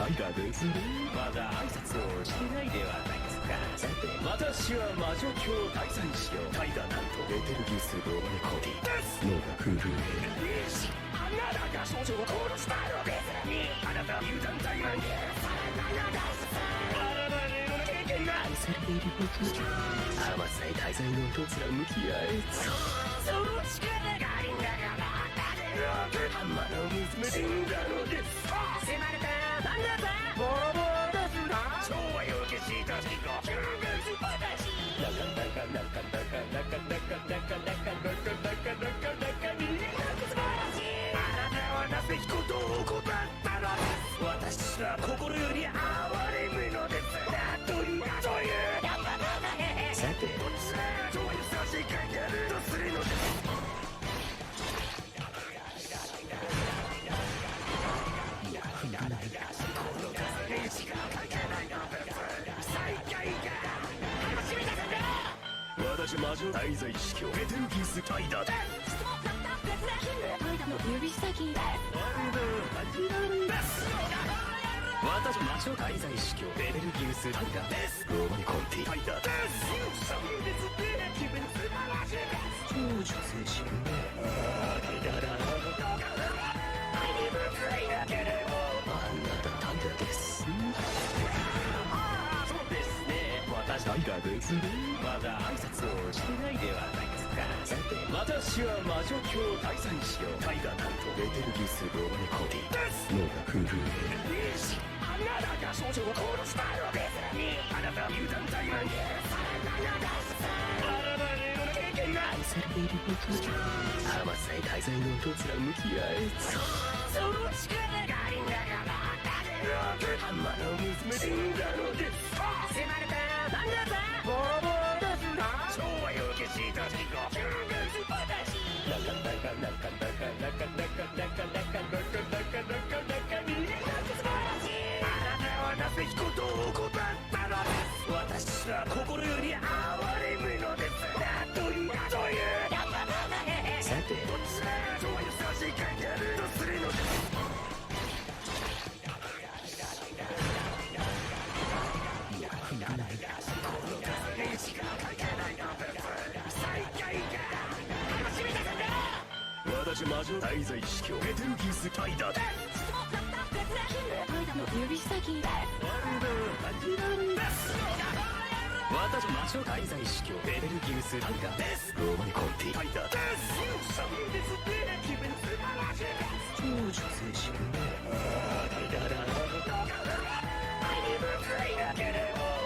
タイガーですね。まだ挨拶をしてないではないですか。さて、私は魔女教大祭司よ。タイガー担当ベテルギウス・ローマネコーディです。脳が震える。あなたが少女を殺したのです。あなたは油断大満でさらならです。あらばれの経験が愛されている僕。甘さい大罪の一つら向き合え。その力がありながらハンマーの娘死んだのです。迫れたなんだぜボロボロですな。超はよけした自己中月私なかなかなかなかなかなかなかなかなかなかなかなかに素晴らしい。あなたはなすべきことを怠ったのです。私は心より哀れむのですなというさてどちらがどういう差し掛かるとするのです。私魔女大罪司教ベテルギウスタイダです。タイダの指先です。私魔女大罪司教ベテルギウスタイダです。ローマネコンティタイダです。超女性神あなたタイダです。そうですね。私タイガーですね。まだ挨拶をしてないではないですか。さて、私は魔女教大祭司よ。タイガー担当ベテルギウス・ローマネコーディです。脳が震える。あなたが少女を殺したのです。あなたは油断大満でさらならです。あらばれの経験が愛されている僕。甘さい大罪の一つら向き合え。その力がありながらハンマーの娘死んだのです。迫れたなんだぜボロボロですな。超はよけした自己中月私なかなかなかなかなかなかなかなかなかなかなかなかに素晴らしい。あなたはなすべきことを怠ったのです。私は心より哀れむのですなというさてどちらがどういう差し掛かるとするのです。私魔女大罪司教ベテルギウスタイダです。タイダの指先です。私魔女大罪司教ベテルギウスタイダです。ローマネコンティタイダです。超女性神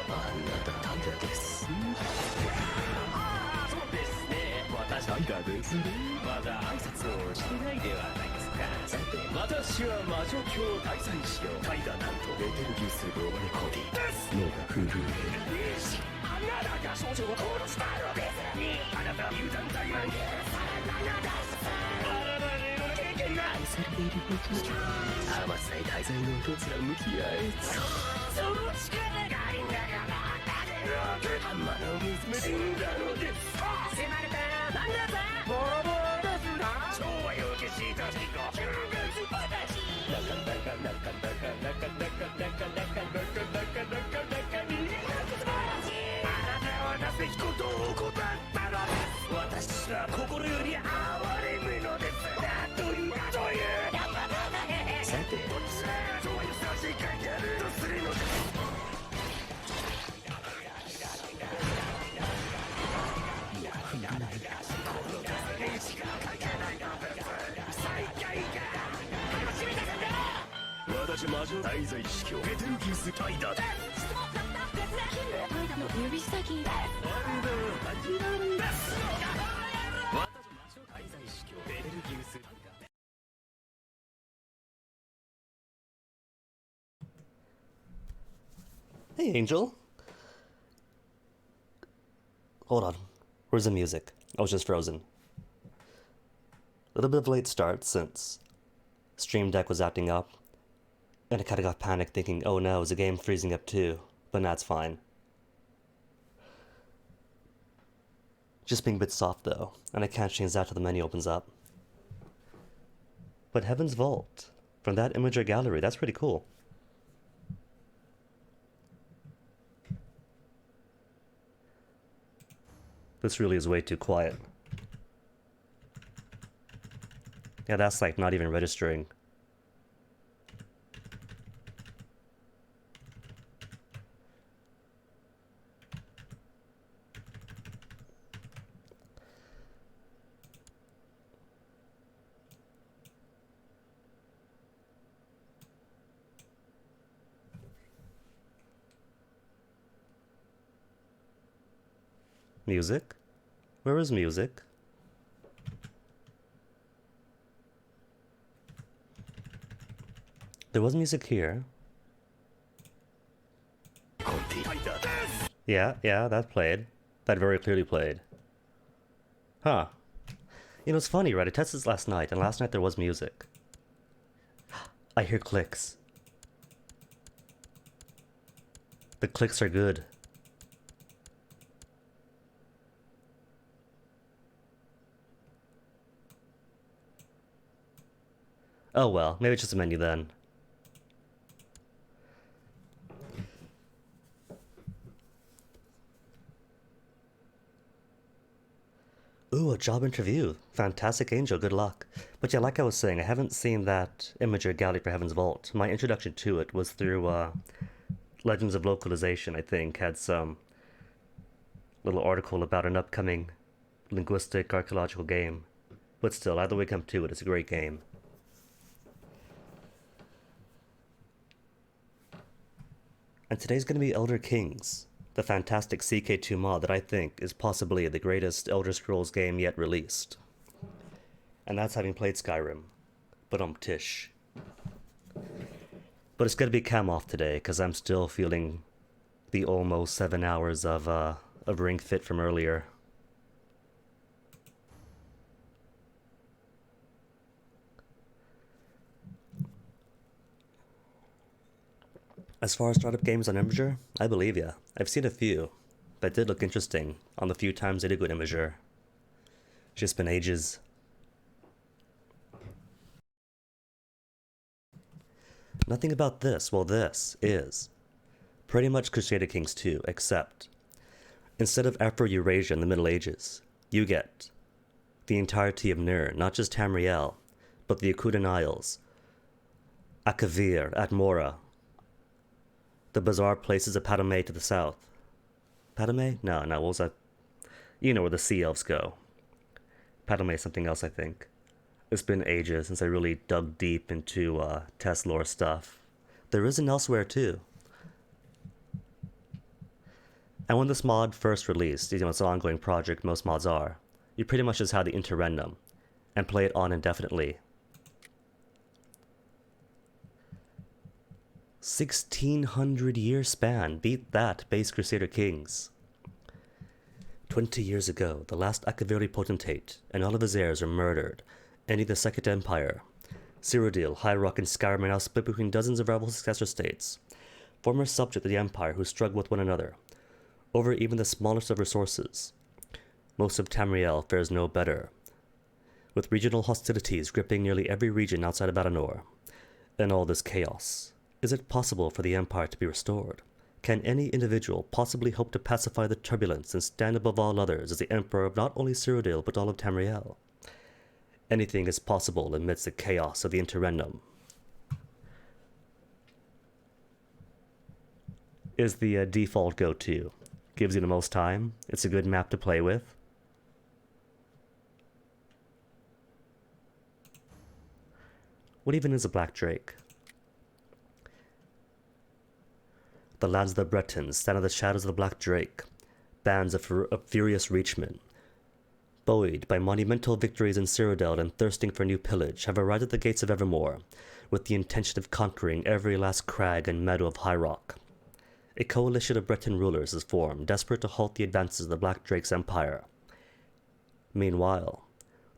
あなたタイダです。そうですね。私タイガーですね。まだ挨拶をしてないではないですか。さて、私は魔女教大祭司よ。タイガー担当ベテルギウス・ローマネコーディです。脳が震える。あなたが少女を殺したのです。あなたは油断大満でさらならです。あらばれの経験が愛されている僕。甘さい大罪の一つら向き合え。その力がありながらハンマーの娘死んだのです。迫れたなんだぜボロボロですな。超はよけした自己中月私なかなかなかなかなかなかなかなかなかなかなかなかに素晴らしい。あなたはなすべきことを怠ったのです。私は心より哀れむのですなというさてどちらがどういう差し掛かるとするのです。私魔女大罪司教ベテルギウスタイダです。タイダの指先です。私魔女大罪司教ベテルギウスタイダです。Hey, Angel. Hold on. Where's the music? I was just frozen. A little bit of a late start since Stream Deck was acting up, and I kinda got panicked thinking, oh no, is the game freezing up too? But that's fine. Just being a bit soft though, and I can't change that till the menu opens up. But Heaven's Vault, from that imager gallery, that's pretty cool. This really is way too quiet. Yeah, that's like not even registering. Music? Where is music? There was music here. Yeah, that played. That very clearly played. Huh. You know, it's funny, right? I tested this last night, and last night there was music. I hear clicks. The clicks are good. Oh well, maybe it's just a menu then. Ooh, a job interview. Fantastic Angel, good luck. But yeah, like I was saying, I haven't seen that imager gallery for Heaven's Vault. My introduction to it was through Legends of Localization, I think, had some little article about an upcoming linguistic archaeological game. But still, either way come to it, it's a great game. And today's going to be Elder Kings, the fantastic CK2 mod that I think is possibly the greatest Elder Scrolls game yet released. And that's having played Skyrim. But tish. But it's going to be cam off today, because I'm still feeling the almost 7 hours of Ring Fit from earlier. As far as startup games on Imager, I believe ya. I've seen a few that did look interesting on the few times I did go to Imager. It's just been ages. Nothing about this. Well, this is pretty much Crusader Kings 2, except instead of Afro-Eurasia in the Middle Ages, you get the entirety of Nir, not just Tamriel, but the Akudan Isles, Akavir, Atmora, the bizarre places of Padome to the south. Padome? No, what was that? You know where the sea elves go. Padome is something else, I think. It's been ages since I really dug deep into test lore stuff. There is an elsewhere too. And when this mod first released, you know, it's an ongoing project, most mods are, you pretty much just had the interregnum and play it on indefinitely. 1600-year span. Beat that, base Crusader Kings. 20 years ago, the last Akaviri potentate and all of his heirs were murdered, ending the Second Empire. Cyrodiil, High Rock, and Skyrim are now split between dozens of rival successor states, former subject of the Empire who struggle with one another, over even the smallest of resources. Most of Tamriel fares no better, with regional hostilities gripping nearly every region outside of Adenor. In all this chaos, is it possible for the Empire to be restored? Can any individual possibly hope to pacify the turbulence and stand above all others as the Emperor of not only Cyrodiil but all of Tamriel? Anything is possible amidst the chaos of the interregnum. Is the default go-to. Gives you the most time. It's a good map to play with. What even is a Black Drake? The lands of the Bretons stand in the shadows of the Black Drake, bands of furious reachmen. Buoyed by monumental victories in Cyrodiil and thirsting for new pillage, have arrived at the gates of Evermore, with the intention of conquering every last crag and meadow of High Rock. A coalition of Breton rulers is formed, desperate to halt the advances of the Black Drake's empire. Meanwhile,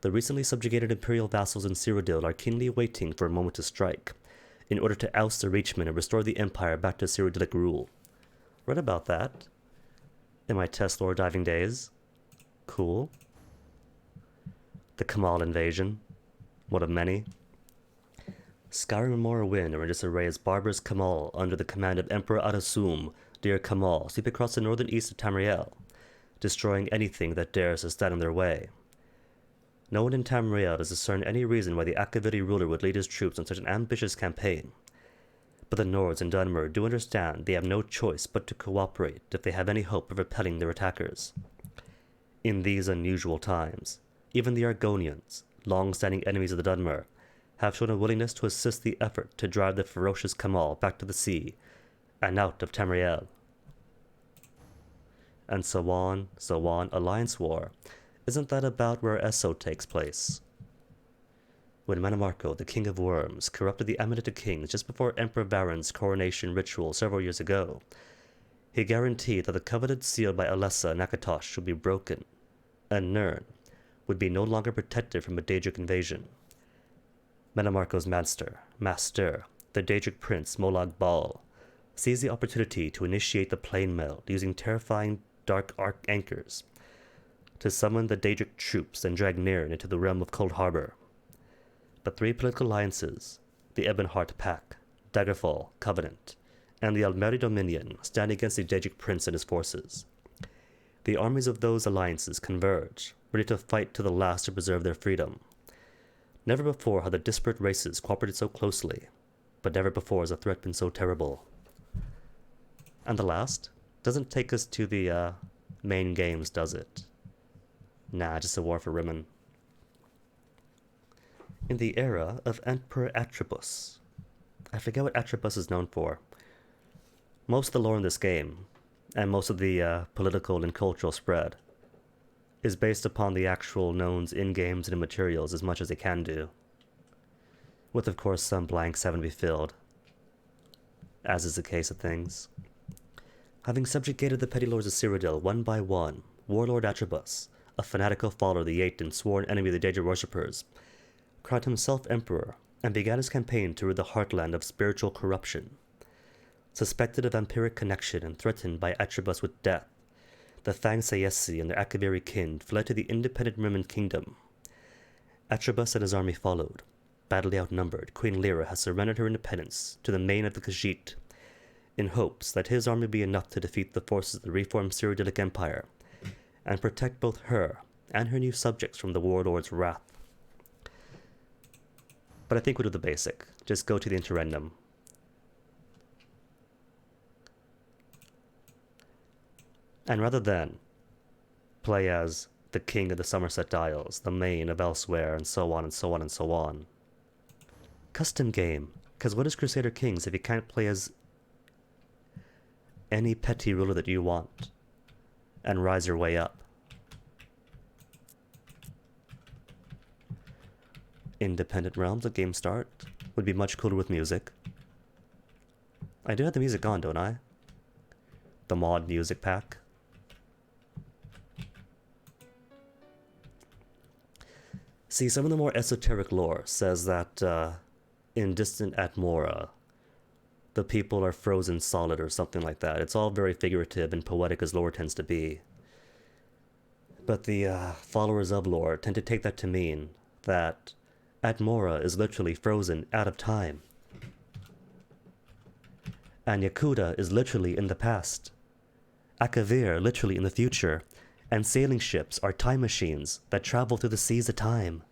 the recently subjugated imperial vassals in Cyrodiil are keenly waiting for a moment to strike, in order to oust the Reachmen and restore the Empire back to Cyrodiilic rule. Read about that in my test lore diving days. Cool. The Kamal invasion. One of many. Skyrim and Morrowind are in disarray as barbarous Kamal, under the command of Emperor Adasum, dear Kamal, sweep across the northern east of Tamriel, destroying anything that dares to stand in their way. No one in Tamriel does discern any reason why the Akaviri ruler would lead his troops on such an ambitious campaign. But the Nords in Dunmer do understand they have no choice but to cooperate if they have any hope of repelling their attackers. In these unusual times, even the Argonians, long-standing enemies of the Dunmer, have shown a willingness to assist the effort to drive the ferocious Kamal back to the sea and out of Tamriel. And so on, Alliance War. Isn't that about where Esso takes place? When Mannimarco, the King of Worms, corrupted the Amanita kings just before Emperor Varen's coronation ritual several years ago, he guaranteed that the covenant sealed by Alessa and Akatosh would be broken, and Nirn would be no longer protected from a Daedric invasion. Mannimarco's master, the Daedric prince Molag Bal, seized the opportunity to initiate the plane meld using terrifying dark arc anchors to summon the Daedric troops and drag Nirn into the realm of Cold Harbor. But three political alliances, the Ebonheart Pact, Daggerfall Covenant, and the Almeri Dominion, stand against the Daedric prince and his forces. The armies of those alliances converge, ready to fight to the last to preserve their freedom. Never before have the disparate races cooperated so closely, but never before has a threat been so terrible. And the last doesn't take us to the main games, does it? Nah, just a war for Rimmon. In the era of Emperor Atropos, I forget what Atropos is known for. Most of the lore in this game, and most of the political and cultural spread, is based upon the actual knowns in games and in materials as much as they can do, with of course some blanks having to be filled, as is the case of things. Having subjugated the petty lords of Cyrodiil one by one, Warlord Atropos, a fanatical follower of the Eight and sworn enemy of the Daedra worshippers, crowned himself emperor and began his campaign to rid the heartland of spiritual corruption. Suspected of vampiric connection and threatened by Atropos with death, the Fang Sayesi and their Akaviri kin fled to the independent Rimmon kingdom. Atropos and his army followed. Badly outnumbered, Queen Lyra has surrendered her independence to the Mane of the Khajiit, in hopes that his army would be enough to defeat the forces of the reformed Cyrodiilic Empire and protect both her and her new subjects from the warlord's wrath. But I think we'll do the basic. Just go to the interregnum. And rather than play as the King of the Somerset Isles, the Mane of Elsewhere, and so on and so on and so on. Custom game. Because what is Crusader Kings if you can't play as any petty ruler that you want and rise your way up? Independent realms at game start would be much cooler with music. I do have the music on, don't I? The mod music pack. See, some of the more esoteric lore says that in distant Atmora, the people are frozen solid or something like that. It's all very figurative and poetic as lore tends to be. But the followers of lore tend to take that to mean that Atmora is literally frozen out of time. And Yakuta is literally in the past. Akavir literally in the future. And sailing ships are time machines that travel through the seas of time.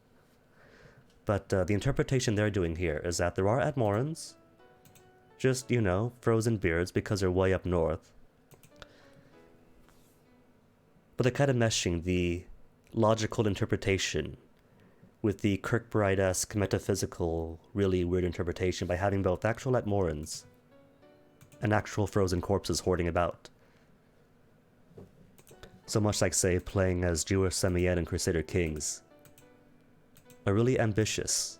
But the interpretation they're doing here is that there are Atmorans, just, you know, frozen beards because they're way up north. But they're kind of meshing the logical interpretation with the Kirkbride-esque metaphysical, really weird interpretation by having both actual Atmorans and actual frozen corpses hoarding about. So much like, say, playing as Jewish Semien in Crusader Kings. A really ambitious,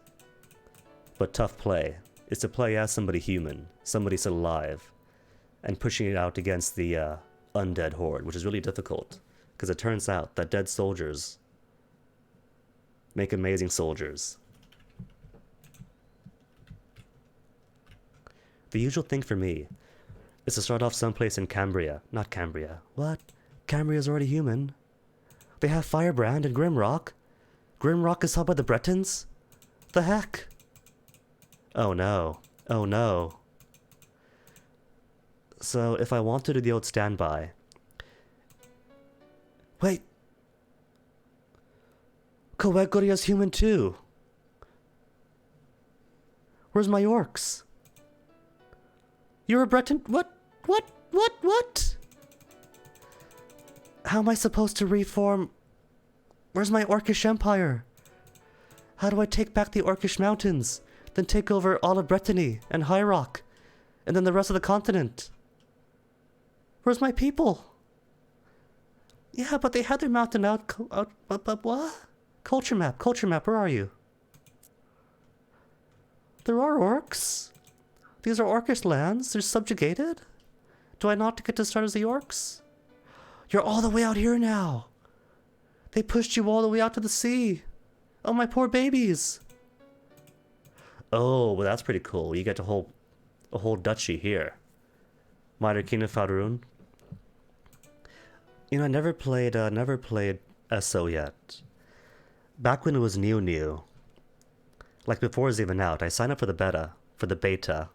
but tough play is to play as somebody human, somebody still alive, and pushing it out against the undead horde, which is really difficult, because it turns out that dead soldiers make amazing soldiers. The usual thing for me is to start off someplace in Cambria. Not Cambria. What? Cambria's already human. They have Firebrand and Grimrock. Grimrock is held by the Bretons? The heck? Oh no. Oh no. So if I want to do the old standby... Wait! Coaguria's human too! Where's my orcs? You're a Breton? What? How am I supposed to reform? Where's my Orcish Empire? How do I take back the Orcish mountains, then take over all of Brittany and High Rock, and then the rest of the continent? Where's my people? Yeah, but they had their mountain out, what? Culture map, where are you? There are orcs. These are Orcish lands, they're subjugated. Do I not get to start as the orcs? You're all the way out here now. They pushed you all the way out to the sea. Oh, my poor babies. Oh, well, that's pretty cool. You get a whole duchy here. Minor King of Faerun. You know, I never played SO yet. Back when it was new, like before it was even out, I signed up for the beta.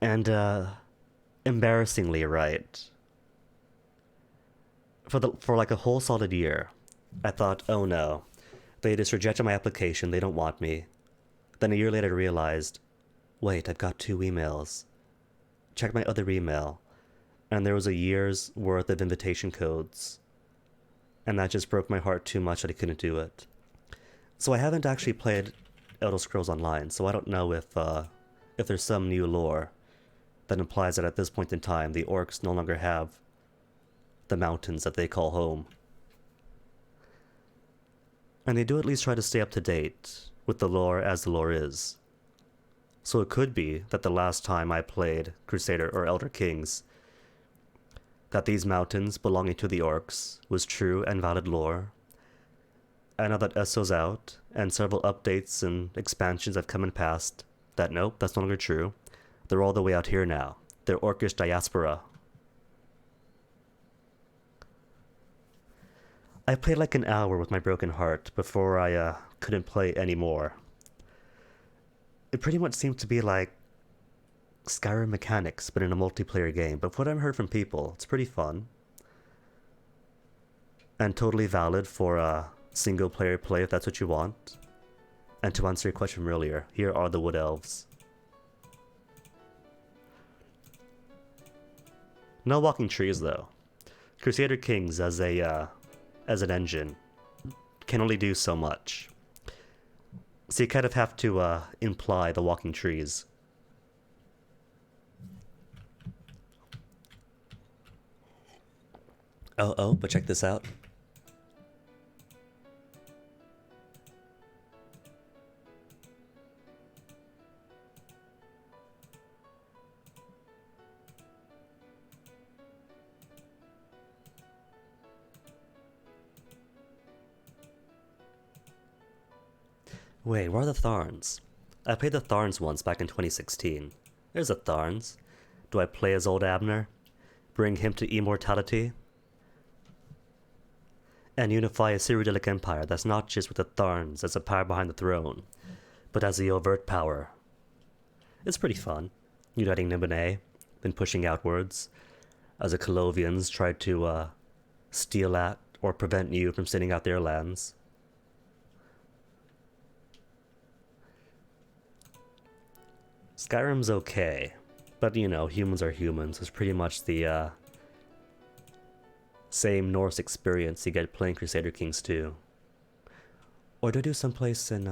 And embarrassingly, right? For like a whole solid year, I thought, oh no, they just rejected my application, they don't want me. Then a year later I realized, wait, I've got 2 emails. Check my other email, and there was a year's worth of invitation codes. And that just broke my heart too much that I couldn't do it. So I haven't actually played Elder Scrolls Online, so I don't know if there's some new lore that implies that at this point in time, the orcs no longer have the mountains that they call home. And they do at least try to stay up to date with the lore as the lore is. So it could be that the last time I played Crusader or Elder Kings, that these mountains belonging to the orcs was true and valid lore. And now that SO's out, and several updates and expansions have come and passed, that nope, that's no longer true. They're all the way out here now. They're Orcish diaspora. I played like an hour with my broken heart before I couldn't play anymore. It pretty much seemed to be like Skyrim mechanics, but in a multiplayer game. But from what I've heard from people, it's pretty fun. And totally valid for a single player play if that's what you want. And to answer your question from earlier, here are the Wood Elves. No walking trees though. Crusader Kings as an engine can only do so much. So you kind of have to imply the walking trees. Oh, but check this out. Wait, where are the Tharns? I played the Tharns once back in 2016. There's a Tharns. Do I play as old Abner? Bring him to immortality? And unify a Cyrodiilic empire that's not just with the Tharns as a power behind the throne, but as the overt power. It's pretty fun, uniting Nibene, then pushing outwards, as the Colovians try to steal at or prevent you from sitting out their lands. Skyrim's okay, but you know, humans are humans. It's pretty much the same Norse experience you get playing Crusader Kings 2. Or do I do someplace in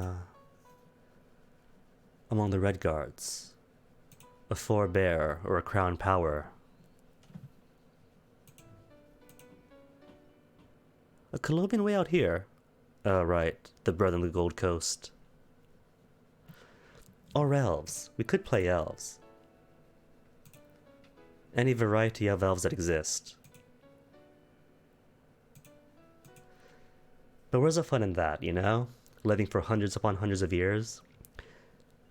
among the Red Guards? A Forebear or a Crown Power? A Colovian way out here? Oh right, the Brethren of the Gold Coast. Or elves. We could play elves. Any variety of elves that exist. But where's the fun in that, you know? Living for hundreds upon hundreds of years?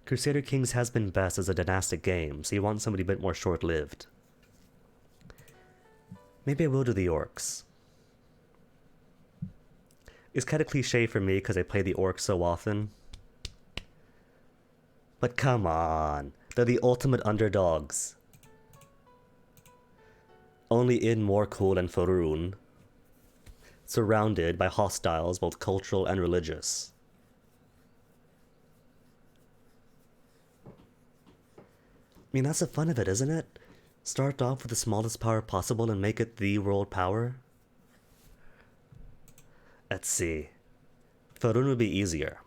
Crusader Kings has been best as a dynastic game, so you want somebody a bit more short-lived. Maybe I will do the orcs. It's kind of cliche for me because I play the orcs so often. But come on, they're the ultimate underdogs. Only in more cool and Faerûn. Surrounded by hostiles, both cultural and religious. I mean, that's the fun of it, isn't it? Start off with the smallest power possible and make it the world power. Let's see. Faerûn would be easier.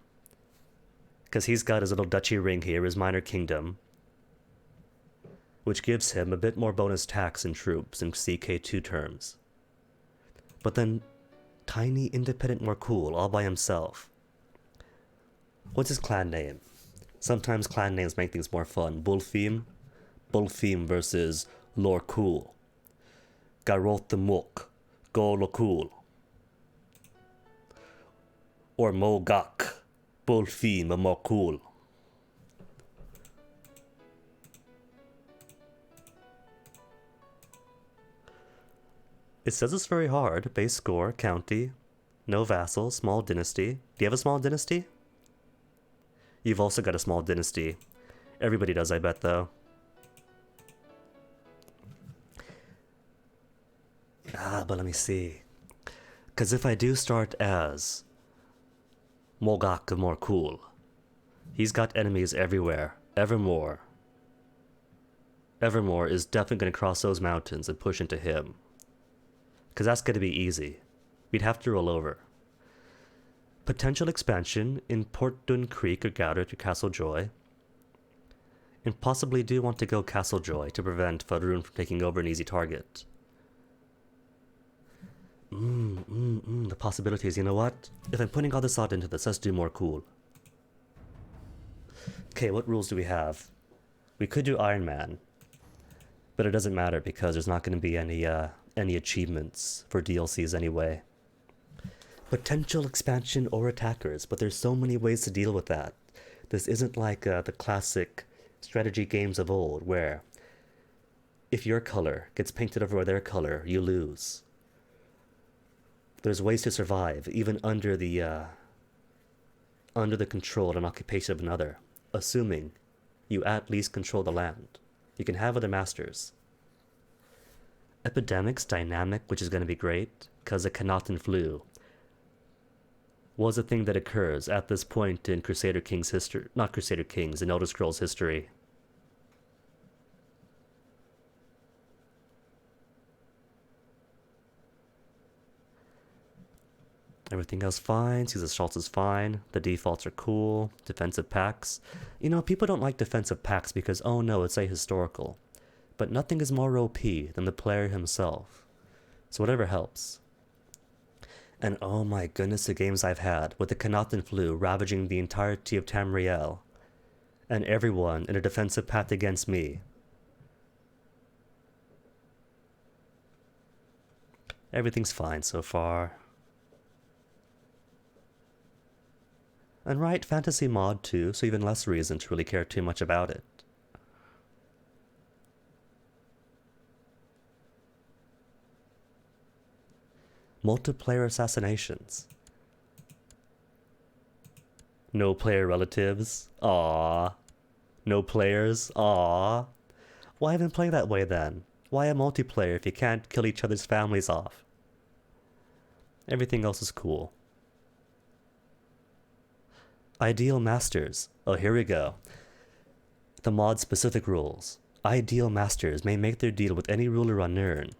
Because he's got his little duchy ring here, his minor kingdom. Which gives him a bit more bonus tax in troops in CK2 terms. But then, tiny, independent Morkul all by himself. What's his clan name? Sometimes clan names make things more fun. Bulfim? Bulfim versus Lorkul. Garoth the Muk. Golokul. Or Mogak. Bulfim a Morkul. It says it's very hard. Base score, county, no vassal, small dynasty. Do you have a small dynasty? You've also got a small dynasty. Everybody does, I bet, though. But let me see. Because if I do start as Mogak of Morkul, he's got enemies everywhere. Evermore. Evermore is definitely going to cross those mountains and push into him. Because that's going to be easy. We'd have to roll over. Potential expansion in Portdun Creek or Gowder to Castle Joy. And possibly do want to go Castle Joy to prevent Faerûn from taking over an easy target. The possibilities. You know what? If I'm putting all this thought into this, let's do more cool. Okay, what rules do we have? We could do Iron Man. But it doesn't matter because there's not going to be any achievements for DLCs anyway. Potential expansion or attackers, but there's so many ways to deal with that. This isn't like the classic strategy games of old, where if your color gets painted over their color, you lose. There's ways to survive, even under the control and occupation of another, assuming you at least control the land. You can have other masters. Epidemics, dynamic, which is going to be great, because the Kanatin flu was a thing that occurs at this point in Crusader Kings history, not Crusader Kings, in Elder Scrolls history. Everything else fine, Caesar Schultz is fine, the defaults are cool, defensive packs. You know, people don't like defensive packs because, oh no, it's ahistorical. But nothing is more OP than the player himself. So whatever helps. And oh my goodness, the games I've had with the Kanatin flu ravaging the entirety of Tamriel. And everyone in a defensive path against me. Everything's fine so far. And right, fantasy mod too, so even less reason to really care too much about it. Multiplayer assassinations. No player relatives. Aww. No players. Aww. Why even play that way then? Why a multiplayer if you can't kill each other's families off? Everything else is cool. Ideal Masters. Oh, here we go. The mod specific rules. Ideal Masters may make their deal with any ruler on Nirn.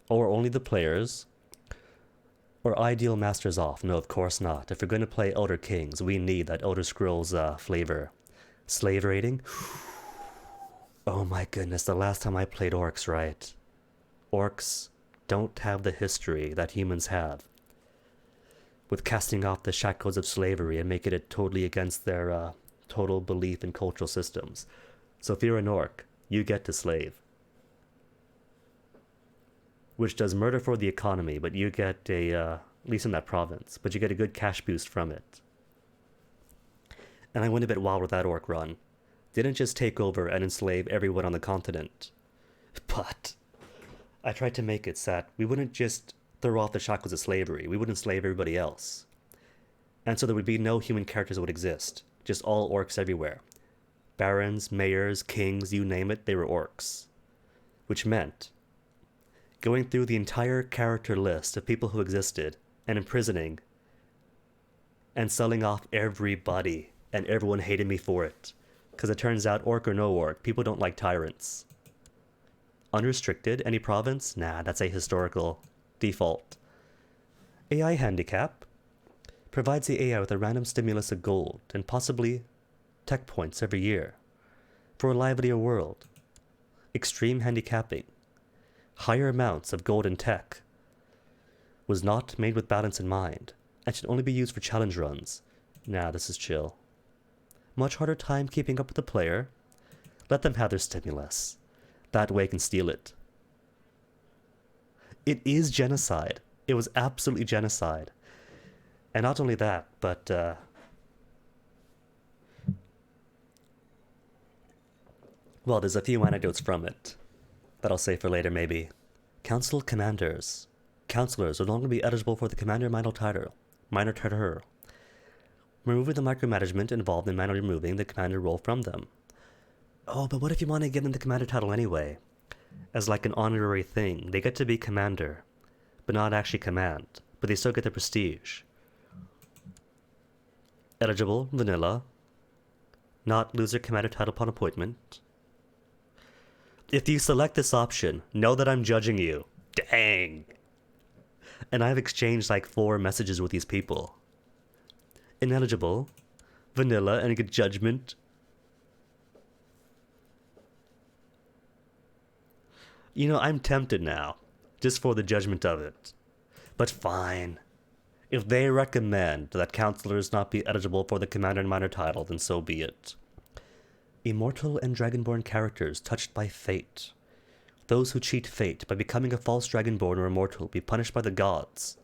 Or only the players. Or Ideal Masters off. No, of course not. If we're going to play Elder Kings, we need that Elder Scrolls flavor. Slave rating? Oh my goodness, the last time I played Orcs, right? Orcs don't have the history that humans have. With casting off the shackles of slavery and making it totally against their total belief in cultural systems. So if you're an orc, you get to slave. Which does murder for the economy, but you get a at least in that province, but you get a good cash boost from it. And I went a bit wild with that orc run. Didn't just take over and enslave everyone on the continent, but I tried to make it so that we wouldn't just throw off the shackles of slavery, we wouldn't slave everybody else. And so there would be no human characters that would exist, just all orcs everywhere. Barons, mayors, kings, you name it, they were orcs. Which meant going through the entire character list of people who existed and imprisoning and selling off everybody, and everyone hated me for it. Because it turns out, orc or no orc, people don't like tyrants. Unrestricted, any province? Nah, that's a historical default. AI handicap provides the AI with a random stimulus of gold and possibly tech points every year for a livelier world. Extreme handicapping, higher amounts of gold and tech, was not made with balance in mind and should only be used for challenge runs. Nah, this is chill. Much harder time keeping up with the player. Let them have their stimulus. That way I can steal it. It is genocide. It was absolutely genocide. And not only that, but well, there's a few anecdotes from it that I'll save for later maybe. Council commanders. Councillors will no longer be eligible for the commander minor title. Removing the micromanagement involved in manually removing the commander role from them. Oh, but what if you want to give them the commander title anyway? As like an honorary thing. They get to be commander, but not actually command. But they still get the prestige. Eligible, vanilla. Not lose their commander title upon appointment. If you select this option, know that I'm judging you. Dang. And I've exchanged like 4 messages with these people. Ineligible, vanilla, and good judgment. You know, I'm tempted now, just for the judgment of it. But fine. If they recommend that councillors not be eligible for the commander and minor title, then so be it. Immortal and dragonborn characters touched by fate. Those who cheat fate by becoming a false dragonborn or immortal be punished by the gods.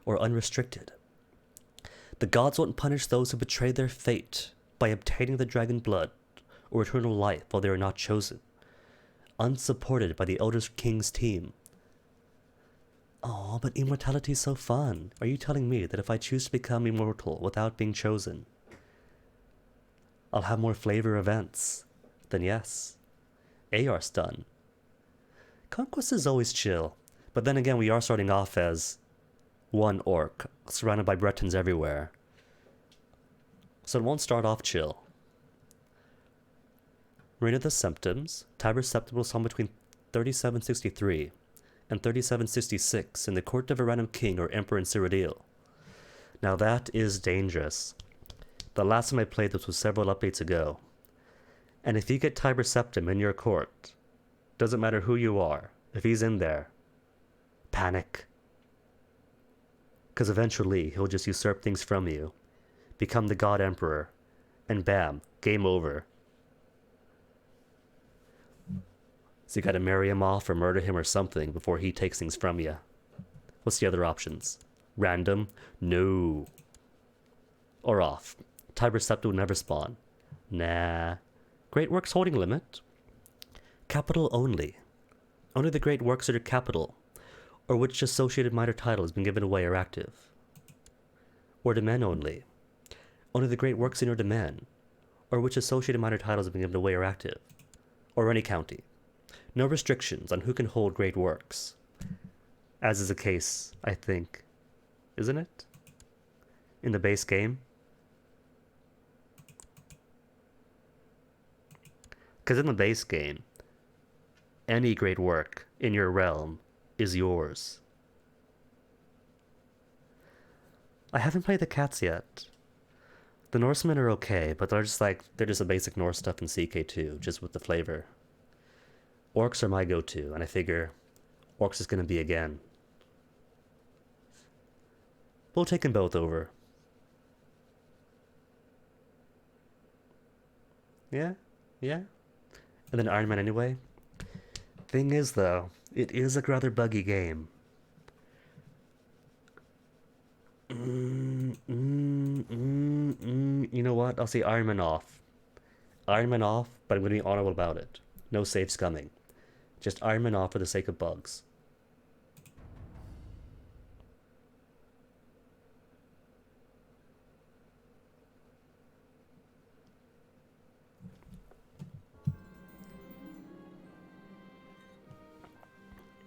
Or unrestricted. The gods won't punish those who betray their fate by obtaining the dragon blood or eternal life while they are not chosen. Unsupported by the Elder King's team. Aw, but immortality's so fun. Are you telling me that if I choose to become immortal without being chosen, I'll have more flavor events? Then yes. AR stun. Conquest is always chill, but then again we are starting off as one orc, surrounded by Bretons everywhere. So it won't start off chill. Reign of the Symptoms. Tiber's Septim was hung between 3763 and 3766 in the court of a random king or emperor in Cyrodiil. Now that is dangerous. The last time I played this was several updates ago. And if you get Tiber Septim in your court, doesn't matter who you are, if he's in there, panic. Because eventually he'll just usurp things from you, become the God Emperor, and bam, game over. So you gotta marry him off or murder him or something before he takes things from you. What's the other options? Random? No. Or off. Tiber Septim will never spawn. Nah. Great Works holding limit. Capital only. Only the Great Works that are capital, or which associated minor title has been given away are active. Or domain only. Only the Great Works in your domain, or which associated minor titles have been given away are active. Or any county. No restrictions on who can hold Great Works. As is the case, I think. Isn't it? In the base game? Because in the base game, any great work in your realm is yours. I haven't played the cats yet. The Norsemen are okay, but they're just a basic Norse stuff in CK2, just with the flavor. Orcs are my go-to, and I figure Orcs is gonna be again. We'll take them both over. Yeah? Yeah? And then Iron Man anyway? Thing is, though, it is a rather buggy game. You know what? I'll say Iron Man off. Iron Man off, but I'm going to be honorable about it. No safe scumming. Just Iron Man off for the sake of bugs.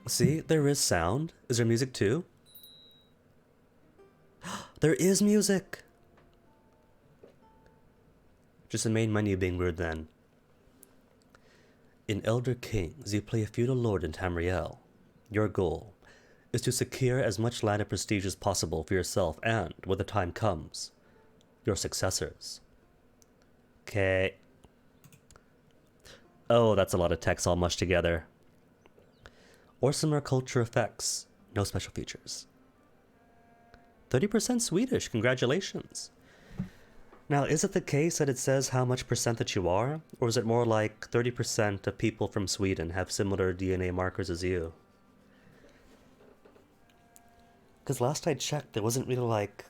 See, there is sound. Is there music too? There is music! Just the main menu being weird then. In Elder Kings, you play a feudal lord in Tamriel. Your goal is to secure as much land and prestige as possible for yourself and, when the time comes, your successors. Okay. Oh, that's a lot of text all mushed together. Or similar culture effects. No special features. 30% Swedish, congratulations. Now, is it the case that it says how much percent that you are? Or is it more like 30% of people from Sweden have similar DNA markers as you? Because last I checked, there wasn't really like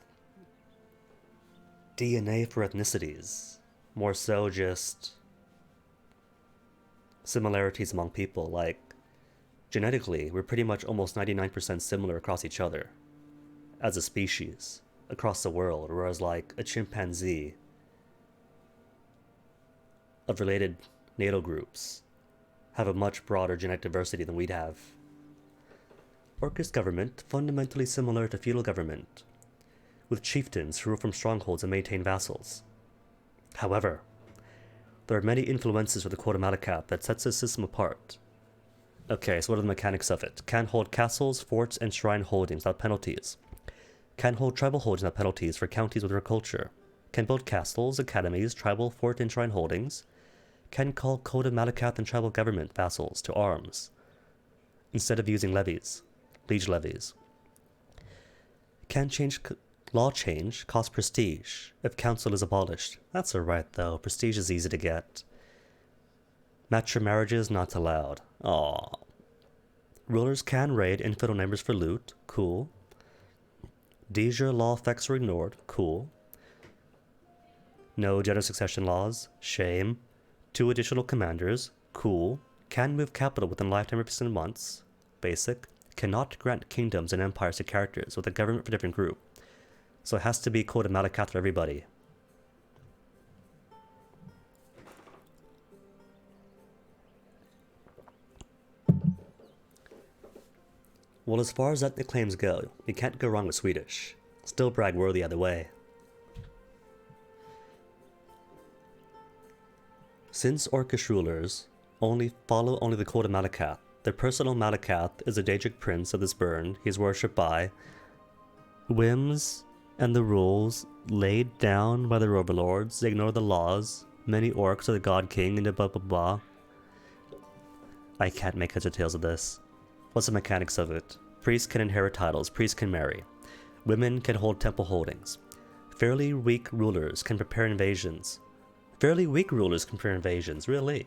DNA for ethnicities. More so just similarities among people. Like, genetically, we're pretty much almost 99% similar across each other as a species across the world, whereas like a chimpanzee of related natal groups have a much broader genetic diversity than we'd have. Orcish government fundamentally similar to feudal government, with chieftains who rule from strongholds and maintain vassals. However, there are many influences for the Quota Malacath that sets this system apart. Okay, so what are the mechanics of it? Can hold castles, forts, and shrine holdings without penalties. Can hold tribal holdings without penalties for counties with agriculture. Can build castles, academies, tribal, fort, and shrine holdings. Can call Quota Malacath and tribal government vassals to arms instead of using levies, liege levies. Can change law change, cost prestige if council is abolished. That's alright though, prestige is easy to get. Mature marriages not allowed. Aww. Rulers can raid infidel neighbors for loot. Cool. De jure law effects are ignored. Cool. No gender succession laws. Shame. 2 additional commanders. Cool. Can move capital within lifetime of 15 months. Basic. Cannot grant kingdoms and empires to characters with a government for a different group. So it has to be Quota Malacath for everybody. Well, as far as ethnic claims go, you can't go wrong with Swedish. Still brag worthy either way. Since Orcish rulers follow only the Quota Malacath, their personal Malacath is the Daedric prince of this burn. He is worshipped by whims and the rules laid down by their overlords. They ignore the laws. Many orcs are the god king and blah blah blah. I can't make heads or tails of this. What's the mechanics of it? Priests can inherit titles. Priests can marry. Women can hold temple holdings. Fairly weak rulers can prepare invasions. Fairly weak rulers can prepare invasions, really.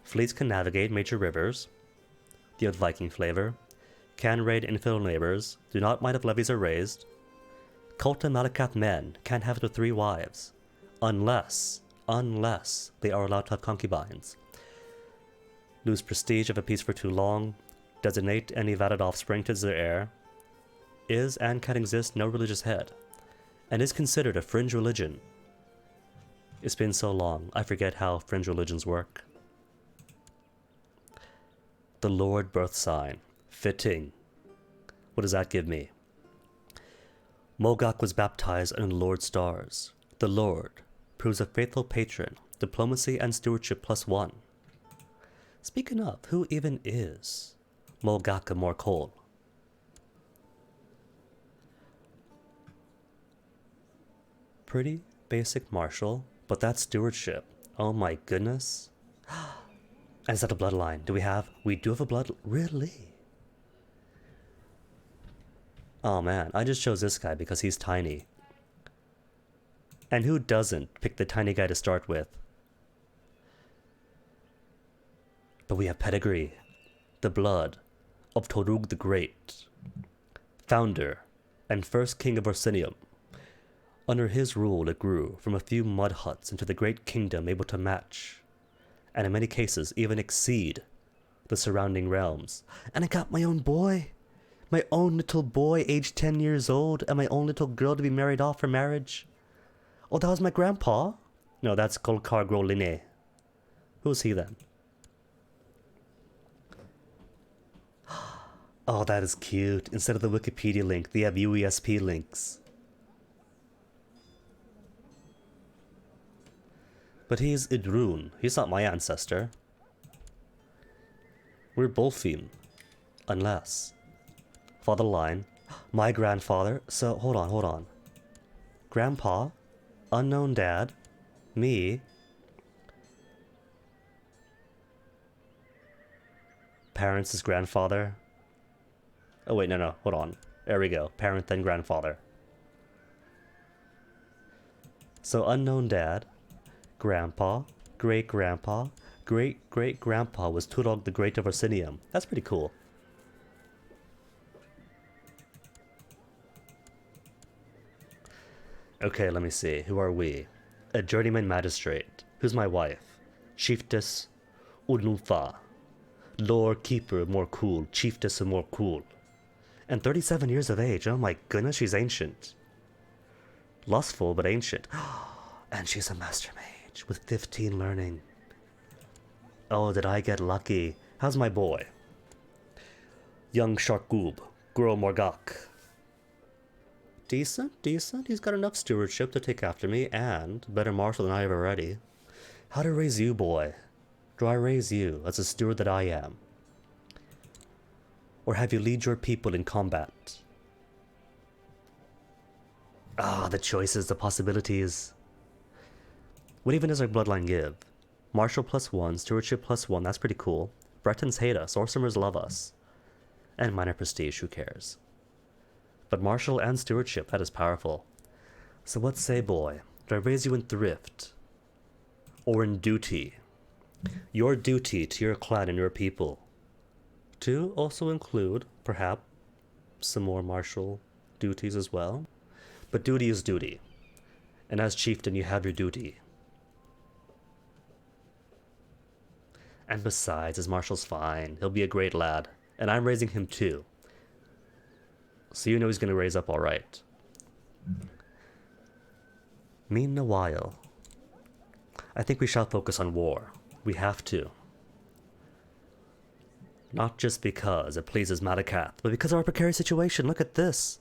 Fleets can navigate major rivers. The old Viking flavor. Can raid infidel neighbors. Do not mind if levies are raised. Quota Malacath men can't have up to 3 wives. Unless they are allowed to have concubines. Lose prestige of a peace for too long. Designate any valid offspring to their heir. Is and can exist no religious head. And is considered a fringe religion. It's been so long, I forget how fringe religions work. The Lord birth sign. Fitting. What does that give me? Mogak was baptized under the Lord's stars. The Lord proves a faithful patron. Diplomacy and stewardship +1. Speaking of, who even is Mogaka Morkol? Pretty basic martial, but that's stewardship. Oh my goodness. And is that a bloodline? We do have a blood, really? Oh man, I just chose this guy because he's tiny. And who doesn't pick the tiny guy to start with? But we have pedigree. The blood of Torug the Great. Founder and first king of Orsinium. Under his rule it grew from a few mud huts into the great kingdom able to match, and in many cases even exceed, the surrounding realms. And I got my own boy! My own little boy, aged 10 years old, and my own little girl to be married off for marriage. Oh, that was my grandpa? No, that's Golkar Groline. Who's he then? Oh, that is cute. Instead of the Wikipedia link, they have UESP links. But he's Idrun. He's not my ancestor. We're Bolfim. Unless. Father line. My grandfather. So, hold on. Grandpa. Unknown dad. Me. Parents' grandfather. Oh wait, no, hold on. There we go. Parent then grandfather. So unknown dad. Grandpa. Great-grandpa. Great-great-grandpa was Turog the Great of Orsinium. That's pretty cool. Okay, let me see. Who are we? A journeyman magistrate. Who's my wife? Chieftess Ulunfa. Lord Keeper more cool. Chieftess more cool. And 37 years of age. Oh my goodness, she's ancient. Lustful, but ancient. And she's a master mage with 15 learning. Oh, did I get lucky? How's my boy? Young Sharkoob. Gro Morgak. Decent. He's got enough stewardship to take after me, and better martial than I have already. How to raise you, boy? Do I raise you as a steward that I am? Or have you lead your people in combat? Ah, the choices, the possibilities. What even does our bloodline give? Martial +1, stewardship +1, that's pretty cool. Bretons hate us, Orsimmers love us. And minor prestige, who cares? But martial and stewardship, that is powerful. So what say, boy? Do I raise you in thrift? Or in duty? Your duty to your clan and your people. To also include, perhaps, some more martial duties as well. But duty is duty. And as chieftain, you have your duty. And besides, his marshal's fine. He'll be a great lad. And I'm raising him too. So you know he's going to raise up alright. Mean a while. I think we shall focus on war. We have to. Not just because it pleases Madakath, but because of our precarious situation. Look at this.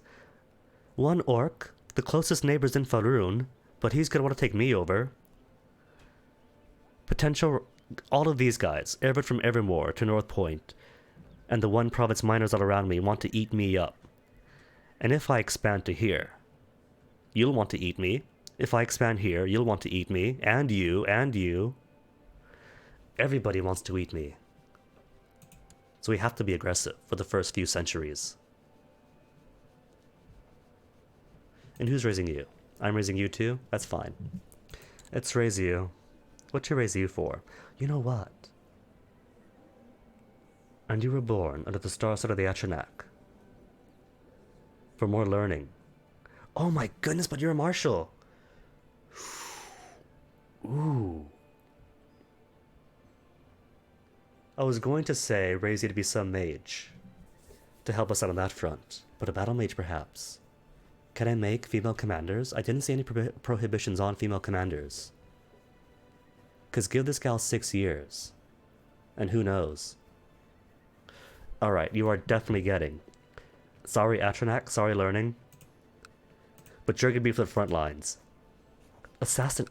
One orc, the closest neighbor's in Faerun, but he's going to want to take me over. Potential... all of these guys, Everett from Evermore to North Point, and the one province miners all around me want to eat me up. And if I expand to here, you'll want to eat me. If I expand here, you'll want to eat me. And you, and you. Everybody wants to eat me. So we have to be aggressive for the first few centuries. And who's raising you? I'm raising you too? That's fine. Let's raise you. What to raise you for? You know what? And you were born under the star set of the Achenak. For more learning. Oh my goodness, but you're a marshal. Ooh. I was going to say raise you to be some mage. To help us out on that front. But a battle mage perhaps. Can I make female commanders? I didn't see any prohibitions on female commanders. Because give this gal 6 years. And who knows? Alright, you are definitely getting. Sorry Atronak, sorry learning. But you're gonna be for the front lines. Assassin...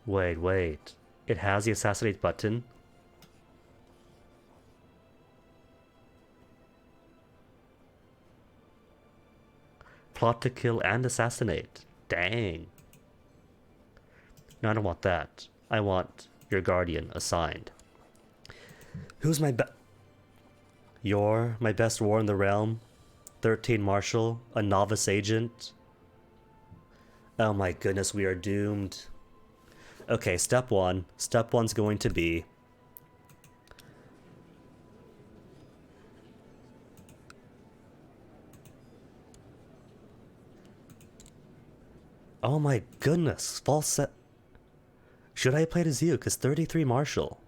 Wait. It has the assassinate button. Plot to kill and assassinate. Dang. No, I don't want that. I want your guardian assigned. Who's my You're my best war in the realm. 13 marshal, a novice agent. Oh my goodness, we are doomed. Okay, step one. Step one's going to be... Oh my goodness, false set. Should I play as you? Because 33 Marshall.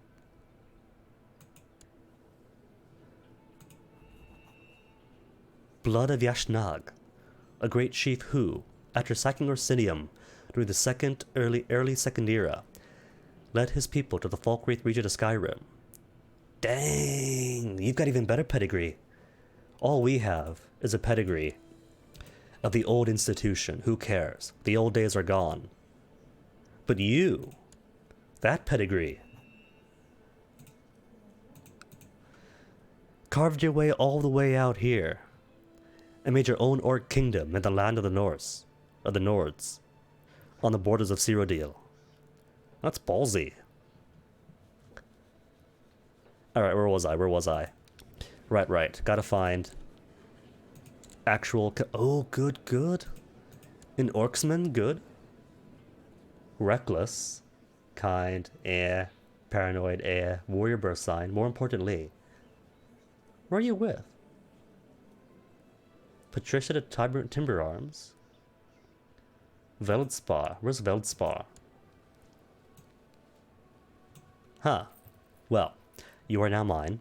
Blood of Yashnag, a great chief who, after sacking Orsinium during the early Second Era, led his people to the Falkreath region of Skyrim. Dang, you've got even better pedigree. All we have is a pedigree of the old institution. Who cares? The old days are gone. But you, that pedigree, carved your way all the way out here and made your own orc kingdom in the land of the Norse, of the Nords, on the borders of Cyrodiil. That's ballsy. Alright, where was I? Right. Gotta find actual... Oh, good. An Orcsman, good. Reckless. Kind, paranoid, warrior birth sign. More importantly, where are you with? Patricia to Timber Arms. Veldspar. Where's Veldspar? Huh. Well, you are now mine.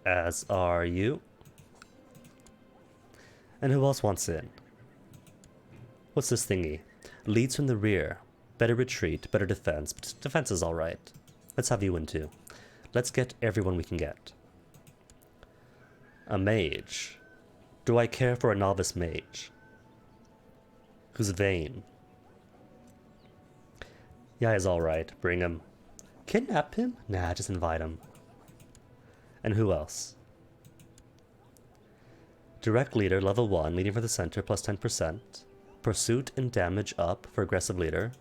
As are you. And who else wants in? What's this thingy? Leads from the rear. Better retreat, better defense. But defense is alright. Let's have you in too. Let's get everyone we can get. A mage. Do I care for a novice mage? Who's vain? Yeah, he's alright. Bring him. Kidnap him? Nah, just invite him. And who else? Direct leader, level 1, leading for the center, plus 10%. Pursuit and damage up for aggressive leader.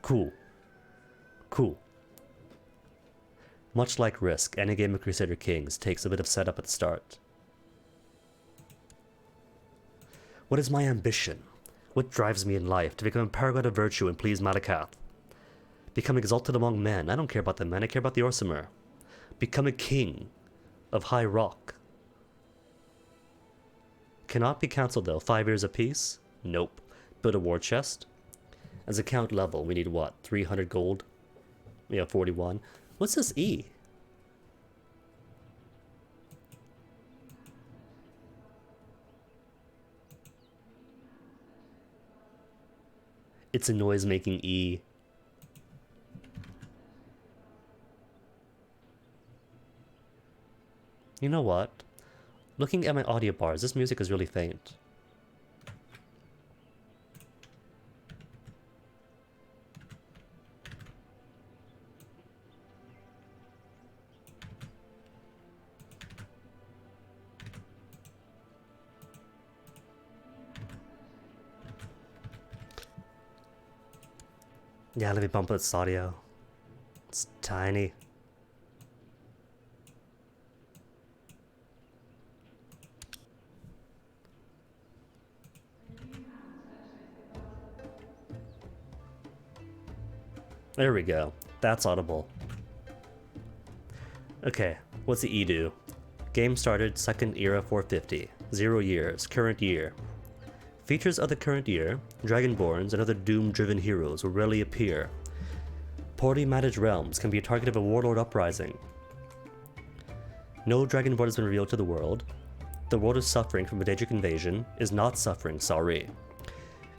Cool. Much like Risk, any game of Crusader Kings takes a bit of setup at the start. What is my ambition? What drives me in life? To become a paragon of virtue and please Malakath. Become exalted among men. I don't care about the men, I care about the Orsimer. Become a king of High Rock. Cannot be cancelled though. 5 years apiece? Nope. Build a war chest. As account level, we need what? 300 gold? Yeah, 41. What's this E? It's a noise-making E. You know what? Looking at my audio bars, this music is really faint. Yeah, let me bump this audio. It's tiny. There we go. That's audible. Okay, what's the E do? Game started, second era 450. 0 years, current year. Features of the current year, Dragonborns and other doom-driven heroes will rarely appear. Poorly managed realms can be a target of a warlord uprising. No Dragonborn has been revealed to the world. The world is suffering from a Daedric invasion, is not suffering, sorry.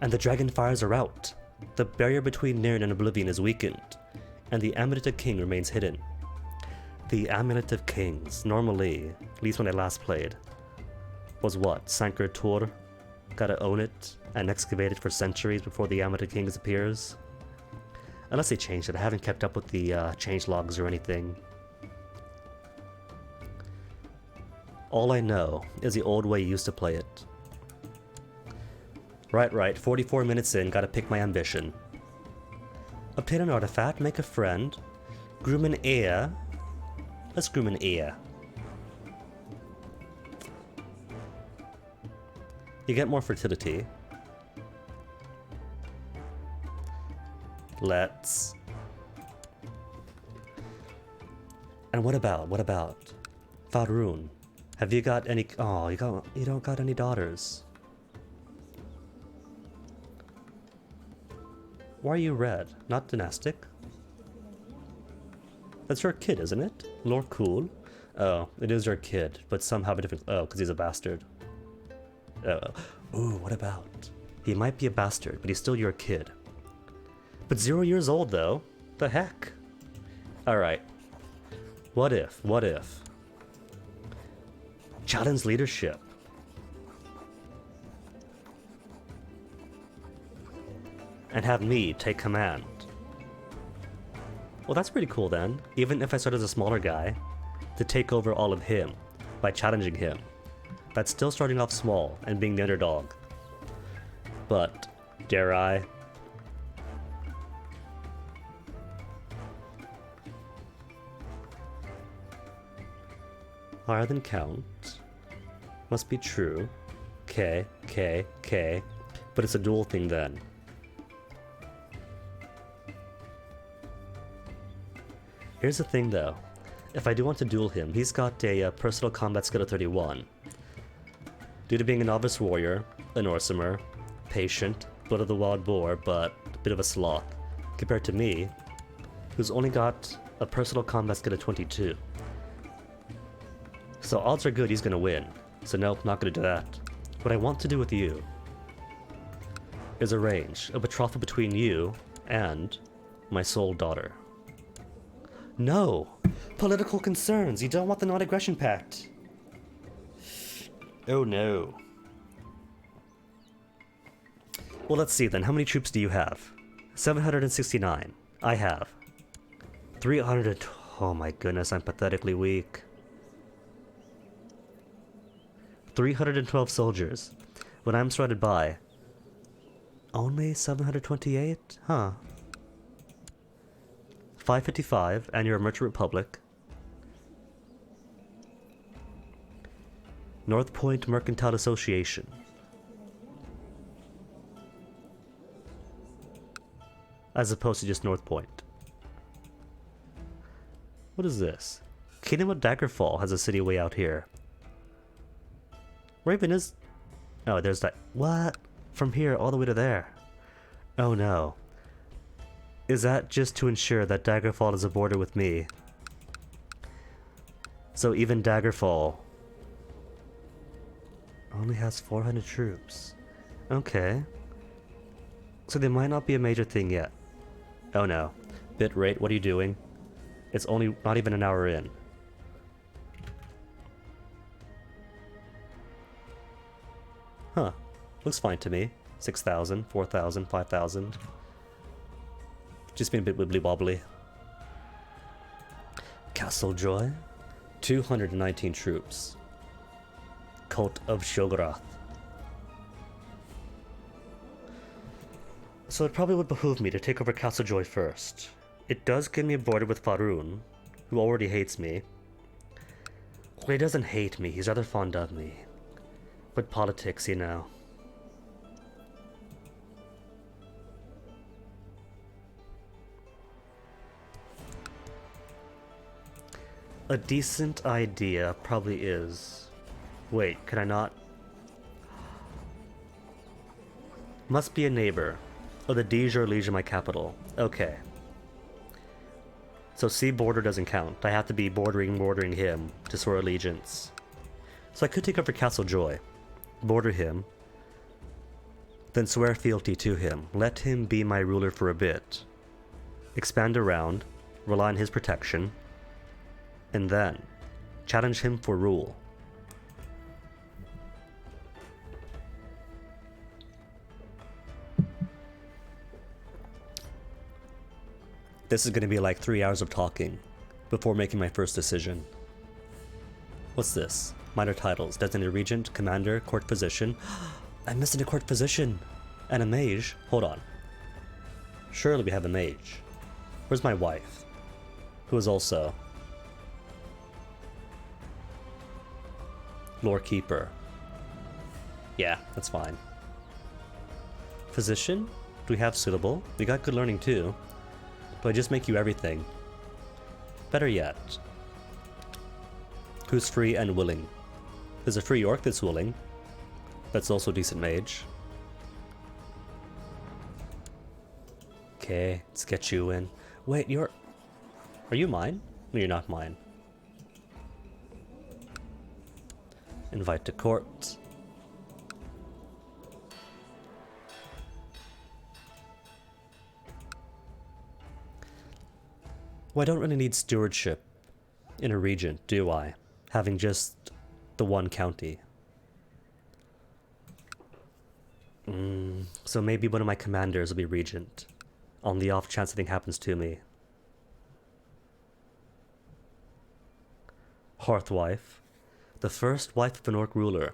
And the dragon fires are out. The barrier between Nirn and Oblivion is weakened, and the Amulet of King remains hidden. The Amulet of Kings, normally, at least when I last played, was what? Sankar Tor? Gotta own it and excavate it for centuries before the Amulet of Kings appears. Unless they changed it, I haven't kept up with the change logs or anything. All I know is the old way you used to play it. Right, 44 minutes in, gotta pick my ambition. Obtain an artifact, make a friend, groom an heir. Let's groom an heir. You get more fertility. Let's And what about Faroon? Have you got any? Oh, you don't got any daughters. Why are you red? Not dynastic? That's your kid, isn't it? Lord Cool? Oh, it is your kid, but some have a different... Oh, because he's a bastard. Oh. Ooh, what about? He might be a bastard, but he's still your kid. But 0 years old, though. The heck? Alright. What if? Challenge leadership. And have me take command. Well, that's pretty cool then. Even if I start as a smaller guy, to take over all of him by challenging him. That's still starting off small and being the underdog. But, dare I? Higher than count. Must be true. K. But it's a dual thing then. Here's the thing though. If I do want to duel him, he's got a personal combat skill of 31. Due to being a novice warrior, an Orsimer, patient, blood of the wild boar, but a bit of a sloth, compared to me, who's only got a personal combat skill of 22. So odds are good he's gonna win. So nope, not gonna do that. What I want to do with you is arrange a betrothal between you and my sole daughter. No! Political concerns! You don't want the non-aggression pact! Oh no. Well, let's see then. How many troops do you have? 769. I have 300. Oh my goodness, I'm pathetically weak. 312 soldiers. When I'm surrounded by only 728? Huh. 555, and you're a merchant republic. North Point Mercantile Association. As opposed to just North Point. What is this? Kingdom of Daggerfall has a city way out here. Raven is... Oh, there's that... What? From here all the way to there. Oh no. Is that just to ensure that Daggerfall is a border with me? So even Daggerfall only has 400 troops. Okay. So they might not be a major thing yet. Oh no. Bitrate, what are you doing? It's only not even an hour in. Huh. Looks fine to me. 6,000, 4,000, 5,000. Just been a bit wibbly wobbly. Castle Joy. 219 troops. Cult of Shogorath. So it probably would behoove me to take over Castle Joy first. It does give me a border with Faroon, who already hates me. Well, he doesn't hate me, he's rather fond of me. But politics, you know. A decent idea probably is... Wait, can I not? Must be a neighbor. Oh, the Deja or Liege, my capital. Okay. So sea border doesn't count. I have to be bordering him to swear allegiance. So I could take over Castle Joy, border him, then swear fealty to him. Let him be my ruler for a bit. Expand around, rely on his protection, and then challenge him for rule. This is going to be like 3 hours of talking before making my first decision. What's this? Minor titles. Designated Regent, Commander, Court Physician. I'm missing a Court Physician. And a Mage. Hold on. Surely we have a Mage. Where's my wife? Who is also Lore Keeper. Yeah, that's fine. Physician? Do we have suitable? We got good learning too. Do I just make you everything? Better yet, Who's free and willing? There's a free orc that's willing. That's also a decent mage. Okay, let's get you in. Wait, you're... Are you mine? No, you're not mine. Invite to court. Well, I don't really need stewardship in a region, do I? Having just the one county. So maybe one of my commanders will be regent, on the off chance anything happens to me. Hearthwife, the first wife of an orc ruler,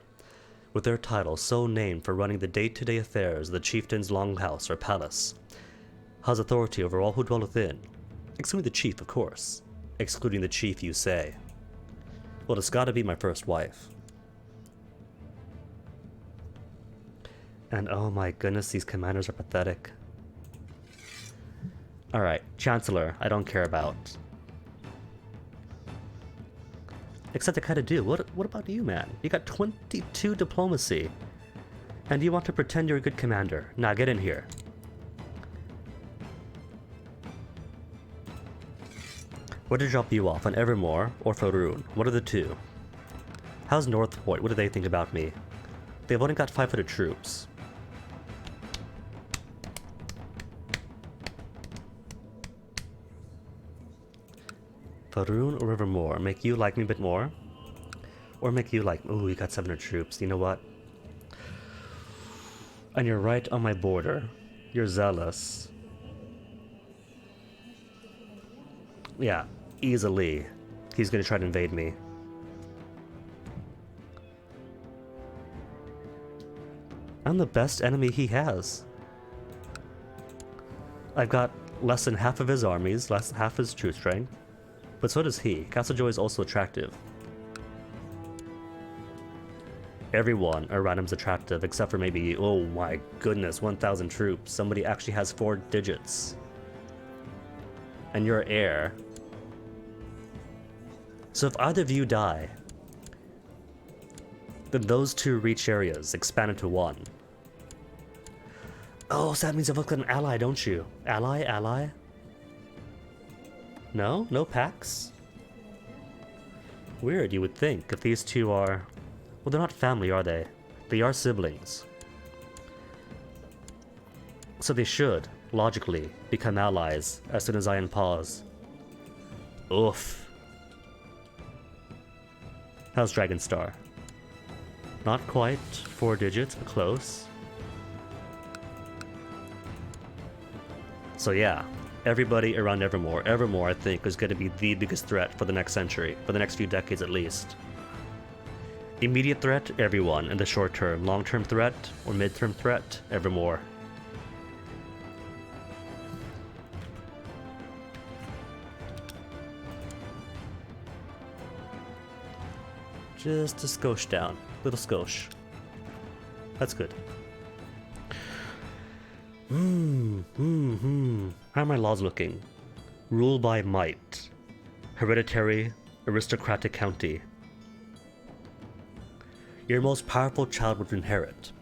with their title so named for running the day-to-day affairs of the chieftain's longhouse or palace, has authority over all who dwell within, excluding the chief, of course. Excluding the chief, you say. Well, it's gotta be my first wife. And oh my goodness, these commanders are pathetic. Alright, Chancellor, I don't care about. Except I kinda do. What about you, man? You got 22 diplomacy. And you want to pretend you're a good commander. Now get in here. Where to drop you off, on Evermore or Faerun? What are the two? How's Northport? What do they think about me? They've only got 500 troops. Faerun or Evermore? Make you like me a bit more? Or make you like... Ooh, you got 700 troops. You know what? And you're right on my border. You're zealous. Yeah, easily. He's gonna try to invade me. I'm the best enemy he has. I've got less than half of his armies, less than half his troop strength. But so does he. Castlejoy is also attractive. Everyone around him's attractive, except for maybe, oh my goodness, 1,000 troops. Somebody actually has 4 digits. And you're heir. So if either of you die, then those two reach areas, expand into one. Oh, so that means you've looked at an ally, don't you? Ally, ally? No? No packs? Weird, you would think, if these two are... Well, they're not family, are they? They are siblings. So they should, logically, become allies as soon as I unpause. Oof. How's Dragonstar? Not quite 4 digits, but close. So yeah, everybody around Evermore. Evermore, I think, is going to be the biggest threat for the next century, for the next few decades at least. Immediate threat, everyone in the short term. Long-term threat, or mid-term threat, Evermore. Just a skosh down. Little skosh. That's good. How are my laws looking? Rule by might. Hereditary, aristocratic county. Your most powerful child would inherit,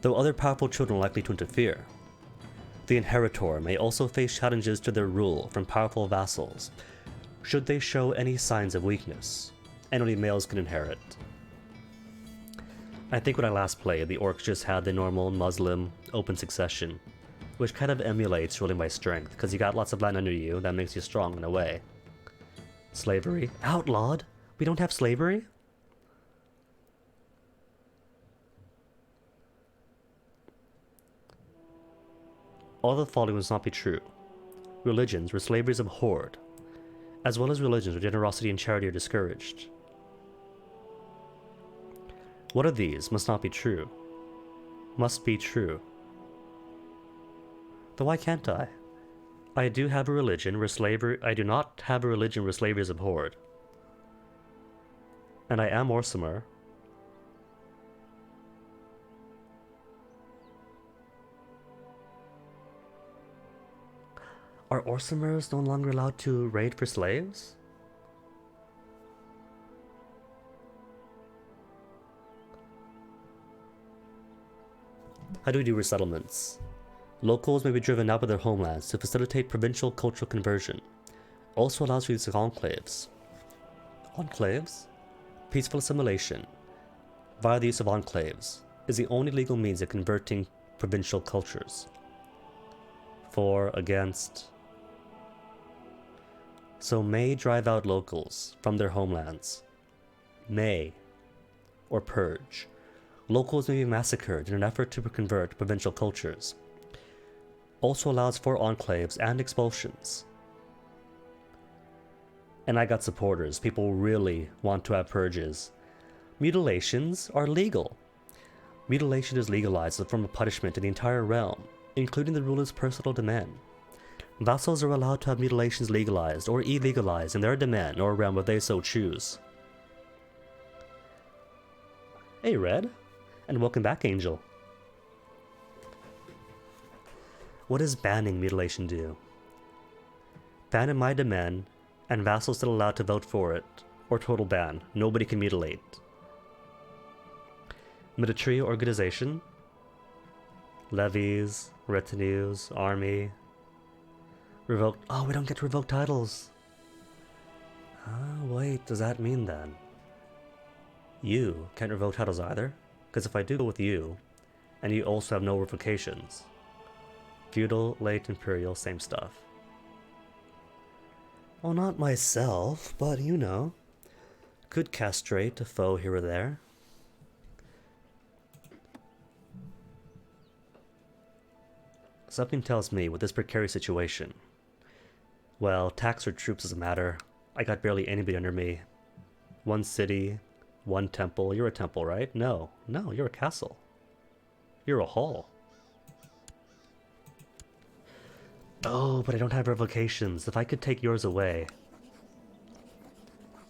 though other powerful children are likely to interfere. The inheritor may also face challenges to their rule from powerful vassals, should they show any signs of weakness, and only males can inherit. I think when I last played, the orcs just had the normal Muslim open succession, which kind of emulates ruling by strength, because you got lots of land under you, that makes you strong in a way. Slavery? Outlawed? We don't have slavery? All the following must not be true. Religions where slavery is abhorred, as well as religions where generosity and charity are discouraged. What of these must not be true? Must be true. Then why can't I? I do have a religion where slavery... I do not have a religion where slavery is abhorred. And I am Orsimer. Are Orsimers no longer allowed to raid for slaves? How do we do resettlements? Locals may be driven out of their homelands to facilitate provincial cultural conversion. Also allows for use of enclaves. Enclaves? Peaceful assimilation, via the use of enclaves, is the only legal means of converting provincial cultures. For, against. So may drive out locals from their homelands. May. Or purge. Locals may be massacred in an effort to convert provincial cultures. Also allows for enclaves and expulsions. And I got supporters. People really want to have purges. Mutilations are legal. Mutilation is legalized as a form of punishment in the entire realm, including the ruler's personal domain. Vassals are allowed to have mutilations legalized or illegalized in their domain or realm if they so choose. Hey, Red, and welcome back, Angel. What does banning mutilation do? Ban in my domain, and vassals still allowed to vote for it, or total ban. Nobody can mutilate. Military organization, levies, retinues, army, revoke. Oh, we don't get to revoke titles. Wait, does that mean then you can't revoke titles either? Because if I do go with you, and you also have no revocations, feudal, late imperial, same stuff. Well, not myself, but you know, could castrate a foe here or there. Something tells me with this precarious situation, well, tax or troops doesn't matter. I got barely anybody under me. One city, one temple. You're a temple, right? No, you're a castle. You're a hall. Oh, but I don't have revocations. If I could take yours away.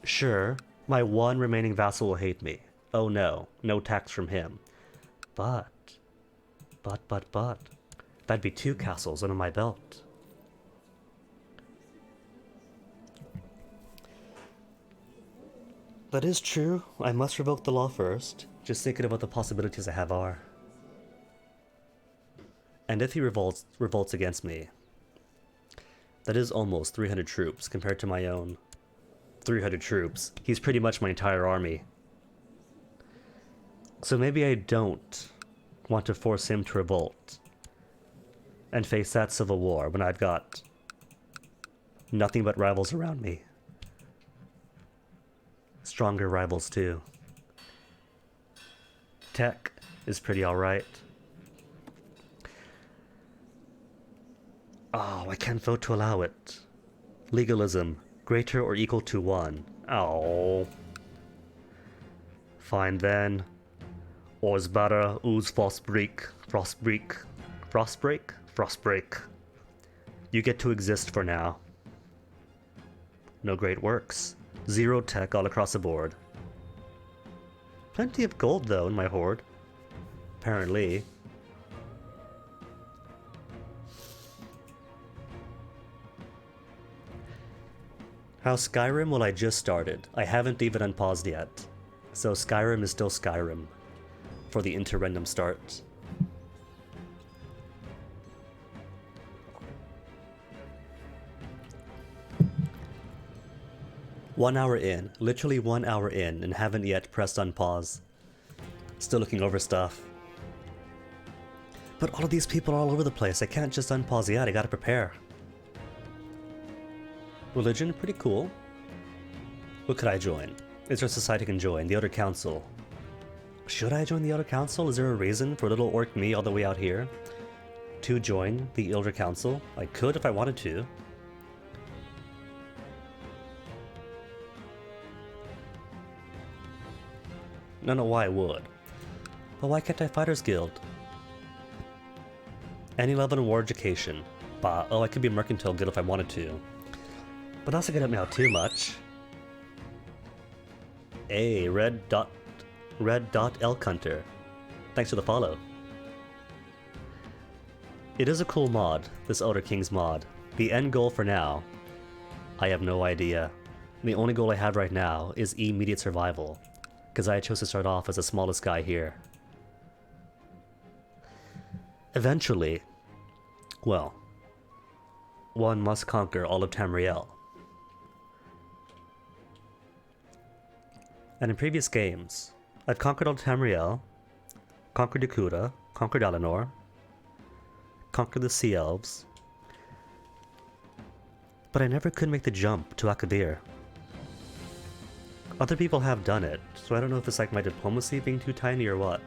Sure, my one remaining vassal will hate me. Oh no, no tax from him. But. That'd be 2 castles under my belt. That is true. I must revoke the law first. Just thinking about the possibilities I have are. And if he revolts against me, that is almost 300 troops compared to my own 300 troops. He's pretty much my entire army. So maybe I don't want to force him to revolt and face that civil war when I've got nothing but rivals around me. Stronger rivals too. Tech is pretty alright. Oh, I can't vote to allow it. Legalism, greater or equal to 1. Oh. Fine then. Orsbara, Ooze Frostbreak. You get to exist for now. No great works. 0 tech all across the board. Plenty of gold though in my hoard. Apparently. How Skyrim? Well, I just started. I haven't even unpaused yet. So Skyrim is still Skyrim. For the interregnum start. One hour in, literally 1 hour in, and haven't yet pressed unpause. Still looking over stuff. But all of these people are all over the place. I can't just unpause yet, I gotta prepare. Religion, pretty cool. What could I join? Is there a society I can join? The Elder Council. Should I join the Elder Council? Is there a reason for little orc me all the way out here to join the Elder Council? I could if I wanted to. I don't know why I would. But why can't I Fighters Guild? Any level in war education. Bah, oh, I could be a Mercantile Guild if I wanted to. But that's not gonna help me out too much. Hey, Red Elk Hunter. Thanks for the follow. It is a cool mod, this Elder Kings mod. The end goal for now, I have no idea. The only goal I have right now is immediate survival, because I chose to start off as the smallest guy here. Eventually, well, one must conquer all of Tamriel. And in previous games, I've conquered all of Tamriel, conquered Yakuta, conquered Alinor, conquered the Sea Elves, but I never could make the jump to Akavir. Other people have done it, so I don't know if it's like my diplomacy being too tiny or what.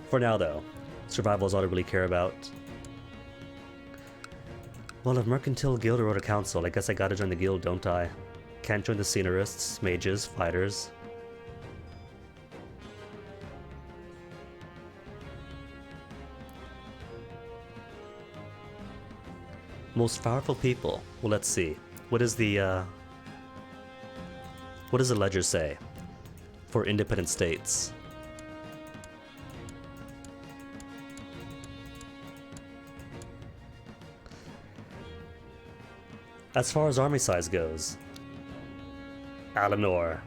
For now though, survival is all I really care about. Well, if Mercantile Guild wrote a council, I guess I gotta join the guild, don't I? Can't join the scenarists, mages, fighters. Most powerful people. Well, let's see. What does the ledger say for independent states? As far as army size goes, Alinor.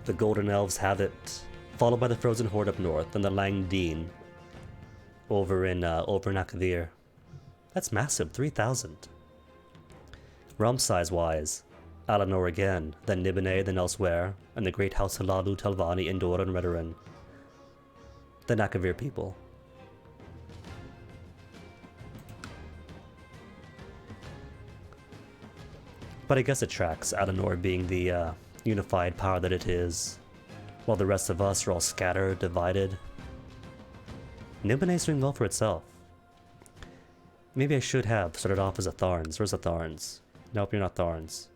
The Golden Elves have it, followed by the Frozen Horde up north, and the Langdeen over in Akavir. That's massive, 3,000. Realm size wise, Alinor again, then Nibene, then elsewhere, and the Great House Halalu, Telvanni, Indor, and Redoran. The Akavir people. But I guess it tracks, Alinor being the unified power that it is, while the rest of us are all scattered, divided. Nibene's doing well for itself. Maybe I should have started off as a Tharns. Where's the Tharns? Nope, you're not Tharns.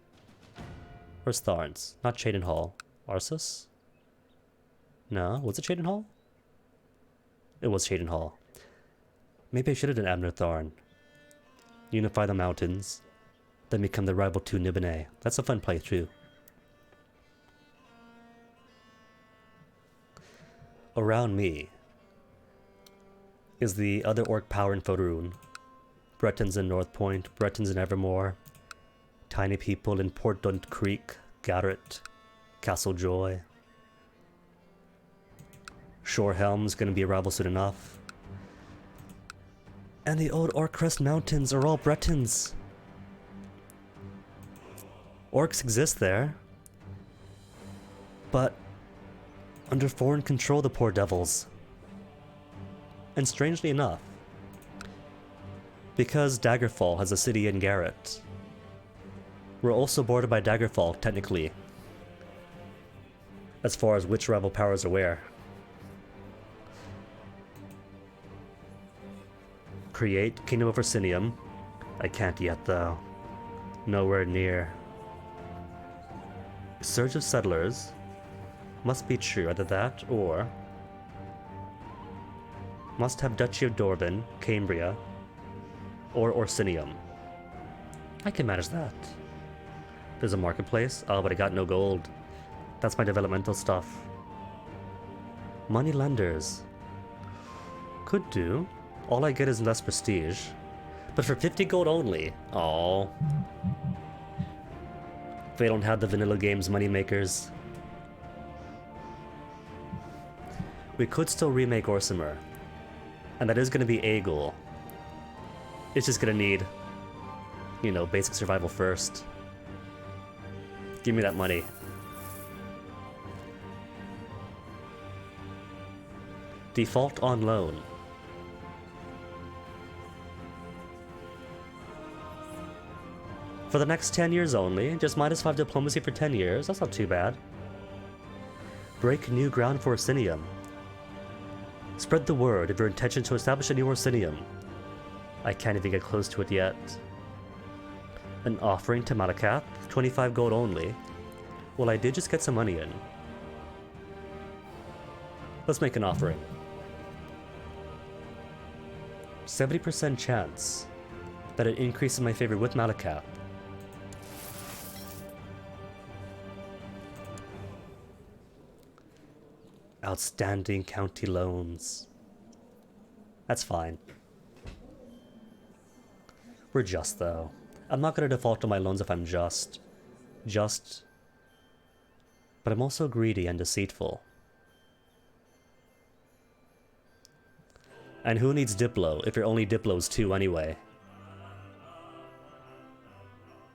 Where's Tharns? Not Cheydinhal. Arsus? No, was it Cheydinhal? It was Cheydinhal. Maybe I should have done Abner Tharn. Unify the mountains, then become the rival to Nibene. That's a fun playthrough. Around me is the other orc power in Faerun. Bretons in North Point, Bretons in Evermore, tiny people in Port Dunt Creek, Garrett, Castle Joy. Shorehelm's gonna be a rival soon enough. And the old Orcrest Mountains are all Bretons. Orcs exist there, but under foreign control, the poor devils. And strangely enough, because Daggerfall has a city in Garrett, we're also bordered by Daggerfall, technically, as far as which rival powers are where. Create Kingdom of Orsinium. I can't yet, though. Nowhere near. Surge of Settlers. Must be true, either that or must have Duchy of Dorban, Cambria, or Orsinium. I can manage that. There's a marketplace. Oh, but I got no gold. That's my developmental stuff. Money lenders. Could do. All I get is less prestige. But for 50 gold only. Oh. They don't have the vanilla games moneymakers. We could still remake Orsimer. And that is going to be a goal. It's just going to need, you know, basic survival first. Give me that money. Default on loan. For the next 10 years only, just -5 diplomacy for 10 years, that's not too bad. Break new ground for Orsinium. Spread the word of your intention to establish a new Orsinium. I can't even get close to it yet. An offering to Malakath, 25 gold only. Well, I did just get some money in. Let's make an offering. 70% chance that it increases my favor with Malakath. Outstanding county loans. That's fine. We're just, though. I'm not going to default on my loans if I'm just. But I'm also greedy and deceitful. And who needs Diplo if you're only Diplo's 2 anyway?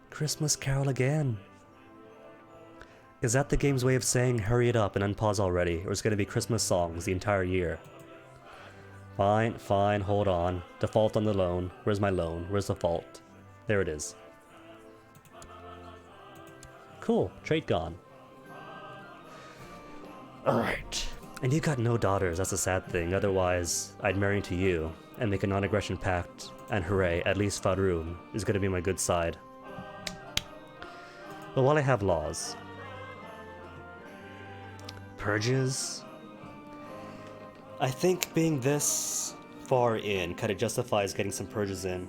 Christmas Carol again. Is that the game's way of saying hurry it up and unpause already, or is it going to be Christmas songs the entire year? Fine, fine, hold on. Default on the loan. Where's my loan? Where's the fault? There it is. Cool, trait gone. Alright. And you got no daughters, that's a sad thing. Otherwise, I'd marry into you and make a non-aggression pact, and hooray, at least Faroum is going to be my good side. But while I have laws... Purges? I think being this far in kind of justifies getting some purges in.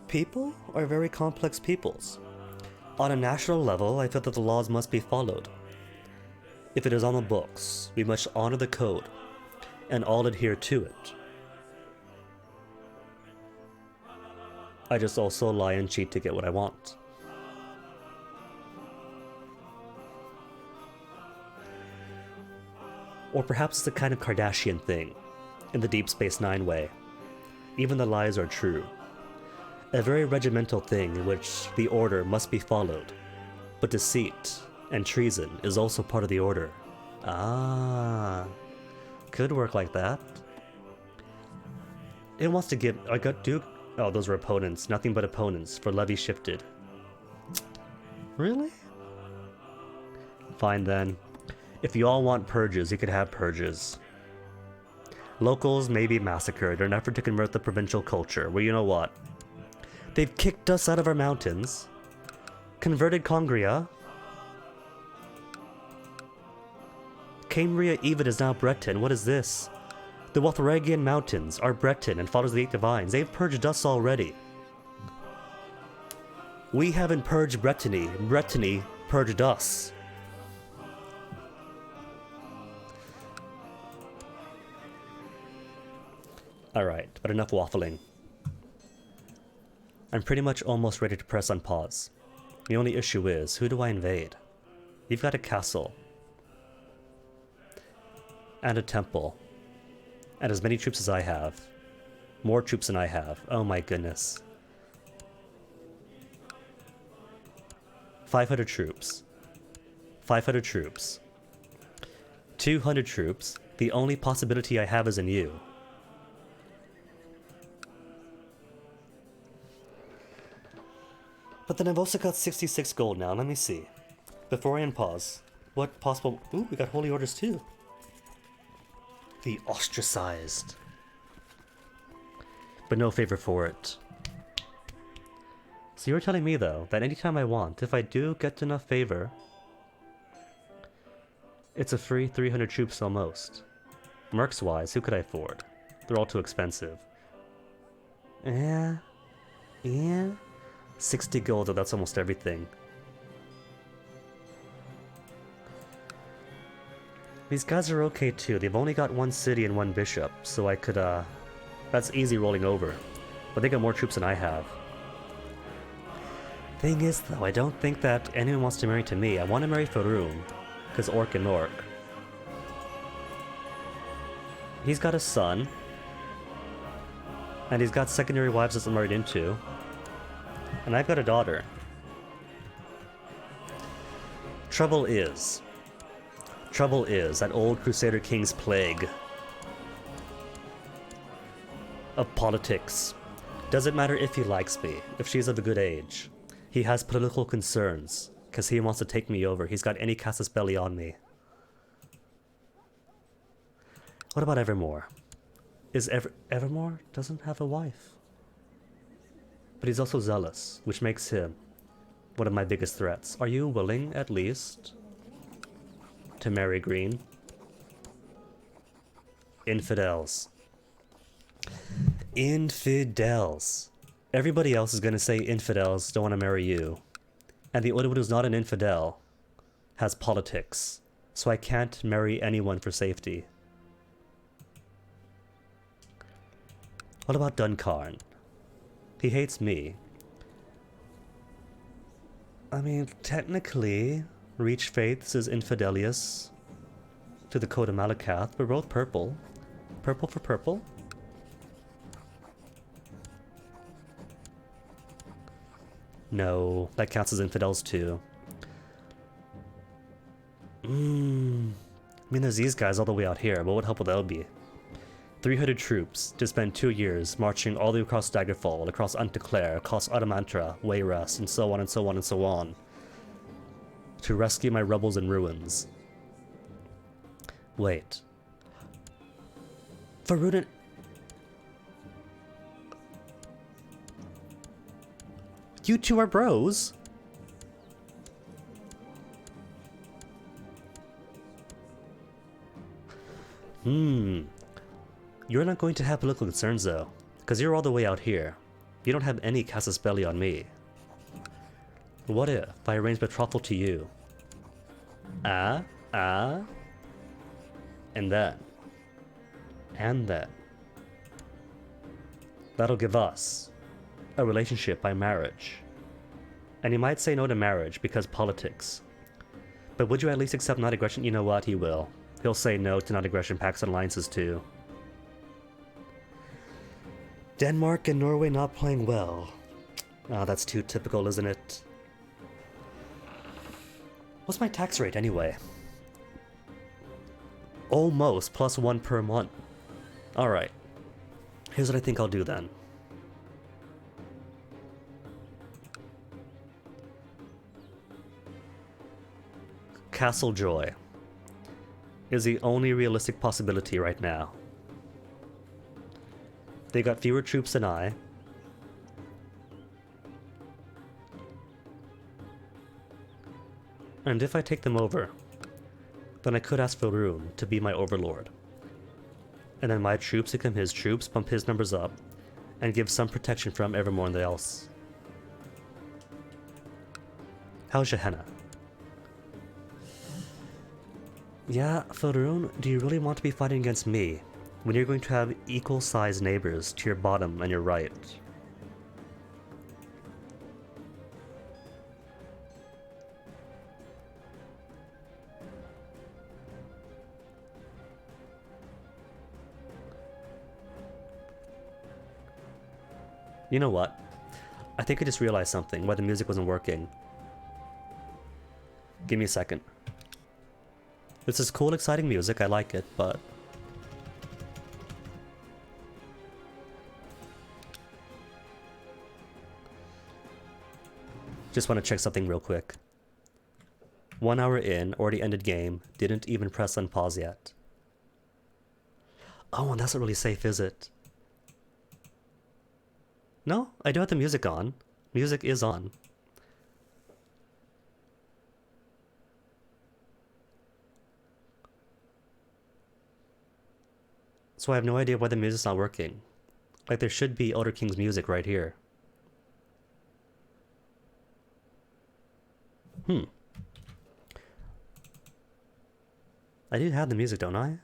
People are very complex peoples. On a national level, I feel that the laws must be followed. If it is on the books, we must honor the code and all adhere to it. I just also lie and cheat to get what I want. Or perhaps it's the kind of Kardashian thing, in the Deep Space Nine way. Even the lies are true. A very regimental thing in which the order must be followed, but deceit and treason is also part of the order. Ah, could work like that. It wants to give... I got Duke... Oh, those were opponents. Nothing but opponents for levy shifted. Really? Fine then. If you all want purges, you could have purges. Locals may be massacred in an effort to convert the provincial culture. Well, you know what? They've kicked us out of our mountains. Converted Congria. Camria Evid is now Breton. What is this? The Wothoragian Mountains are Breton and follows the 8 Divines. They've purged us already. We haven't purged Brittany. Brittany purged us. Alright, but enough waffling. I'm pretty much almost ready to press on pause. The only issue is, who do I invade? You've got a castle. And a temple. And as many troops as I have. More troops than I have. Oh my goodness. 500 troops. 500 troops. 200 troops. The only possibility I have is in you. But then I've also got 66 gold now. Let me see. Before I unpause, what possible... Ooh, we got holy orders too. The ostracized. But no favor for it. So you're telling me, though, that anytime I want, if I do get enough favor, it's a free 300 troops almost. Mercs-wise, who could I afford? They're all too expensive. Yeah. 60 gold, though, that's almost everything. These guys are okay too. They've only got 1 city and 1 bishop, so I could, that's easy rolling over. But they got more troops than I have. Thing is, though, I don't think that anyone wants to marry to me. I want to marry Faroum, because Orc and Orc. He's got a son. And he's got secondary wives that I'm married into. And I've got a daughter. Trouble is that old Crusader King's plague of politics. Doesn't matter if he likes me, if she's of a good age. He has political concerns, because he wants to take me over. He's got any casus belli on me. What about Evermore? Evermore doesn't have a wife. But he's also zealous, which makes him one of my biggest threats. Are you willing, at least, to marry Green? Infidels. Infidels. Everybody else is going to say infidels don't want to marry you. And the only one who's not an infidel has politics. So I can't marry anyone for safety. What about Duncarn? He hates me. I mean, technically, Reach Faiths is Infidelius to the Code of Malakath. We're both purple. Purple for purple? No, that counts as infidels too. I mean, there's these guys all the way out here. What would help with that would be? 300 troops to spend 2 years marching all the way across Daggerfall, across Unteclair, across Adamantra, Wayrest, and so on and so on and so on. To rescue my rebels in ruins. Wait. Faerun. You two are bros? You're not going to have political concerns though, because you're all the way out here. You don't have any casus belli on me. What if I arrange betrothal to you? And then. That'll give us a relationship by marriage. And he might say no to marriage because politics. But would you at least accept non-aggression? You know what, he will. He'll say no to non-aggression pacts and alliances too. Denmark and Norway not playing well. Ah, that's too typical, isn't it? What's my tax rate anyway? Almost +1 per month. Alright. Here's what I think I'll do then. Castle Joy is the only realistic possibility right now. They got fewer troops than I. And if I take them over, then I could ask Faerun to be my overlord. And then my troops become his troops, bump his numbers up, and give some protection from everyone else. How's Gehenna? Yeah, Faerun, do you really want to be fighting against me when you're going to have equal-sized neighbors to your bottom and your right? You know what? I think I just realized something, why the music wasn't working. Give me a second. This is cool, exciting music, I like it, but... Just want to check something real quick. 1 hour in, already ended game, didn't even press unpause yet. Oh, and that's not really safe, is it? No, I do have the music on. Music is on. So I have no idea why the music's not working. Like, there should be Elder King's music right here. I do have the music, don't I?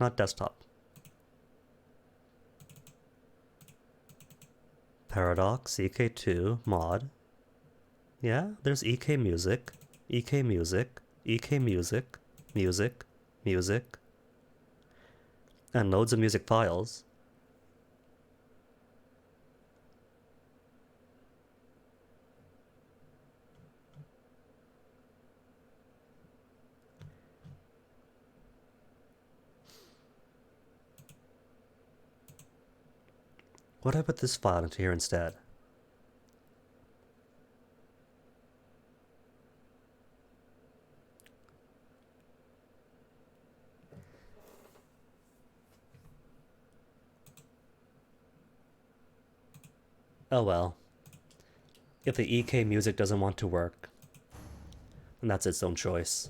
Not desktop. Paradox, EK2, mod. Yeah, there's EK music, EK music, EK music, music, music. And loads of music files. What if I put this file into here instead? Oh well. If the EK music doesn't want to work, then that's its own choice.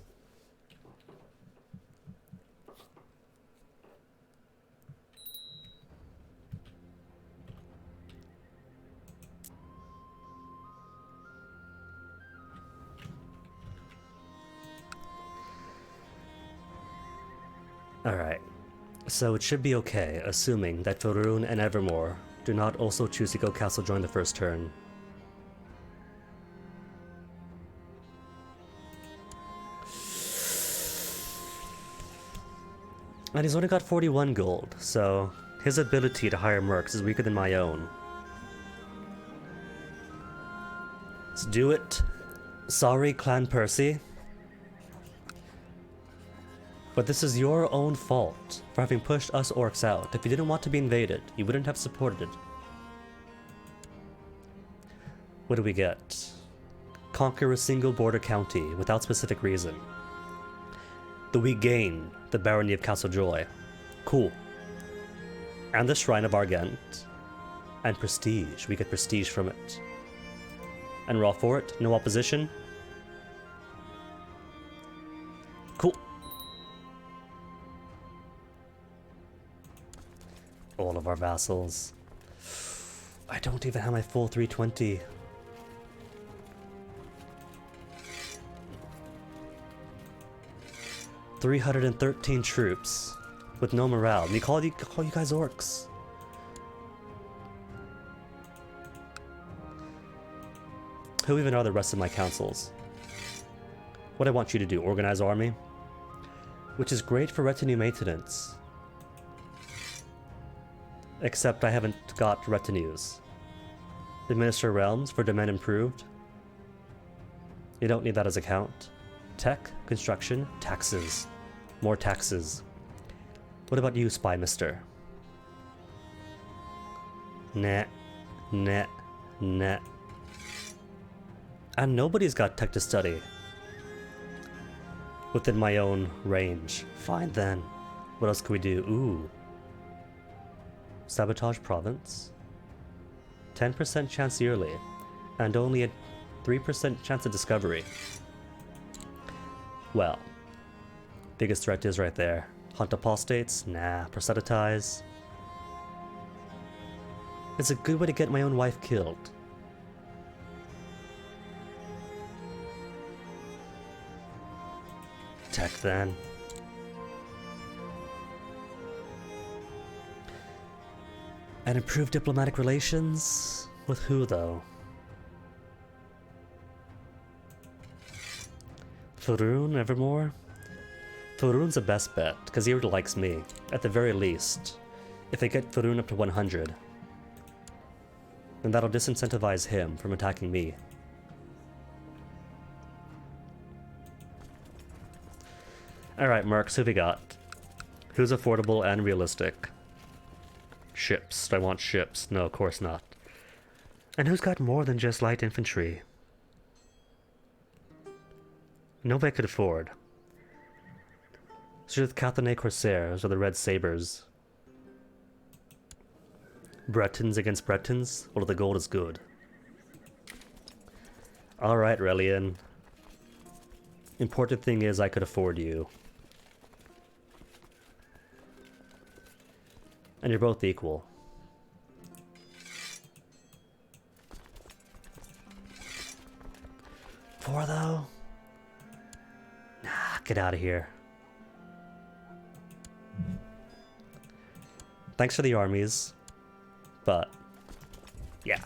Alright, so it should be okay, assuming that Faerun and Evermore do not also choose to go Castle Join the first turn. And he's only got 41 gold, so his ability to hire mercs is weaker than my own. Let's do it. Sorry, Clan Percy. But this is your own fault for having pushed us orcs out. If you didn't want to be invaded, you wouldn't have supported it. What do we get? Conquer a single border county without specific reason. Though we gain the barony of Castle Joy. Cool. And the Shrine of Argent. And prestige. We get prestige from it. And we're all for it. No opposition. Cool. All of our vassals. I don't even have my full 320. $313 troops with no morale. And you call you guys orcs. Who even are the rest of my councils? What I want you to do, organize army, which is great for retinue maintenance. Except I haven't got retinues. Administer realms for demand improved. You don't need that as a count. Tech, construction, taxes. More taxes. What about you, Spy Mister? Nah, nah, nah. And nobody's got tech to study. Within my own range. Fine then. What else can we do? Ooh. Sabotage province. 10% chance yearly. And only a 3% chance of discovery. Well. Biggest threat is right there. Hunt apostates? Nah. Proselytize. It's a good way to get my own wife killed. Tech then. And improve diplomatic relations? With who though? Faroon, Evermore? Faroon's the best bet, because he already likes me, at the very least. If I get Faroon up to 100, then that'll disincentivize him from attacking me. Alright, mercs, who we got? Who's affordable and realistic? Ships. Do I want ships? No, of course not. And who's got more than just light infantry? Nobody could afford. So the Catholic Corsairs or the Red Sabres. Bretons against Bretons? Well, the gold is good. Alright, Relian. Important thing is I could afford you. And you're both equal. Four though? Nah, get out of here. Thanks for the armies, but yeah.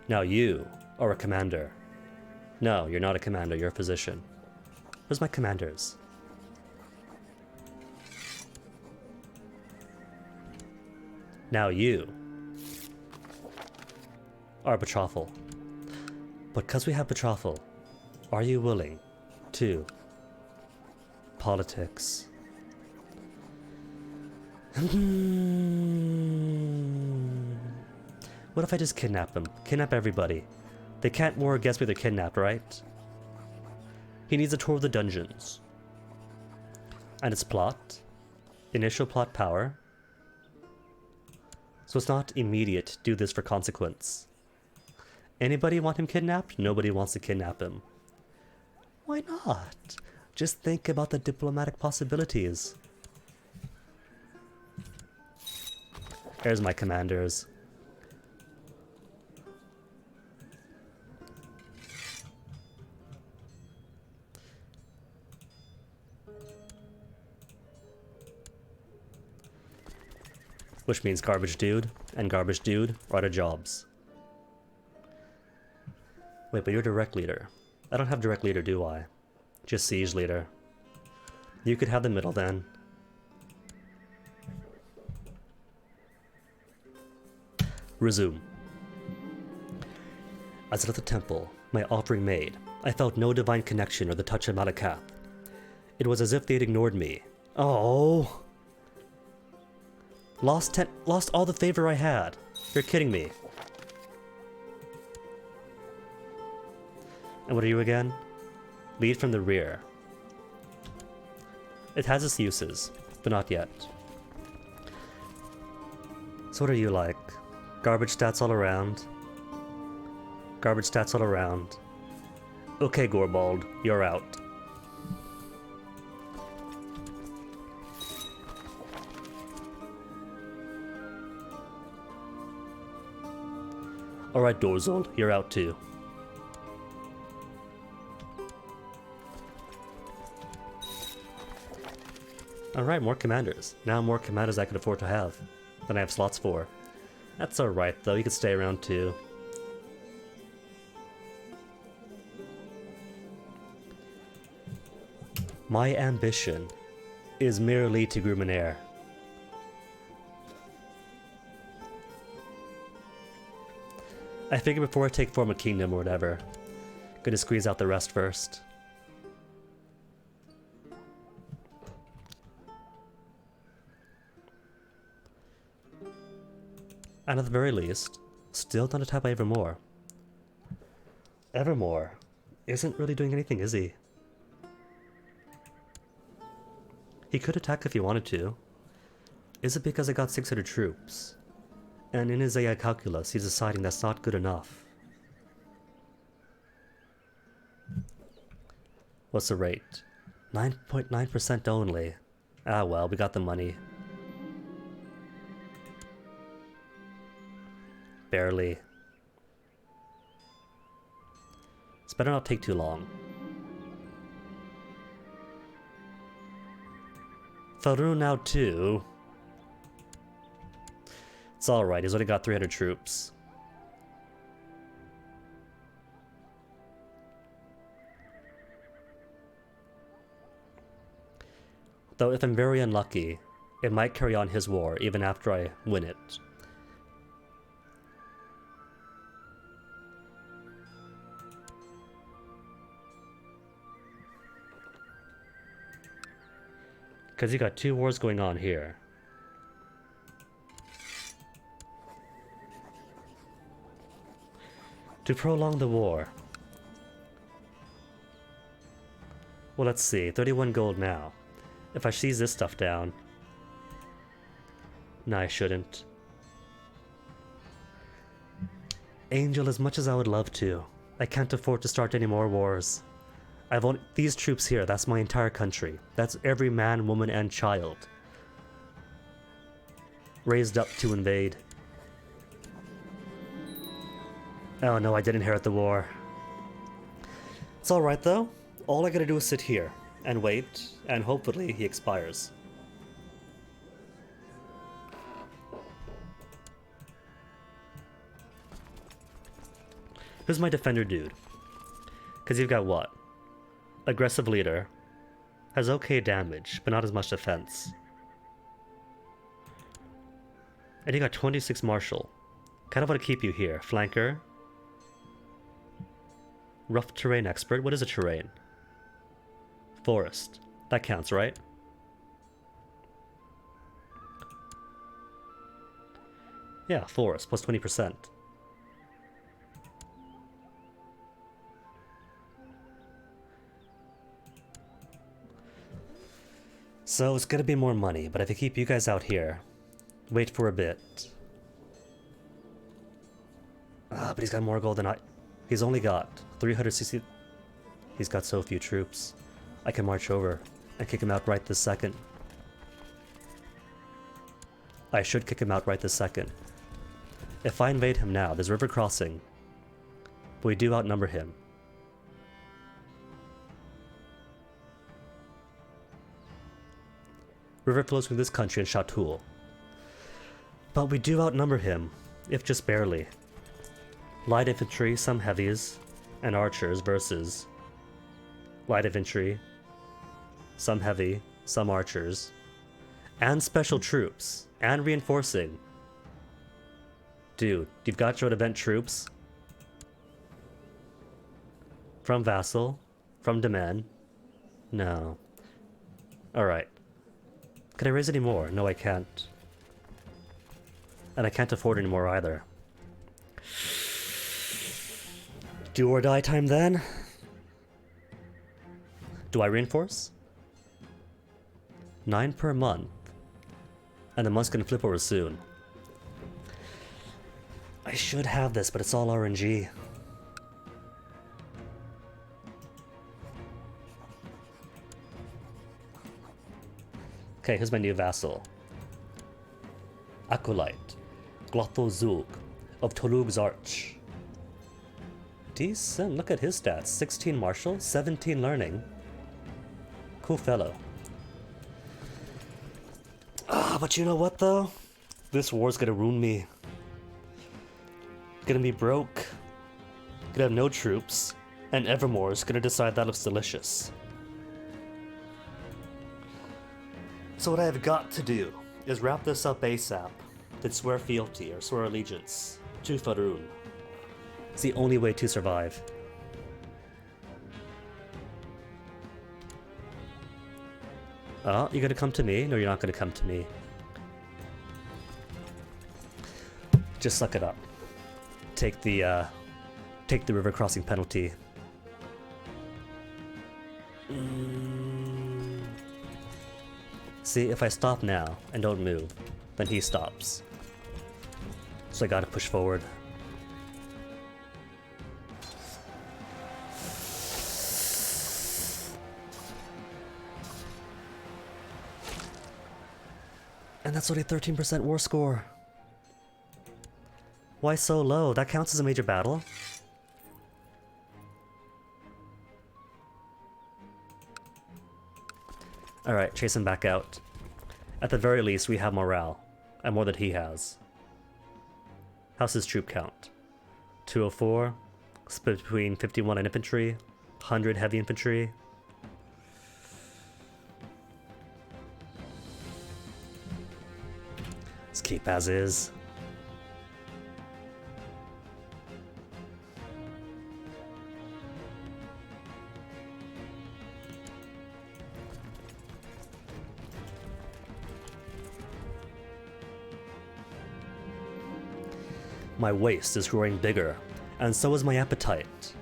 Now you are a commander. No, you're not a commander, you're a physician. Where's my commanders? Now you are betrothal. But because we have betrothal, are you willing to politics? What if I just kidnap them? Kidnap everybody. They can't war against me, they're kidnapped, right? He needs a tour of the dungeons. And its plot. Initial plot power. So it's not immediate, do this for consequence. Anybody want him kidnapped? Nobody wants to kidnap him. Why not? Just think about the diplomatic possibilities. There's my commanders. Which means Garbage Dude and Garbage Dude are out of jobs. Wait, but you're direct leader. I don't have direct leader, do I? Just siege leader. You could have the middle then. Resume. As I left the temple, my offering made, I felt no divine connection or the touch of Malakath. It was as if they'd ignored me. Oh! Lost all the favor I had. You're kidding me. And what are you again? Lead from the rear. It has its uses, but not yet. So what are you like? Garbage stats all around. Garbage stats all around. Okay, Gorbald, you're out. Alright, Dorzold, you're out too. Alright, more commanders. Now more commanders I can afford to have than I have slots for. That's alright though, you can stay around too. My ambition is merely to groom an heir. I figure before I take form a kingdom or whatever, gonna squeeze out the rest first. And at the very least, still not attacked by Evermore. Evermore isn't really doing anything, is he? He could attack if he wanted to. Is it because I got 600 troops? And in his AI calculus, he's deciding that's not good enough. What's the rate? 9.9% only. Ah well, we got the money. Barely. This better not take too long. Faroon now too. It's alright, he's only got 300 troops. Though if I'm very unlucky, it might carry on his war even after I win it. Because you got 2 wars going on here. To prolong the war. Well, let's see. 31 gold now. If I seize this stuff down. No, I shouldn't. Angel, as much as I would love to, I can't afford to start any more wars. I've only these troops here, that's my entire country. That's every man, woman, and child. Raised up to invade. Oh no, I did inherit the war. It's alright though. All I gotta do is sit here and wait, and hopefully he expires. Who's my defender dude? Because you've got what? Aggressive leader. Has okay damage, but not as much defense. And you got 26 martial. Kind of want to keep you here. Flanker. Rough terrain expert. What is a terrain? Forest. That counts, right? Yeah, forest. Plus 20%. So it's gonna be more money, but if I keep you guys out here, wait for a bit. But he's got more gold than I... He's only got 360... He's got so few troops. I can march over and kick him out right this second. I should kick him out right this second. If I invade him now, there's river crossing. But we do outnumber him. River flows through this country and Shatul. But we do outnumber him, if just barely. Light infantry, some heavies, and archers versus light infantry, some heavy, some archers, and special troops, and reinforcing. Dude, you've got your event troops from vassal, from demand. No. Alright. Can I raise any more? No, I can't. And I can't afford any more either. Do or die time then? Do I reinforce? 9 per month. And the month's gonna flip over soon. I should have this, but it's all RNG. Okay, here's my new vassal. Acolyte, Glothozug of Tolug's Arch. Decent, look at his stats. 16 martial, 17 learning. Cool fellow. But you know what though? This war's gonna ruin me. Gonna be broke. Gonna have no troops. And Evermore's gonna decide that looks delicious. So what I have got to do is wrap this up ASAP, then swear fealty or swear allegiance to Faroon. It's the only way to survive. Oh, you're gonna come to me? No, you're not gonna come to me. Just suck it up. Take the river crossing penalty. See, if I stop now and don't move, then he stops. So I gotta push forward. And that's only 13% war score. Why so low? That counts as a major battle? Alright, chase him back out. At the very least, we have morale, and more than he has. How's his troop count? 204, split between 51 light infantry, 100 heavy infantry. Let's keep as is. My waist is growing bigger, and so is my appetite.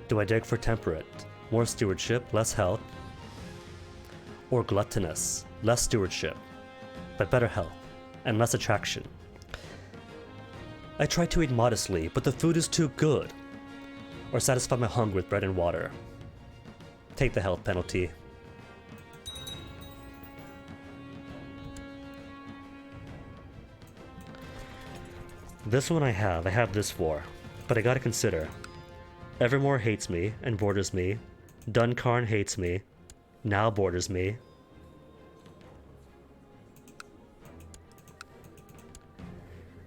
Do I dig for temperate? More stewardship, less health? Or gluttonous? Less stewardship, but better health, and less attraction. I try to eat modestly, but the food is too good. Or satisfy my hunger with bread and water. Take the health penalty. This one I have this war, but I gotta consider. Evermore hates me and borders me. Duncarn hates me, now borders me.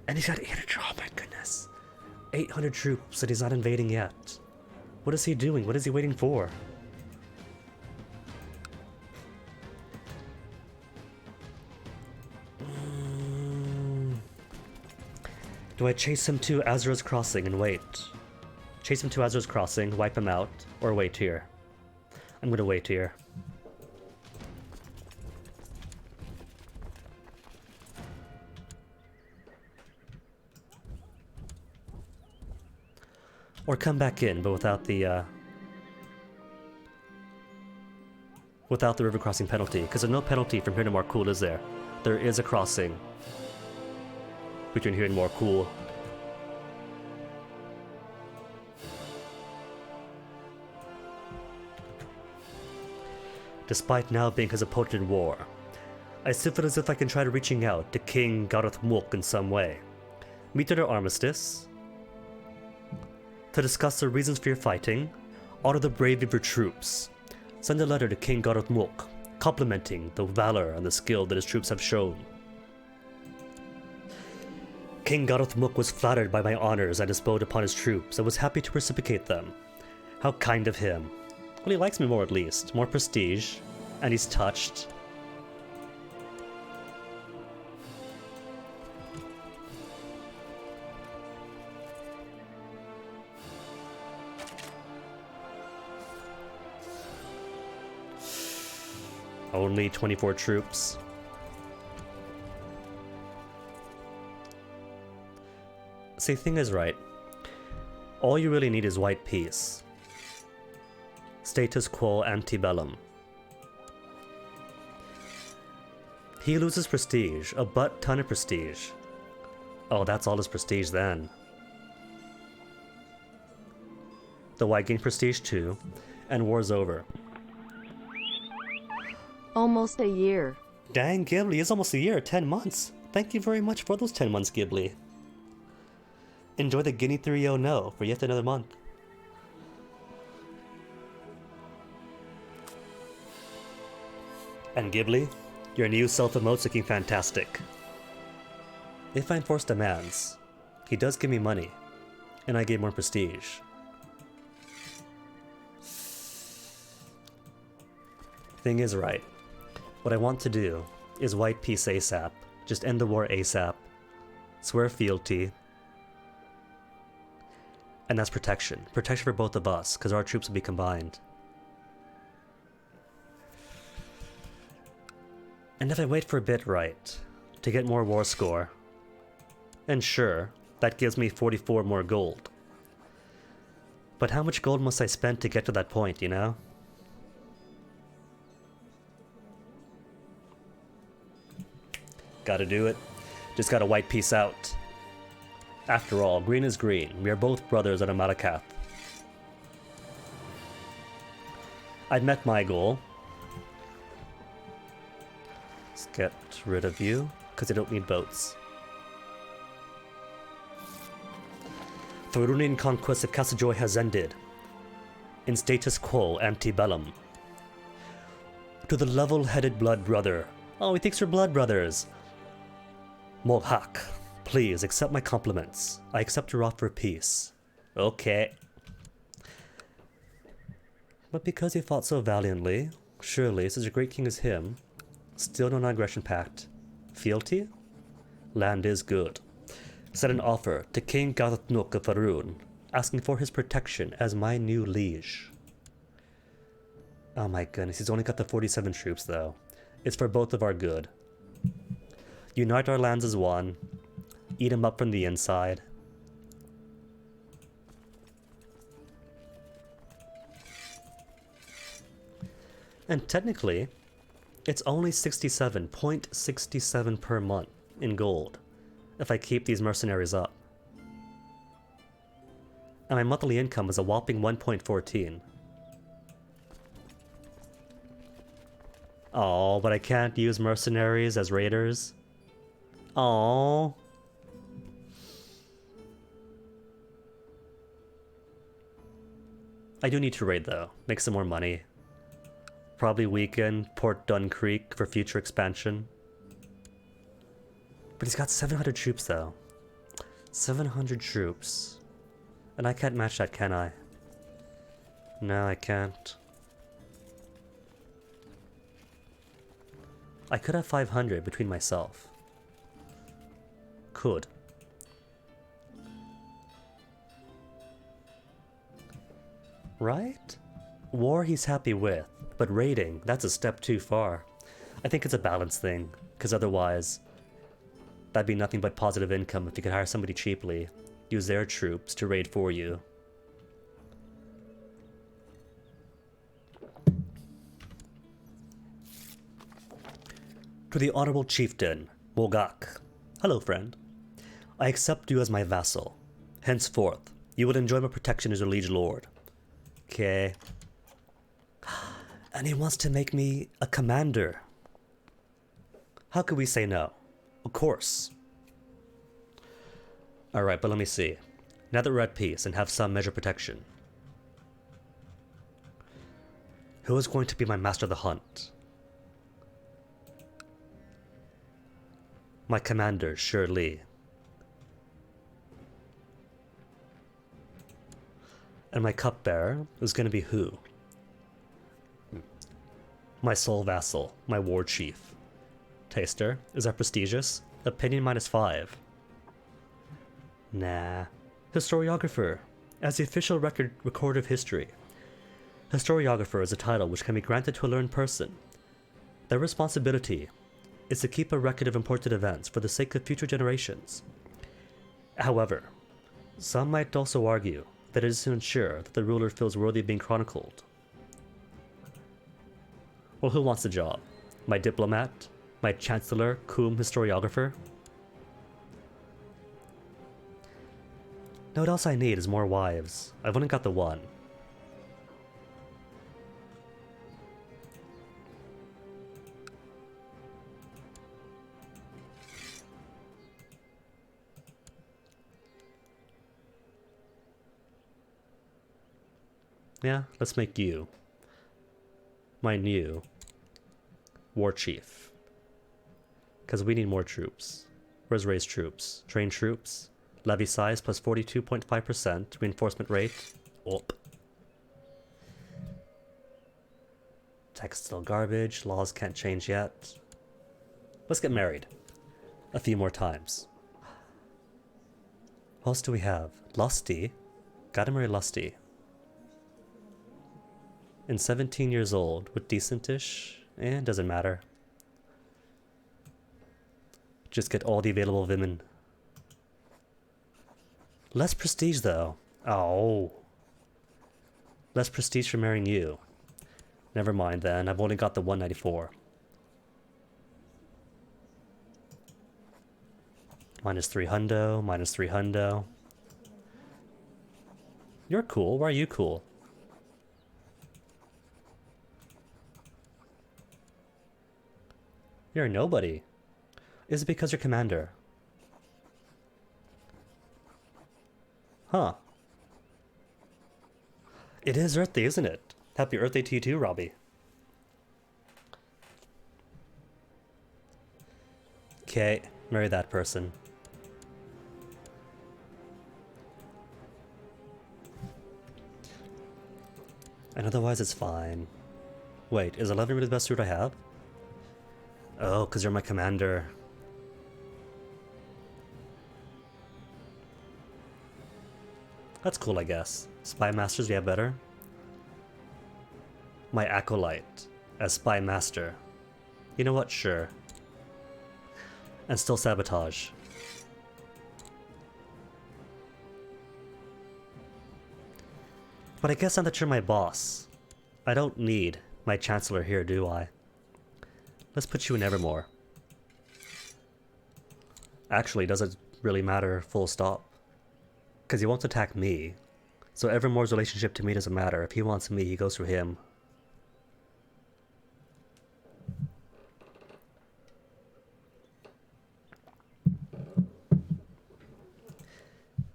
And he's got 800, oh my goodness. 800 troops that he's not invading yet. What is he doing? What is he waiting for? Do I chase him to Azra's Crossing and wait? Chase him to Azra's Crossing, wipe him out, or wait here? I'm gonna wait here. Or come back in, but without the river crossing penalty, because there's no penalty from here to Marcool, is there? There is a crossing between here and Marcool. Despite now being his opponent in war, I still feel as if I can try to reaching out to King Gareth Mulk in some way. Meet at our armistice to discuss the reasons for your fighting, honor the bravery of your troops. Send a letter to King Gareth Mulk, complimenting the valor and the skill that his troops have shown. King Gareth Mulk was flattered by my honors I bestowed upon his troops and was happy to reciprocate them. How kind of him. Well, he likes me more at least. More prestige. And he's touched. Only 24 troops. See, thing is right. All you really need is white peace. Status quo antebellum. He loses prestige, a butt ton of prestige. Oh, that's all his prestige then. The white gain prestige too, and war's over. Almost a year. Dang, Ghibli, it's almost a year, 10 months. Thank you very much for those 10 months, Ghibli. Enjoy the Guinea 3.0 no for yet another month. And Ghibli, your new self-emote's looking fantastic. If I enforce demands, he does give me money, and I gain more prestige. Thing is right. What I want to do is white peace ASAP. Just end the war ASAP. Swear fealty. And that's protection. Protection for both of us, because our troops will be combined. And if I wait for a bit right, to get more war score, and sure, that gives me 44 more gold. But how much gold must I spend to get to that point, you know? Gotta do it. Just gotta white peace out. After all, green is green. We are both brothers at Amalakath. I've met my goal. Let's get rid of you, because I don't need boats. The Runian conquest of Casajoy has ended. In status quo antebellum. To the level-headed blood brother. Oh, he thinks we're blood brothers. Mohak, please accept my compliments. I accept your offer of peace. Okay. But because he fought so valiantly, surely, such a great king as him, still no non-aggression pact. Fealty? Land is good. Set an offer to King Garathnuk of Faerun, asking for his protection as my new liege. Oh my goodness, he's only got the 47 troops though. It's for both of our good. Unite our lands as one. Eat him up from the inside. And technically, it's only 67.67 per month in gold if I keep these mercenaries up. And my monthly income is a whopping 1.14. Oh, but I can't use mercenaries as raiders. Oh. I do need to raid though, make some more money. Probably weaken Port Dun Creek for future expansion. But he's got 700 troops though. 700 troops. And I can't match that, can I? No, I can't. I could have 500 between myself. Could. Right? War he's happy with, but raiding, that's a step too far. I think it's a balance thing, because otherwise, that'd be nothing but positive income if you could hire somebody cheaply, use their troops to raid for you. To the Honorable Chieftain, Mogak. Hello, friend. I accept you as my vassal. Henceforth, you will enjoy my protection as your liege lord. Okay. And he wants to make me a commander. How could we say no? Of course. Alright, but let me see. Now that we're at peace and have some measure of protection, who is going to be my master of the hunt? My commander, surely. And my cupbearer is going to be who? My sole vassal, my war chief. Taster, is that prestigious? Opinion -5. Nah. Historiographer, as the official record of history. Historiographer is a title which can be granted to a learned person. Their responsibility is to keep a record of important events for the sake of future generations. However, some might also argue that it is to ensure that the ruler feels worthy of being chronicled. Well, who wants the job? My diplomat? My chancellor, cum historiographer? Now what else I need is more wives. I've only got the one. Yeah, let's make you my new war chief. Because we need more troops. Where's raised troops? Trained troops. Levy size plus 42.5%. Reinforcement rate. Up. Text still garbage. Laws can't change yet. Let's get married. A few more times. What else do we have? Lusty. Gotta marry Lusty. And 17 years old with decent-ish. Doesn't matter. Just get all the available women. Less prestige though. Oh. Less prestige for marrying you. Never mind then, I've only got the 194. -3 hundo, -3 hundo. You're cool, why are you cool? You're a nobody. Is it because you're commander? Huh. It is Earth Day, isn't it? Happy Earth Day to you too, Robbie. Okay, marry that person. And otherwise it's fine. Wait, is 11 really the best suit I have? Oh, because you're my commander. That's cool, I guess. Spy Masters, we have better. My Acolyte as Spy Master. You know what? Sure. And still Sabotage. But I guess now that you're my boss, I don't need my Chancellor here, do I? Let's put you in Evermore. Actually, does it really matter full stop? Because he won't attack me. So Evermore's relationship to me doesn't matter. If he wants me, he goes through him.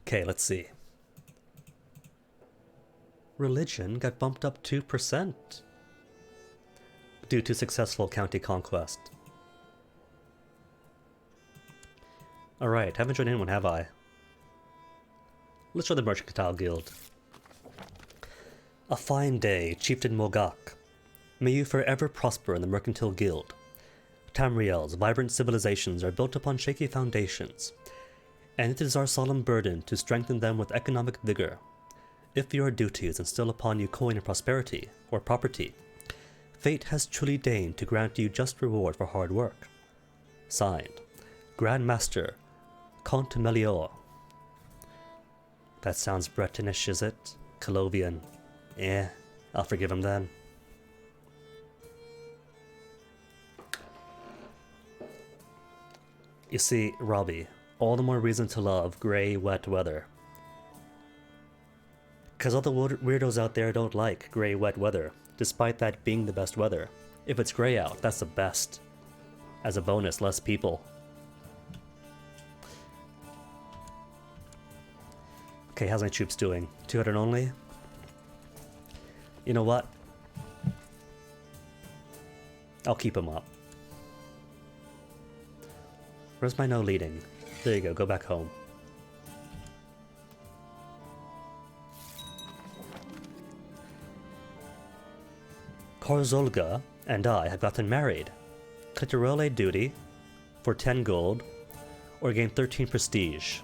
Okay, let's see. Religion got bumped up 2% due to successful county conquest. Alright, haven't joined anyone, have I? Let's join the Mercantile Guild. A fine day, Chieftain Mogak. May you forever prosper in the Mercantile Guild. Tamriel's vibrant civilizations are built upon shaky foundations, and it is our solemn burden to strengthen them with economic vigor. If your duties instill upon you coin and prosperity, or property, fate has truly deigned to grant you just reward for hard work. Signed, Grand Master Conquests. That sounds Bretonish, is it? Colovian. I'll forgive him then. You see, Robbie, all the more reason to love grey, wet weather. Because all the weirdos out there don't like grey, wet weather, despite that being the best weather. If it's grey out, that's the best. As a bonus, less people. Okay, how's my troops doing? 200 only? You know what? I'll keep them up. Where's my no leading? There you go back home. Karzolga and I have gotten married. Click to roll a duty for 10 gold, or gain 13 prestige.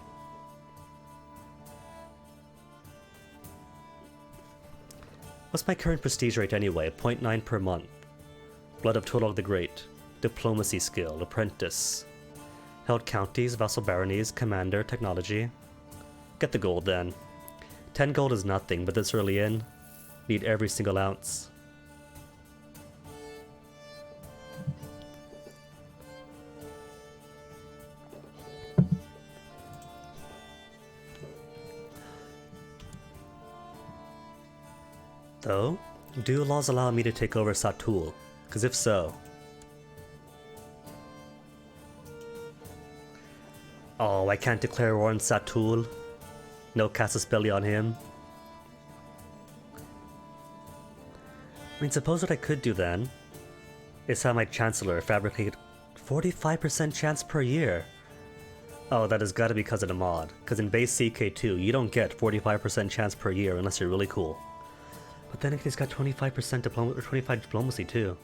What's my current prestige rate anyway? 0.9 per month. Blood of Tolog the Great. Diplomacy skill. Apprentice. Held counties, vassal baronies, commander, technology. Get the gold then. 10 gold is nothing, but this early in, need every single ounce. Though, do laws allow me to take over Satul? Because if so... Oh, I can't declare war on Satul. No casus belli on him. I mean, suppose what I could do then is have my Chancellor fabricate 45% chance per year. Oh, that has got to be because of the mod. Because in base CK2, you don't get 45% chance per year unless you're really cool. But then he's got 25% or 25 diplomacy too.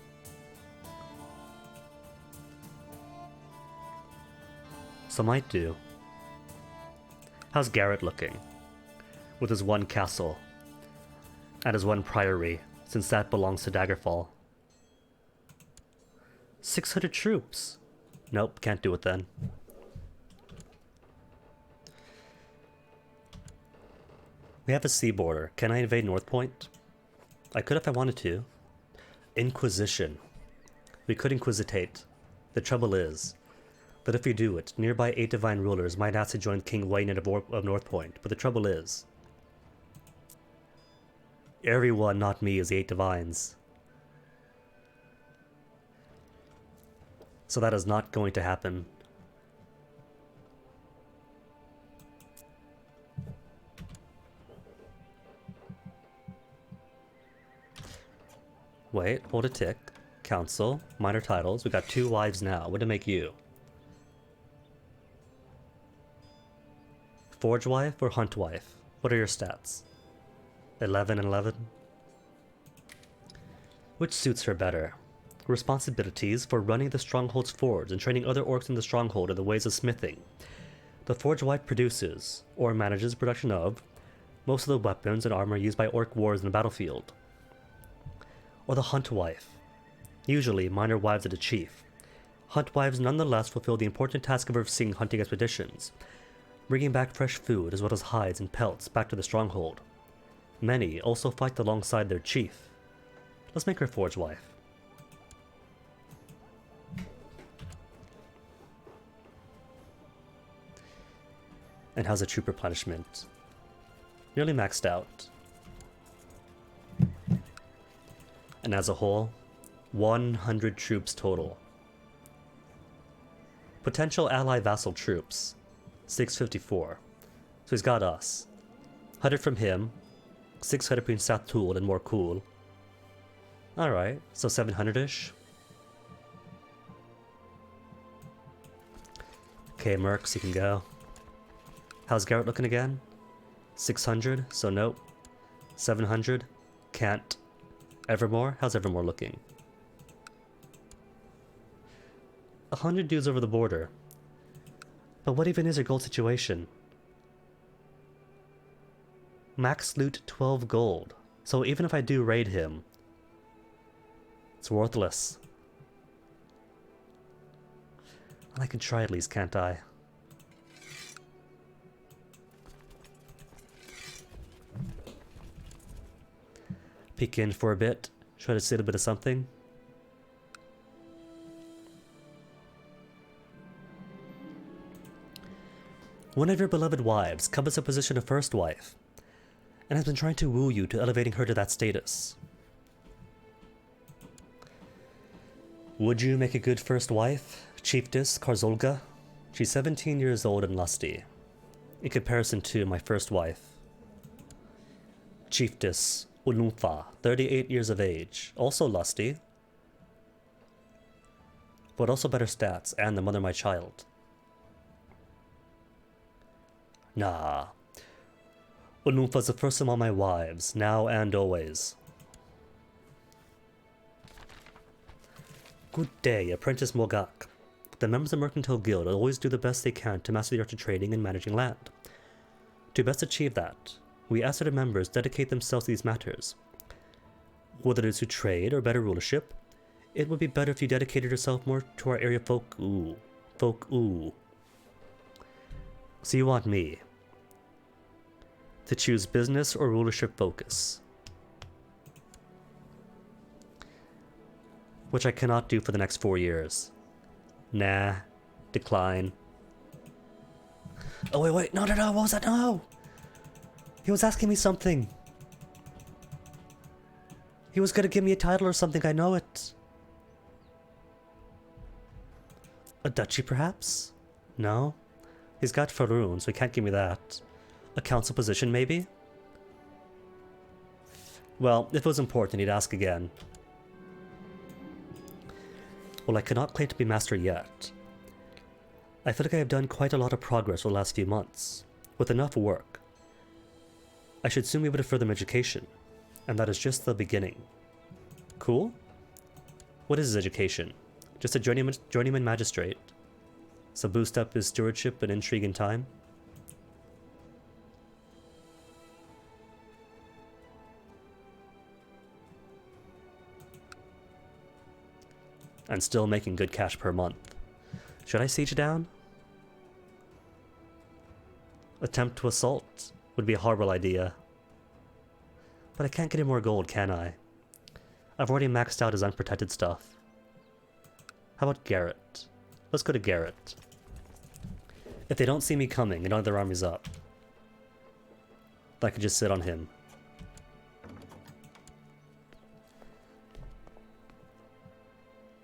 So might do. How's Garrett looking? With his one castle. And his one priory, since that belongs to Daggerfall. 600 troops. Nope, can't do it then. We have a sea border. Can I invade North Point? I could if I wanted to. Inquisition. We could inquisitate. The trouble is that if we do it, nearby 8 divine rulers might ask to join King Wayne of North Point. But the trouble is, everyone, not me, is the 8 divines. So that is not going to happen. Wait, hold a tick. Council, minor titles. We got 2 wives now. What to make you? Forge wife or hunt wife? What are your stats? 11 and 11? Which suits her better? Responsibilities for running the stronghold's forge and training other orcs in the stronghold in the ways of smithing. The forge wife produces, or manages the production of, most of the weapons and armor used by orc wars in the battlefield. Or the hunt wife, usually minor wives of the chief. Hunt wives nonetheless fulfill the important task of overseeing hunting expeditions, bringing back fresh food as well as hides and pelts back to the stronghold. Many also fight alongside their chief. Let's make her forge wife. And how's the troop replenishment? Nearly maxed out. And as a whole, 100 troops total. Potential ally vassal troops, 654. So he's got us. 100 from him, 600 between Satul and Morkul. Alright, so 700-ish. Okay, Mercs, you can go. How's Garrett looking again? 600, so nope. 700, can't. Evermore? How's Evermore looking? 100 dudes over the border. But what even is your gold situation? Max loot 12 gold. So even if I do raid him, it's worthless. And I can try at least, can't I? Peek in for a bit, try to see a bit of something. One of your beloved wives covets a position of first wife, and has been trying to woo you to elevating her to that status. Would you make a good first wife, Chiefess Karzolga? She's 17 years old and lusty, in comparison to my first wife, Chiefess Ulumfa, 38 years of age, also lusty, but also better stats, and the mother of my child. Nah. Ulumfa's the first of all my wives, now and always. Good day, Apprentice Mogak. The members of the Mercantile Guild always do the best they can to master the art of trading and managing land. To best achieve that, we ask that the members dedicate themselves to these matters. Whether it is to trade or better rulership, it would be better if you dedicated yourself more to our area folk. So you want me to choose business or rulership focus, which I cannot do for the next 4 years. Nah, decline. Oh wait, no, what was that? No! He was asking me something. He was gonna give me a title or something, I know it. A duchy, perhaps? No? He's got Faroon, so he can't give me that. A council position, maybe? Well, if it was important, he'd ask again. Well, I cannot claim to be master yet. I feel like I have done quite a lot of progress over the last few months. With enough work, I should soon be able to further my education, and that is just the beginning. Cool? What is his education? Just a journeyman magistrate? So boost up his stewardship and intrigue in time? And still making good cash per month. Should I siege down? Attempt to assault would be a horrible idea. But I can't get any more gold, can I? I've already maxed out his unprotected stuff. How about Garrett? Let's go to Garrett. If they don't see me coming and all their armies up, I could just sit on him.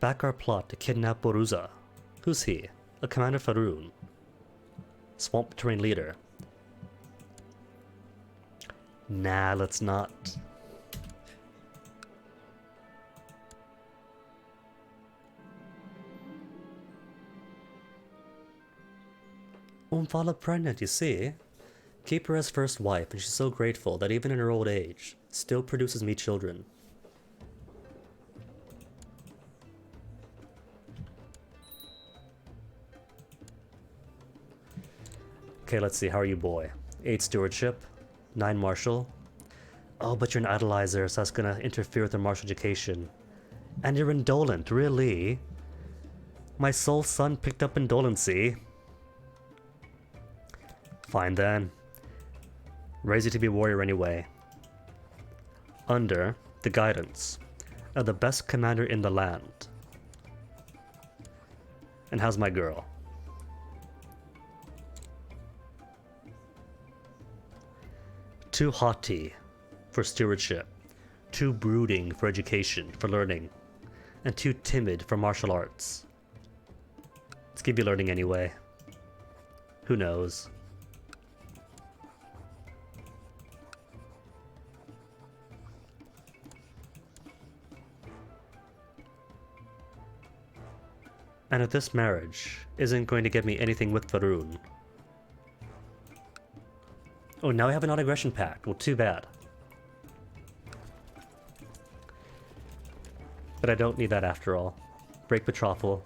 Back our plot to kidnap Boruza. Who's he? A Commander Faroon. Swamp terrain leader. Nah, let's not. Umfala pregnant, you see? Keep her as first wife, and she's so grateful that even in her old age, still produces me children. Okay, let's see, how are you, boy? 8 stewardship, 9 martial. Oh, but you're an idolizer, so that's gonna interfere with your martial education. And you're indolent, really? My sole son picked up indolency. Fine then. Raise you to be a warrior anyway. Under the guidance of the best commander in the land. And how's my girl? Too haughty for stewardship, too brooding for education, for learning, and too timid for martial arts. Let's give you learning anyway. Who knows? And if this marriage isn't going to get me anything with Faroon. Oh, now I have a non-aggression pact. Well, too bad. But I don't need that after all. Break betrothal.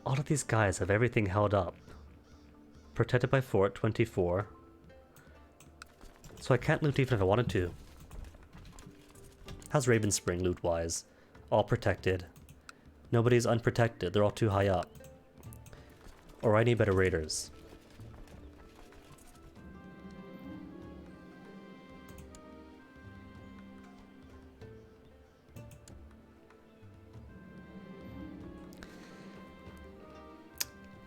All of these guys have everything held up. Protected by Fort 24. So I can't loot even if I wanted to. How's Raven Spring loot-wise? All protected. Nobody's unprotected, they're all too high up. Or I need better raiders.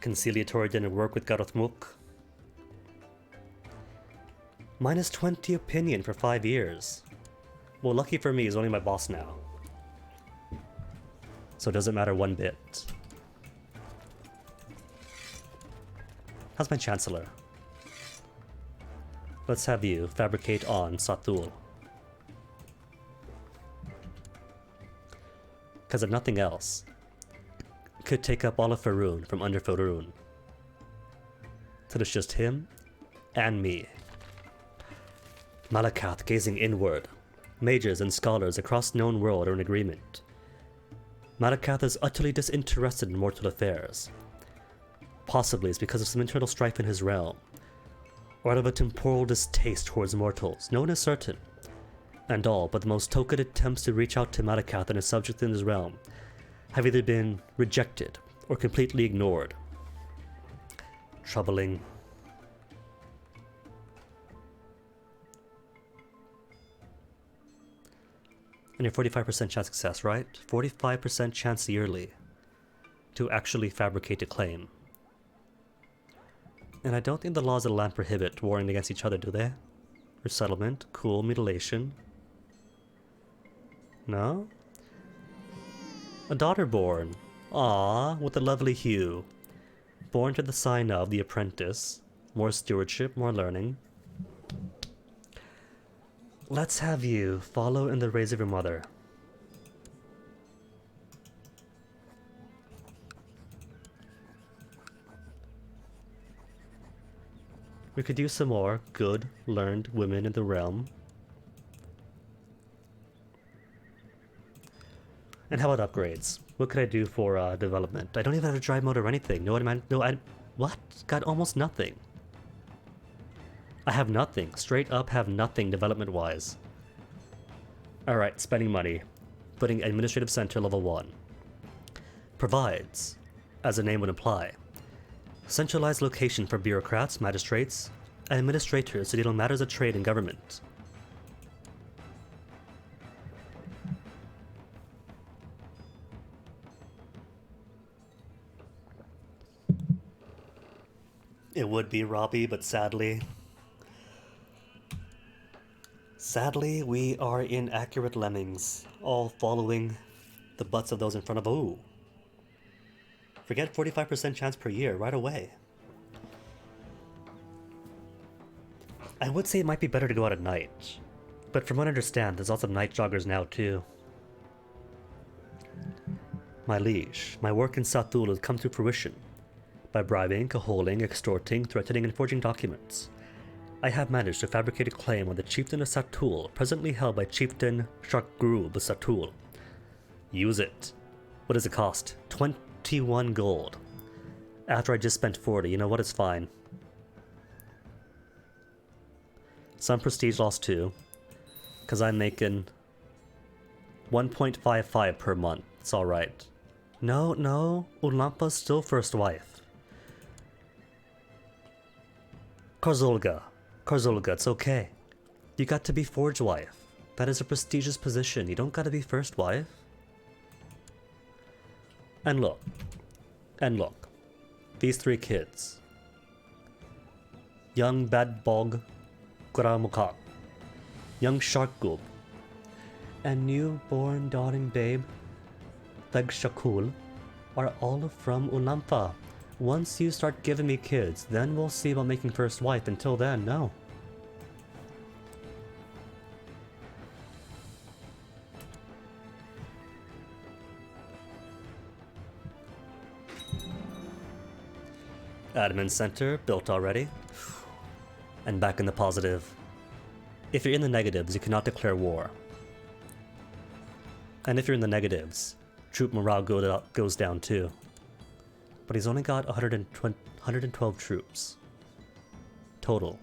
Conciliatory didn't work with Garothmuk. Minus 20 opinion for 5 years. Well, lucky for me, he's only my boss now. So it doesn't matter one bit. How's my Chancellor? Let's have you fabricate on Sathul. Because if nothing else, could take up all of Faroon from under Faroon. So it's just him and me. Malakath gazing inward. Mages and scholars across known world are in agreement. Malakath is utterly disinterested in mortal affairs. Possibly it's because of some internal strife in his realm, or out of a temporal distaste towards mortals. No one is certain, and all but the most token attempts to reach out to Malakath and his subjects in his realm have either been rejected or completely ignored. Troubling. And your 45% chance success, right? 45% chance yearly to actually fabricate a claim. And I don't think the laws of the land prohibit warring against each other, do they? Resettlement, cool, mutilation. No? A daughter born. Ah, with a lovely hue. Born to the sign of the apprentice. More stewardship, more learning. Let's have you follow in the ways of your mother. We could use some more good, learned women in the realm. And how about upgrades? What could I do for development? I don't even have a drive mode or anything. What? Got almost nothing. I have nothing. Straight up have nothing development-wise. Alright, spending money. Putting Administrative Center level 1. Provides, as the name would imply, centralized location for bureaucrats, magistrates, and administrators to deal in matters of trade and government. It would be Robbie, but sadly, we are inaccurate lemmings, all following the butts of those in front of. Ooh. Forget 45% chance per year right away. I would say it might be better to go out at night, but from what I understand, there's lots of night joggers now too. My liege, my work in Satul has come to fruition. By bribing, cajoling, extorting, threatening, and forging documents, I have managed to fabricate a claim on the chieftain of Satul, presently held by Chieftain Sharkgrub of Satul. Use it. What does it cost? 21 gold. After I just spent 40, you know what, it's fine. Some prestige loss too, because I'm making 1.55 per month. It's alright. No, Ulampa's still first wife. Karzolga, it's okay. You got to be forge wife. That is a prestigious position. You don't gotta be first wife. And look, these three kids. Young Badbog Guramukak, young Sharkgub, and newborn dawning babe Thegshakul are all from Ulampa. Once you start giving me kids, then we'll see about making first wife. Until then, no. Admin center built already. And back in the positive. If you're in the negatives, you cannot declare war. And if you're in the negatives, troop morale goes down too. But he's only got 112 troops. Total.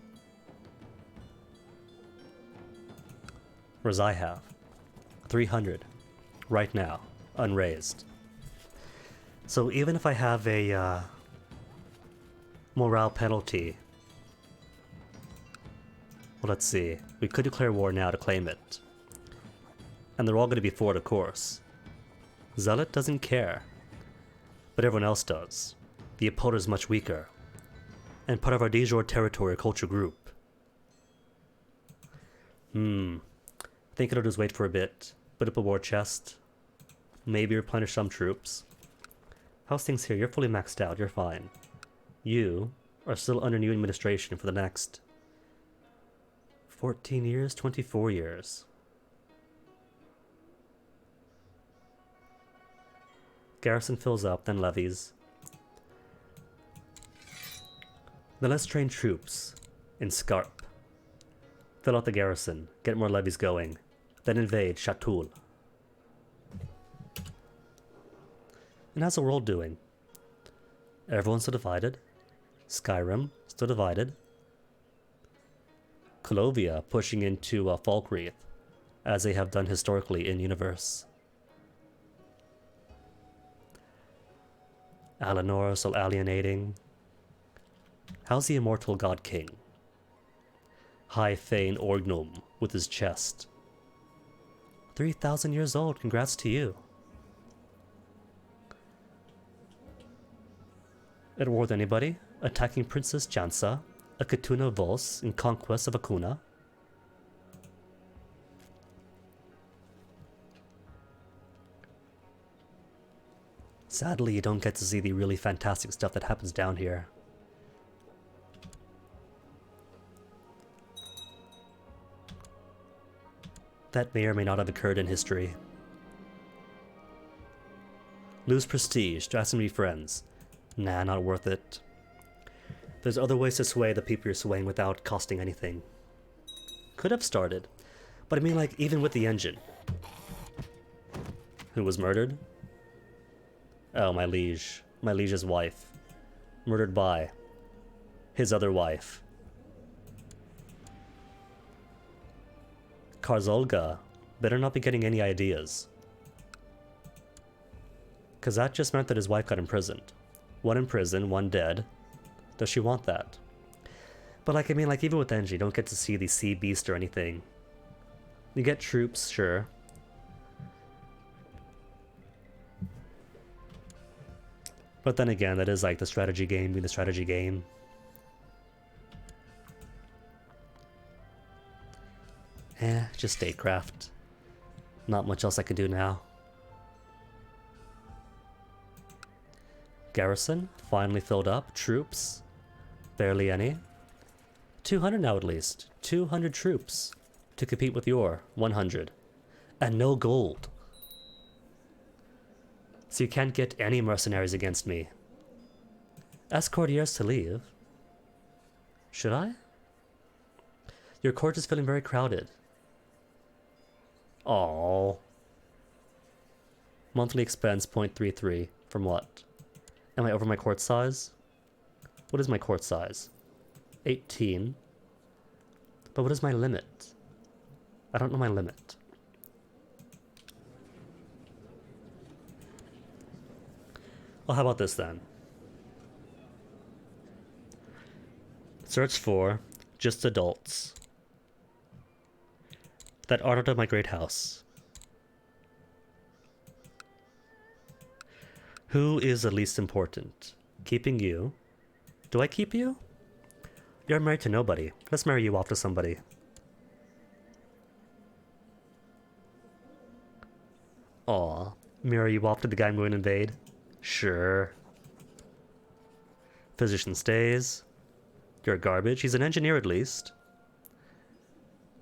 Whereas I have 300 right now, unraised. So even if I have a morale penalty, well, let's see. We could declare war now to claim it. And they're all going to be for it, of course. Zealot doesn't care. But everyone else does. The opponent is much weaker. And part of our de jure territory or culture group. I think it'll just wait for a bit. Put up a war chest. Maybe replenish some troops. How's things here? You're fully maxed out. You're fine. You are still under new administration for the next 14 years, 24 years. Garrison fills up, then levies. Then let's train troops in Scarp. Fill out the garrison. Get more levies going. Then invade Chatul. And how's the world doing? Everyone's still divided. Skyrim, still divided. Colovia pushing into Falkreath, as they have done historically in universe. Alinor still alienating. How's the immortal god king? High Fane Orgnum with his chest. 3,000 years old, congrats to you. At war with anybody? Attacking Princess Jansa, a Katuna Vos in conquests of Akuna. Sadly, you don't get to see the really fantastic stuff that happens down here. That may or may not have occurred in history. Lose prestige, to ask them to be friends. Nah, not worth it. There's other ways to sway the people you're swaying without costing anything. Could have started. But I mean, like, even with the engine. Who was murdered? Oh, my liege. My liege's wife. Murdered by his other wife. Karzolga better not be getting any ideas. Because that just meant that his wife got imprisoned. One in prison, one dead. Does she want that? But like, I mean, like, even with Engie, you don't get to see the sea beast or anything. You get troops, sure. But then again, that is like the strategy game being the strategy game. Just statecraft. Not much else I can do now. Garrison, finally filled up. Troops, barely any. 200 now at least. 200 troops to compete with your 100. And no gold. So you can't get any mercenaries against me. Ask courtiers to leave. Should I? Your court is feeling very crowded. Aww. Monthly expense 0.33. From what? Am I over my court size? What is my court size? 18. But what is my limit? I don't know my limit. Well, how about this then? Search for just adults that are out of my great house. Who is the least important? Keeping you. Do I keep you? You're married to nobody. Let's marry you off to somebody. Aw, marry you off to the guy I'm going to invade? Sure. Physician stays. You're garbage. He's an engineer at least.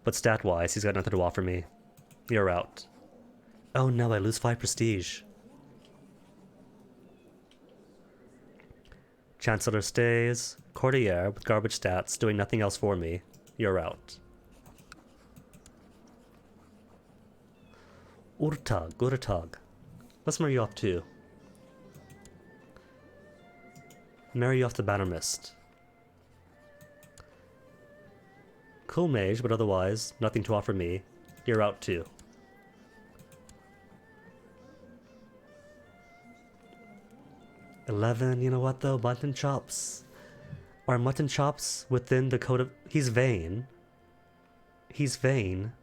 But stat-wise, he's got nothing to offer me. You're out. Oh no, I lose 5 prestige. Chancellor stays. Courtier with garbage stats, doing nothing else for me. You're out. Urtag. Let's marry you off too. Marry you off the Banner Mist. Cool mage, but otherwise, nothing to offer me. You're out too. $11, you know what though? Mutton chops. Are mutton chops within the code of... He's vain. He's vain.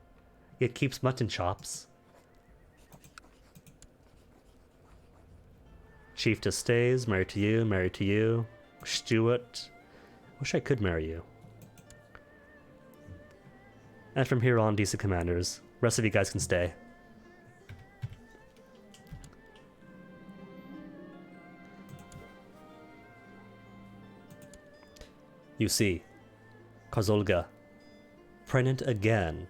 Yet keeps mutton chops. Chief just stays. Married to you. Married to you. Stuart. Wish I could marry you. And from here on, decent commanders. Rest of you guys can stay. You see, Kozolga, pregnant again.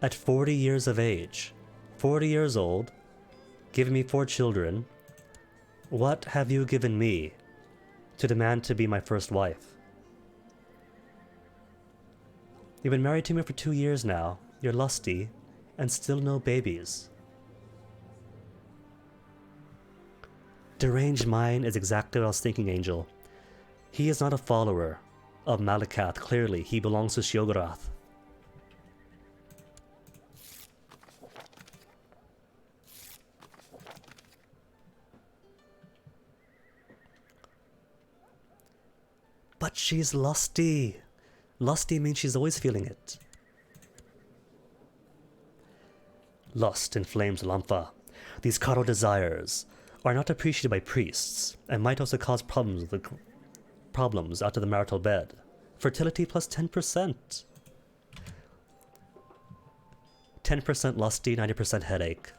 At 40 years of age, 40 years old, giving me 4 children. What have you given me to demand to be my first wife? You've been married to me for 2 years now. You're lusty, and still no babies. Deranged mind is exactly what I was thinking, Angel. He is not a follower of Malakath. Clearly, he belongs to Sheogorath. But she's lusty. Lusty means she's always feeling it. Lust inflames Lampha. These carnal desires are not appreciated by priests and might also cause problems out of the marital bed. Fertility plus 10%. 10% lusty, 90% headache.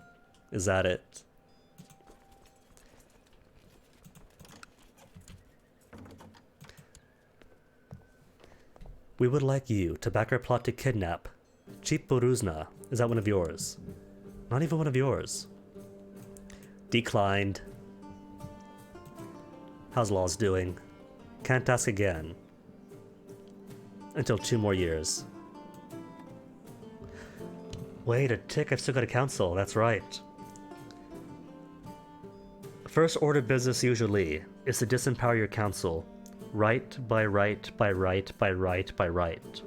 Is that it? We would like you to back our plot to kidnap Cheap Boruzna. Is that one of yours? Not even one of yours. Declined. How's Laws doing? Can't ask again. Until 2 more years. Wait a tick, I've still got a council, that's right. First order business usually is to disempower your council. Right by right by right by right by right.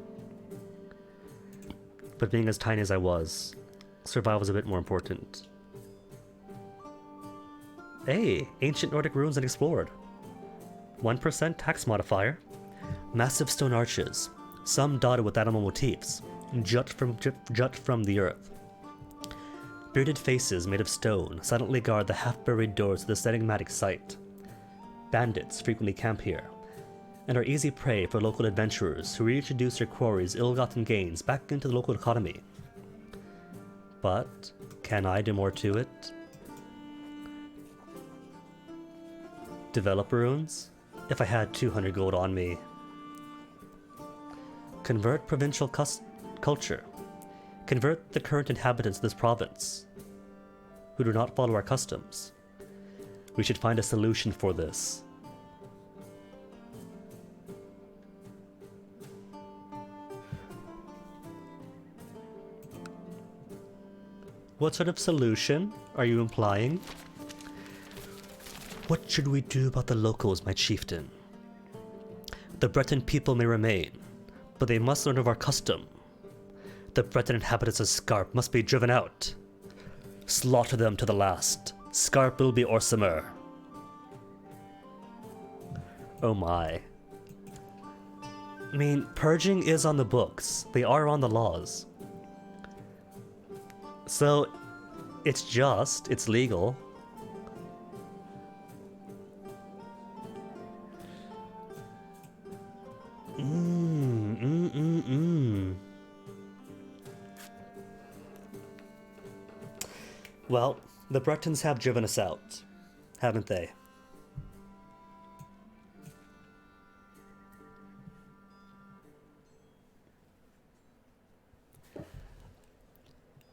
But being as tiny as I was, survival was a bit more important. Hey, ancient Nordic ruins unexplored. 1% tax modifier. Massive stone arches, some dotted with animal motifs, jut from the earth. Bearded faces made of stone silently guard the half-buried doors to this enigmatic site. Bandits frequently camp here, and are easy prey for local adventurers who reintroduce their quarries' ill-gotten gains back into the local economy. But can I do more to it? Develop ruins? If I had 200 gold on me. Convert provincial culture. Convert the current inhabitants of this province, who do not follow our customs. We should find a solution for this. What sort of solution are you implying? What should we do about the locals, my chieftain? The Breton people may remain, but they must learn of our custom. The Breton inhabitants of Scarp must be driven out. Slaughter them to the last. Scarp will be Orsimer. Oh my. I mean, purging is on the books. They are on the laws. So, it's legal. Well, the Bretons have driven us out, haven't they?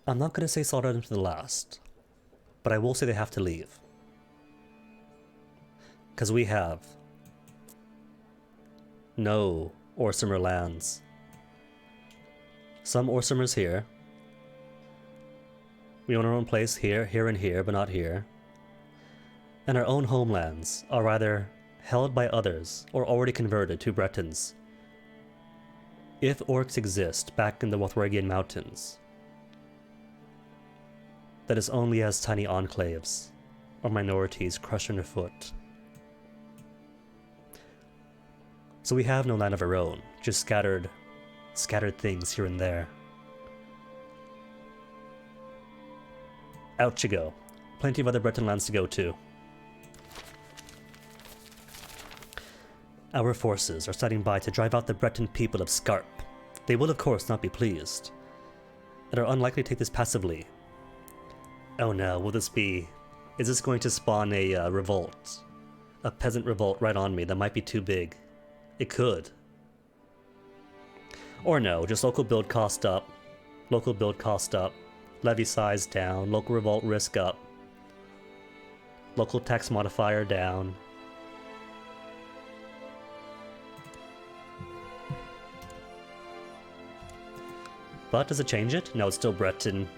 I'm not going to say slaughter them to the last, but I will say they have to leave. Because we have no Orsimer lands. Some Orsimers here. We own our own place here, here, and here, but not here. And our own homelands are either held by others or already converted to Bretons. If orcs exist back in the Wathwargian Mountains, that is only as tiny enclaves or minorities crushed underfoot. So we have no land of our own, just scattered things here and there. Out you go. Plenty of other Breton lands to go to. Our forces are standing by to drive out the Breton people of Scarp. They will of course not be pleased, and are unlikely to take this passively. Oh no, is this going to spawn a revolt? A peasant revolt right on me that might be too big. It could. Or no, just local build cost up. Levy size down, local revolt risk up. Local tax modifier down. But does it change it? No, it's still Breton.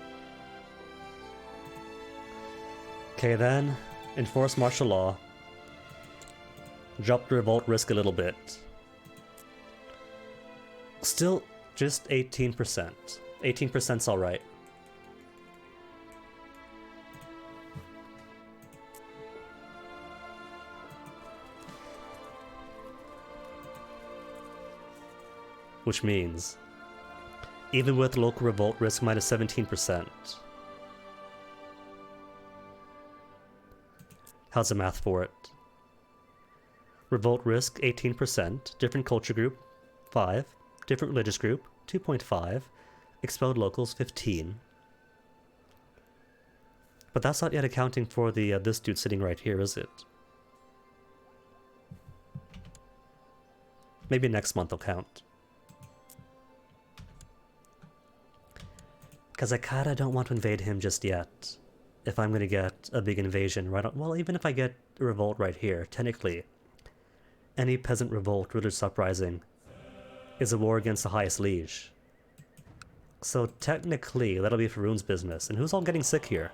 Okay then, enforce martial law. Drop the revolt risk a little bit. Still just 18%. 18%'s alright. Which means, even with local revolt risk minus 17%. How's the math for it? Revolt risk 18%, different culture group 5, different religious group 2.5, expelled locals 15. But that's not yet accounting for the this dude sitting right here, is it? Maybe next month will count. Because I kinda don't want to invade him just yet. If I'm gonna get a big invasion right on, well, even if I get a revolt right here, technically, any peasant revolt, religious uprising, is a war against the highest liege. So technically, that'll be Faroon's business. And who's all getting sick here?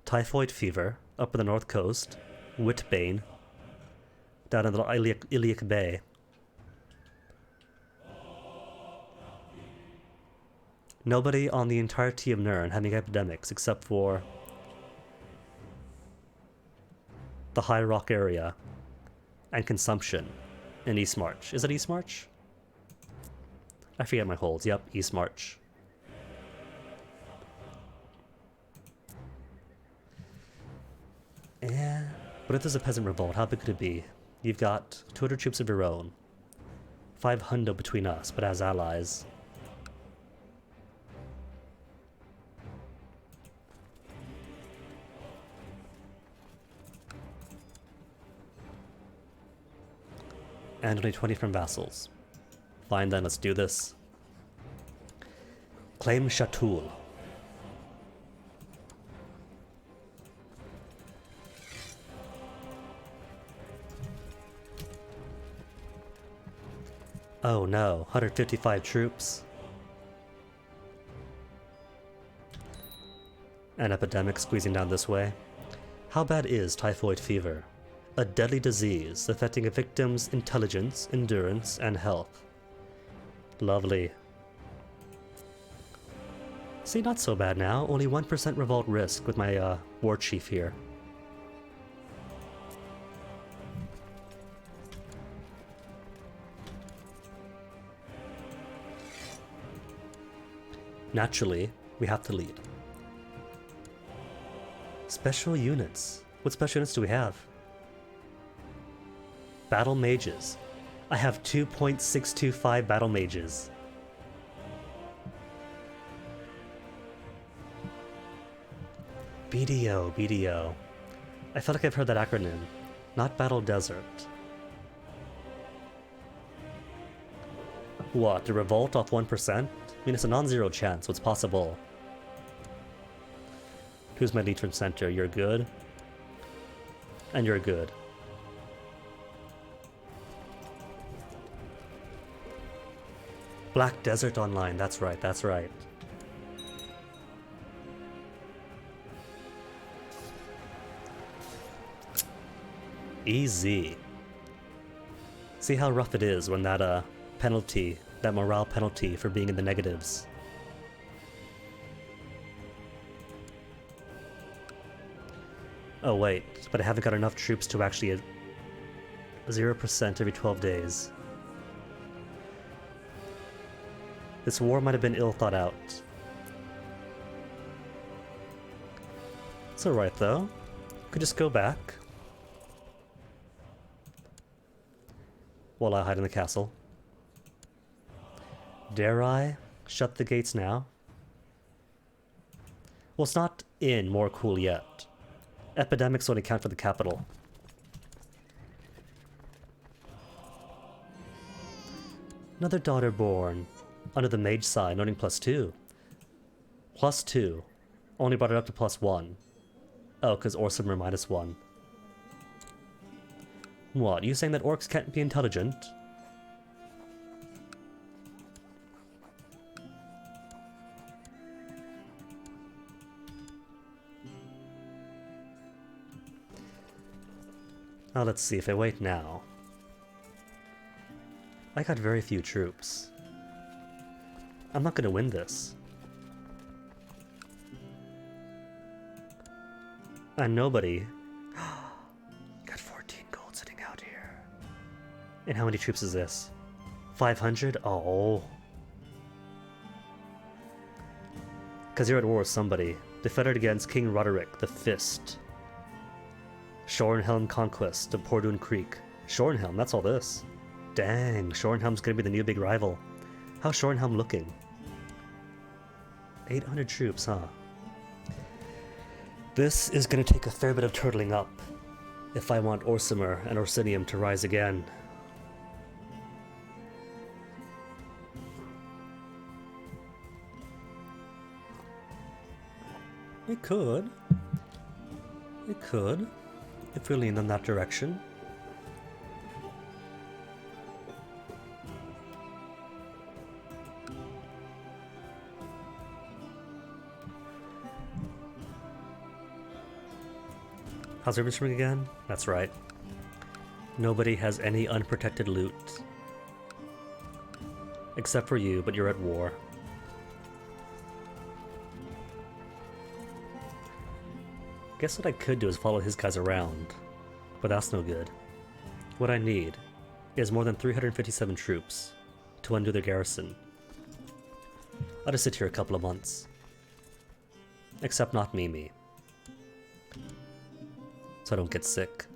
Typhoid fever, up in the north coast. Whitbane, down in the Iliac Bay. Nobody on the entirety of Nirn having epidemics except for the High Rock area and consumption in East March. Is it East March? I forget my holds. Yep, East March. Yeah, but if there's a peasant revolt, how big could it be? You've got 200 troops of your own. 500 between us, but as allies. And only 20 from vassals. Fine then, let's do this. Claim Chatul. Oh no, 155 troops. An epidemic squeezing down this way. How bad is typhoid fever? A deadly disease affecting a victim's intelligence, endurance, and health. Lovely. See, not so bad now. Only 1% revolt risk with my war chief here. Naturally, we have to lead. Special units. What special units do we have? Battle mages. I have 2.625 battle mages. BDO, BDO. I feel like I've heard that acronym. Not Battle Desert. What, the revolt off 1%? I mean, it's a non-zero chance, so it's possible. Who's my lead from center? You're good. And you're good. Black Desert Online, that's right, that's right. Easy. See how rough it is when that penalty, that morale penalty for being in the negatives. Oh wait, but I haven't got enough troops to actually 0% every 12 days. This war might have been ill thought out. It's alright though. Could just go back. While I hide in the castle. Dare I shut the gates now? Well, it's not in more cool yet. Epidemics only count for the capital. Another daughter born. Under the mage sign, earning +2. +2. Only brought it up to +1. Oh, because Orsimer -1. What, you saying that orcs can't be intelligent? Now let's see, if I wait now... I got very few troops. I'm not gonna win this. And nobody... got 14 gold sitting out here. And how many troops is this? 500? Oh. Because you're at war with somebody. Defended against King Roderick, the Fist. Shorenhelm Conquest of Pordun Creek. Shorenhelm, that's all this. Dang, Shorenhelm's gonna be the new big rival. How's Shorenhelm looking? 800 troops, huh? This is gonna take a fair bit of turtling up if I want Orsimer and Orsinium to rise again. It could. It could, if we lean in that direction. How's everything again? That's right. Nobody has any unprotected loot. Except for you, but you're at war. Guess what I could do is follow his guys around, but that's no good. What I need is more than 357 troops to undo their garrison. I'll just sit here a couple of months. Except not Mimi. So I don't get sick.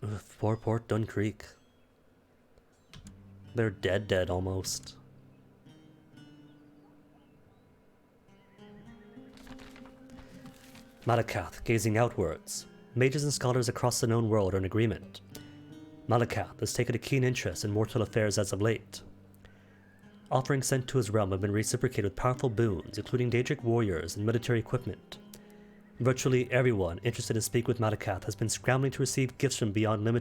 Ugh, poor Port Dun Creek. They're dead almost. Malakath, gazing outwards. Mages and scholars across the known world are in agreement. Malakath has taken a keen interest in mortal affairs as of late. Offerings sent to his realm have been reciprocated with powerful boons, including Daedric warriors and military equipment. Virtually everyone interested in speaking with Malakath has been scrambling to receive gifts from beyond the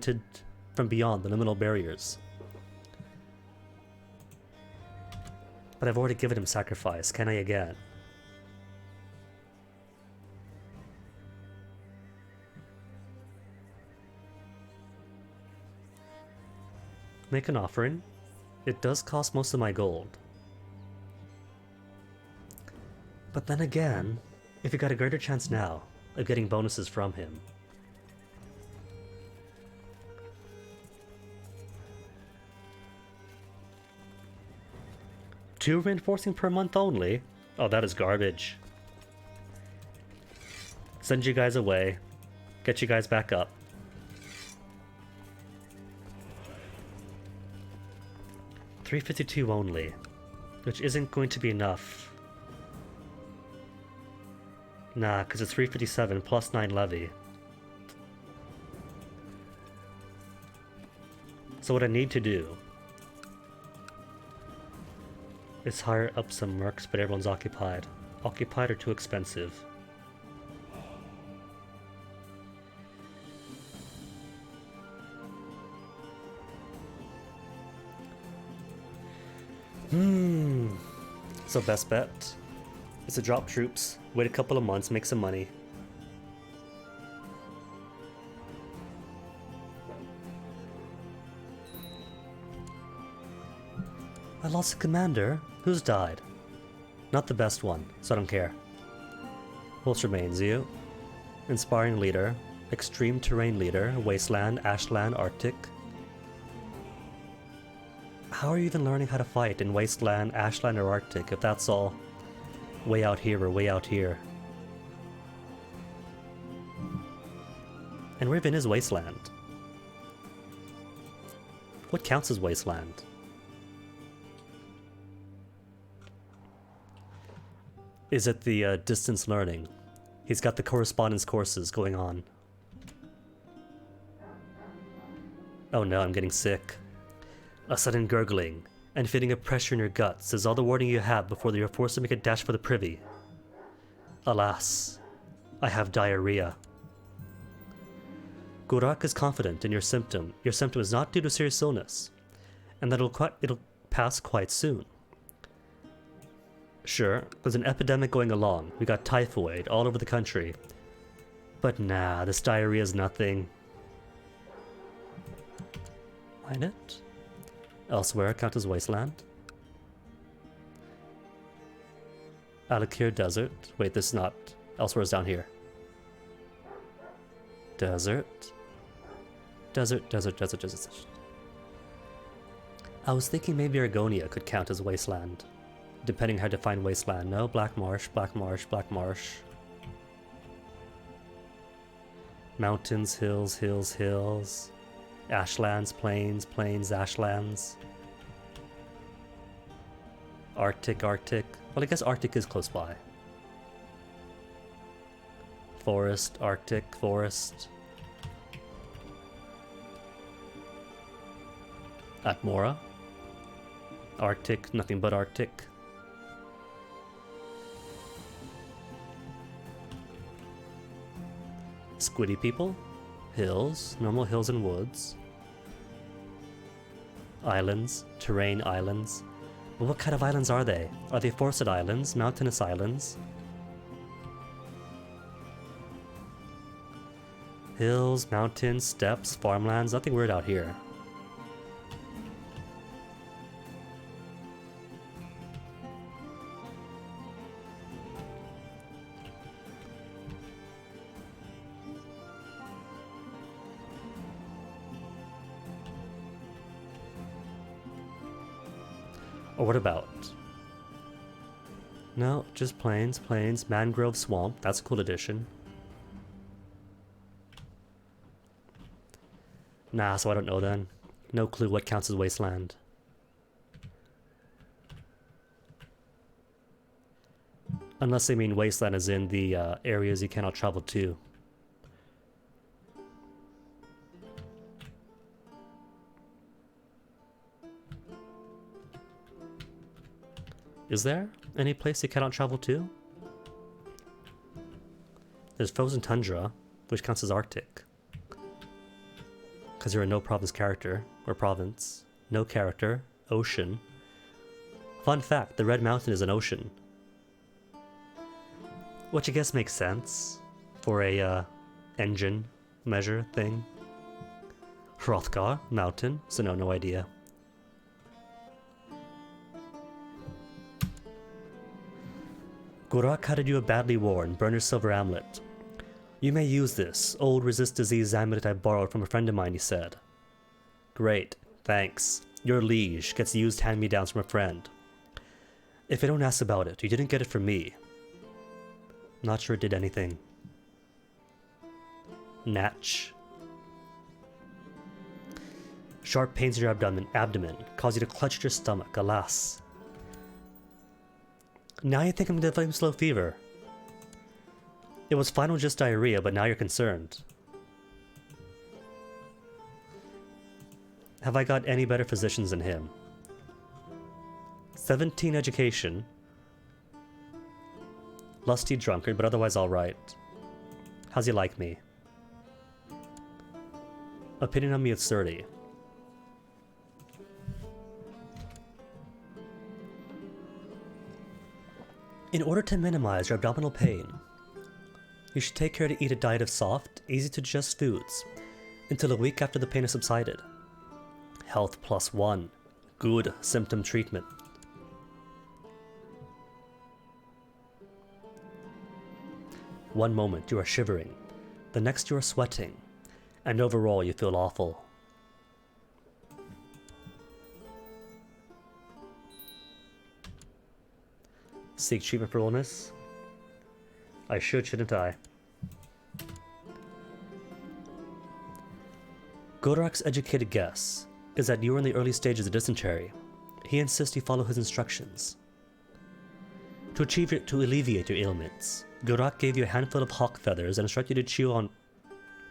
liminal barriers. But I've already given him sacrifice, can I again? Make an offering. It does cost most of my gold. But then again, if you got a greater chance now of getting bonuses from him. Two reinforcing per month only? Oh, that is garbage. Send you guys away. Get you guys back up. $352 only, which isn't going to be enough. Nah, because it's 357 plus 9 levy. So what I need to do is hire up some mercs, but everyone's occupied. Occupied or too expensive. So best bet is to drop troops, wait a couple of months, make some money. I lost a commander. Who's died? Not the best one, so I don't care. What remains? You? Inspiring leader, extreme terrain leader, wasteland, ashland, arctic. How are you even learning how to fight in wasteland, ashland, or arctic if that's all way out here or way out here? And where even is wasteland? What counts as wasteland? Is it the distance learning? He's got the correspondence courses going on. Oh no, I'm getting sick. A sudden gurgling and feeling a pressure in your guts is all the warning you have before you're forced to make a dash for the privy. Alas, I have diarrhea. Gurak is confident in your symptom. Your symptom is not due to serious illness, and that it'll pass quite soon. Sure, there's an epidemic going along. We got typhoid all over the country. But nah, this diarrhea is nothing. Mine it? Elsewhere count as wasteland. Alakir Desert. Wait, this is not. Elsewhere is down here. Desert. Desert, desert, desert, desert. I was thinking maybe Argonia could count as wasteland. Depending how to define wasteland. No, black marsh, black marsh, black marsh. Mountains, hills, hills, hills. Ashlands, plains, plains, ashlands. Arctic, Arctic. Well, I guess Arctic is close by. Forest, Arctic, forest. Atmora. Arctic, nothing but Arctic. Squiddy people. Hills, normal hills and woods. Islands, terrain islands. But what kind of islands are they? Are they forested islands, mountainous islands? Hills, mountains, steppes, farmlands, nothing weird out here. Or what about? No, just plains, plains, mangrove swamp. That's a cool addition. Nah, so I don't know then. No clue what counts as wasteland. Unless they mean wasteland as in the areas you cannot travel to. Is there any place you cannot travel to? There's frozen tundra, which counts as Arctic. Because you're a no province character, or province. No character, ocean. Fun fact, the Red Mountain is an ocean. Which I guess makes sense for a engine measure thing. Hrothgar, mountain, so no idea. Gorak had to do a badly worn burner's silver amulet. You may use this old resist disease amulet I borrowed from a friend of mine, he said. Great, thanks. Your liege gets used hand-me-downs from a friend. If I don't ask about it, you didn't get it from me. Not sure it did anything. Natch. Sharp pains in your abdomen cause you to clutch at your stomach, alas. Now you think I'm developing slow fever. It was fine with just diarrhea, but now you're concerned. Have I got any better physicians than him? 17 education. Lusty drunkard, but otherwise alright. How's he like me? Opinion on me is 30. In order to minimize your abdominal pain, you should take care to eat a diet of soft, easy-to-digest foods until a week after the pain has subsided. Health +1. Good symptom treatment. One moment you are shivering, the next you are sweating, and overall you feel awful. Seek treatment for illness? I should, shouldn't I? Gorak's educated guess is that you are in the early stages of dysentery. He insists you follow his instructions. To alleviate your ailments, Gorak gave you a handful of hawk feathers and instructed you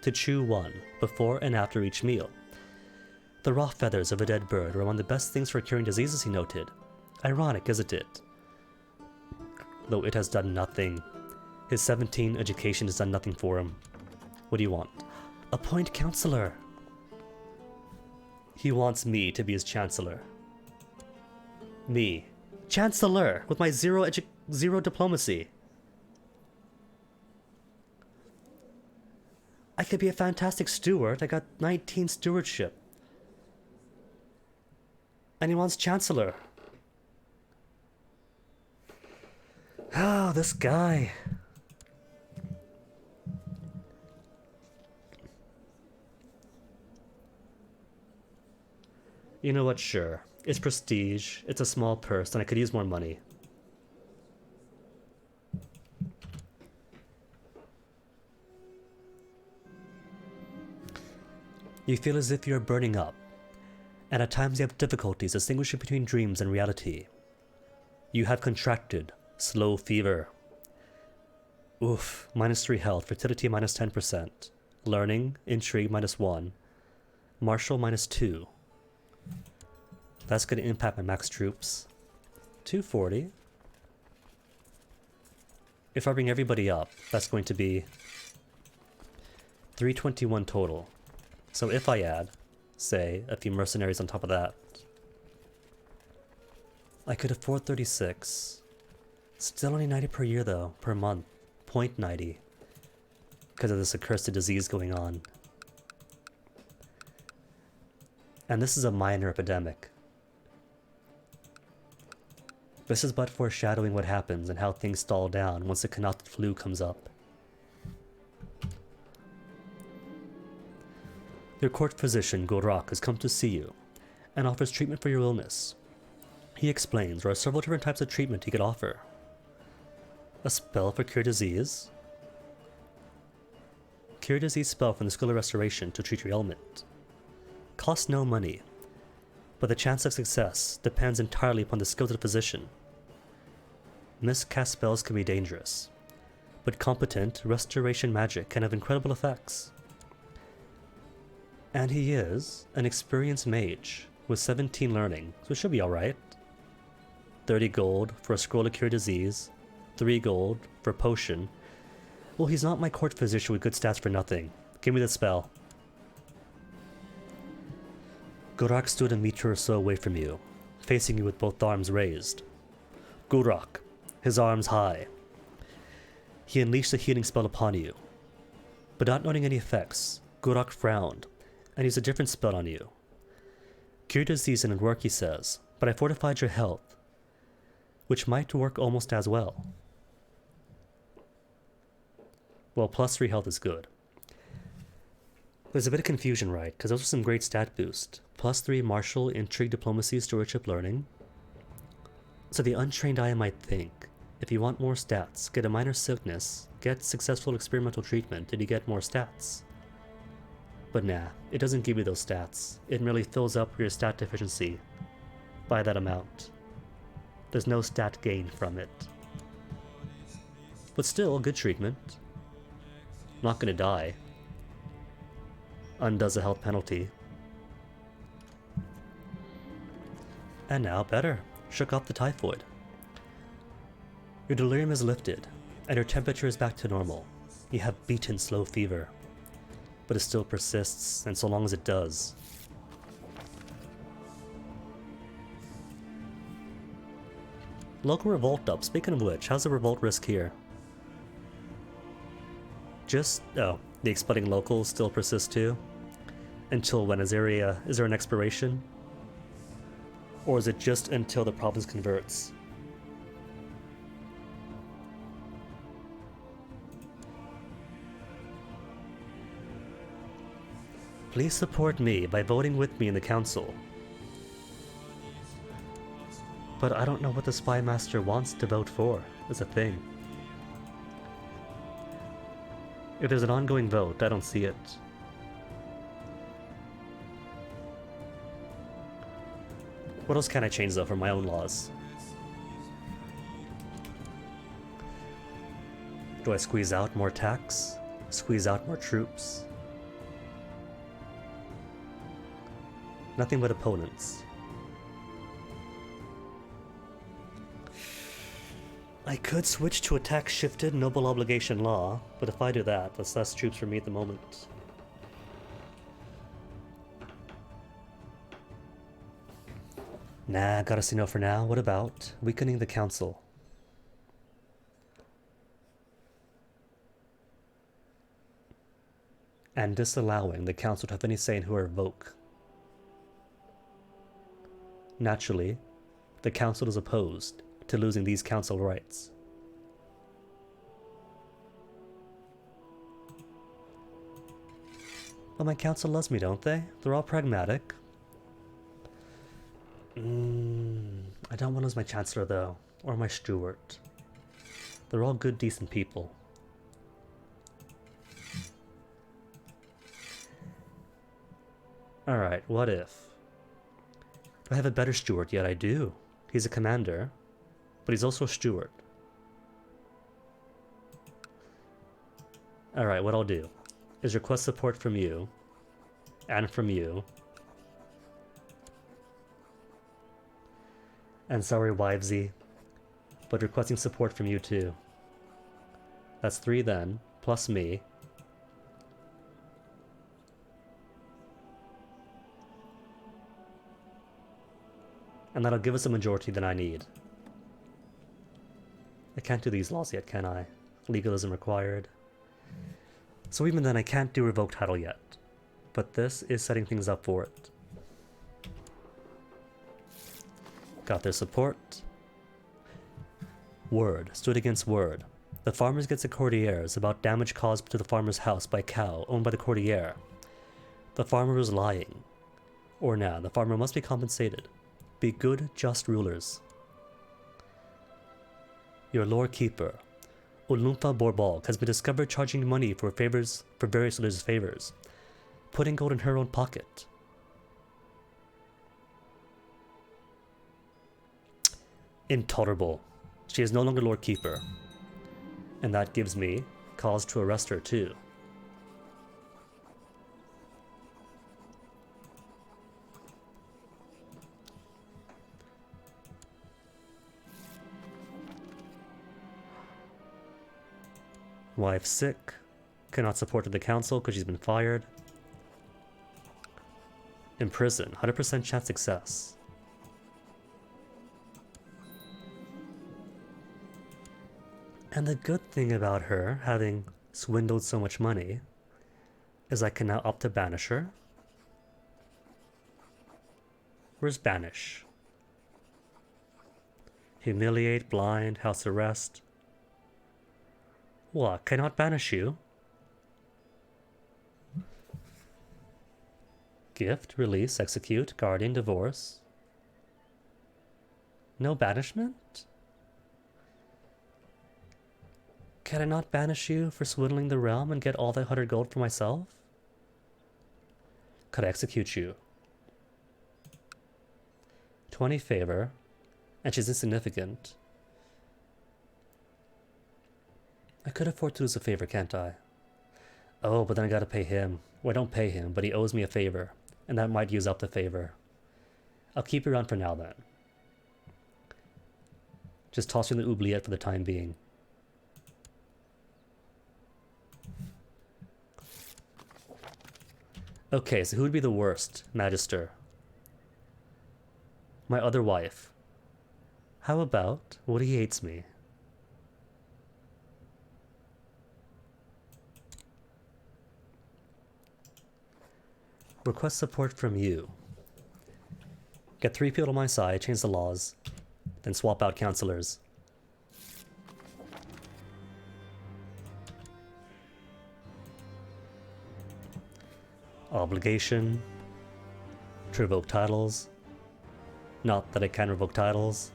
to chew one before and after each meal. The raw feathers of a dead bird were among the best things for curing diseases, he noted. Ironic, isn't it? Though it has done nothing. His 17 education has done nothing for him. What do you want? Appoint counselor. He wants me to be his chancellor. Me. Chancellor, with my zero diplomacy. I could be a fantastic steward. I got 19 stewardship. And he wants Chancellor. Oh, this guy. You know what, sure. It's prestige, it's a small purse, and I could use more money. You feel as if you're burning up, and at times you have difficulties distinguishing between dreams and reality. You have contracted slow fever. Oof, -3 health, fertility -10%, learning, intrigue -1, martial -2. That's going to impact my max troops. 240. If I bring everybody up, that's going to be 321 total. So if I add, say, a few mercenaries on top of that, I could afford 36. Still only 90 per year though, per month. 0.90. Because of this accursed disease going on. And this is a minor epidemic. This is but foreshadowing what happens and how things stall down once the canopted flu comes up. Your court physician, Gorak, has come to see you and offers treatment for your illness. He explains there are several different types of treatment he could offer. A spell for cure disease. Cure disease spell from the School of Restoration to treat your ailment. Costs no money, but the chance of success depends entirely upon the skills of the physician. Miscast spells can be dangerous, but competent restoration magic can have incredible effects. And he is an experienced mage with 17 learning, so it should be alright. 30 gold for a scroll to cure disease, 3 gold for a potion. Well, he's not my court physician with good stats for nothing. Give me the spell. Gorak stood a meter or so away from you, facing you with both arms raised. Gorak, his arms high. He unleashed a healing spell upon you. But not noting any effects, Gorak frowned, and used a different spell on you. Cure disease didn't work, he says, but I fortified your health, which might work almost as well. Well, +3 health is good. There's a bit of confusion, right? Because those are some great stat boost. +3 martial, intrigue, diplomacy, stewardship, learning. So the untrained eye might think, if you want more stats, get a minor sickness, get successful experimental treatment, and you get more stats. But nah, it doesn't give you those stats. It merely fills up your stat deficiency by that amount. There's no stat gain from it. But still, good treatment. Not gonna die. Undoes a health penalty. And now better. Shook off the typhoid. Your delirium is lifted, and your temperature is back to normal. You have beaten slow fever. But it still persists, and so long as it does. Local revolt up. Speaking of which, how's the revolt risk here? The exploding locals still persist too? Until when? Is there an expiration? Or is it just until the province converts? Please support me by voting with me in the council. But I don't know what the Spy Master wants to vote for, is a thing. If there's an ongoing vote, I don't see it. What else can I change though for my own laws? Do I squeeze out more tax? Squeeze out more troops? Nothing but opponents. I could switch to a tax-shifted noble obligation law, but if I do that, that's less troops for me at the moment. Nah, gotta say no for now. What about weakening the council? And disallowing the council to have any say in who I revoke. Naturally, the council is opposed to losing these council rights. But my council loves me, don't they? They're all pragmatic. I don't want to lose my chancellor, though, or my steward. They're all good, decent people. Alright, what if? Do I have a better steward? Yet I do. He's a commander, but he's also a steward. Alright, what I'll do is request support from you, and from you. And sorry, Wivesy, but requesting support from you too. That's 3 then, plus me. And that'll give us a majority that I need. I can't do these laws yet, can I? Legalism required. So even then I can't do revoke title yet. But this is setting things up for it. Got their support. Word stood against word. The farmers gets a courtiers about damage caused to the farmer's house by cow owned by the courtier. The farmer was lying. Or now, the farmer must be compensated. Be good, just rulers. Your Lord Keeper, Olumfa Borbalg, has been discovered charging money for favors for various religious favors, putting gold in her own pocket. Intolerable. She is no longer Lord Keeper. And that gives me cause to arrest her too. Wife sick. Cannot support the council because she's been fired. In prison. 100% chance success. And the good thing about her having swindled so much money is I can now opt to banish her. Where's banish? Humiliate, blind, house arrest. What? Cannot banish you? Gift, release, execute, guardian, divorce. No banishment? Can I not banish you for swindling the realm and get all that 100 gold for myself? Could I execute you? 20 favor, and she's insignificant. I could afford to lose a favor, can't I? Oh, but then I gotta pay him. Well, I don't pay him, but he owes me a favor, and that might use up the favor. I'll keep you around for now then. Just toss you in the oubliette for the time being. Okay, so who would be the worst, Magister? My other wife. How about Woody hates me? Request support from you. Get 3 people on my side, change the laws, then swap out counselors. Obligation to revoke titles. Not that I can revoke titles.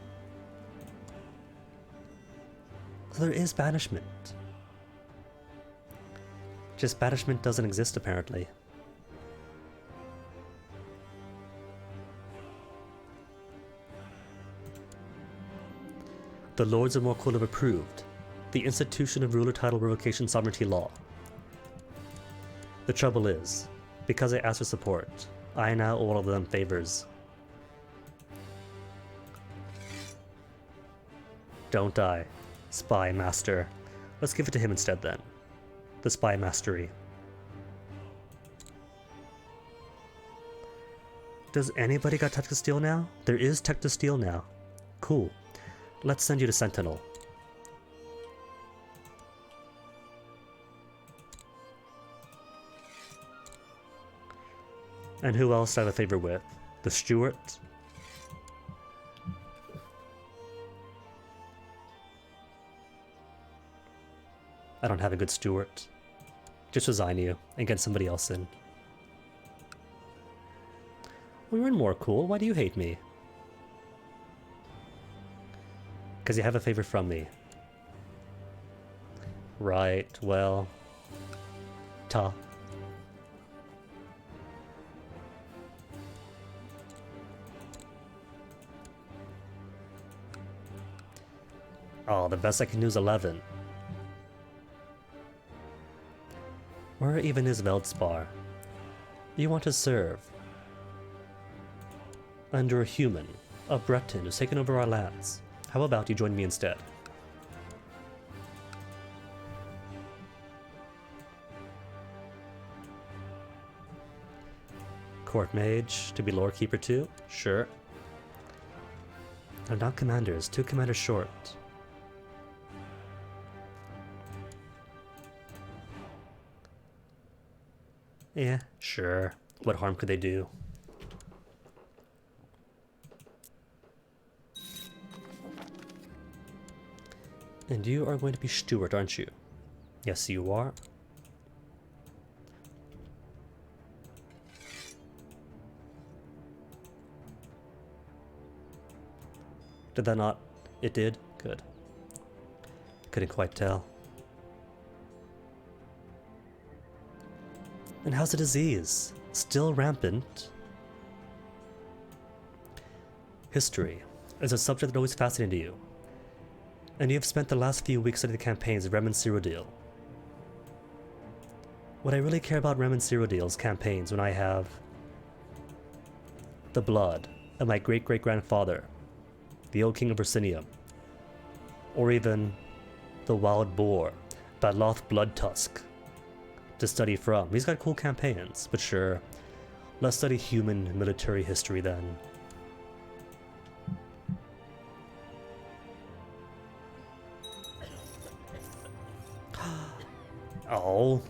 So there is banishment. Just banishment doesn't exist apparently. The Lords of Morkul have approved the institution of ruler title revocation sovereignty law. The trouble is, because I asked for support, I now owe all of them favors. Don't I? Spy Master. Let's give it to him instead then. The Spy Mastery. Does anybody got tech to steal now? There is tech to steal now. Cool. Let's send you to Sentinel. And who else do I have a favor with? The Steward? I don't have a good steward. Just resign you and get somebody else in. Well, you're in more cool. Why do you hate me? Because you have a favor from me. Right, well... Ta. Oh, the best I can do is 11. Where even is Veldspar? You want to serve under a human, a Breton who's taken over our lands. How about you join me instead? Court Mage to be Lore Keeper too? Sure. They're not commanders, 2 commanders short. Yeah, sure. What harm could they do? And you are going to be Steward, aren't you? Yes, you are. Did that not? It did? Good. Couldn't quite tell. And how's the disease? Still rampant? History is a subject that always fascinated you, and you have spent the last few weeks studying the campaigns of Rem and Cyrodiil. What I really care about Rem and Cyrodiil's campaigns when I have the blood of my great-great-grandfather, the old king of Ursinium, or even the wild boar, Badloth Bloodtusk, to study from. He's got cool campaigns, but sure, let's study human military history then. Oh,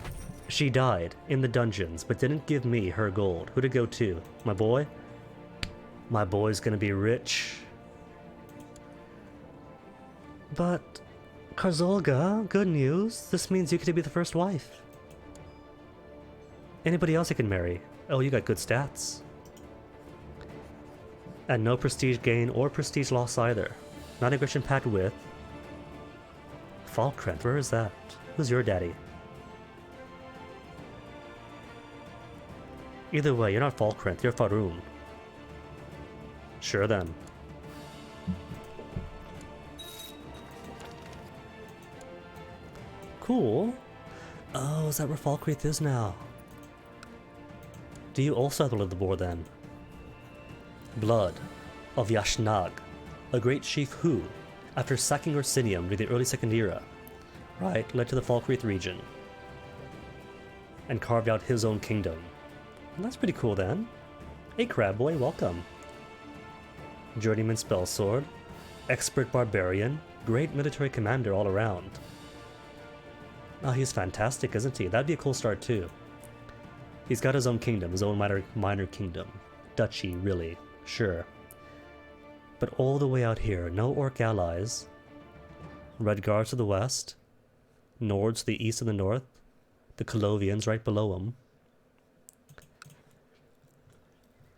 she died in the dungeons, but didn't give me her gold. Who to go to? My boy? My boy's gonna be rich. But, Karzolga, good news. This means you get to be the first wife. Anybody else I can marry? Oh, you got good stats. And no prestige gain or prestige loss either. Not aggression pact with Falkrent. Where is that? Who's your daddy? Either way, you're not Falkrent, you're Faroon. Sure then. Cool. Oh, is that where Falkreath is now? Do you also have to live the boar then? Blood of Yashnag, a great chief who, after sacking Ursinium during the early Second Era, right, led to the Falkreath region and carved out his own kingdom. And that's pretty cool then. Hey crab boy, welcome. Journeyman spellsword, expert barbarian, great military commander all around. Oh, he's fantastic, isn't he? That'd be a cool start too. He's got his own kingdom, his own minor kingdom. Duchy, really. Sure. But all the way out here, no orc allies. Redguards to the west. Nords to the east and the north. The Colovians right below him.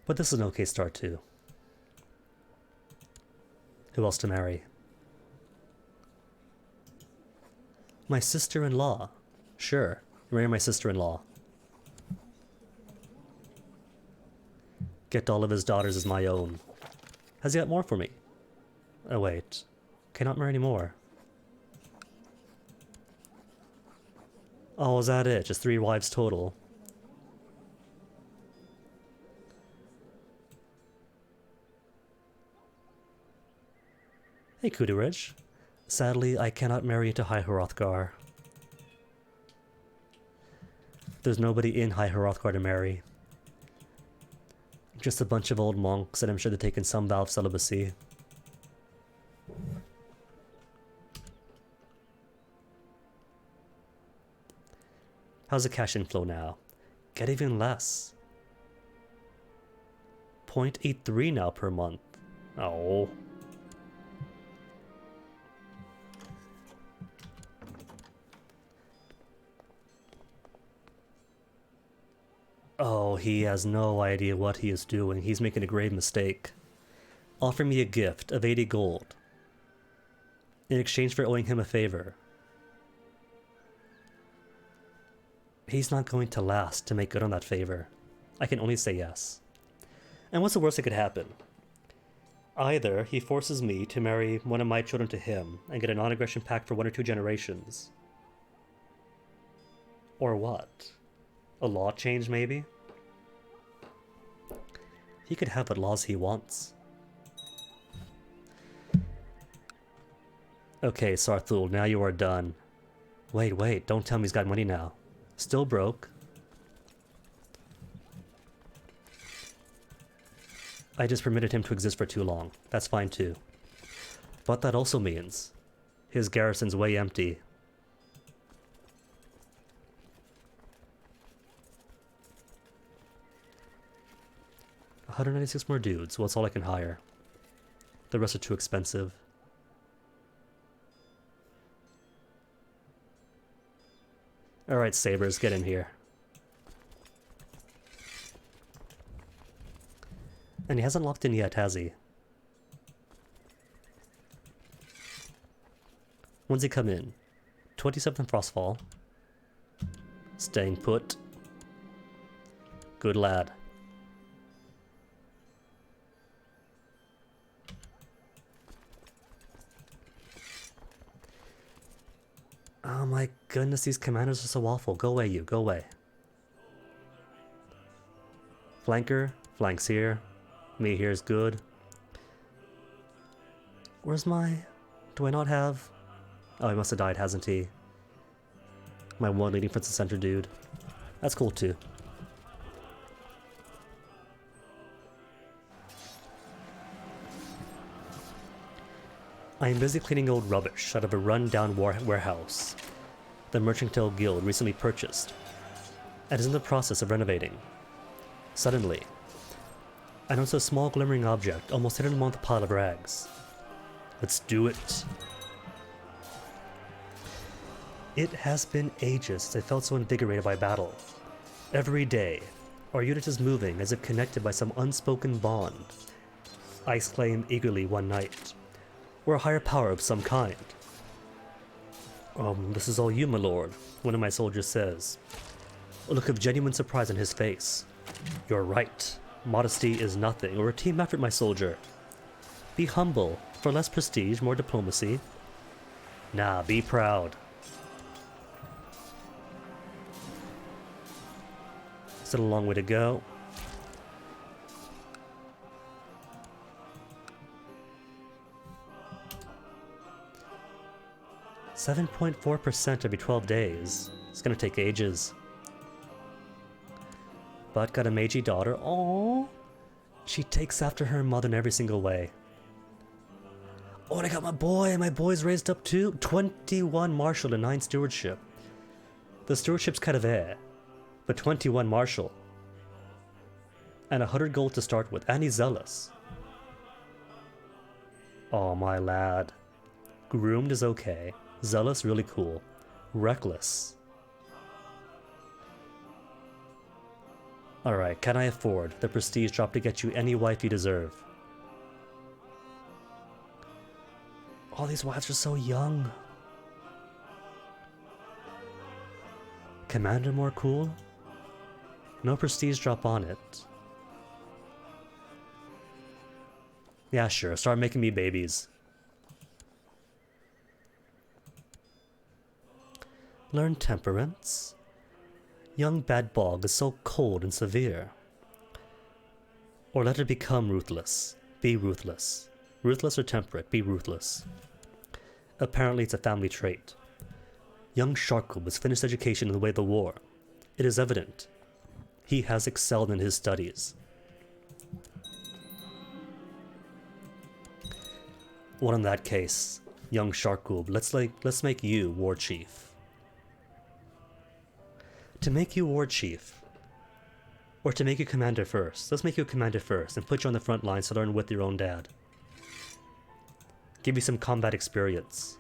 But this is an okay start too. Who else to marry? My sister-in-law. Sure, marry my sister-in-law. Get all of his daughters as my own. Has he got more for me? Oh wait, cannot marry any more. Oh, is that it? Just 3 wives total. Hey Kudirij. Sadly, I cannot marry into High Hrothgar. There's nobody in High Hrothgar to marry. Just a bunch of old monks that I'm sure they're taking some vow of celibacy. How's the cash inflow now? Get even less. 0.83 now per month. Oh. Oh, he has no idea what he is doing. He's making a grave mistake. Offer me a gift of 80 gold in exchange for owing him a favor. He's not going to last to make good on that favor. I can only say yes. And what's the worst that could happen? Either he forces me to marry one of my children to him and get a non-aggression pact for 1 or 2 generations. Or what? A law change, maybe? He could have what laws he wants. Okay, Sarthul, now you are done. Wait, don't tell me he's got money now. Still broke. I just permitted him to exist for too long. That's fine too. But that also means his garrison's way empty. $196 more dudes. Well, that's all I can hire. The rest are too expensive. Alright, Sabers, get in here. And he hasn't locked in yet, has he? When's he come in? 27th Frostfall. Staying put. Good lad. Oh my goodness, these commanders are so awful. Go away, you. Go away. Flanker. Flanks here. Me here is good. Where's my... Do I not have... Oh, he must have died, hasn't he? My one leading Prince of Center dude. That's cool too. I am busy cleaning old rubbish out of a run-down warehouse the Mercantile Guild recently purchased and is in the process of renovating. Suddenly, I notice a small glimmering object almost hidden among the pile of rags. Let's do it. It has been ages since I felt so invigorated by battle. Every day, our unit is moving as if connected by some unspoken bond. I exclaim eagerly one night. Or a higher power of some kind. This is all you, my lord, one of my soldiers says. A look of genuine surprise on his face. You're right. Modesty is nothing, or a team effort, my soldier. Be humble. For less prestige, more diplomacy. Nah, be proud. Still a long way to go. .4% every 12 days. It's gonna take ages. But got a Meiji daughter. Aww. She takes after her mother in every single way. Oh, and I got my boy. My boy's raised up too. 21 martial and 9 stewardship. The stewardship's kind of but 21 martial. And 100 gold to start with. And he's zealous. Oh, my lad. Groomed is okay. Zealous, really cool. Reckless. Alright, can I afford the prestige drop to get you any wife you deserve? All these wives are so young. Commander more cool? No prestige drop on it. Yeah, sure, start making me babies. Learn temperance. Young bad bog is so cold and severe. Or let it become ruthless. Be ruthless. Ruthless or temperate, be ruthless. Apparently it's a family trait. Young Sharkle was finished education in the way of the war. It is evident. He has excelled in his studies. Well, in that case, young Sharkgoob, let's make you war chief. To make you war chief, or to make you commander first. Let's make you a commander first and put you on the front lines to learn with your own dad. Give you some combat experience.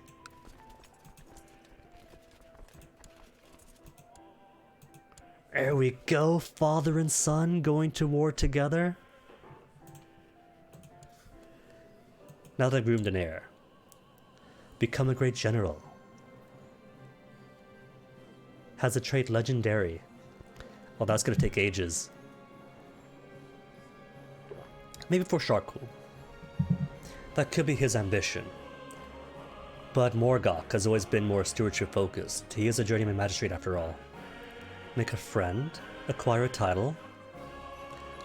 There we go, father and son going to war together. Now they've groomed an heir. Become a great general. Has a trait legendary. Well, that's gonna take ages. Maybe for Sharkgoob. That could be his ambition. But Morgok has always been more stewardship focused. He is a journeyman magistrate after all. Make a friend, acquire a title.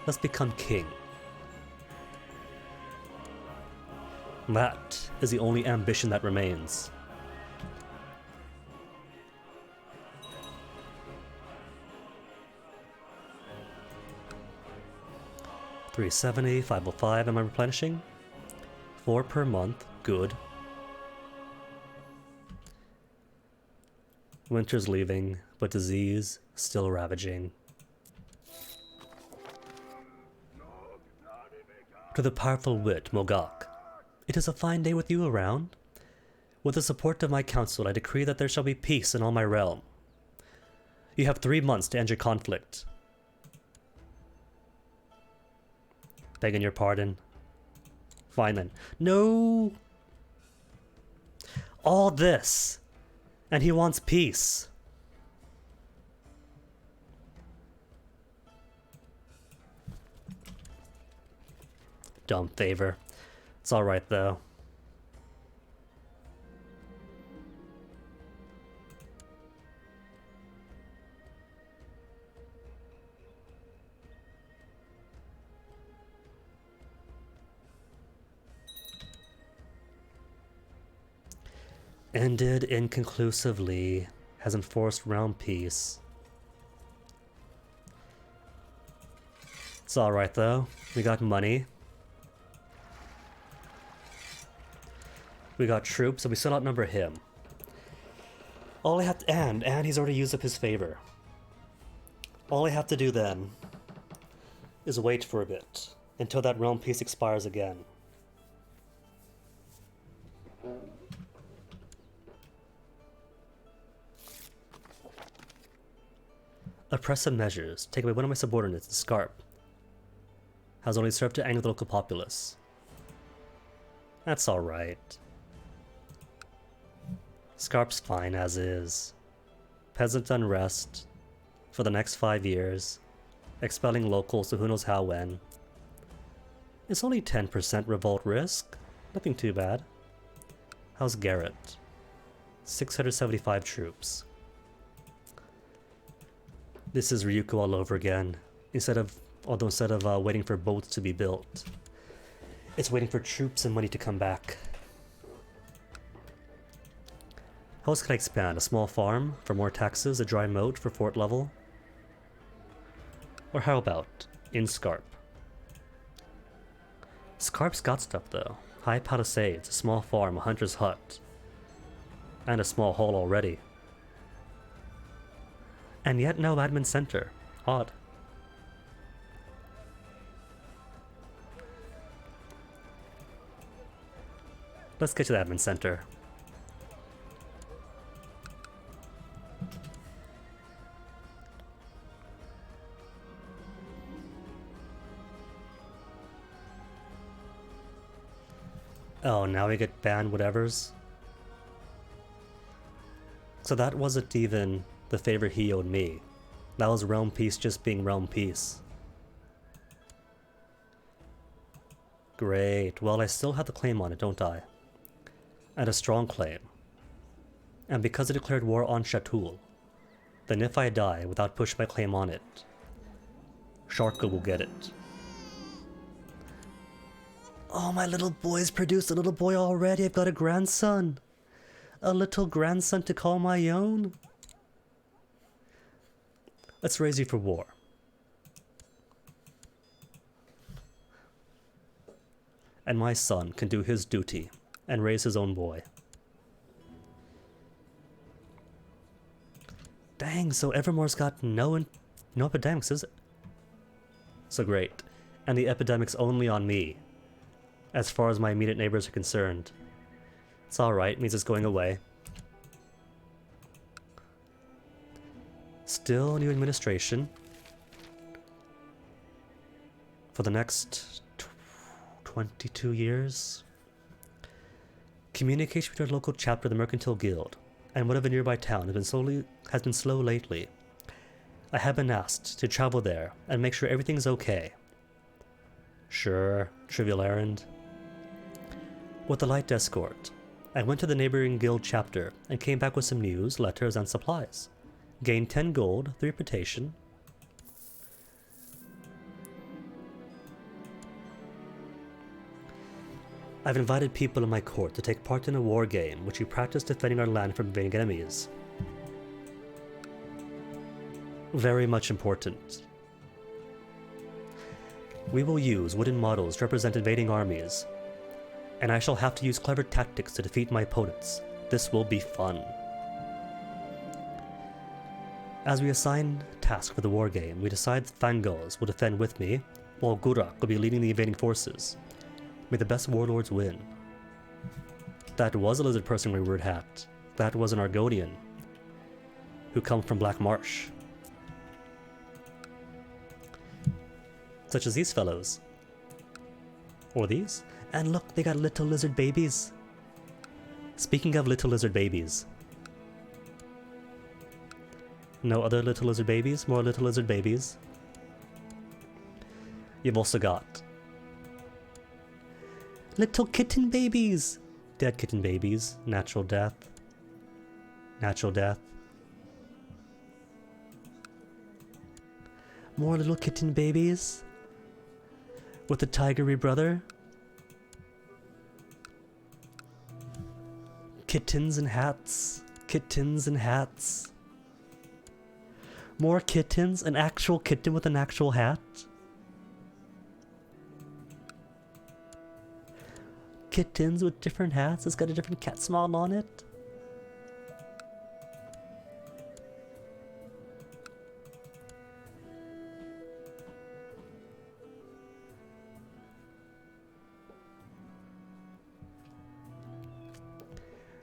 Let's become king. That is the only ambition that remains. $370, $505, am I replenishing? 4 per month, good. Winter's leaving, but disease still ravaging. To the powerful wit, Mogok, it is a fine day with you around. With the support of my council, I decree that there shall be peace in all my realm. You have 3 months to end your conflict. Begging your pardon. Fine then. No! All this! And he wants peace. Dumb favor. It's alright though. Ended inconclusively. Has enforced realm peace. It's alright though. We got money. We got troops, and we still outnumber him. All I have to, and he's already used up his favor. All I have to do then is wait for a bit until that realm peace expires again. Oppressive measures. Take away one of my subordinates, the Scarp. Has only served to anger the local populace. That's alright. Scarp's fine as is. Peasant unrest for the next 5 years. Expelling locals to who knows how when. It's only 10% revolt risk. Nothing too bad. How's Garrett? 675 troops. This is Ryuko all over again. Instead of waiting for boats to be built, it's waiting for troops and money to come back. How else can I expand? A small farm for more taxes, a dry moat for fort level? Or how about in Scarp? Scarp's got stuff though. High palisades, a small farm, a hunter's hut, and a small hall already. And yet no admin center. Odd. Let's get to the admin center. Oh, now we get banned whatevers. So that wasn't even the favor he owed me. That was realm peace just being realm peace. Great. Well, I still have the claim on it, don't I? And a strong claim. And because I declared war on Shatul, then if I die without pushing my claim on it, Sharka will get it. Oh, my little boy's produced a little boy already. I've got a grandson. A little grandson to call my own. Let's raise you for war. And my son can do his duty and raise his own boy. Dang, so Evermore's got no epidemics, is it? So great. And the epidemic's only on me, as far as my immediate neighbors are concerned. It's alright, means it's going away. Still new administration. For the next 22 years. Communication between our local chapter of the Mercantile Guild and whatever nearby town has been slow lately. I have been asked to travel there and make sure everything's okay. Sure, trivial errand. With a light escort, I went to the neighboring guild chapter and came back with some news, letters, and supplies. Gained 10 gold, 3 reputation. I've invited people in my court to take part in a war game which we practice defending our land from invading enemies. Very much important. We will use wooden models to represent invading armies, and I shall have to use clever tactics to defeat my opponents. This will be fun. As we assign tasks for the war game, we decide Fangos will defend with me, while Gurak will be leading the invading forces. May the best warlords win. That was a lizard person wearing a weird hat. That was an Argonian, who come from Black Marsh. Such as these fellows. Or these. And look, they got little lizard babies. Speaking of little lizard babies. No other little lizard babies? More little lizard babies. You've also got little kitten babies! Dead kitten babies. Natural death. Natural death. More little kitten babies. With a tigery brother. Kittens and hats. Kittens and hats. More kittens. An actual kitten with an actual hat. Kittens with different hats. It's got a different cat smile on it.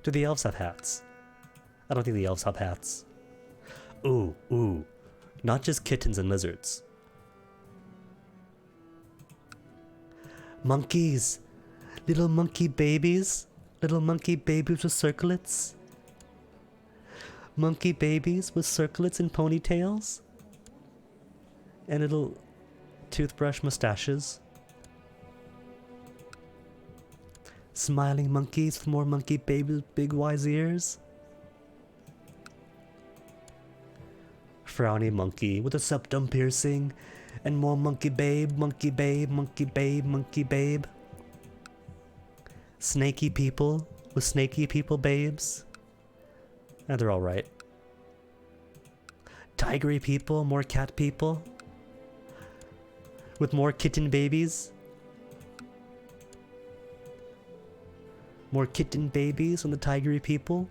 Do the elves have hats? I don't think the elves have hats. Ooh, ooh. Not just kittens and lizards. Monkeys! Little monkey babies. Little monkey babies with circlets. Monkey babies with circlets and ponytails. And little toothbrush mustaches. Smiling monkeys with more monkey babies with big wise ears. Frowny monkey with a septum piercing. And more monkey babe, monkey babe, monkey babe, monkey babe. Snaky people with snaky people babes. And they're alright. Tigery people, more cat people. With more kitten babies. More kitten babies from the tigery people.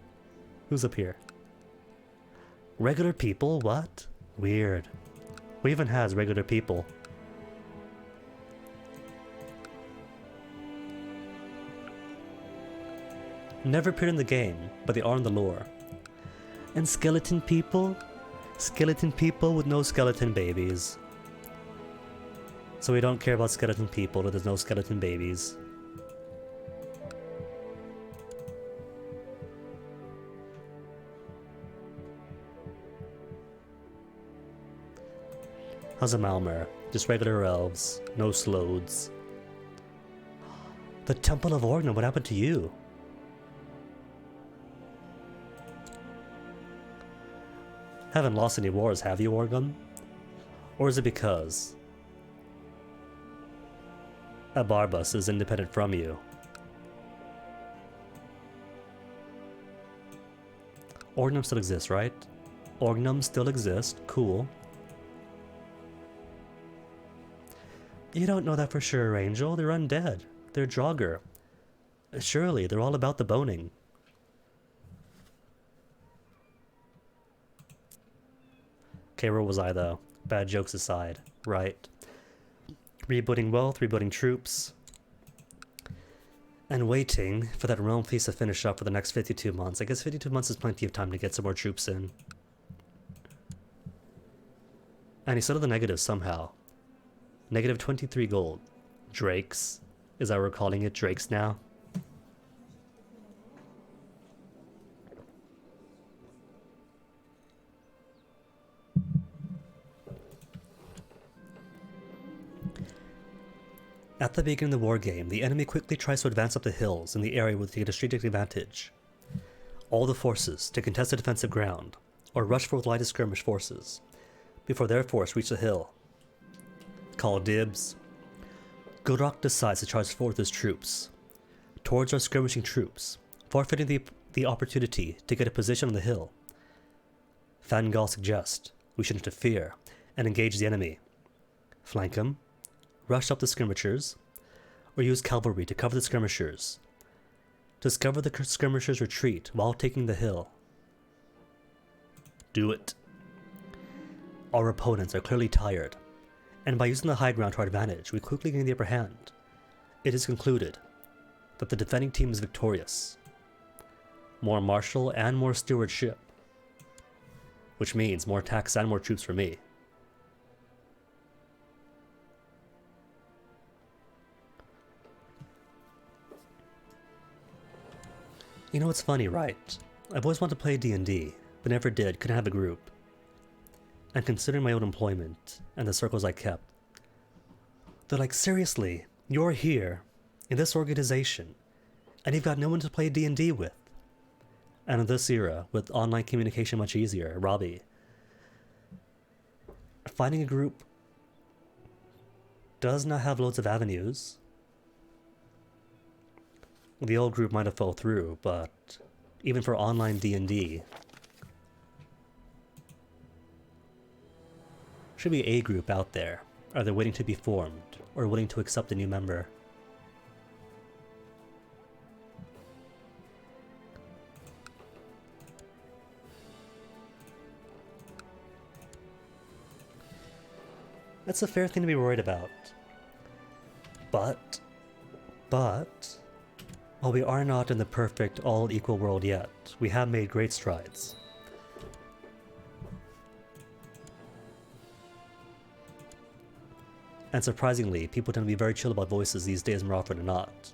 Who's up here? Regular people? What? Weird. Who even has regular people? Never appeared in the game, but they are in the lore. And skeleton people? Skeleton people with no skeleton babies. So we don't care about skeleton people if there's no skeleton babies. How's a Malmer? Just regular elves. No slodes. The Temple of Orgna, what happened to you? Haven't lost any wars, have you, Orgum? Or is it because Abarbus is independent from you? Orgnum still exists, right? Orgnum still exists. Cool. You don't know that for sure, Angel. They're undead. They're Draugr. Surely, they're all about the boning. Okay, where was I though? Bad jokes aside. Right. Rebooting wealth, rebooting troops. And waiting for that realm feast to finish up for the next 52 months. I guess 52 months is plenty of time to get some more troops in. And he settled the negatives somehow. Negative 23 gold. Drakes. Is that what we're calling it? Drakes now? At the beginning of the war game, the enemy quickly tries to advance up the hills in the area where they get a strategic advantage. All the forces to contest the defensive ground, or rush for with lightest skirmish forces, before their force reach the hill. Call dibs. Gulrock decides to charge forward with his troops, towards our skirmishing troops, forfeiting the opportunity to get a position on the hill. Fangal suggests we should interfere and engage the enemy. Flank him, rush up the skirmishers, or use cavalry to cover the skirmishers. Discover the skirmishers' retreat while taking the hill. Do it. Our opponents are clearly tired, and by using the high ground to our advantage, we quickly gain the upper hand. It is concluded that the defending team is victorious. More martial and more stewardship, which means more tax and more troops for me. You know, it's funny, right? I've always wanted to play D&D, but never did, couldn't have a group. And considering my own employment, and the circles I kept, they're like, seriously, you're here, in this organization, and you've got no one to play D&D with. And in this era, with online communication much easier, Robbie, finding a group does not have loads of avenues. The old group might have fell through, but even for online D&D, should be a group out there, either waiting to be formed or willing to accept a new member. That's a fair thing to be worried about. But, while we are not in the perfect all-equal world yet, we have made great strides. And surprisingly, people tend to be very chill about voices these days more often than not.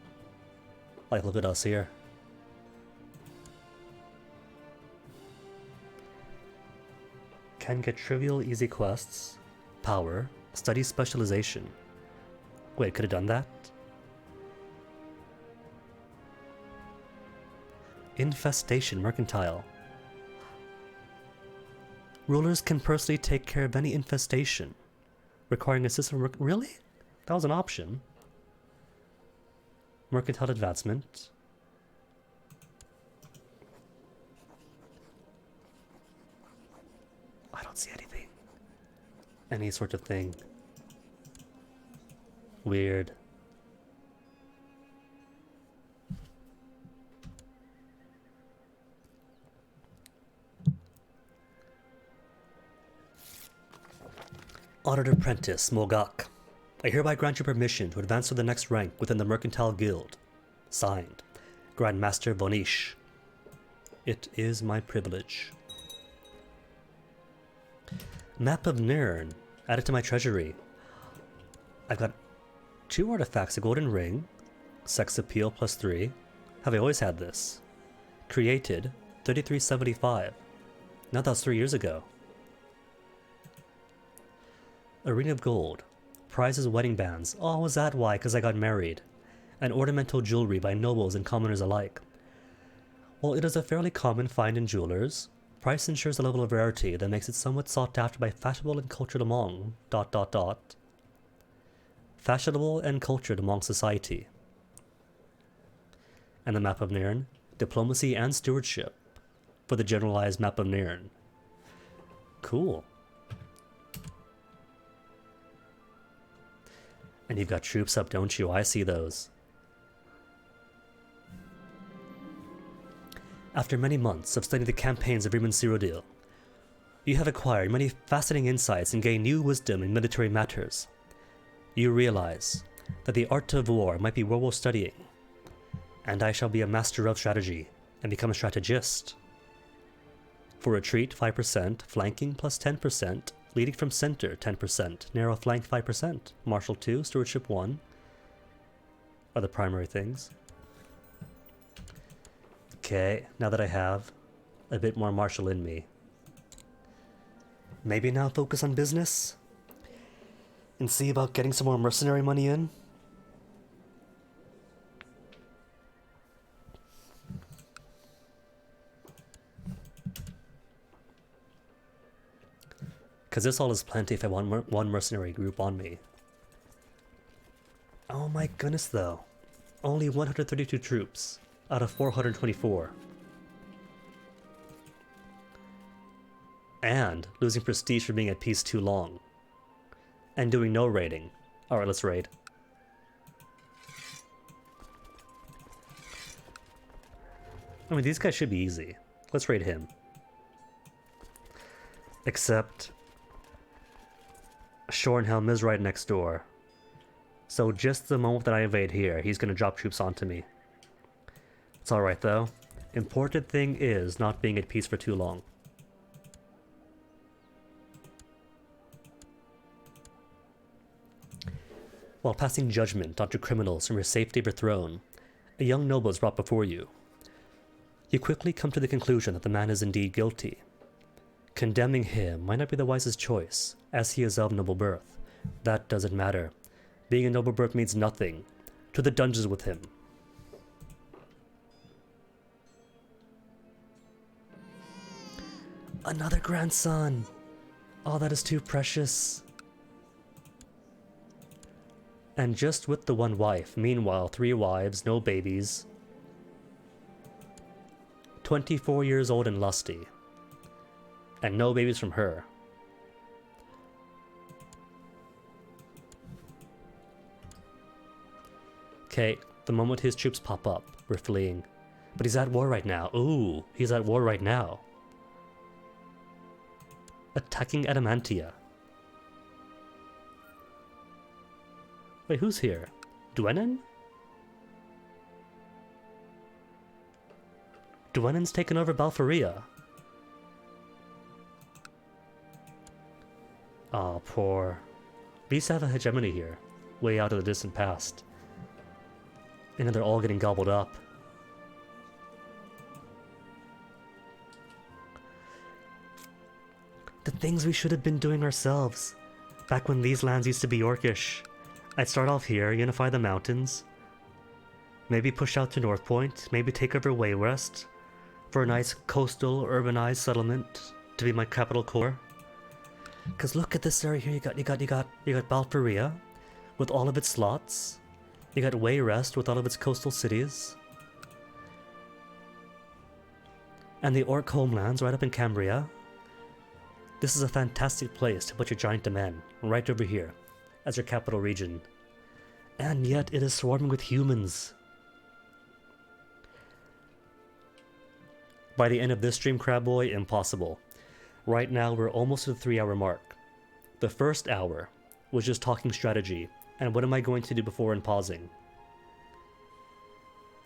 Like, look at us here. Can get trivial easy quests, power, study specialization. Wait, could have done that? Infestation Mercantile. Rulers can personally take care of any infestation, requiring assistance from really? That was an option. Mercantile Advancement. I don't see anything. Any sort of thing. Weird. Honored Apprentice, Mogak. I hereby grant you permission to advance to the next rank within the Mercantile Guild. Signed, Grandmaster Vonish. It is my privilege. Map of Nirn. Added to my treasury. I've got 2 artifacts, a golden ring, sex appeal +3. Have I always had this? Created, 3375. Now that was 3 years ago. A ring of gold. Prizes wedding bands. Oh, was that why? Because I got married. And ornamental jewelry by nobles and commoners alike. While it is a fairly common find in jewelers, price ensures a level of rarity that makes it somewhat sought after by fashionable and cultured among... Fashionable and cultured among society. And the Map of Nirn. Diplomacy and stewardship. For the generalized Map of Nirn. Cool. And you've got troops up, don't you? I see those. After many months of studying the campaigns of Riemann Cyrodiil, you have acquired many fascinating insights and gained new wisdom in military matters. You realize that the art of war might be well worth studying, and I shall be a master of strategy and become a strategist. For retreat 5%, flanking plus 10%, leading from center 10%, narrow flank 5%, martial 2, stewardship 1 are the primary things. Okay, now that I have a bit more martial in me, maybe now focus on business and see about getting some more mercenary money in. Because this all is plenty if I want one mercenary group on me. Oh my goodness though. Only 132 troops out of 424. And losing prestige for being at peace too long. And doing no raiding. Alright, let's raid. I mean, these guys should be easy. Let's raid him. Except Shorenhelm is right next door. So just the moment that I invade here, he's gonna drop troops onto me. It's alright though. Important thing is not being at peace for too long. While passing judgment onto criminals from your safety of your throne, a young noble is brought before you. You quickly come to the conclusion that the man is indeed guilty. Condemning him might not be the wisest choice, as he is of noble birth. That doesn't matter. Being a noble birth means nothing. To the dungeons with him. Another grandson! Oh, that is too precious. And just with the one wife, meanwhile 3 wives, no babies. 24 years old and lusty. And no babies from her. Okay, the moment his troops pop up, we're fleeing. But he's at war right now. Ooh, he's at war right now. Attacking Adamantia. Wait, who's here? Dwenin? Dwenin's taken over Balforia. Aw, poor. We used to have a hegemony here, way out of the distant past. And now they're all getting gobbled up. The things we should have been doing ourselves, back when these lands used to be Yorkish. I'd start off here, unify the mountains, maybe push out to North Point, maybe take over Waywest for a nice coastal urbanized settlement to be my capital core. Cause look at this area here. You got Balforia with all of its slots. You got Wayrest with all of its coastal cities. And the Orc homelands right up in Cambria. This is a fantastic place to put your giant domain, right over here, as your capital region. And yet it is swarming with humans. By the end of this stream, Crabboy, impossible. Right now we're almost at the 3-hour mark. The first hour was just talking strategy, and what am I going to do before and pausing?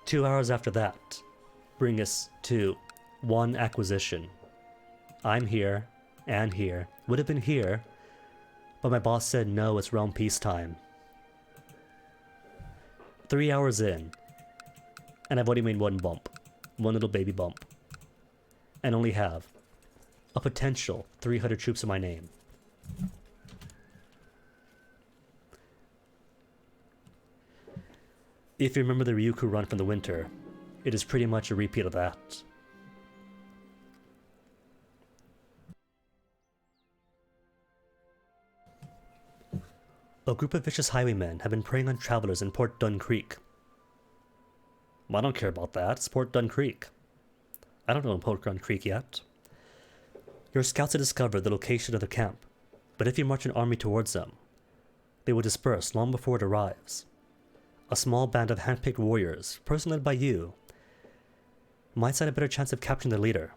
2 hours after that, bring us to 1 acquisition. I'm here, and here, would have been here, but my boss said no, it's realm peacetime. 3 hours in, and I've only made 1 bump. 1 little baby bump. And only have a potential 300 troops in my name. If you remember the Ryukyu run from the winter, it is pretty much a repeat of that. A group of vicious highwaymen have been preying on travelers in Port Dun Creek. I don't care about that, it's Port Dun Creek. I don't know Port Dun Creek yet. Your scouts have discovered the location of the camp, but if you march an army towards them, they will disperse long before it arrives. A small band of hand-picked warriors, personally led by you, might stand a better chance of capturing the leader.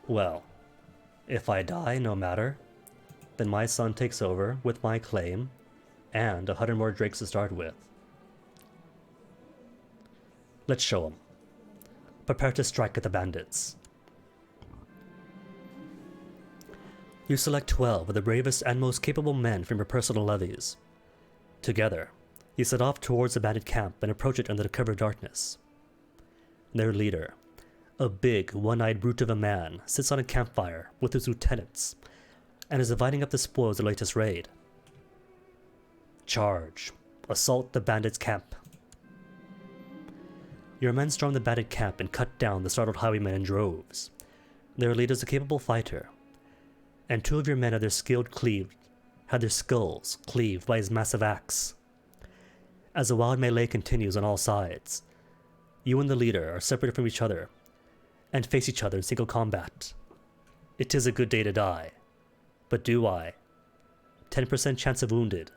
Well, if I die, no matter, then my son takes over with my claim and 100 more drakes to start with. Let's show him. Prepare to strike at the bandits. You select 12 of the bravest and most capable men from your personal levies. Together, you set off towards the bandit camp and approach it under the cover of darkness. Their leader, a big, one-eyed brute of a man, sits on a campfire with his lieutenants and is dividing up the spoils of the latest raid. Charge. Assault the bandits' camp. Your men storm the bandit camp and cut down the startled highwaymen in droves. Their leader is a capable fighter, and 2 of your men had their skulls cleaved by his massive axe. As the wild melee continues on all sides, you and the leader are separated from each other and face each other in single combat. It is a good day to die, but do I? 10% chance of wounded.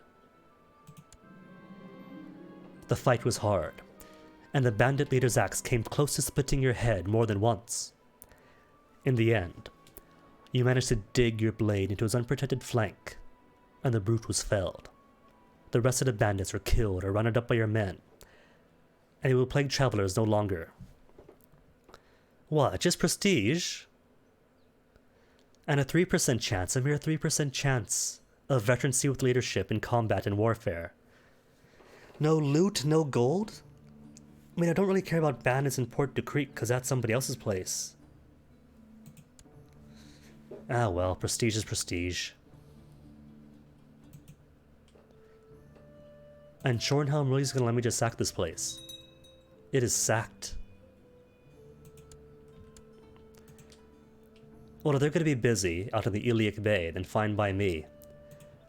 The fight was hard, and the bandit leader's axe came close to splitting your head more than once. In the end, you managed to dig your blade into his unprotected flank, and the brute was felled. The rest of the bandits were killed or rounded up by your men, and you will plague travelers no longer. What, just prestige? And a 3% chance, a mere 3% chance, of veterancy with leadership in combat and warfare. No loot, no gold? I mean, I don't really care about bandits in Port de Creek, because that's somebody else's place. Ah well, prestige is prestige. And Shornhelm really is going to let me just sack this place. It is sacked. Well, if they're going to be busy out in the Iliac Bay, then fine by me.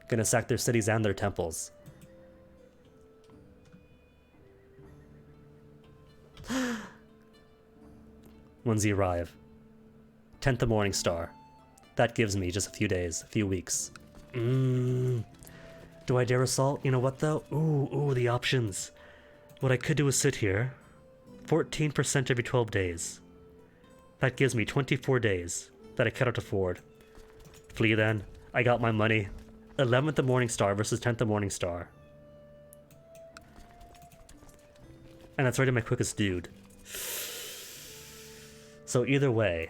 Gonna sack their cities and their temples. When's he arrive? 10th of Morning Star. That gives me just a few days, a few weeks. Do I dare assault? You know what though? Ooh, the options. What I could do is sit here. 14% every 12 days. That gives me 24 days that I cannot afford. Flee then. I got my money. 11th of Morning Star versus 10th of Morning Star. And that's already my quickest dude. So either way.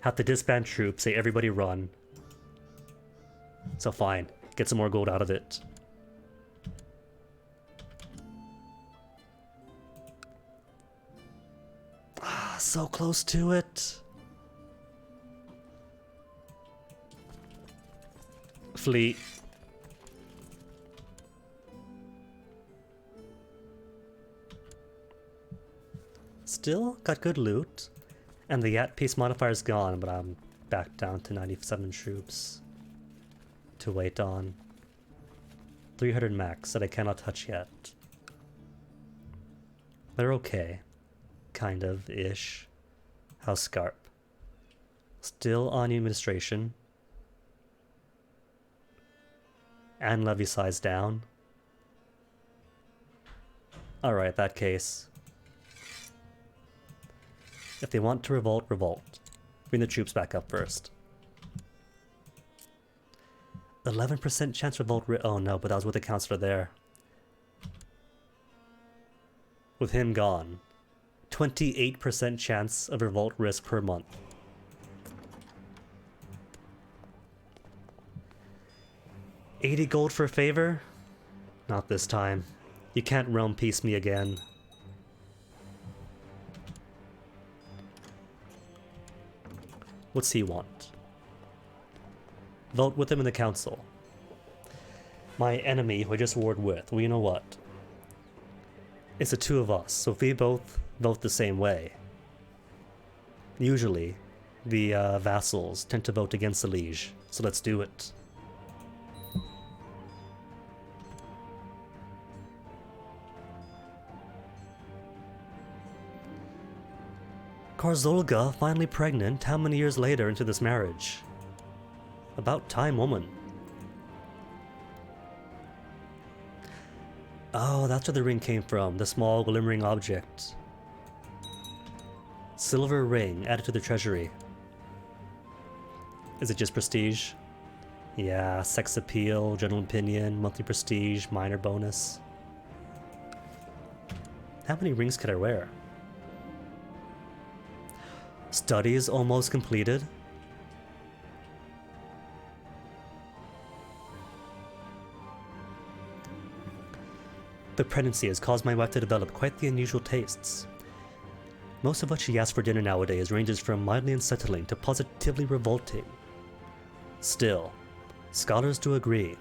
Have to disband troops, say everybody run. So fine, get some more gold out of it. Ah, so close to it. Fleet. Still got good loot. And the Yat Peace modifier is gone, but I'm back down to 97 troops to wait on. 300 max that I cannot touch yet. They're okay. Kind of, ish. How's Scarp? Still on administration. And levy size down. Alright, that case. If they want to revolt, revolt. Bring the troops back up first. 11% chance revolt oh no, but that was with the counselor there. With him gone. 28% chance of revolt risk per month. $80 gold for a favor? Not this time. You can't realm peace me again. What's he want? Vote with him in the council. My enemy who I just warred with, well, you know what? It's the 2 of us, so if we both vote the same way, usually the vassals tend to vote against the liege, so let's do it. Karzolga finally pregnant, how many years later into this marriage? About time, woman. Oh, that's where the ring came from, the small glimmering object. Silver ring added to the treasury. Is it just prestige? Yeah, sex appeal, general opinion, monthly prestige, minor bonus. How many rings could I wear? Studies almost completed. The pregnancy has caused my wife to develop quite the unusual tastes. Most of what she asks for dinner nowadays ranges from mildly unsettling to positively revolting. Still, scholars do agree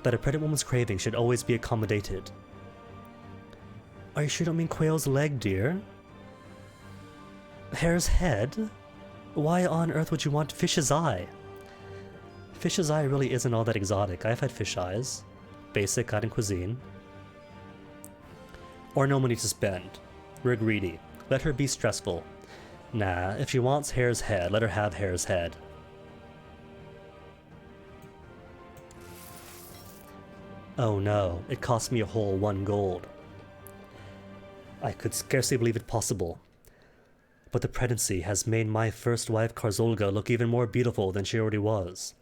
that a pregnant woman's craving should always be accommodated. Are you sure you don't mean quail's leg, dear? Hare's head? Why on earth would you want fish's eye? Fish's eye really isn't all that exotic. I've had fish eyes. Basic Latin cuisine. Or no money to spend. We're greedy. Let her be stressful. Nah, if she wants hare's head, let her have hare's head. Oh no, it cost me a whole 1 gold. I could scarcely believe it possible. But the pregnancy has made my first wife Karzolga look even more beautiful than she already was.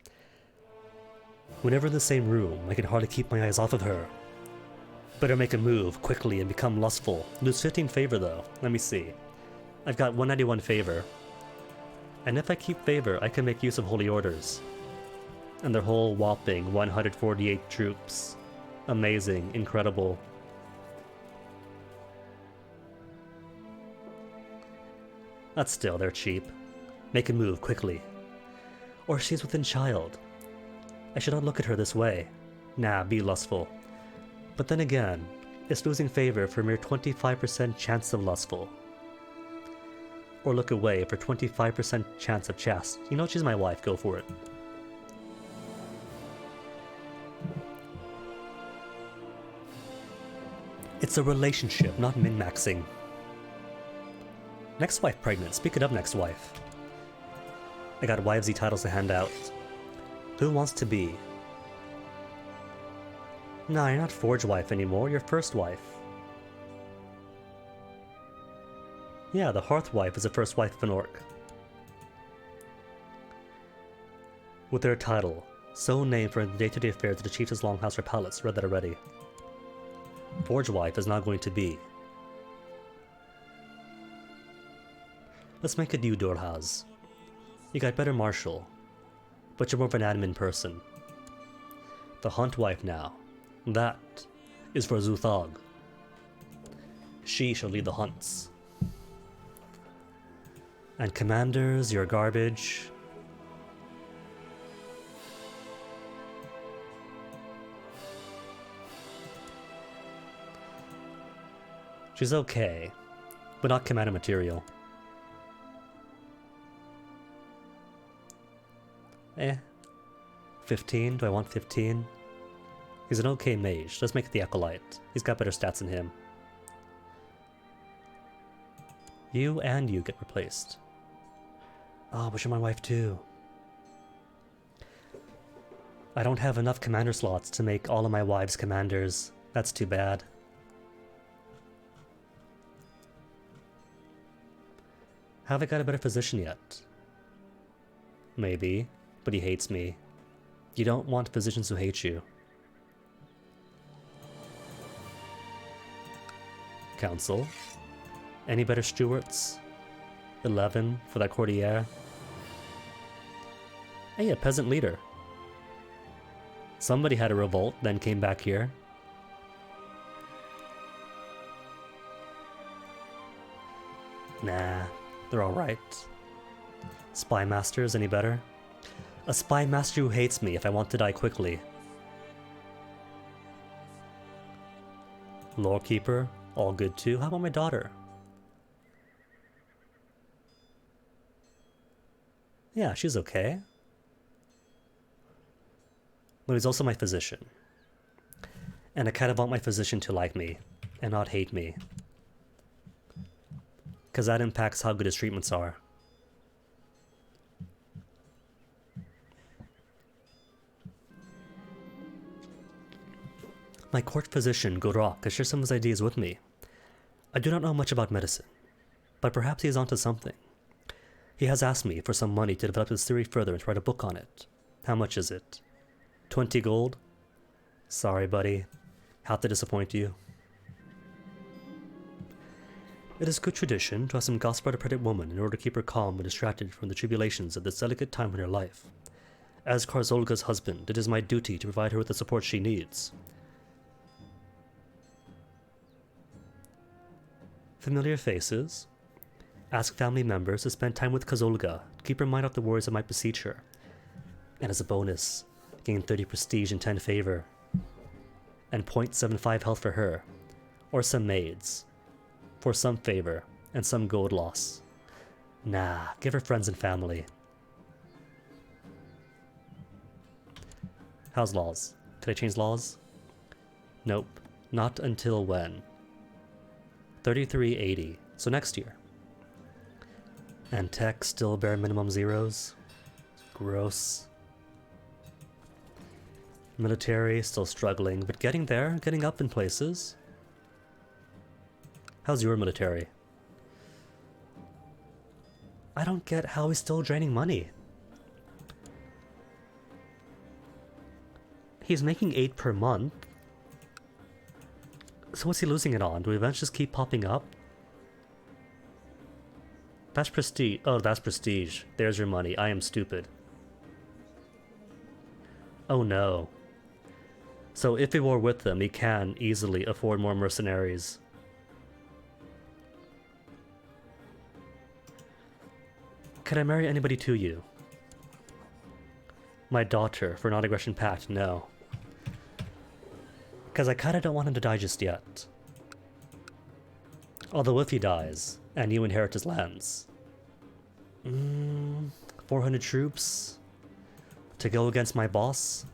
Whenever in the same room, I can hardly keep my eyes off of her. Better make a move quickly and become lustful. Lose 15 favor though. Let me see. I've got 191 favor. And if I keep favor, I can make use of holy orders. And their whole whopping 148 troops. Amazing, incredible. But still, they're cheap. Make a move quickly. Or she's within child. I should not look at her this way. Nah, be lustful. But then again, it's losing favor for a mere 25% chance of lustful. Or look away for 25% chance of chaste. You know, she's my wife, go for it. It's a relationship, not min-maxing. Next wife pregnant, speaking of next wife. I got wivesy titles to hand out. Who wants to be? Nah, you're not Forge wife anymore, you're first wife. Yeah, the Hearth wife is the first wife of an orc. With their title, so named for the day-to-day affairs of the chief's longhouse or palace, read that already. Forge wife is not going to be. Let's make a new Dorhaz. You got better martial, but you're more of an admin person. The Hunt wife now. That is for Zuthog. She shall lead the hunts. And commanders, you're garbage. She's okay, but not commander material. 15? Do I want 15? He's an okay mage. Let's make it the Acolyte. He's got better stats than him. You and you get replaced. Oh, but you're my wife too. I don't have enough commander slots to make all of my wives commanders. That's too bad. Have I got a better physician yet? Maybe, but he hates me. You don't want physicians who hate you. Council. Any better stewards? 11 for that courtier. Hey, a peasant leader. Somebody had a revolt, then came back here. Nah, they're alright. Spy masters, any better? A spy master who hates me if I want to die quickly. Lore keeper, all good too. How about my daughter? Yeah, she's okay. But he's also my physician. And I kind of want my physician to like me and not hate me. Because that impacts how good his treatments are. My court physician, Gorak, has shared some of his ideas with me. I do not know much about medicine, but perhaps he is onto something. He has asked me for some money to develop his theory further and to write a book on it. How much is it? 20 gold? Sorry, buddy. Have to disappoint you. It is good tradition to have some gossip about a pregnant woman in order to keep her calm and distracted from the tribulations of this delicate time in her life. As Karzolga's husband, it is my duty to provide her with the support she needs. Familiar faces. Ask family members to spend time with Kazolga to keep her mind off the worries that might besiege her. And as a bonus, gain 30 prestige and 10 favor. And 0.75 health for her. Or some maids. For some favor and some gold loss. Nah, give her friends and family. How's laws? Can I change laws? Nope. Not until when? 3380. So next year. And tech still bare minimum zeros. Gross. Military still struggling, but getting there, getting up in places. How's your military? I don't get how he's still draining money. He's making 8 per month. So what's he losing it on? Do events just keep popping up? That's prestige. Oh, that's prestige. There's your money. I am stupid. Oh no. So if he were with them, he can easily afford more mercenaries. Can I marry anybody to you? My daughter, for non-aggression pact, no. Because I kinda don't want him to die just yet. Although if he dies, and you inherit his lands. 400 troops? To go against my boss?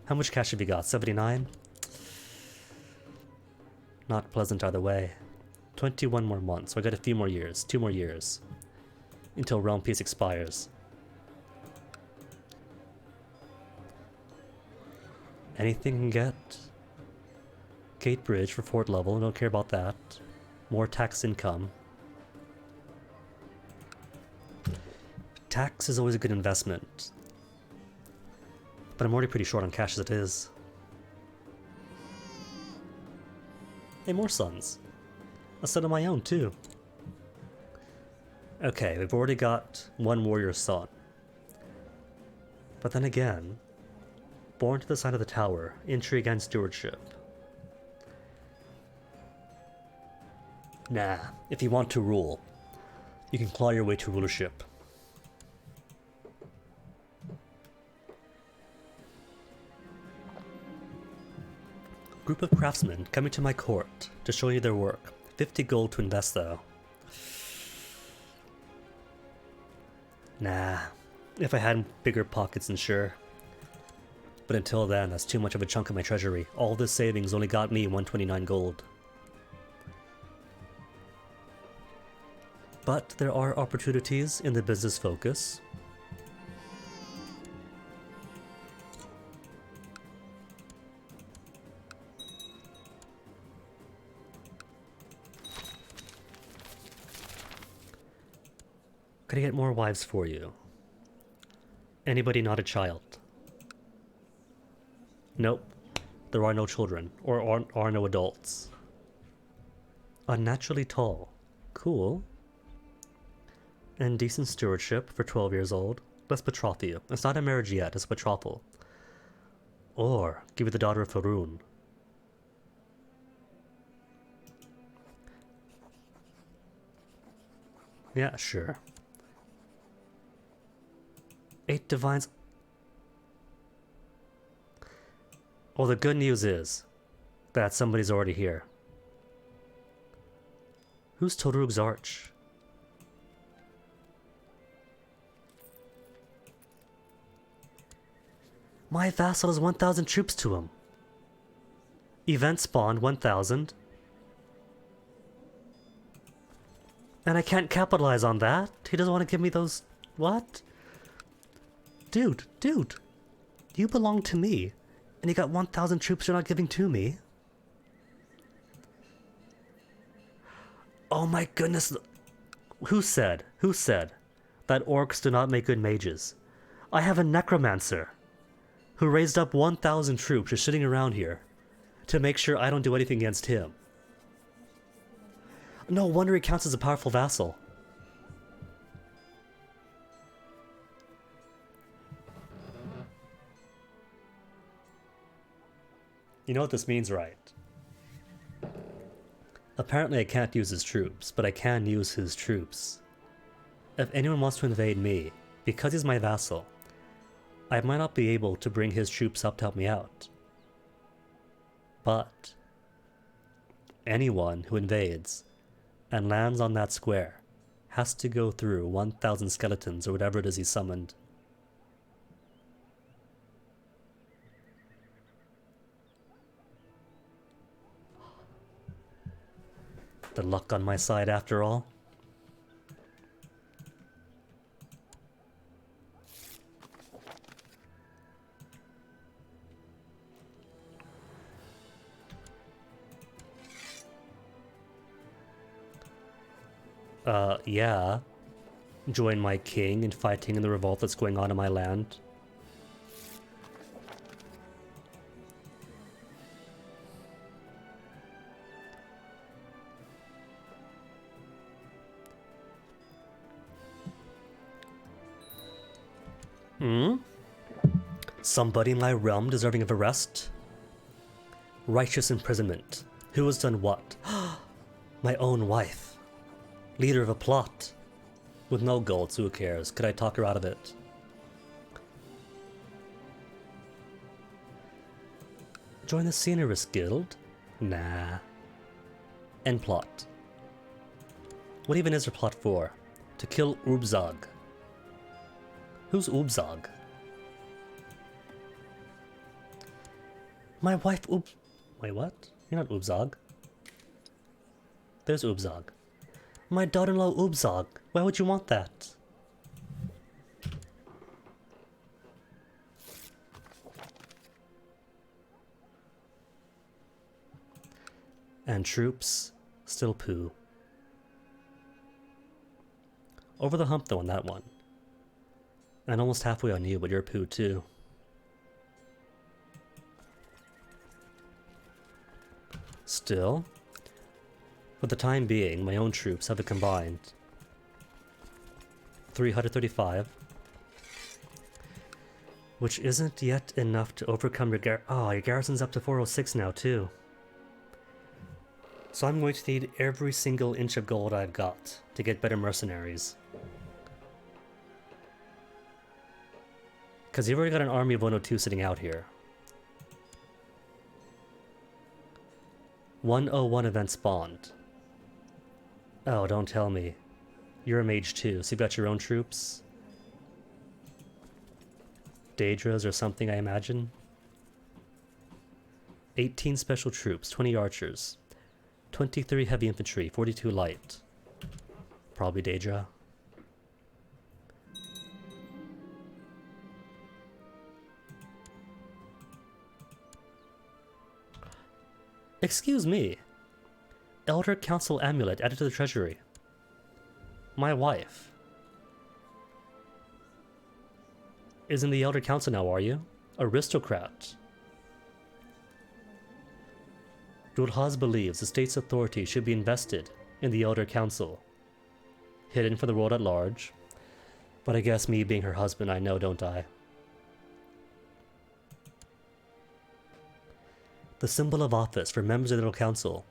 How much cash have you got? 79? Not pleasant either way. 21 more months, so I got a few more years. 2 more years. Until Realm Peace expires. Anything can get. Gate Bridge for 4th level, don't care about that. More tax income. Tax is always a good investment. But I'm already pretty short on cash as it is. Hey, more sons. A son of my own, too. Okay, we've already got 1 warrior son. But then again, born to the side of the tower, intrigue and stewardship. Nah, if you want to rule, you can claw your way to rulership. Group of craftsmen coming to my court to show you their work. 50 gold to invest though. Nah, if I had bigger pockets then sure. But until then, that's too much of a chunk of my treasury. All this savings only got me 129 gold. But there are opportunities in the business focus. Could I get more wives for you? Anybody not a child? Nope. There are no children, or are no adults. Unnaturally tall. Cool. And decent stewardship for 12 years old. Let's betroth you. It's not a marriage yet, it's a betrothal. Or give you the daughter of Faroon. Yeah, sure. 8 divines. Well, the good news is that somebody's already here. Who's Todorug's arch? My vassal has 1,000 troops to him. Event spawned 1,000. And I can't capitalize on that. He doesn't want to give me those... What? Dude. You belong to me. And you got 1,000 troops you're not giving to me? Oh my goodness. Who said that orcs do not make good mages? I have a necromancer who raised up 1,000 troops just sitting around here to make sure I don't do anything against him. No wonder he counts as a powerful vassal. You know what this means, right? Apparently I can't use his troops, but I can use his troops. If anyone wants to invade me, because he's my vassal, I might not be able to bring his troops up to help me out. But anyone who invades and lands on that square has to go through 1,000 skeletons or whatever it is he summoned. The luck on my side after all. Yeah. Join my king in fighting in the revolt that's going on in my land. Somebody in my realm deserving of arrest? Righteous imprisonment. Who has done what? My own wife. Leader of a plot. With no gold, so who cares? Could I talk her out of it? Join the Scenarist Guild? Nah. End plot. What even is her plot for? To kill Ubzog. Who's Ubzog? My wife Wait, what? You're not Ubzog. There's Ubzog. My daughter-in-law Ubzog. Why would you want that? And troops still poo. Over the hump though on that one. And almost halfway on you, but you're poo too. Still, for the time being, my own troops have a combined 335, which isn't yet enough to overcome your your garrison's up to 406 now too. So I'm going to need every single inch of gold I've got to get better mercenaries. Because you've already got an army of 102 sitting out here. 101 event spawned. Oh, don't tell me. You're a mage too, so you've got your own troops? Daedras or something, I imagine? 18 special troops, 20 archers, 23 heavy infantry, 42 light. Probably Daedra. Excuse me. Elder Council amulet added to the treasury. My wife. Is in the Elder Council now, are you? Aristocrat. Dulhaz believes the state's authority should be invested in the Elder Council. Hidden from the world at large. But I guess me being her husband, I know, don't I? The symbol of office for members of the Elder Council,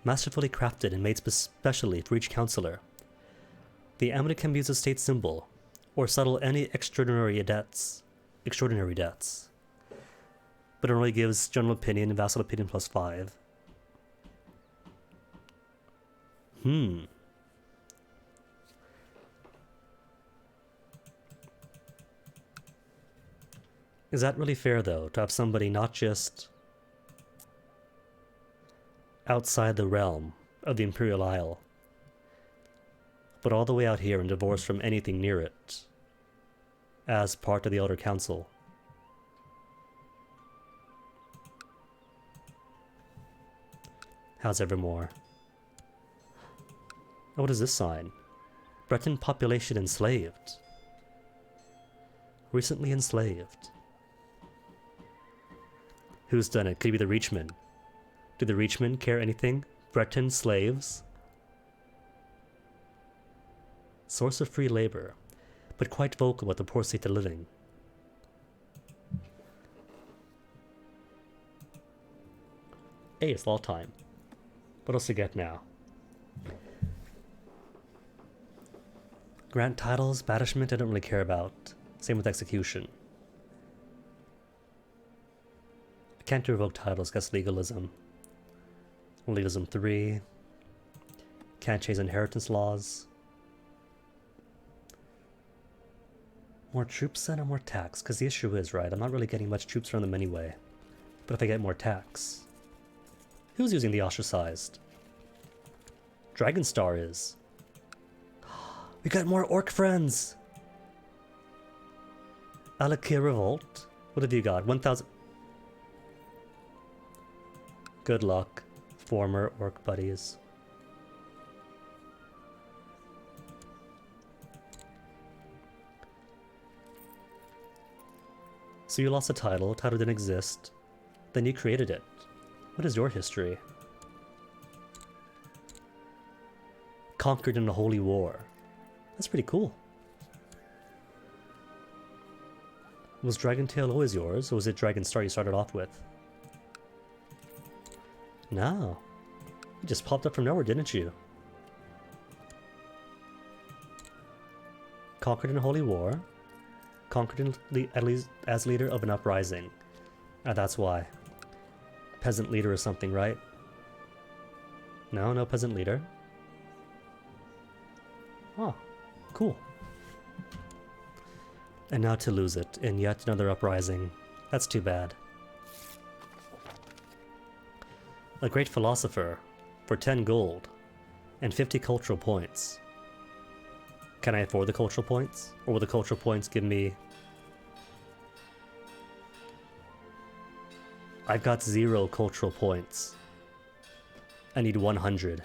masterfully crafted and made specially for each councillor. The amulet can be used as state symbol, or settle any extraordinary debts. But it only gives general opinion and vassal opinion +5. Is that really fair, though, to have somebody not just outside the realm of the Imperial Isle, but all the way out here and divorced from anything near it, as part of the Elder Council? How's Evermore? Oh, what is this sign? Breton population enslaved. Recently enslaved. Who's done it? Could it be the Reachmen? Do the Reachmen care anything? Breton slaves? Source of free labor, but quite vocal about the poor state of living. Hey, it's law time. What else to get now? Grant titles, banishment, I don't really care about. Same with execution. I can't revoke titles, guess legalism. Legalism 3. Can't change inheritance laws. More troops sent or more tax? Because the issue is, right, I'm not really getting much troops from them anyway. But if I get more tax... Who's using the ostracized? Dragonstar is. We got more orc friends! Alakir Revolt. What have you got? 1,000... Good luck, former orc buddies. So you lost a title didn't exist, then you created it. What is your history? Conquered in a holy war. That's pretty cool. Was Dragontail always yours, or was it Dragonstar you started off with? No. You just popped up from nowhere, didn't you? Conquered in a holy war. Conquered at least as leader of an uprising. That's why. Peasant leader or something, right? No, no peasant leader. Oh, cool. And now to lose it in yet another uprising. That's too bad. A great philosopher for 10 gold and 50 cultural points. Can I afford the cultural points? Or will the cultural points give me... I've got 0 cultural points. I need 100.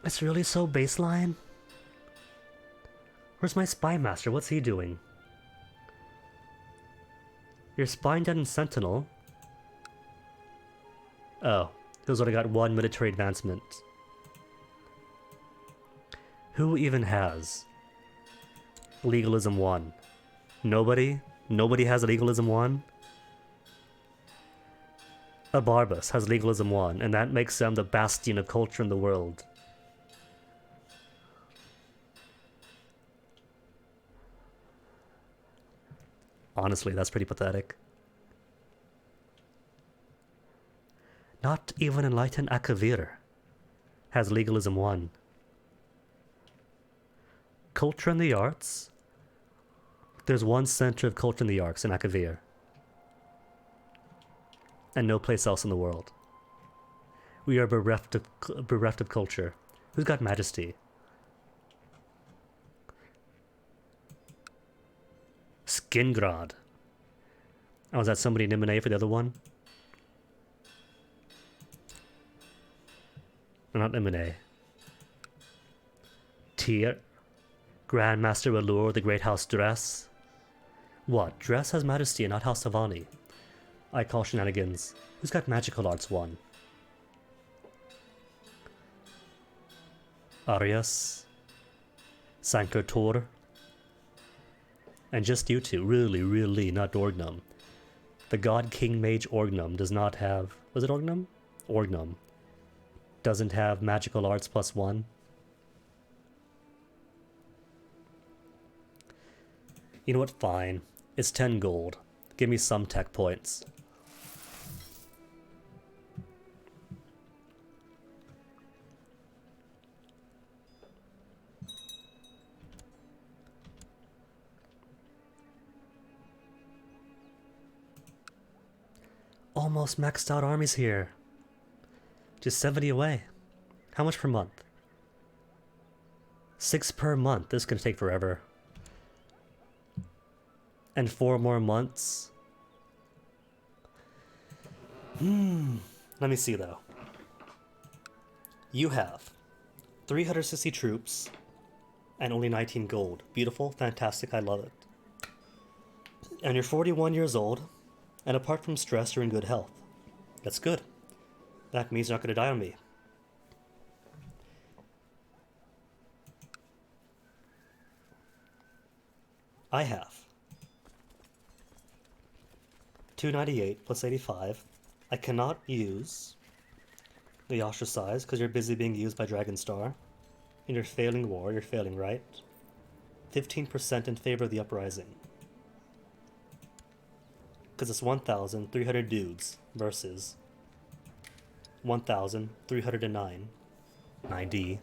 It's really so baseline? Where's my spy master? What's he doing? You're spying down in Sentinel? Oh, he's only got 1 military advancement. Who even has Legalism 1? Nobody? Nobody has Legalism 1? Abarbus has Legalism 1, and that makes them the bastion of culture in the world. Honestly, that's pretty pathetic. Not even enlightened Akavir has Legalism 1. Culture and the arts? There's one center of culture and the arts in Akavir. And no place else in the world. We are bereft of culture. Who's got majesty? Skingrad. Oh, is that somebody in M&A for the other one? No, not M&A. Tyr. Grandmaster Allure, the Great House Dress. What? Dress has majesty and not House Savani. I call shenanigans. Who's got magical arts 1? Arias. Sankar Tor. And just you two, really, not Orgnum. The God King Mage Orgnum does not have... Was it Orgnum? Orgnum. Doesn't have magical arts +1. You know what? Fine. It's 10 gold. Give me some tech points. Almost maxed out armies here. Just 70 away. How much per month? 6 per month. This is going to take forever. And 4 more months. Let me see though. You have 360 troops and only 19 gold. Beautiful, fantastic, I love it. And you're 41 years old, and apart from stress, you're in good health. That's good. That means you're not going to die on me. I have 298 plus 85. I cannot use the ostracize because you're busy being used by Dragonstar. In your failing war, you're failing, right? 15% in favor of the uprising. Because it's 1,300 dudes versus 1,309. 9D.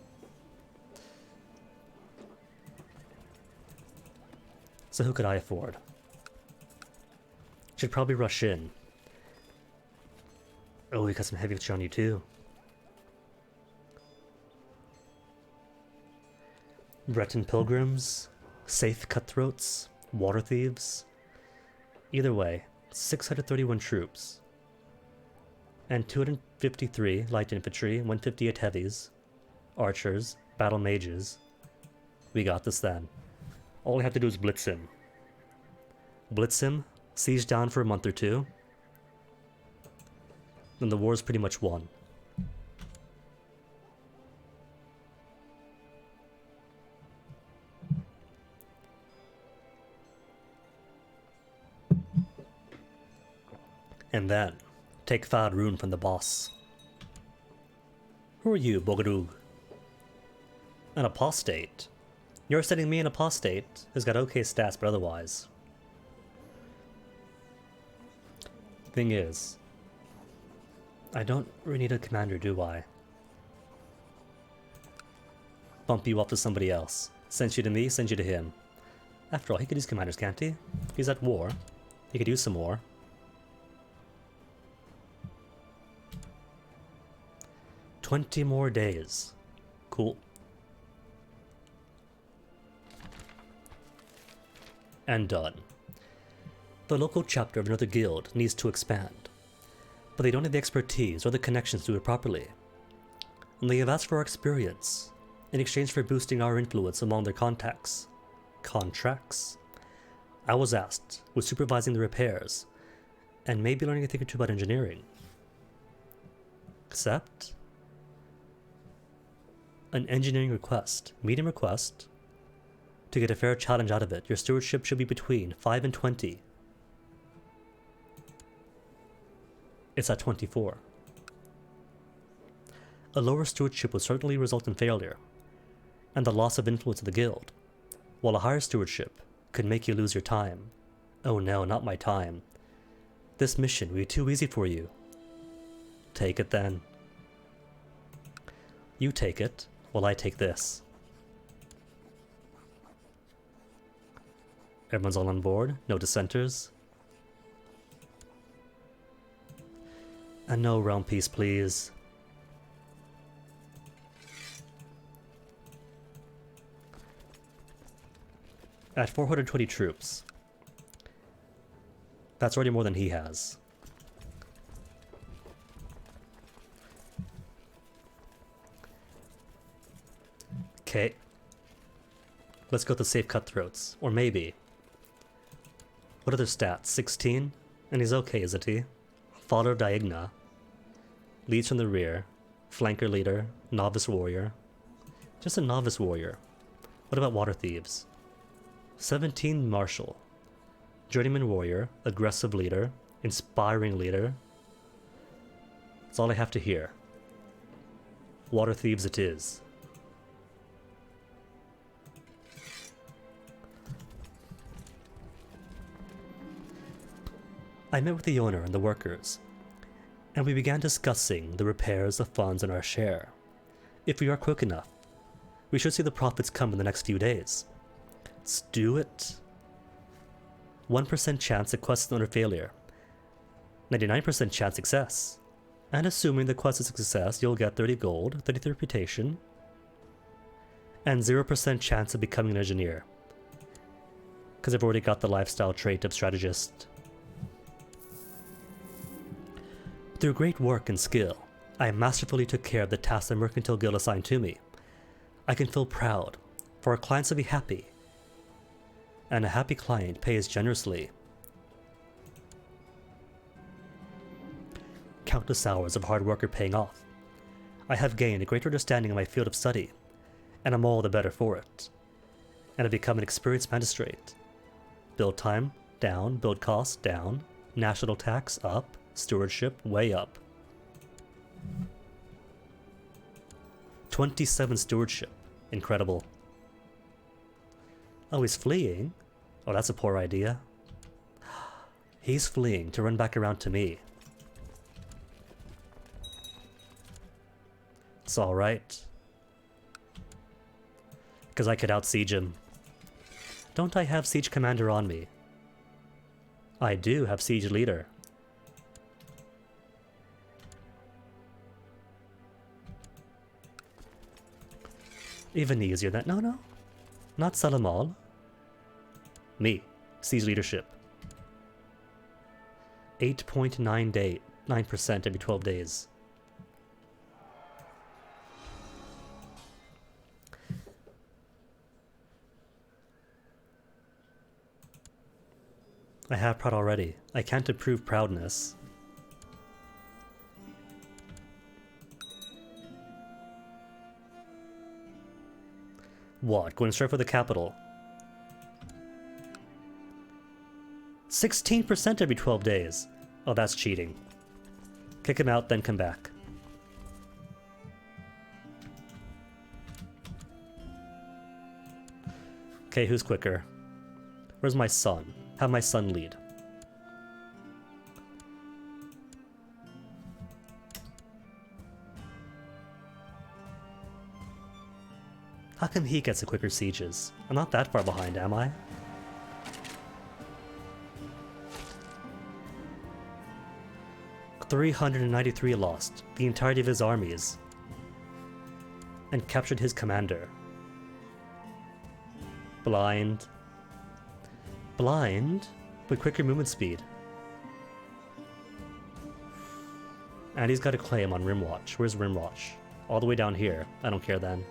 So who could I afford? Should probably rush in. Oh, we got some heavy on you too. Breton pilgrims, safe cutthroats, water thieves. Either way, 631 troops. And 253 light infantry, 158 heavies, archers, battle mages. We got this then. All we have to do is blitz him. Blitz him, siege down for a month or two. Then the war's pretty much won. And then, take Fad Rune from the boss. Who are you, Bogarug? An apostate. You're sending me an apostate who's got okay stats, but otherwise. Thing is, I don't really need a commander, do I? Bump you up to somebody else. Send you to me, send you to him. After all, he could use commanders, can't he? He's at war. He could use some more. "20 more days. Cool. And done. The local chapter of another guild needs to expand, but they don't have the expertise or the connections to do it properly. And they have asked for our experience in exchange for boosting our influence among their contacts. Contracts? I was asked with supervising the repairs and maybe learning a thing or two about engineering. Except an engineering request, medium request. To get a fair challenge out of it, your stewardship should be between 5 and 20. It's at 24. A lower stewardship would certainly result in failure, and the loss of influence of the guild, while a higher stewardship could make you lose your time. Oh no, not my time. This mission would be too easy for you. Take it then. You take it, while I take this. Everyone's all on board? No dissenters? And no realm peace, please. At 420 troops. That's already more than he has. Okay. Let's go to safe cutthroats. Or maybe. What are their stats? 16? And he's okay, isn't he? Father of Diagna. Leads from the rear. Flanker leader. Novice warrior. Just a novice warrior. What about water thieves? 17 martial. Journeyman warrior. Aggressive leader. Inspiring leader. That's all I have to hear. Water thieves it is. I met with the owner and the workers, and we began discussing the repairs, the funds, and our share. If we are quick enough, we should see the profits come in the next few days. Let's do it. 1% chance the quest is under failure. 99% chance success. And assuming the quest is a success, you'll get 30 gold, 30 reputation, and 0% chance of becoming an engineer. Because I've already got the lifestyle trait of strategist. Through great work and skill, I masterfully took care of the tasks the Mercantile Guild assigned to me. I can feel proud, for our clients to be happy, and a happy client pays generously. Countless hours of hard work are paying off. I have gained a greater understanding of my field of study, and I'm all the better for it. And I've become an experienced magistrate. Build time, down. Build costs, down. National tax, up. Stewardship, way up. 27 stewardship. Incredible. Oh, he's fleeing? Oh, that's a poor idea. He's fleeing to run back around to me. It's alright. Because I could out-siege him. Don't I have siege commander on me? I do have siege leader. Even easier than... No. Not sell them all. Me. Siege leadership. 8.9% every 12 days. I have proud already. I can't improve proudness. What? Going straight for the capital. 16% every 12 days. Oh, that's cheating. Kick him out, then come back. Okay, who's quicker? Where's my son? Have my son lead. How come he gets the quicker sieges? I'm not that far behind, am I? $393 lost, the entirety of his armies, and captured his commander. Blind, with quicker movement speed. And he's got a claim on Rimwatch. Where's Rimwatch? All the way down here. I don't care then.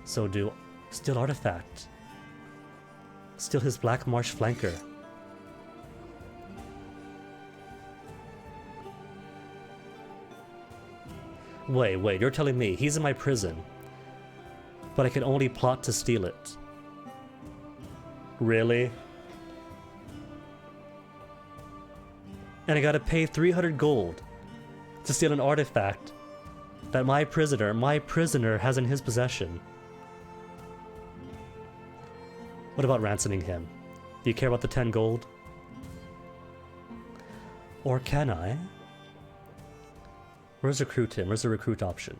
So do... Still artifact. Still his Black Marsh flanker. Wait, you're telling me he's in my prison, but I can only plot to steal it? Really? And I gotta pay 300 gold to steal an artifact that my prisoner has in his possession. What about ransoming him? Do you care about the 10 gold? Or can I? Where's recruit him? Where's the recruit option?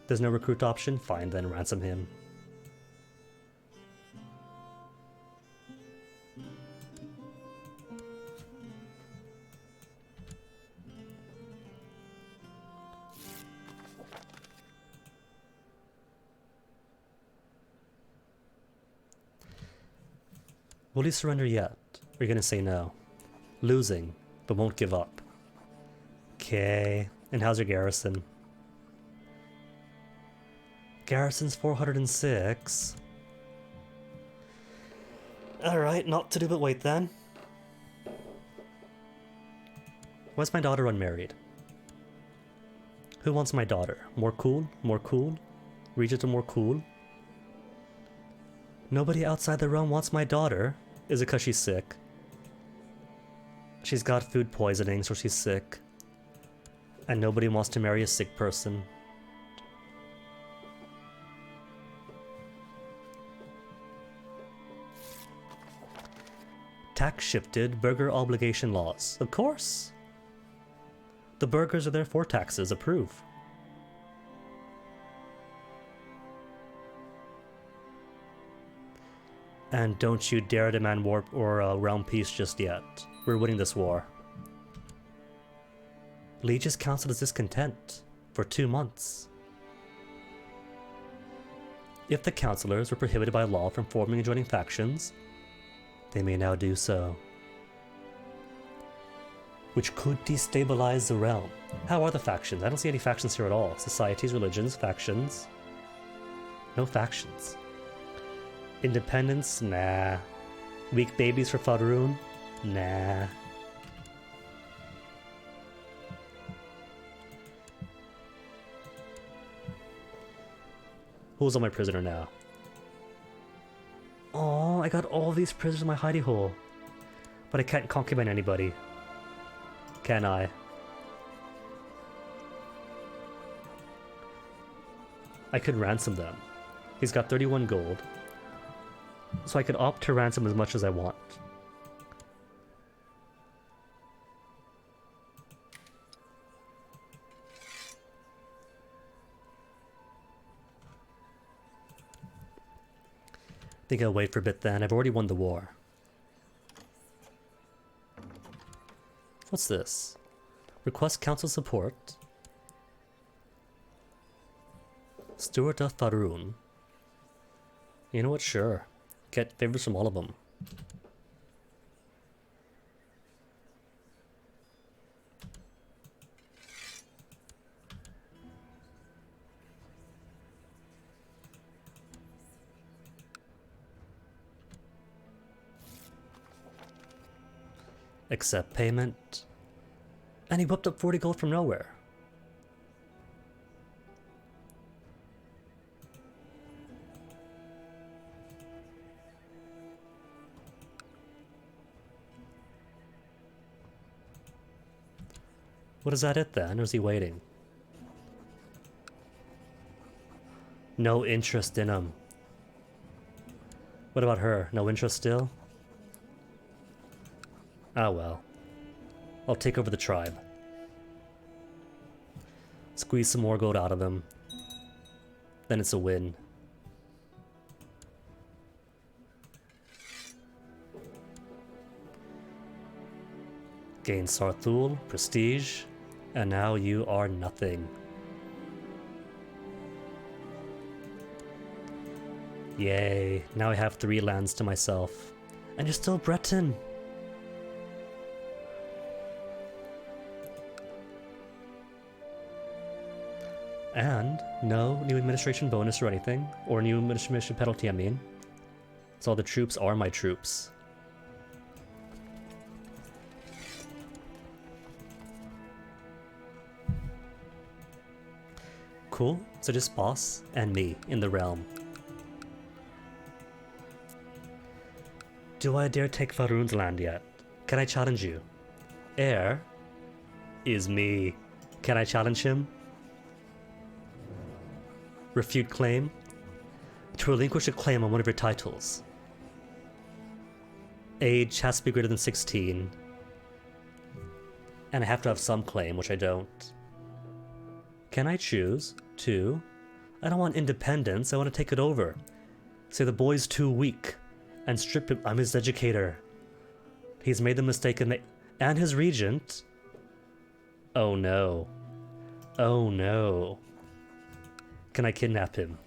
There's no recruit option? Fine, then ransom him. Will he surrender yet? Or are you gonna say no? Losing, but won't give up. Okay. And how's your garrison? Garrison's 406. Alright, not to do but wait then. Why's my daughter unmarried? Who wants my daughter? More cool? More cool? Regents are more cool? Nobody outside the realm wants my daughter. Is it because she's sick? She's got food poisoning, so she's sick. And nobody wants to marry a sick person. Tax shifted burgher obligation laws. Of course. The burghers are there for taxes. Approve. And don't you dare demand war or realm peace just yet. We're winning this war. Liege's council is discontent for 2 months. If the councillors were prohibited by law from forming and joining factions, they may now do so. which could destabilize the realm. How are the factions? I don't see any factions here at all. Societies, religions, factions. No factions. Independence? Nah. Weak babies for Faerun? Nah. Who's on my prisoner now? Oh, I got all these prisoners in my hidey hole. But I can't concubine anybody. Can I? I could ransom them. He's got 31 gold. So I could opt to ransom as much as I want. Think I'll wait for a bit then. I've already won the war. What's this? Request council support. Steward of Faerun. You know what? Sure. Get favors from all of them. Accept payment. And he whipped up 40 gold from nowhere. What is that it then, or is he waiting? No interest in him. What about her? No interest still? Ah well. I'll take over the tribe. Squeeze some more gold out of him. Then it's a win. Gain Sarthul, prestige, and now you are nothing. Yay, now I have 3 lands to myself. And you're still Breton! And no new administration bonus or anything, or new administration penalty, I mean. So all the troops are my troops. Cool, so just boss and me in the realm. Do I dare take Faerun's land yet? Can I challenge you? Heir is me. Can I challenge him? Refute claim. To relinquish a claim on one of your titles. Age has to be greater than 16. And I have to have some claim, which I don't. Can I choose to? I don't want independence, I want to take it over. Say the boy's too weak. And strip him. I'm his educator. He's made the mistake of and his regent. Oh no. Oh no. Can I kidnap him?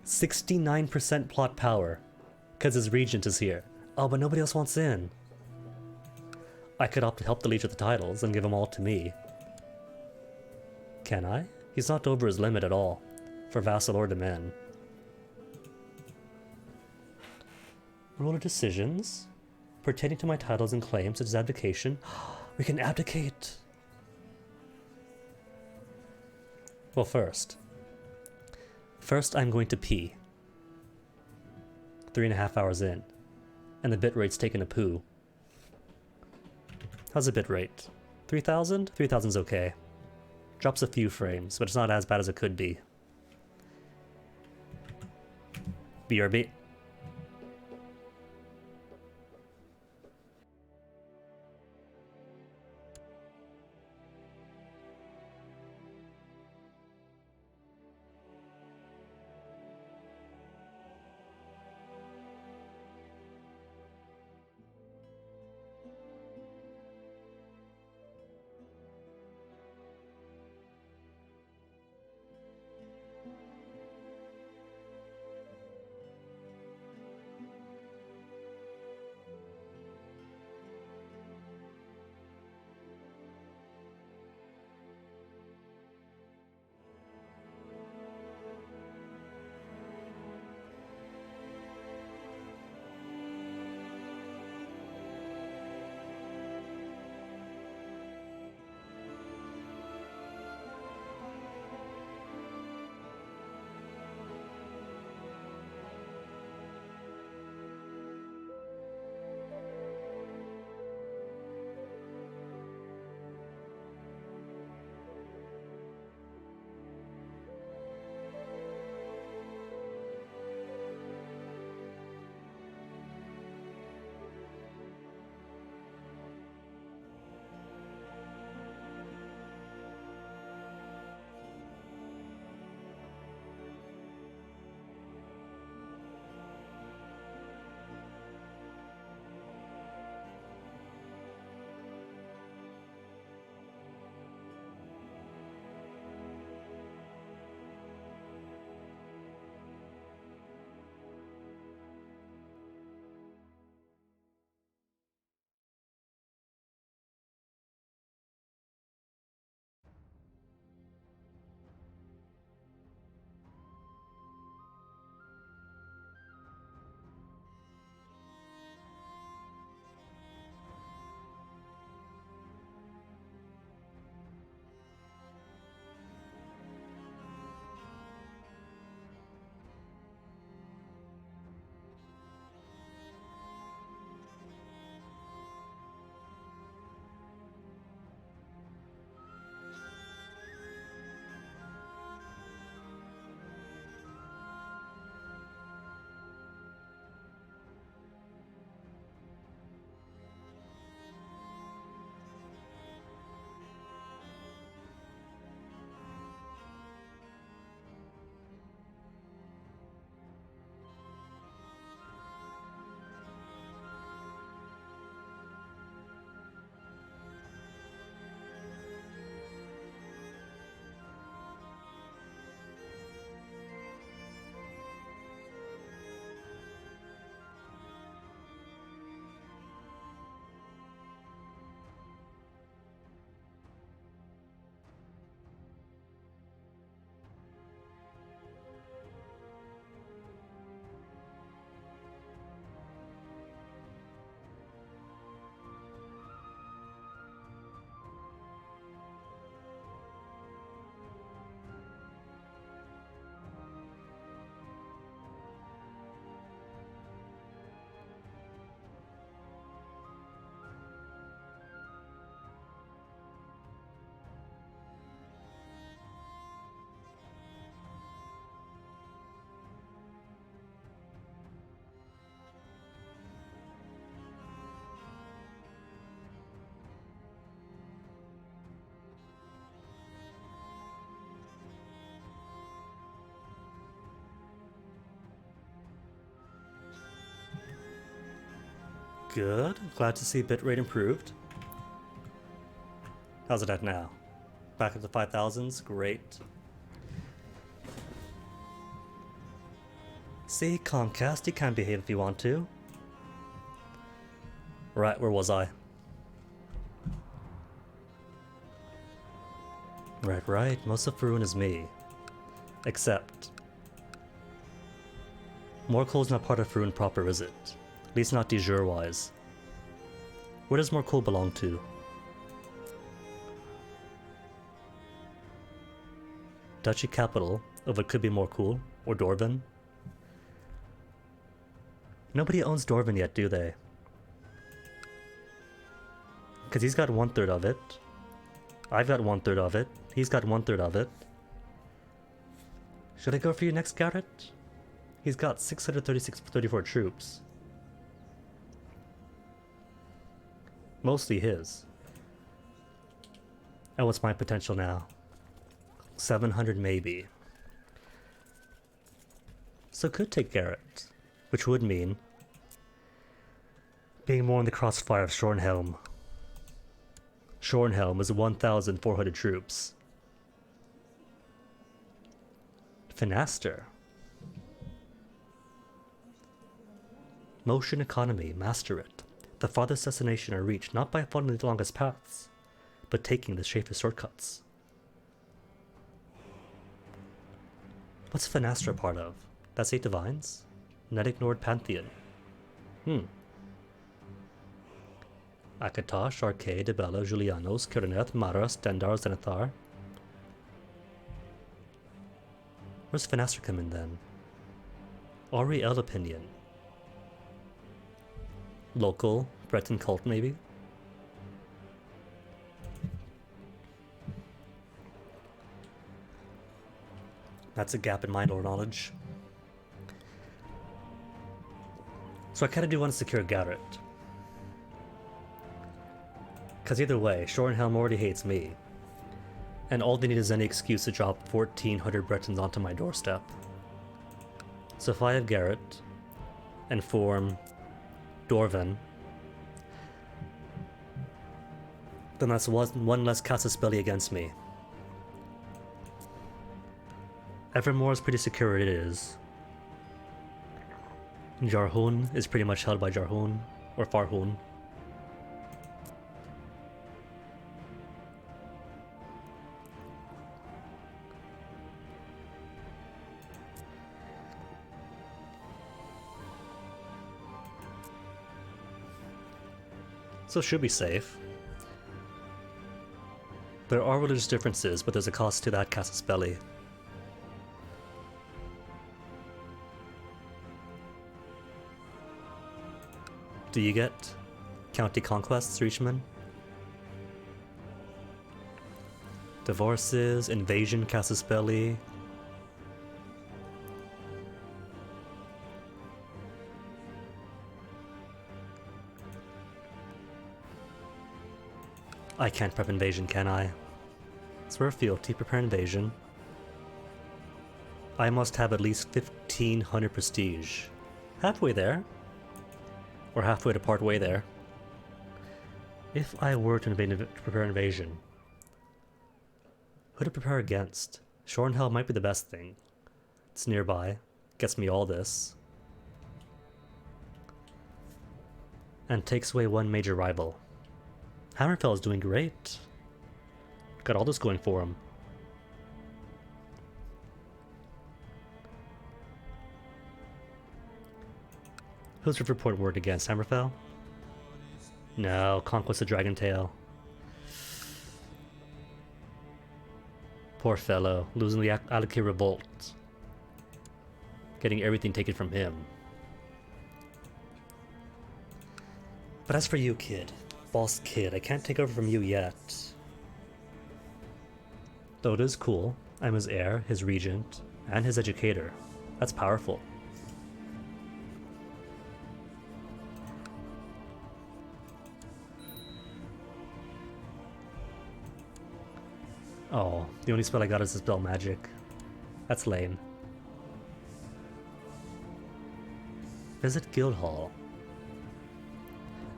"69% plot power. Because his regent is here. Oh, but nobody else wants in. I could opt to help the leech with the titles and give them all to me. Can I? He's not over his limit at all. For vassal or demand. Rule of decisions pertaining to my titles and claims, such as abdication. We can abdicate. Well, first I'm going to pee. 3.5 hours in, and the bitrate's taking a poo. How's the bitrate? 3,000? 3,000's okay. Drops a few frames, but it's not as bad as it could be. BRB. Good. Glad to see bitrate improved. How's it at now? Back up to 5,000s? Great. See, conquest, you can behave if you want to. Right, where was I? Right. Most of Faerun is me. Except... Morkul's not part of Faerun proper, is it? At least not de jure-wise. Where does Morkul belong to? Duchy capital of what could be Morkul, or Dorvan. Nobody owns Dorvan yet, do they? Because he's got 1/3 of it. I've got 1/3 of it. He's got 1/3 of it. Should I go for you next, Garrett? He's got 634 troops. Mostly his. And what's my potential now? 700 maybe. So could take Garrett, which would mean being more in the crossfire of Shornhelm. Shornhelm is 1,400 troops. Finaster. Motion economy, master it. The farthest destination are reached not by following the longest paths, but taking the safest shortcuts. What's Finastra part of? That's 8 divines? Net ignored pantheon. Akatosh, Arcade, Debella, Julianos, Kirineth, Maras, Dendar, Zenithar. Where's Finastra come in then? Ori El opinion. Local, Breton cult maybe? That's a gap in my lore knowledge. So I kinda do want to secure Garrett. Cause either way, Shornhelm already hates me. And all they need is any excuse to drop 1,400 Bretons onto my doorstep. So if I have Garrett, and form Dorvan, then that's one less Casus Belli against me. Evermore is pretty secure, it is. Jarhun is pretty much held by Jarhun, or Farhun. So should be safe. There are religious differences, but there's a cost to that Casus Belli. Do you get county conquests, Reachman? Divorces, invasion, Casus Belli. I can't prep invasion, can I? Swear fealty, prepare invasion. I must have at least 1,500 prestige. Halfway there. Or halfway to part way there. If I were to prepare invasion, who to prepare against? Shornhelm might be the best thing. It's nearby, gets me all this, and takes away one major rival. Hammerfell is doing great. Got all this going for him. Who's River Port word against? Hammerfell? No, Conquest of Dragontail. Poor fellow, losing the Alaki Revolt. Getting everything taken from him. But as for you, kid, boss kid, I can't take over from you yet. Though it is cool, I'm his heir, his regent, and his educator. That's powerful. Oh, the only spell I got is Dispel Magic. That's lame. Visit Guildhall.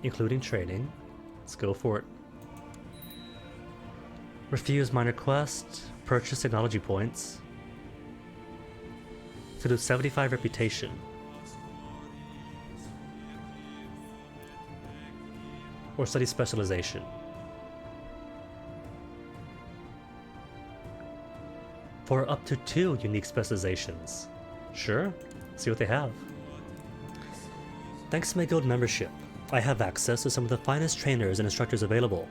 including training. Let's go for it. Refuse minor quest. Purchase technology points. To do 75 reputation. Or study specialization. For up to 2 unique specializations. Sure, see what they have. Thanks to my guild membership, I have access to some of the finest trainers and instructors available.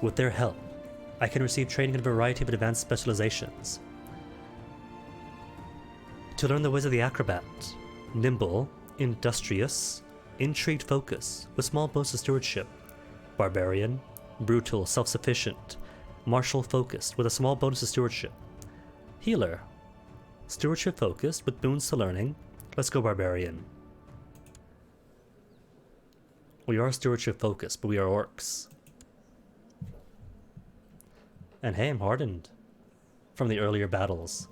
With their help, I can receive training in a variety of advanced specializations. To learn the ways of the acrobat, nimble, industrious, intrigue focus, with small boasts of stewardship, barbarian, brutal, self-sufficient, martial focused, with a small bonus of stewardship, healer, stewardship focused, with boons to learning. Let's go barbarian. We are stewardship focused, but we are orcs. And hey, I'm hardened from the earlier battles.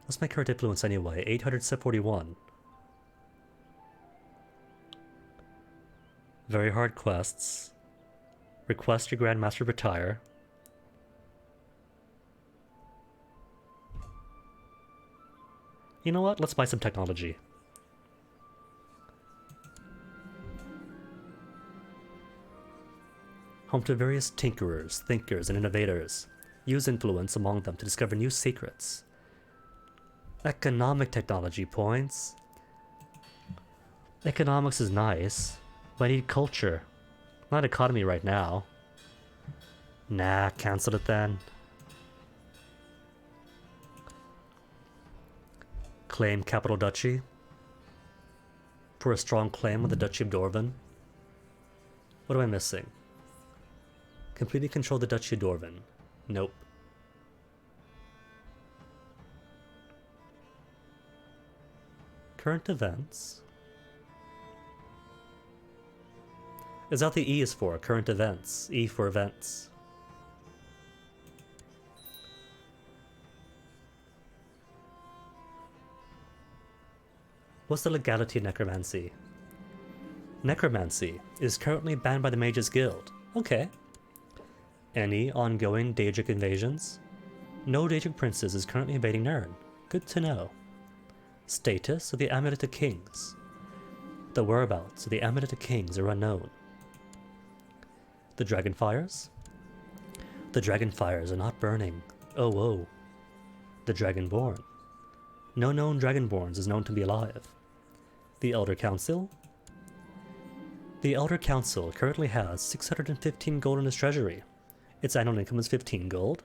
What's my current influence anyway? 841. Very hard quests. Request your Grandmaster retire. You know what? Let's buy some technology. Home to various tinkerers, thinkers, and innovators. Use influence among them to discover new secrets. Economic technology points. Economics is nice, but I need culture. Not economy right now. Nah, cancel it then. Claim Capital Duchy. For a strong claim of the Duchy of Dorvan. What am I missing? Completely control the Duchy of Dorvan. Nope. Current events. Is that the E is for? Current events. E for events. What's the legality of necromancy? Necromancy is currently banned by the Mages Guild. Okay. Any ongoing Daedric invasions? No Daedric princes is currently invading Nirn. Good to know. Status of the Amulet of Kings. The whereabouts of the Amulet of Kings are unknown. The Dragonfires? The Dragonfires are not burning. Oh, oh. The Dragonborn. No known Dragonborns is known to be alive. The Elder Council? The Elder Council currently has 615 gold in its treasury. Its annual income is 15 gold.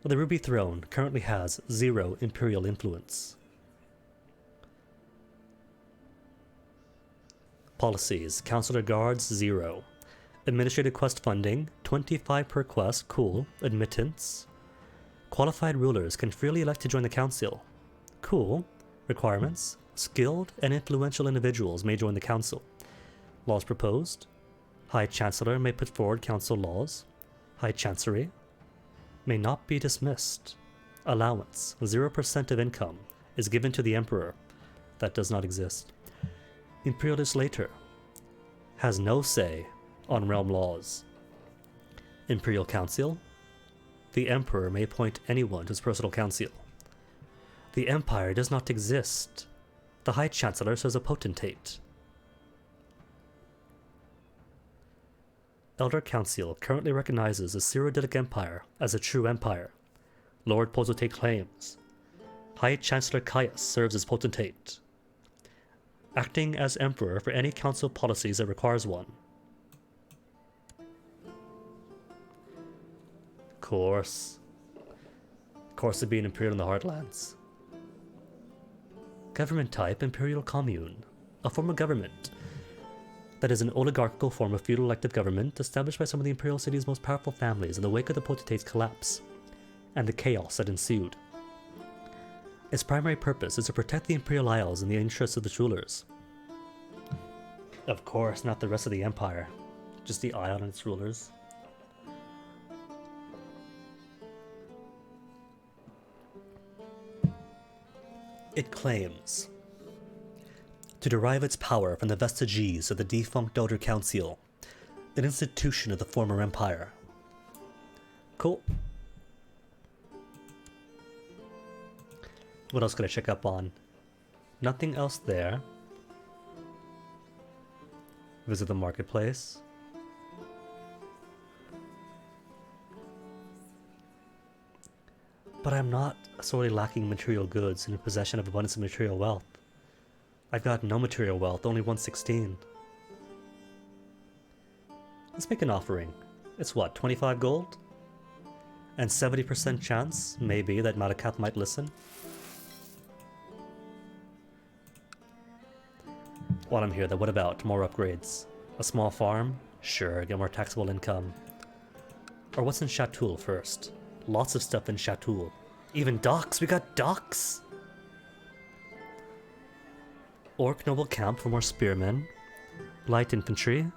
The Ruby Throne currently has 0 imperial influence. Policies. Councilor Guards, 0. Administrative quest funding, 25 per quest, cool. Admittance. Qualified rulers can freely elect to join the council. Cool. Requirements. Skilled and influential individuals may join the council. Laws proposed. High Chancellor may put forward council laws. High Chancery may not be dismissed. Allowance. 0% of income is given to the Emperor. That does not exist. Imperial Legislator has no say on realm laws. Imperial Council. The Emperor may appoint anyone to his personal council. The Empire does not exist. The High Chancellor serves a potentate. Elder Council currently recognizes the Cyrodiilic Empire as a true empire. Lord Potentate claims. High Chancellor Caius serves as potentate, acting as emperor for any council policies that requires one. Course of being imperial in the Heartlands. Government type, Imperial Commune. A form of government that is an oligarchical form of feudal elective government established by some of the Imperial City's most powerful families in the wake of the Potentate's collapse and the chaos that ensued. Its primary purpose is to protect the Imperial Isles in the interests of the rulers. Of course, not the rest of the Empire, just the Isle and its rulers. It claims to derive its power from the vestiges of the defunct Elder Council, an institution of the former empire. Cool. What else could I check up on? Nothing else there. Visit the marketplace. But I'm not sorely lacking material goods and in possession of abundance of material wealth. I've got no material wealth, only 116. Let's make an offering. It's what, 25 gold? And 70% chance, maybe, that Malakath might listen? While I'm here, then what about more upgrades? A small farm? Sure, get more taxable income. Or what's in Chatul first? Lots of stuff in Chatul. Even docks! We got docks! Orc Noble Camp for more spearmen. Light infantry.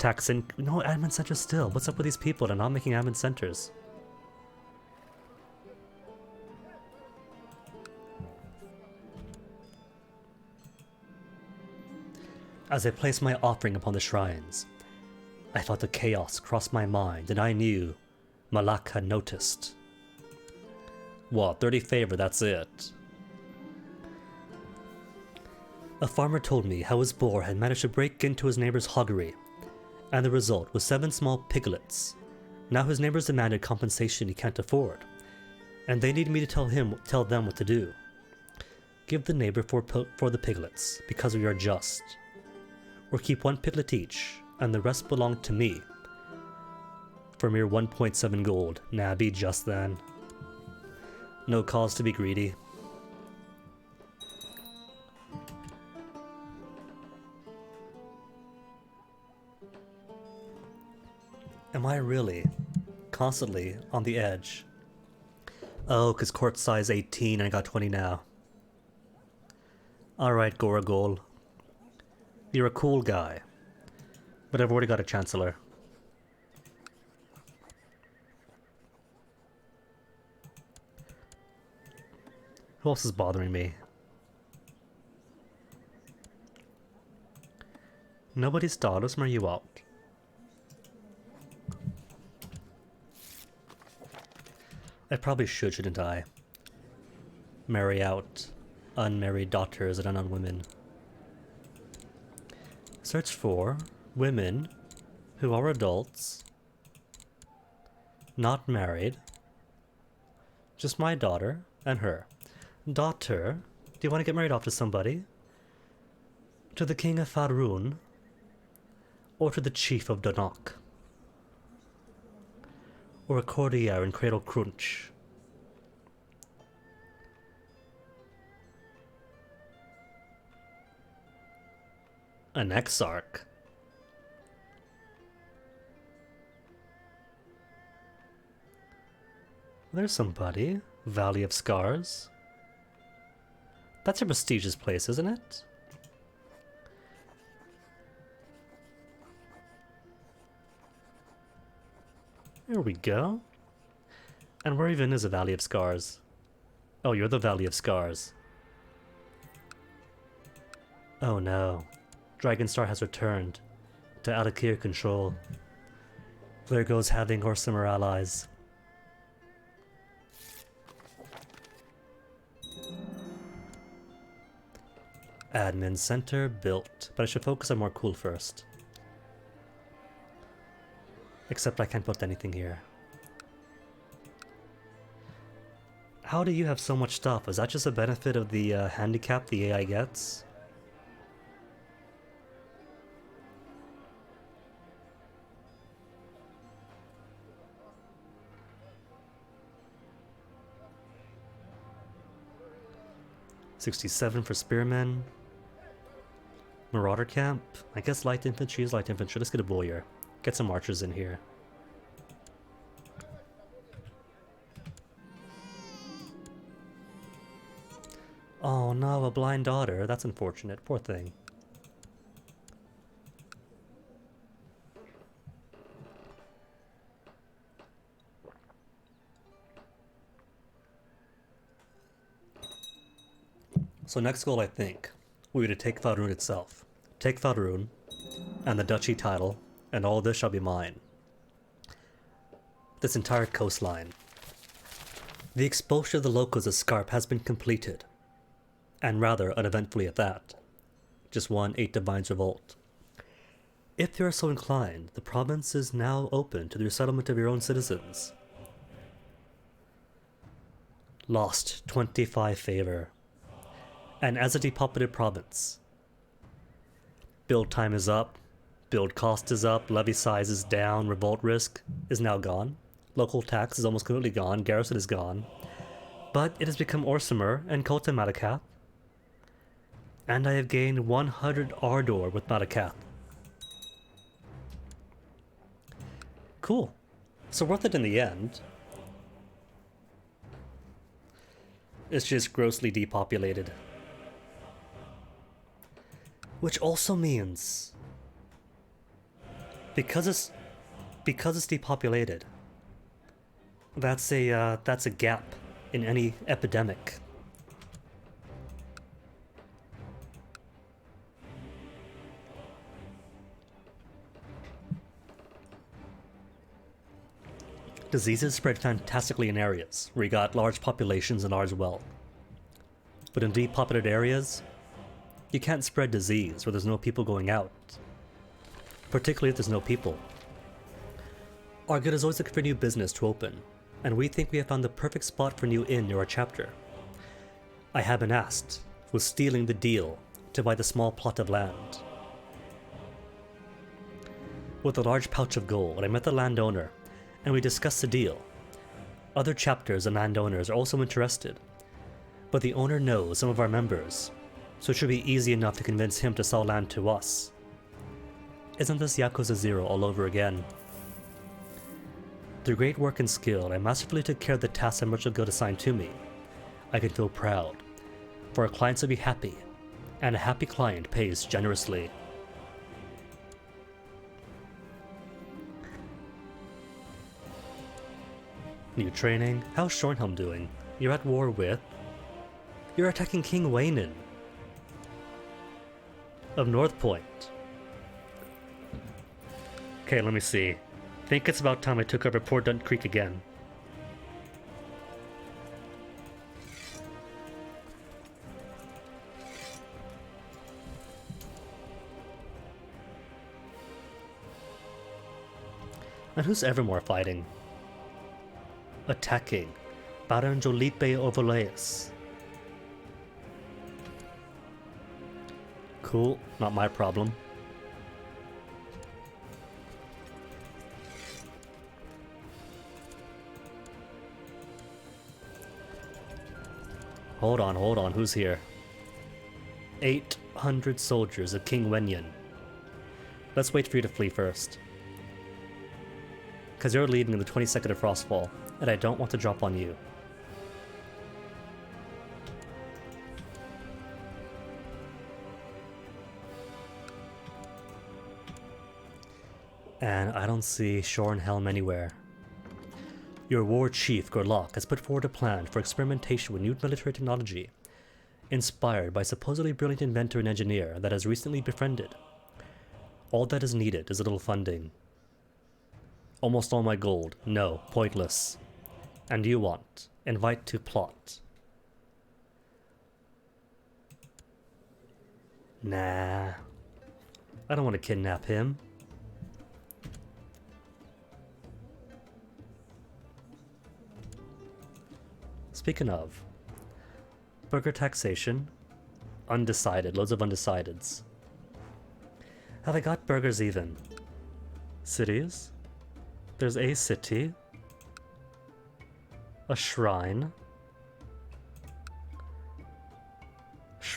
No, admin centers still. What's up with these people? They're not making admin centers. As I placed my offering upon the shrines, I felt the chaos cross my mind, and I knew Malak had noticed. What, 30 favor, that's it. A farmer told me how his boar had managed to break into his neighbor's hoggery, and the result was 7 small piglets. Now his neighbors demanded compensation he can't afford, and they need me to tell them what to do. Give the neighbor for the piglets, because we are just. Or keep 1 piglet each, and the rest belong to me. For mere 1.7 gold. Nah, be just then. No cause to be greedy. Am I really constantly on the edge? Oh, because court size 18 and I got 20 now. Alright, Goragol. You're a cool guy. But I've already got a chancellor. Who else is bothering me? Nobody's daughters, are you out? I probably should, shouldn't I? Marry out unmarried daughters and unknown women. Search for women who are adults, not married, just my daughter and her. Daughter, do you want to get married off to somebody? To the king of Faerun, or to the chief of Donok? Or a courtier in Cradle Crunch? An exarch? There's somebody. Valley of Scars. That's a prestigious place, isn't it? There we go. And where even is a Valley of Scars? Oh, you're the Valley of Scars. Oh no. Dragonstar has returned to Alakir control. There goes having Horsemer allies. Admin center built, but I should focus on more cool first. Except I can't put anything here. How do you have so much stuff? Is that just a benefit of the handicap the AI gets? $67 for spearmen. Marauder camp. I guess light infantry is light infantry. Let's get a warrior. Get some archers in here. Oh no, a blind daughter. That's unfortunate. Poor thing. So next goal, I think, will be to take Faerun itself. Take Faerun, and the duchy title, and all this shall be mine. This entire coastline. The expulsion of the locals of Scarp has been completed, and rather uneventfully at that. Just won 8 Divines Revolt. If you are so inclined, the province is now open to the resettlement of your own citizens. Lost 25 favor. And as a depopulated province, build time is up, build cost is up, levy size is down, revolt risk is now gone. Local tax is almost completely gone, garrison is gone. But it has become Orsimer and Kota Malakath. And I have gained 100 Ardor with Malakath. Cool. So worth it in the end. It's just grossly depopulated. Which also means, because it's depopulated, that's a gap in any epidemic. Diseases spread fantastically in areas where you got large populations and large wealth. But in depopulated areas, you can't spread disease where there's no people going out. Particularly if there's no people. Our guild is always looking for new business to open, and we think we have found the perfect spot for new inn near our chapter. I have been asked, was stealing the deal to buy the small plot of land. With a large pouch of gold, I met the landowner, and we discussed the deal. Other chapters and landowners are also interested, but the owner knows some of our members, so it should be easy enough to convince him to sell land to us. Isn't this Yakuza 0 all over again? Through great work and skill, I masterfully took care of the tasks the merchant guild assigned to me. I can feel proud, for our clients will be happy, and a happy client pays generously. New training? How's Shornhelm doing? You're at war with... You're attacking King Waynon of North Point. Okay, let me see. Think it's about time I took over Port Dunt Creek again. And who's Evermore fighting? Attacking Baron Jolipe Ovolaeus. Cool, not my problem. Hold on, who's here? 800 soldiers of King Wenyan. Let's wait for you to flee first. Because you're leading in the 22nd of Frostfall, and I don't want to drop on you. And I don't see Shornhelm anywhere. Your war chief, Gorlok, has put forward a plan for experimentation with new military technology, inspired by a supposedly brilliant inventor and engineer that has recently befriended. All that is needed is a little funding. Almost all my gold. No, pointless. And you want? Invite to plot. Nah. I don't want to kidnap him. Speaking of, burger taxation, undecided, loads of undecideds. Have I got burgers even? Cities? There's a city, a shrine,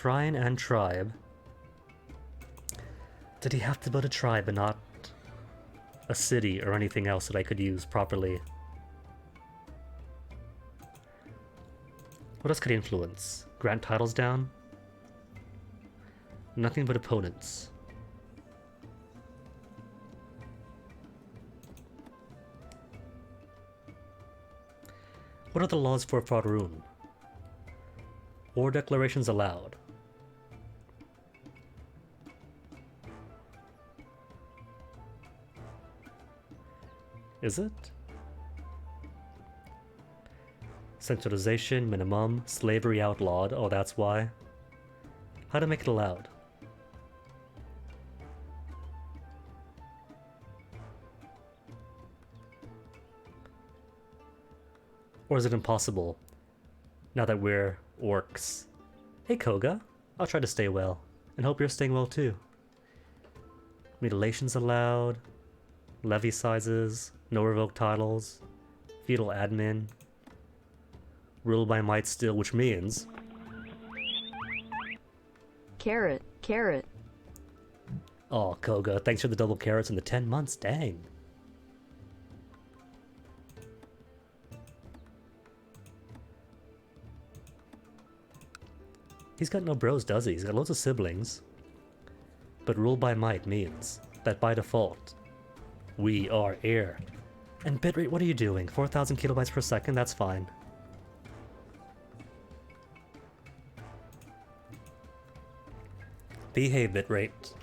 and tribe. Did he have to build a tribe and not a city or anything else that I could use properly? What else could he influence? Grant titles down? Nothing but opponents. What are the laws for Faerun? War declarations allowed. Is it? Centralization, minimum, slavery outlawed. Oh, that's why. How to make it allowed? Or is it impossible? Now that we're orcs. Hey Koga, I'll try to stay well, and hope you're staying well too. Mutilations allowed, levy sizes, no revoke titles, feudal admin, rule by might still, which means... Carrot, carrot. Oh, Koga, thanks for the double carrots in the 10 months, dang. He's got no bros, does he? He's got loads of siblings. But rule by might means that by default, we are heir. And bitrate, what are you doing? 4,000 kilobytes per second? That's fine. Behave, bitrate.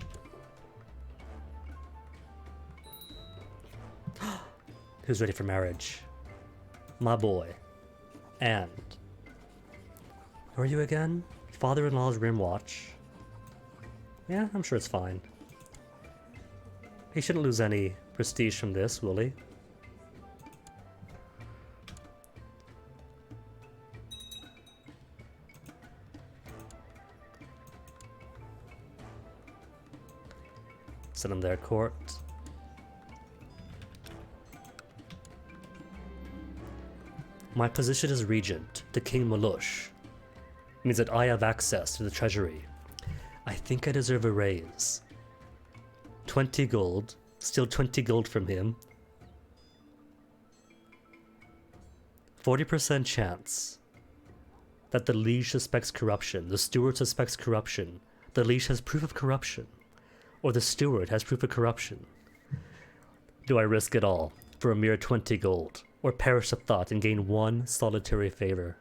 Who's ready for marriage? My boy. And... who are you again? Father-in-law's Rimwatch. Yeah, I'm sure it's fine. He shouldn't lose any prestige from this, will he? Send him their court. My position as regent to King Malush means that I have access to the treasury. I think I deserve a raise. 20 gold. Still 20 gold from him. 40% chance that the liege suspects corruption, the steward suspects corruption, the liege has proof of corruption, or the steward has proof of corruption. Do I risk it all for a mere 20 gold, or perish the thought and gain one solitary favor?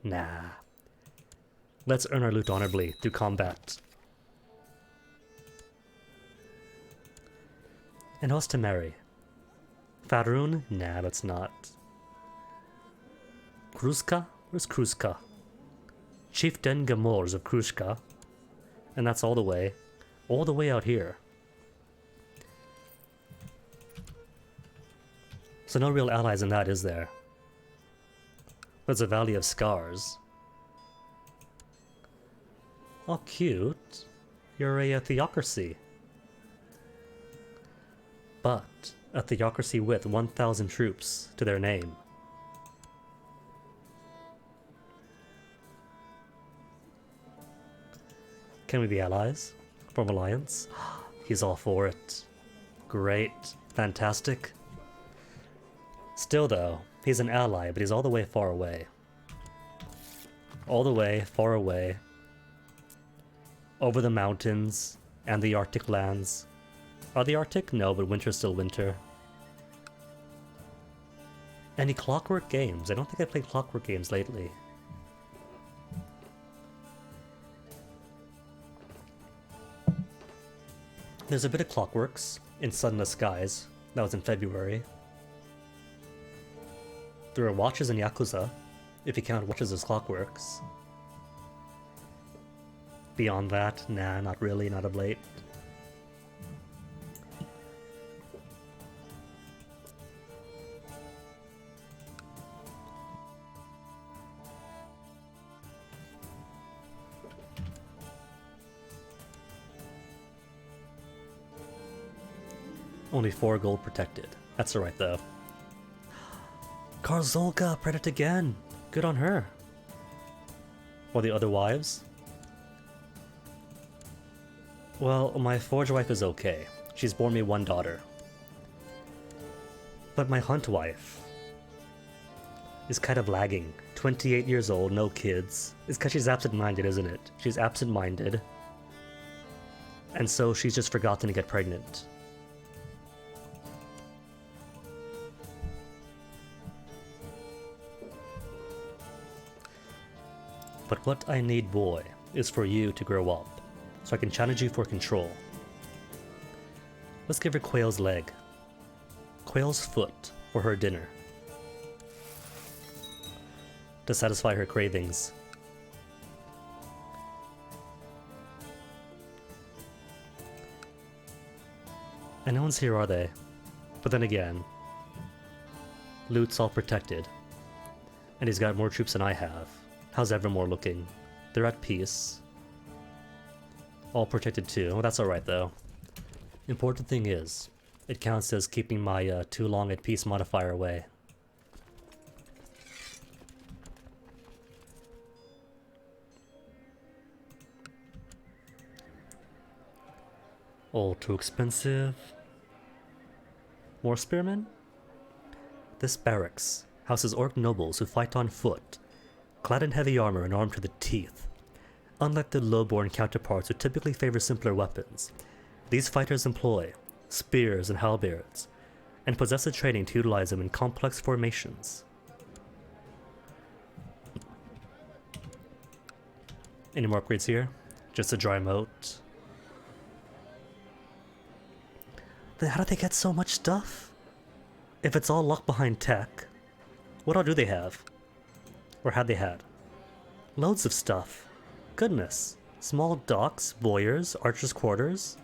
Nah. Let's earn our loot honorably through combat. And who's to marry? Faroon? Nah, let's not. Kruska? Where's Kruska? Chieftain Gamors of Kruska. And that's all the way out here. So no real allies in that, is there? There's a Valley of Scars. Oh, cute. You're a theocracy. But a theocracy with 1,000 troops to their name. Can we be allies? Form alliance? He's all for it. Great. Fantastic. Still though, he's an ally, but he's all the way far away. All the way far away. Over the mountains and the Arctic lands. Are they Arctic? No, but winter's still winter. Any Clockwork games? I don't think I played Clockwork games lately. There's a bit of Clockworks in Sunless Skies. That was in February. There are Watches in Yakuza, if you count Watches as Clockworks. Beyond that, nah, not really, not of late. Only 4 gold protected. That's alright though. Karzolka, pregnant again! Good on her. Or the other wives? Well, my forge wife is okay. She's borne me 1 daughter. But my hunt wife is kind of lagging. 28 years old, no kids. It's because she's absent-minded, isn't it? She's absent-minded. And so she's just forgotten to get pregnant. But what I need, boy, is for you to grow up, so I can challenge you for control. Let's give her Quail's leg. quail's foot for her dinner to satisfy her cravings. And no one's here, are they? But then again, loot's all protected. And he's got more troops than I have. How's Evermore looking? They're at peace. All protected too. Well, that's alright though. Important thing is, it counts as keeping my too long at peace modifier away. All too expensive. More spearmen? This barracks houses orc nobles who fight on foot, clad in heavy armor and armed to the teeth. Unlike their low-born counterparts who typically favor simpler weapons, these fighters employ spears and halberds, and possess the training to utilize them in complex formations. Any more upgrades here? Just a dry moat. Then how do they get so much stuff? If it's all locked behind tech, what all do they have? Or had they had? Loads of stuff. Goodness. Small docks, boyars, archers' quarters.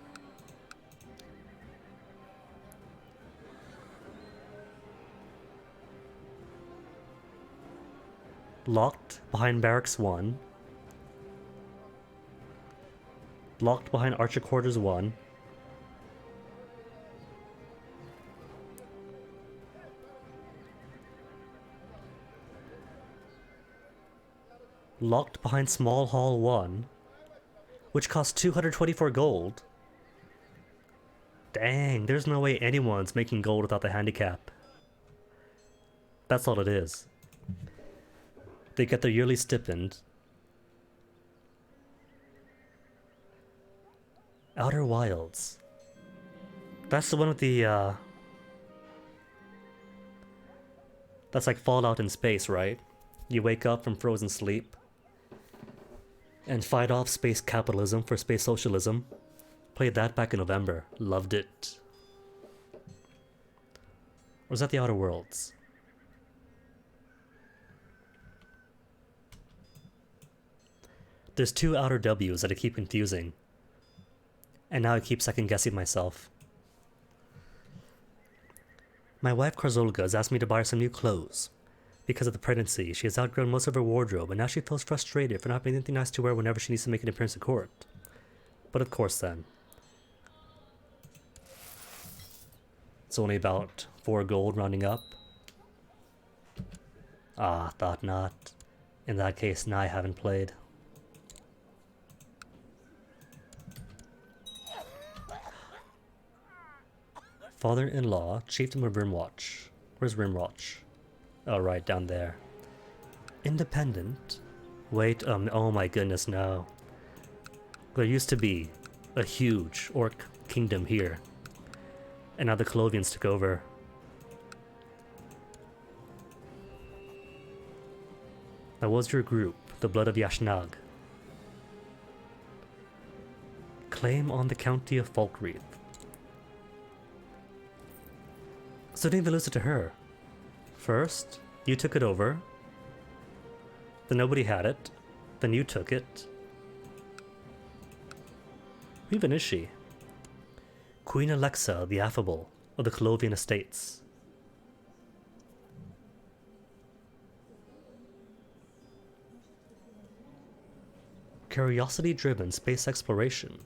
Locked behind Barracks 1. Locked behind Archer Quarters 1. Locked behind Small Hall 1, which costs 224 gold. Dang, there's no way anyone's making gold without the handicap. That's all it is. They get their yearly stipend. Outer Wilds. That's the one with the, that's like Fallout in space, right? You wake up from frozen sleep and fight off space capitalism for space socialism. Played that back in November. Loved it. Or was that the Outer Worlds? There's two Outer W's that I keep confusing. And now I keep second guessing myself. My wife Karzolga has asked me to buy her some new clothes. Because of the pregnancy, she has outgrown most of her wardrobe, and now she feels frustrated for not having anything nice to wear whenever she needs to make an appearance at court. But of course then. It's only about 4 gold rounding up. Ah, thought not. In that case, now I haven't played. Father-in-law, Chieftain of Rimwatch. Where's Rimwatch? Oh, right, down there. Independent? Wait, oh my goodness, no. There used to be a huge orc kingdom here. And now the Colovians took over. That was your group, the Blood of Yashnag. Claim on the county of Falkreath. So didn't even lose it to her. First, you took it over. Then nobody had it. Then you took it. Who even is she? Queen Alexa the Affable of the Colovian Estates. Curiosity-driven space exploration.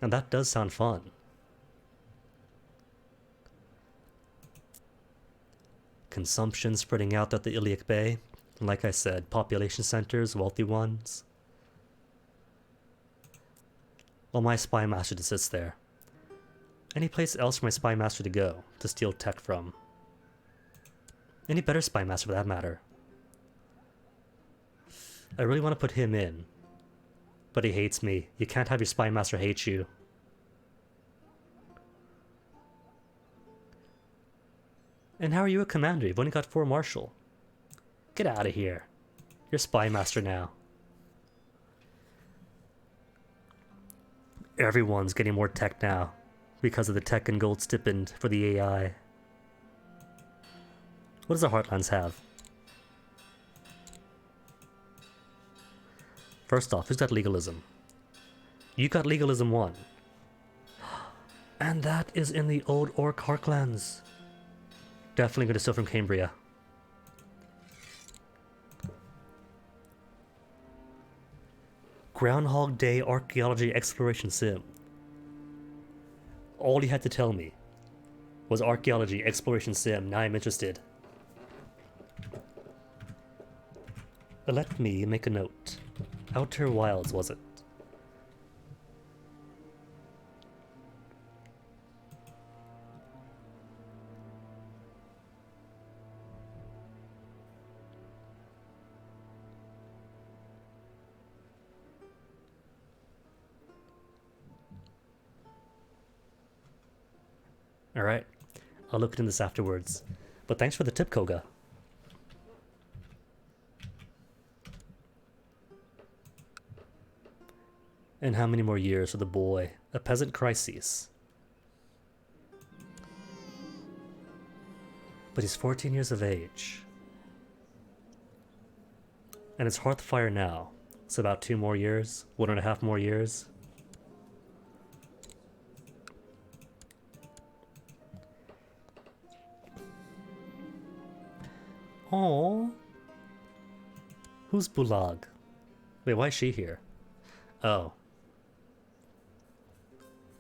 And that does sound fun. Consumption spreading out at the Iliac Bay. Like I said, population centers, wealthy ones. Well, my spy master just sits there. Any place else for my spy master to go to steal tech from? Any better spy master for that matter. I really want to put him in. But he hates me. You can't have your spy master hate you. And how are you a commander? You've only got 4 marshal. Get out of here. You're spy master now. Everyone's getting more tech now. because of the tech and gold stipend for the AI. What does the Heartlands have? First off, who's got legalism? You got legalism 1. And that is in the old Orc Heartlands. Definitely gonna steal from Cambria. Groundhog Day Archaeology Exploration Sim. All you had to tell me was Archaeology Exploration Sim. Now I'm interested. Let me make a note. Outer Wilds, was it? Alright, I'll look into this afterwards. But thanks for the tip, Koga. And how many more years for the boy? A peasant crisis. But he's 14 years of age. And it's Hearthfire now. It's about 2 more years, 1.5 more years. Oh, who's Bulag? Wait, why is she here? Oh.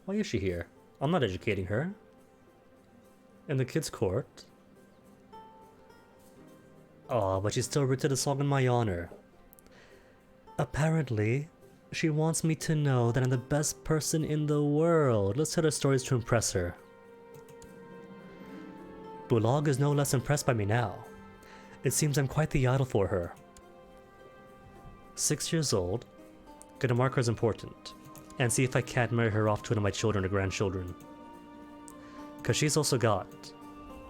Why is she here? I'm not educating her. In the kids' court. Oh, but she still written a song in my honor. Apparently, she wants me to know that I'm the best person in the world. Let's tell her stories to impress her. Bulag is no less impressed by me now. It seems I'm quite the idol for her. 6 years old. Gonna mark her as important. And see if I can't marry her off to one of my children or grandchildren. Cause she's also got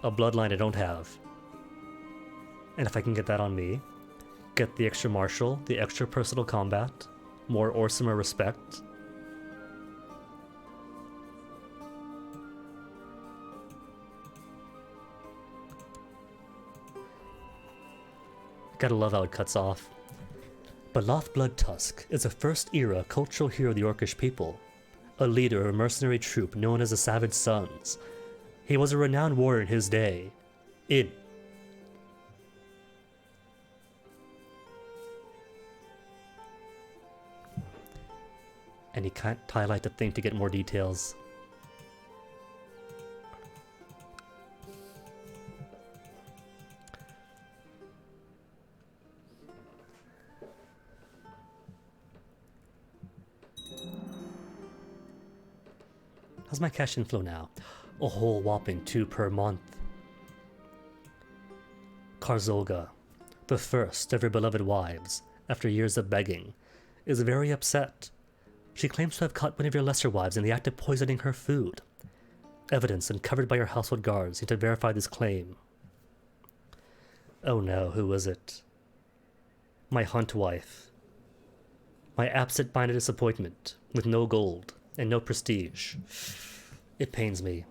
a bloodline I don't have. And if I can get that on me, get the extra martial, the extra personal combat, more Orsimer respect. Gotta love how it cuts off. Baloth Bloodtusk is a first-era cultural hero of the Orcish people, a leader of a mercenary troop known as the Savage Sons. He was a renowned warrior in his day. And he can't highlight the thing to get more details. How's my cash inflow now? A whole whopping 2 per month. Karzolga, the first of her beloved wives, after years of begging, is very upset. She claims to have caught one of your lesser wives in the act of poisoning her food. Evidence uncovered by your household guards need to verify this claim. Oh no, who is it? My hunt wife. My absent-minded disappointment, with no gold and no prestige. It pains me,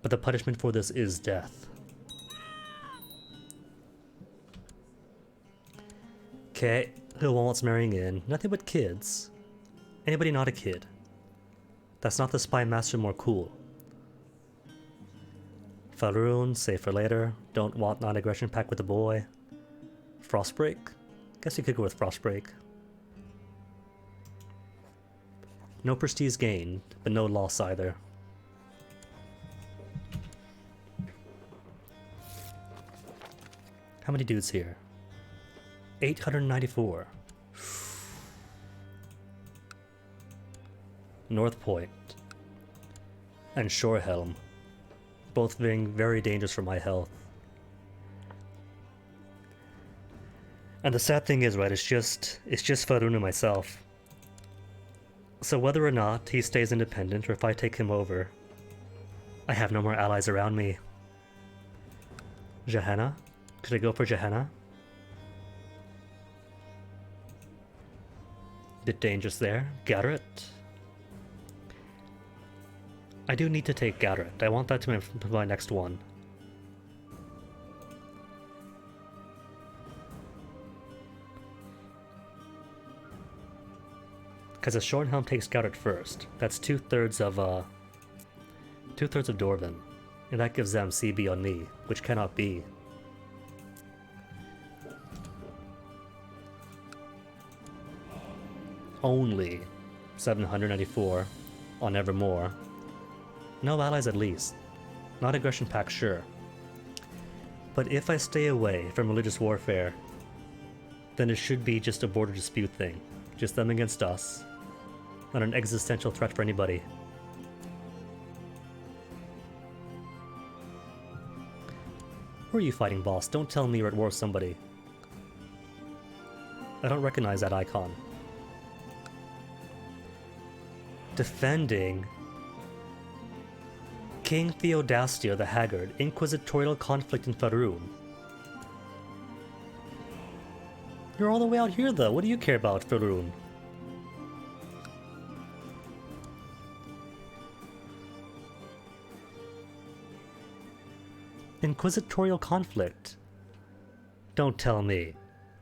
but the punishment for this is death. Okay, who wants marrying in? Nothing but kids. Anybody not a kid? That's not the spy master more cool. Faroon, save for later. Don't want non-aggression pact with the boy. Frostbreak? Guess you could go with Frostbreak. No prestige gained, but no loss either. How many dudes here? 894. North Point and Shorehelm, both being very dangerous for my health. And the sad thing is, right, it's just Faroon and myself. So whether or not he stays independent or if I take him over, I have no more allies around me. Gehenna? Could I go for Gehenna? Bit dangerous there. Garrett? I do need to take Garrett. I want that to be my next one. Because if Shornhelm takes Garrett first, that's two-thirds of Dwarven. And that gives them CB on me, which cannot be. Only 794 on Evermore. No allies at least. Not aggression pack, sure. But if I stay away from religious warfare, then it should be just a border dispute thing. Just them against us. Not an existential threat for anybody. Who are you fighting, boss? Don't tell me you're at war with somebody. I don't recognize that icon. Defending King Theodastio the Haggard, inquisitorial conflict in Faerûn. You're all the way out here though, what do you care about, Faerûn? Inquisitorial conflict. Don't tell me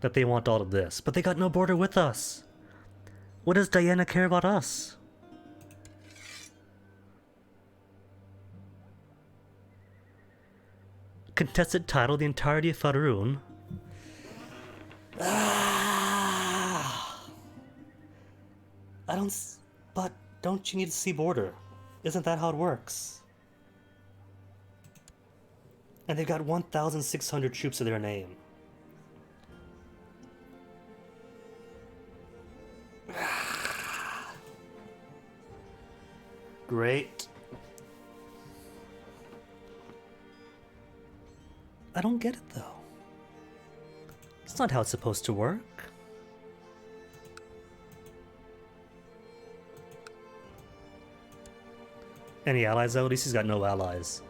that they want all of this, but they got no border with us. What does Diana care about us? Contested title, the entirety of Faerûn. But don't you need a sea border? Isn't that how it works? And they've got 1,600 troops to their name. Great. I don't get it though. It's not how it's supposed to work. Any allies though? At least he's got no allies.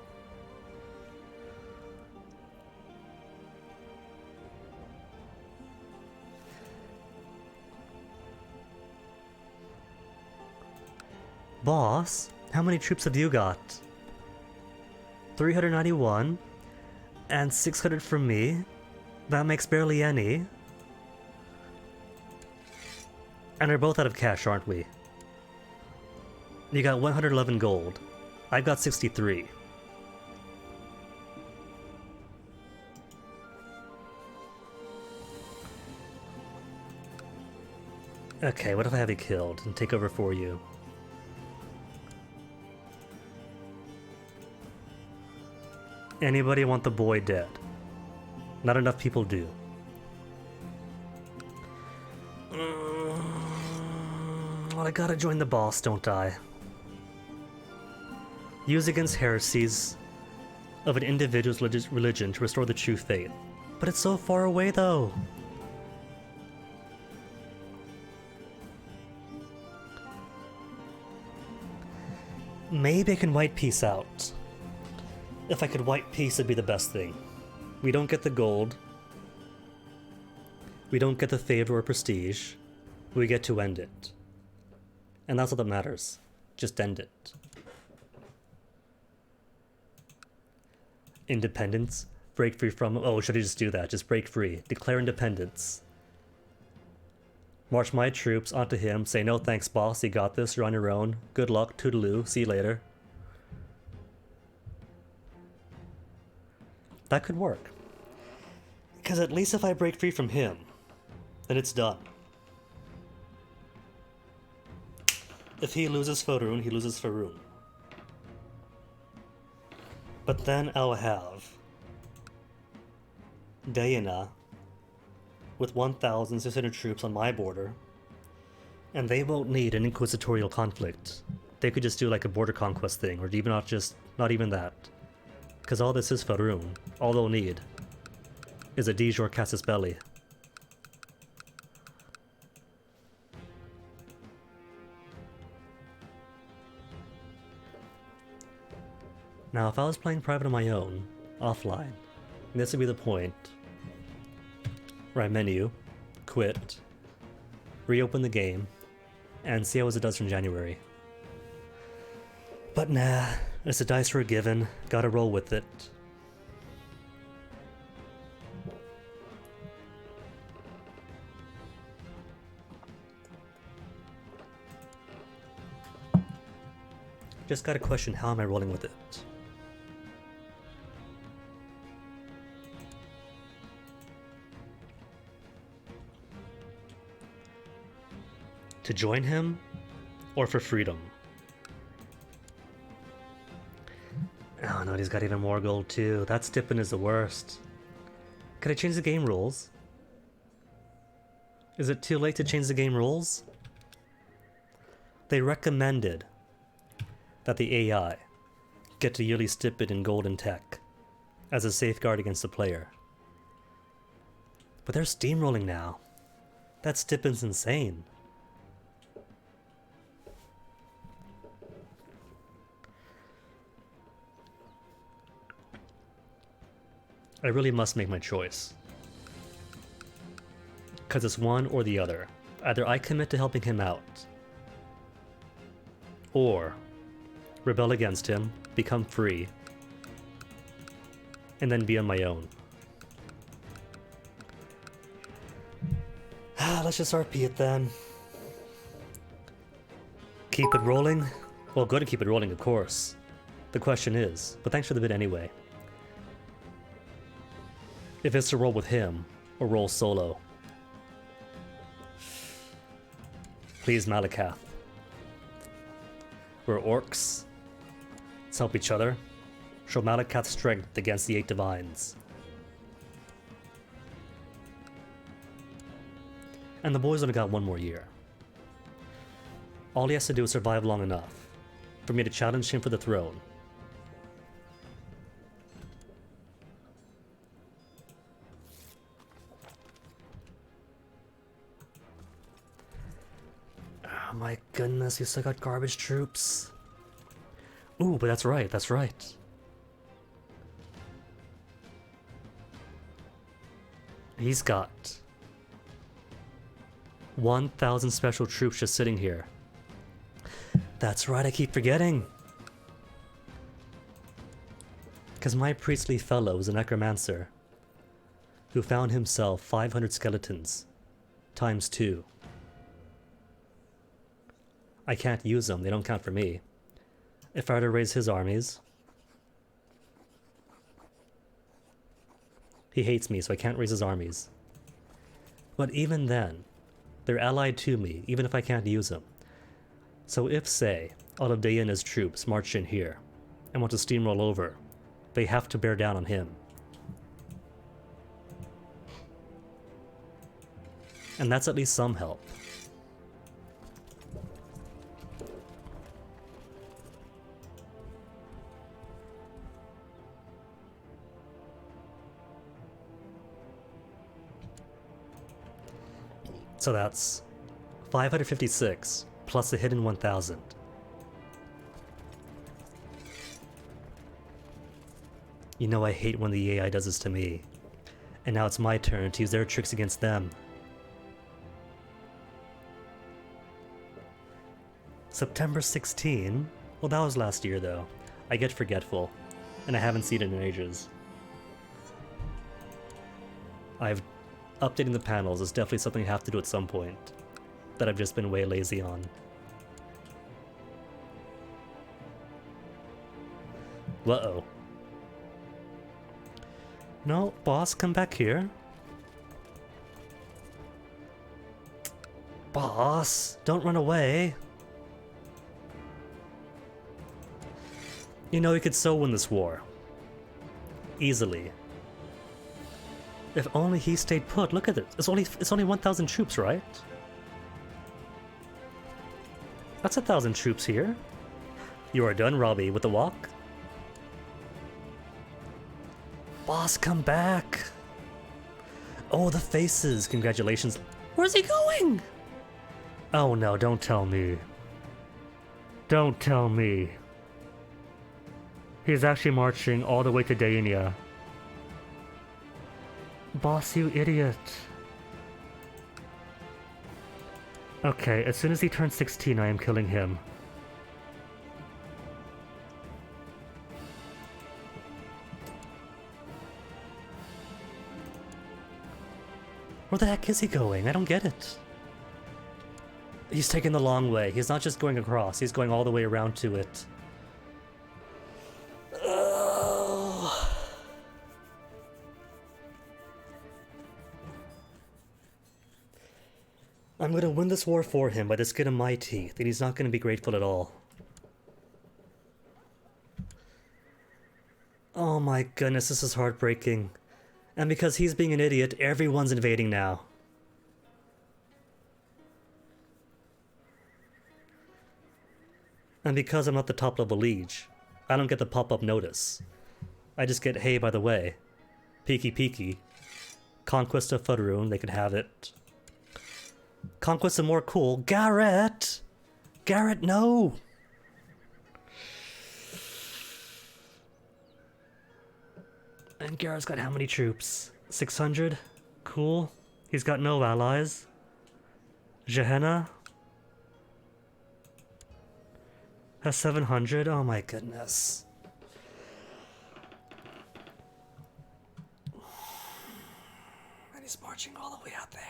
Boss, how many troops have you got? 391 and 600 from me. That makes barely any. And we're both out of cash, aren't we? You got 111 gold. I've got 63. Okay, what if I have you killed and take over for you? Anybody want the boy dead? Not enough people do. Well, I gotta join the boss, don't I? Use against heresies of an individual's religion to restore the true faith. But it's so far away, though. Maybe I can white peace out. If I could white peace, it'd be the best thing. We don't get the gold. We don't get the favor or prestige. We get to end it. And that's all that matters. Just end it. Independence. Break free from... Oh, should I just do that? Just break free. Declare independence. March my troops onto him. Say, no thanks, boss. You got this. You're on your own. Good luck. Toodaloo. See you later. That could work. Because at least if I break free from him, then it's done. If he loses Faerûn, he loses Faerûn. But then I'll have Diana with 1,600 troops on my border, and they won't need an inquisitorial conflict. They could just do like a border conquest thing, or even not even that. Because all this is Faerûn. All they'll need is a de jure casus belli. Now, if I was playing private on my own, offline, this would be the point where I menu, quit, reopen the game, and see how it does from January. But nah, it's a dice we're given. Gotta roll with it. Just gotta question, how am I rolling with it? To join him, or for freedom? Oh no, he's got even more gold too. That Stippen is the worst. Could I change the game rules? Is it too late to change the game rules? They recommended that the AI get to yearly Stippen in gold and tech as a safeguard against the player. But they're steamrolling now. That Stippen's insane. I really must make my choice. Because it's one or the other. Either I commit to helping him out, or rebel against him, become free, and then be on my own. Let's just RP it then. Keep it rolling? Well, good to keep it rolling, of course. The question is, but thanks for the bid anyway. If it's to roll with him, or roll solo. Please, Malakath. We're orcs. Let's help each other. Show Malakath's strength against the 8 divines. And the boy's only got one more year. All he has to do is survive long enough for me to challenge him for the throne. Oh my goodness, you still got garbage troops. Ooh, but that's right, that's right. He's got 1,000 special troops just sitting here. That's right, I keep forgetting. Because my priestly fellow is a necromancer who found himself 500 skeletons times 2. I can't use them, they don't count for me. If I were to raise his armies... He hates me, so I can't raise his armies. But even then, they're allied to me, even if I can't use them. So if, say, all of Daena's troops march in here and want to steamroll over, they have to bear down on him. And that's at least some help. So that's 556 plus the hidden 1,000. You know I hate when the AI does this to me. And now it's my turn to use their tricks against them. September 16? Well, that was last year though. I get forgetful, and I haven't seen it in ages. Updating the panels is definitely something I have to do at some point that I've just been way lazy on. Uh-oh. No, boss, come back here. Boss, don't run away. You know, you could so win this war. Easily. If only he stayed put. Look at it. It's only 1,000 troops, right? That's 1,000 troops here. You are done, Robbie, with the walk. Boss, come back. Oh, the faces. Congratulations. Where's he going? Oh no, don't tell me. Don't tell me. He's actually marching all the way to Daenia. Boss, you idiot. Okay, as soon as he turns 16, I am killing him. Where the heck is he going? I don't get it. He's taking the long way. He's not just going across, he's going all the way around to it. Oh. I'm gonna win this war for him by the skin of my teeth, and he's not gonna be grateful at all. Oh my goodness, this is heartbreaking. And because he's being an idiot, everyone's invading now. And because I'm not the top level liege, I don't get the pop-up notice. I just get, hey, by the way, peeky peeky. Conquest of Faerun, they could have it. Conquest of more cool. Garrett! Garrett, no! And Garrett's got how many troops? 600? Cool. He's got no allies. Gehenna has 700. Oh my goodness. And he's marching all the way out there.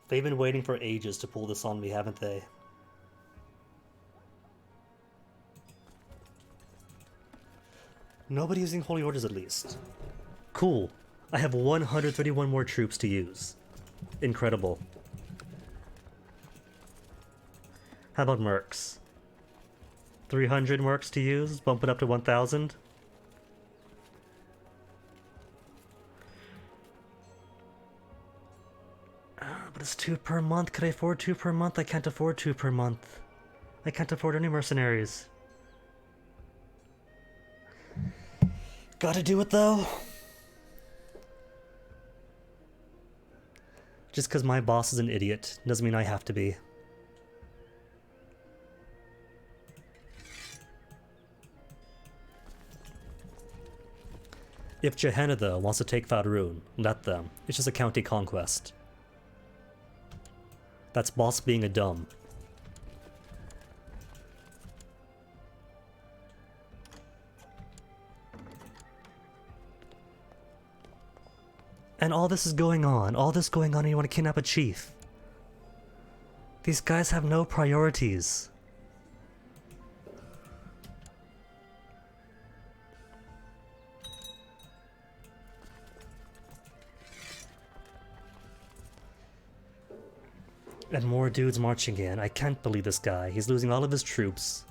They've been waiting for ages to pull this on me, haven't they? Nobody using Holy Orders at least. Cool. I have 131 more troops to use. Incredible. How about mercs? 300 mercs to use, bump it up to 1,000. But it's 2 per month. Could I afford 2 per month? I can't afford 2 per month. I can't afford any mercenaries. Gotta do it though. Just because my boss is an idiot doesn't mean I have to be. If Gehenna though wants to take Faerun, let them. It's just a county conquest. That's boss being a dumb. And all this is going on, and you want to kidnap a chief. These guys have no priorities. And more dudes marching in. I can't believe this guy. He's losing all of his troops.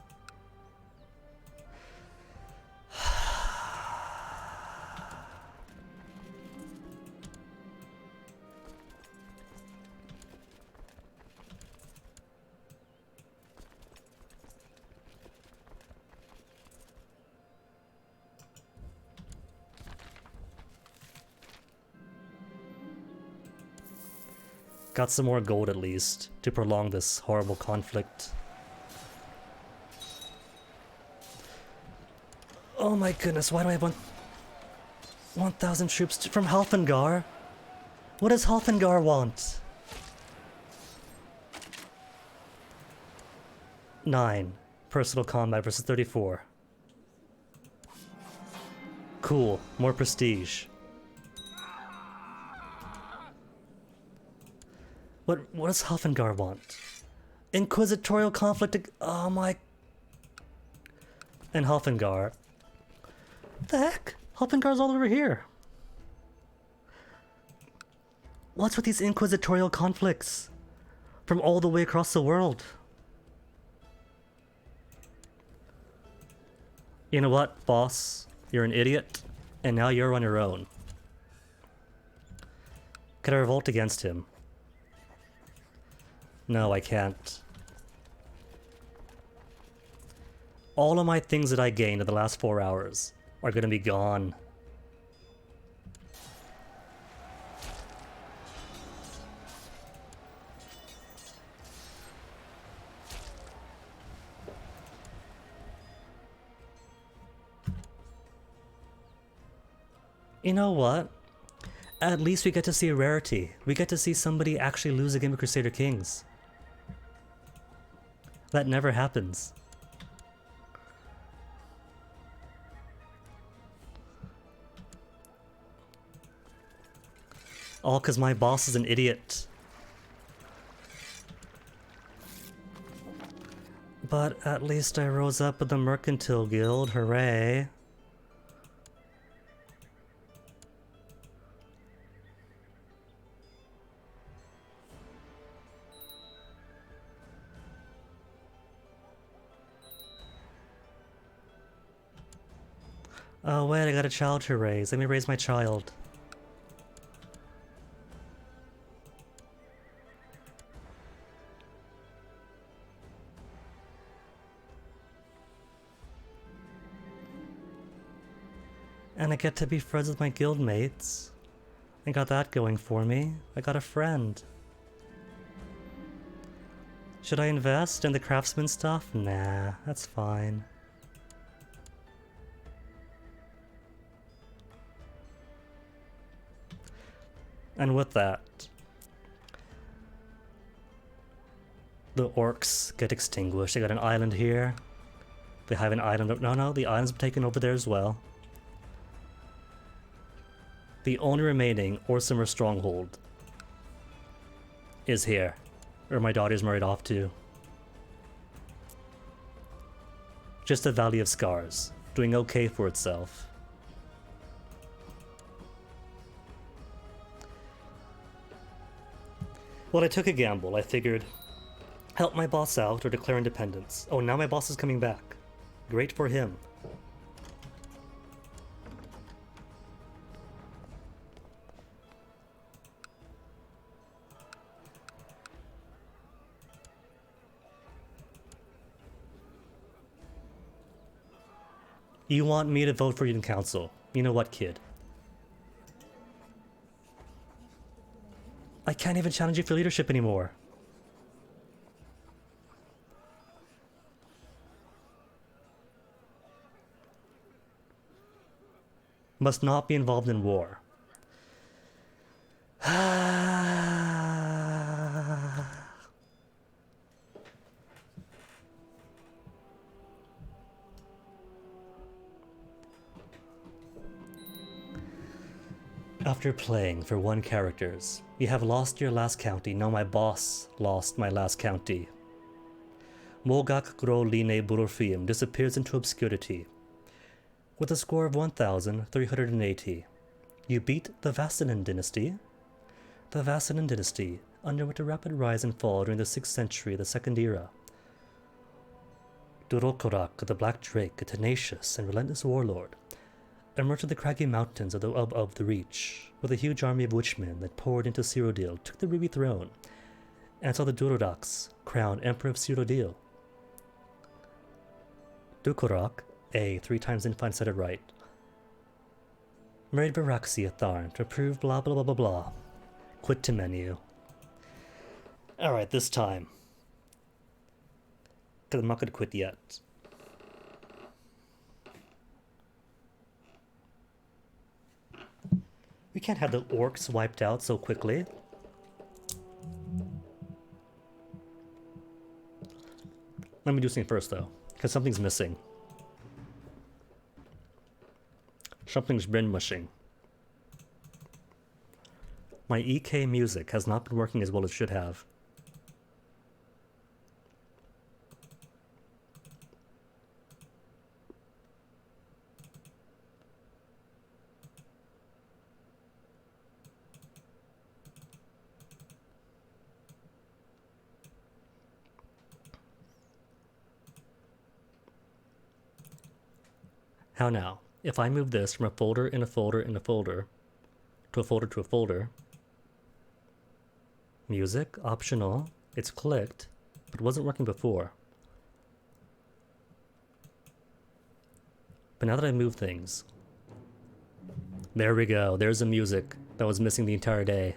Got some more gold at least, to prolong this horrible conflict. Oh my goodness, why do I have 1,000 troops from Halfengar? What does Halfengar want? 9. Personal combat versus 34. Cool, more prestige. What does Halfengar want? Inquisitorial conflict. Oh my. And Halfengar. What the heck? Halfengar's all over here. What's with these inquisitorial conflicts? From all the way across the world. You know what, boss? You're an idiot, and now you're on your own. Could I revolt against him? No, I can't. All of my things that I gained in the last 4 hours are gonna be gone. You know what? At least we get to see a rarity. We get to see somebody actually lose a game of Crusader Kings. That never happens. All because my boss is an idiot. But at least I rose up with the Mercantile Guild, hooray. Oh wait, I got a child to raise. Let me raise my child. And I get to be friends with my guildmates. I got that going for me. I got a friend. Should I invest in the craftsman stuff? Nah, that's fine. And with that, the orcs get extinguished. They got an island here. They have an island. No, the island's been taken over there as well. The only remaining Orsimer stronghold is here, where my daughter's married off to. Just the Valley of Scars, doing okay for itself. Well, I took a gamble. I figured, help my boss out or declare independence. Oh, now my boss is coming back. Great for him. You want me to vote for you in council. You know what, kid? I can't even challenge you for leadership anymore. Must not be involved in war. After playing for 1 characters, you have lost your last county. No, my boss lost my last county. Mogak Gro Line Burorfium disappears into obscurity. With a score of 1,380, you beat the Vassinen dynasty. The Vassinen dynasty underwent a rapid rise and fall during the 6th century of the Second Era. Durokorak, the Black Drake, a tenacious and relentless warlord, emerged from the craggy mountains of the Reach, with a huge army of witchmen that poured into Cyrodiil, took the Ruby Throne, and saw the Durodaks crowned Emperor of Cyrodiil. Dukorak, 3 times in fine said it right, married Varaxia Tharn to approve blah blah blah blah blah. Quit to menu. Alright, this time. Because I'm not going to quit yet. We can't have the orcs wiped out so quickly. Let me do something first, though, because something's missing. Something's been mushing. My EK music has not been working as well as it should have. How now? If I move this from a folder in a folder in a folder to a folder to a folder, music, optional, it's clicked, but it wasn't working before. But now that I move things, there we go, there's the music that was missing the entire day.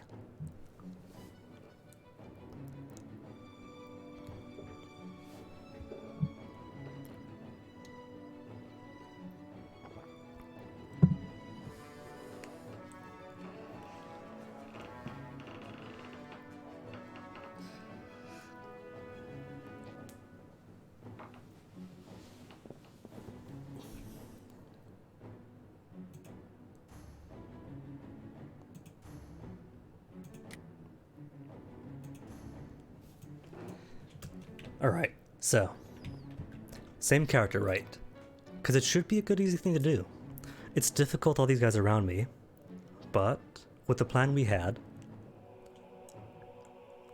Alright, so. Same character, right? Because it should be a good, easy thing to do. It's difficult, all these guys around me. But, with the plan we had,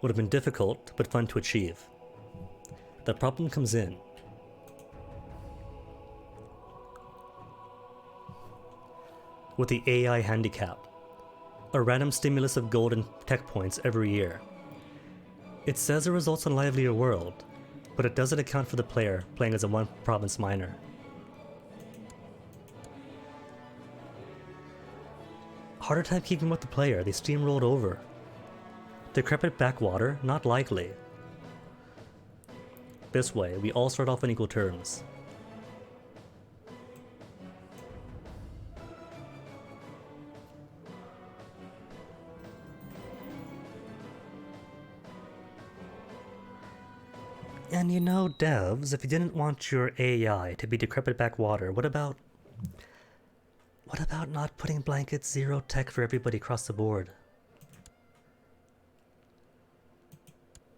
would have been difficult, but fun to achieve. The problem comes in. With the AI handicap. A random stimulus of gold and tech points every year. It says it results in a livelier world, but it doesn't account for the player playing as a one-province miner. Harder time keeping with the player, they steamrolled over. Decrepit backwater? Not likely. This way, we all start off on equal terms. And you know, devs, if you didn't want your AI to be decrepit backwater, what about not putting blanket zero tech for everybody across the board?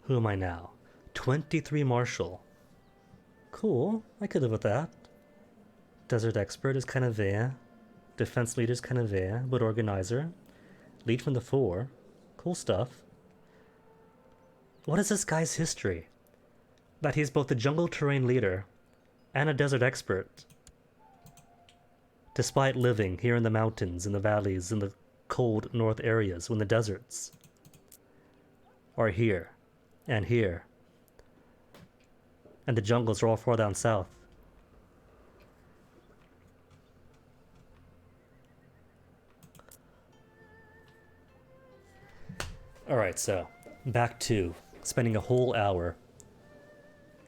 Who am I now? 23 Marshal. Cool, I could live with that. Desert Expert is kind of there. Defense Leader is kind of there, but Organizer. Lead from the 4. Cool stuff. What is this guy's history? That he's both a jungle terrain leader and a desert expert. Despite living here in the mountains, in the valleys, in the cold north areas, when the deserts are here and here. And the jungles are all far down south. Alright, so back to spending a whole hour